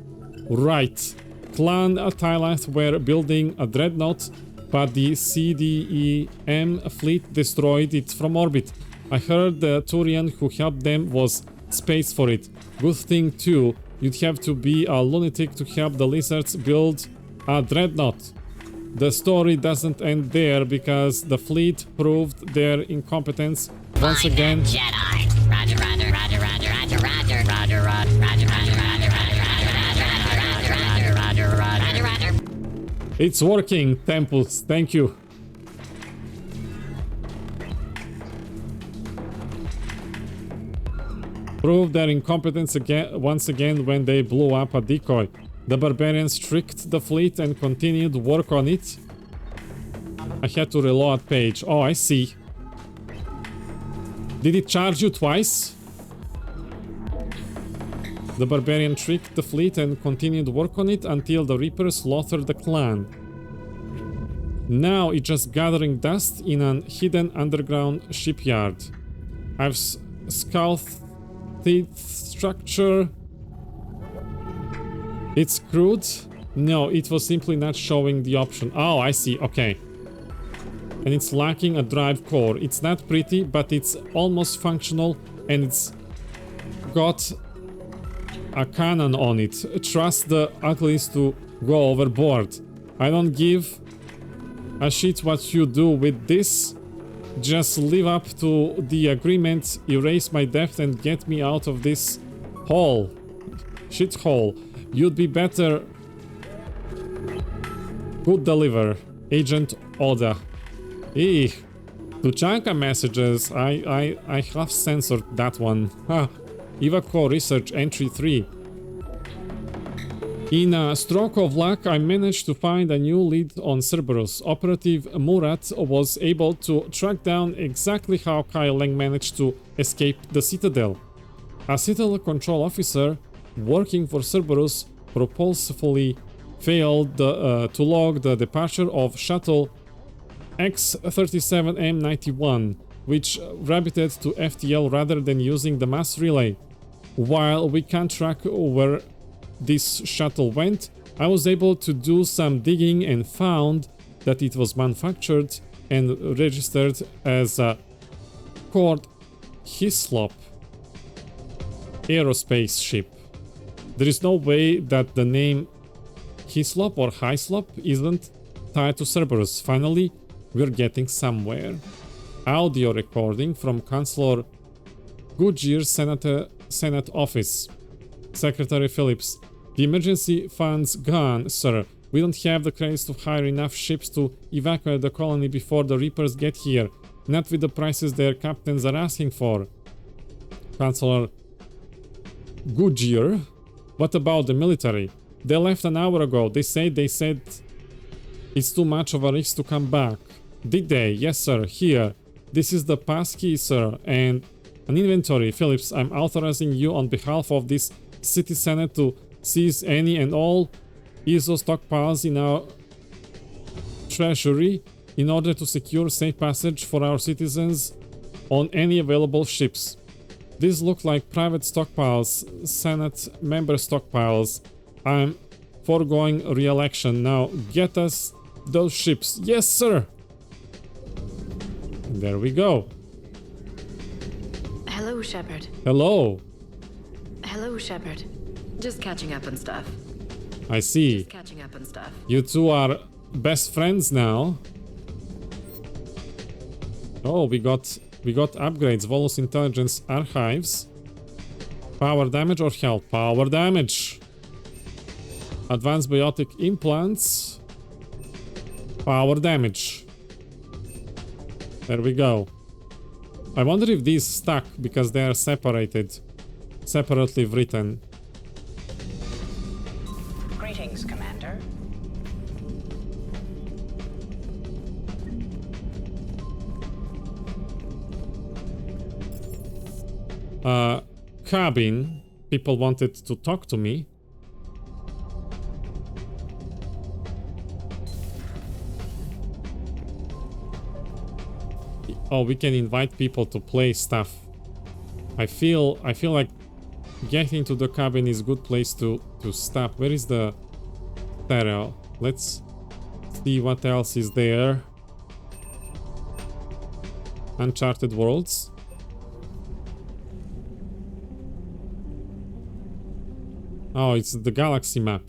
right. Clan Talith were building a dreadnought, but the CDEM fleet destroyed it from orbit. I heard the Turian who helped them was space for it. Good thing too, you'd have to be a lunatic to help the lizards build a dreadnought. The story doesn't end there because the fleet proved their incompetence once again. Jedi. Roger, roger, roger, roger, roger, roger, roger, roger, roger, roger, roger, roger, roger, roger, roger. It's working, Tempus. Thank you. Proved their incompetence once again when they blew up a decoy. The barbarians tricked the fleet and continued work on it. I had to reload page. Oh, I see. Did it charge you twice? The barbarian tricked the fleet and continued work on it until the Reapers slaughtered the clan. Now it's just gathering dust in an hidden underground shipyard. I've scouted the structure. It's crude? No, it was simply not showing the option. Oh, I see. Okay. And it's lacking a drive core. It's not pretty, but it's almost functional, and it's got a cannon on it. Trust the uglies to go overboard. I don't give a shit what you do with this. Just live up to the agreement, erase my debt, and get me out of this hole. Shit hole. You'd be better. Good deliver. Agent Oda. Tuchanka messages. I have censored that one. Ha. Ivaco Research Entry 3. In a stroke of luck, I managed to find a new lead on Cerberus. Operative Murat was able to track down exactly how Leng managed to escape the Citadel. A Citadel control officer working for Cerberus propulsively failed to log the departure of shuttle X-37M91, which rabbited to FTL rather than using the mass relay. While we can't track where this shuttle went, I was able to do some digging and found that it was manufactured and registered as a Cord Hislop aerospace ship. There is no way that the name Hislop or Hyslop isn't tied to Cerberus. Finally, we're getting somewhere. Audio recording from Councillor Goodyear's Senate office. Secretary Phillips. The emergency funds gone, sir. We don't have the credits to hire enough ships to evacuate the colony before the Reapers get here. Not with the prices their captains are asking for. Councillor Goodyear. What about the military? They left an hour ago. They said it's too much of a risk to come back. Did they? Yes, sir. Here. This is the pass key, sir, and an inventory. Phillips, I'm authorizing you on behalf of this city senate to seize any and all ISO stockpiles in our treasury in order to secure safe passage for our citizens on any available ships. These look like private stockpiles, Senate member stockpiles. I'm foregoing re-election. Now get us those ships. Yes, sir! And there we go. Hello, Shepard. Hello. Hello, Shepard. Just catching up and stuff. I see. Just catching up and stuff. You two are best friends now. Oh, we got upgrades. Volus Intelligence Archives. Power damage or health? Power damage. Advanced biotic implants. Power damage. There we go. I wonder if these stuck because they are separately written. Greetings, Commander. Cabin. People wanted to talk to me. Oh, we can invite people to play stuff. I feel like getting to the cabin is a good place to stop. Where is the Citadel? Let's see what else is there. Uncharted Worlds. Oh, it's the galaxy map.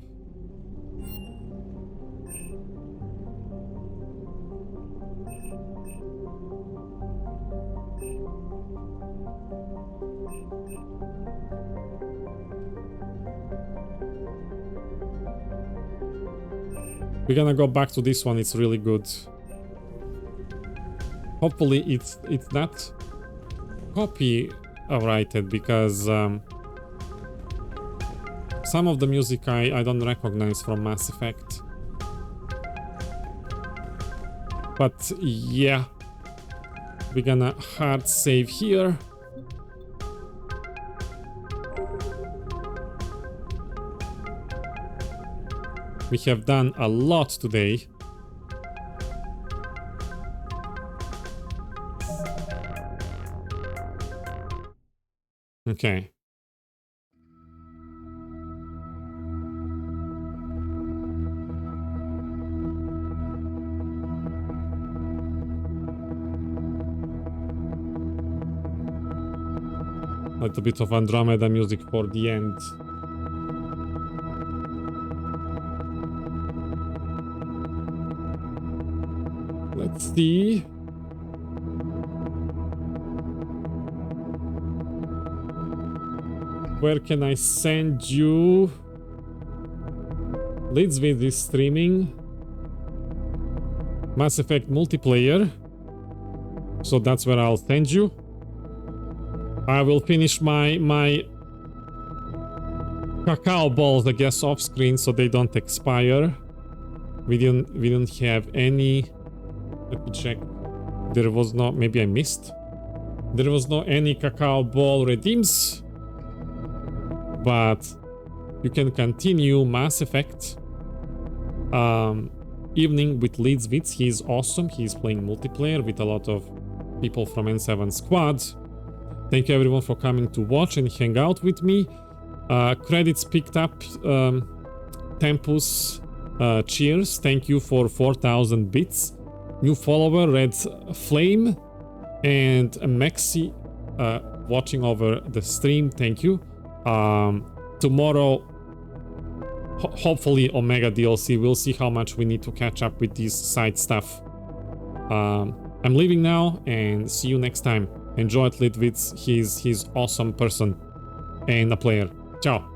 We're gonna go back to this one. It's really good. Hopefully it's not copyrighted because some of the music I don't recognize from Mass Effect. But yeah, we're gonna hard save here. We have done a lot today. Okay. A little bit of Andromeda music for the end. Let's see. Where can I send you? Leads with this streaming. Mass Effect multiplayer. So that's where I'll send you. I will finish my cacao balls, I guess, off screen so they don't expire. We didn't have any. Let me check. There was no, maybe I missed. There was no any cacao ball redeems. But you can continue Mass Effect evening with Leeds Witz. He's awesome. He's playing multiplayer with a lot of people from N7 Squad. Thank you everyone for coming to watch and hang out with me. Credits picked up. Tempus, cheers. Thank you for 4,000 bits. New follower, Red Flame. And Maxi watching over the stream. Thank you. Tomorrow, hopefully Omega DLC. We'll see how much we need to catch up with this side stuff. I'm leaving now and see you next time. Enjoyed Litwitz. He's awesome person and a player. Ciao.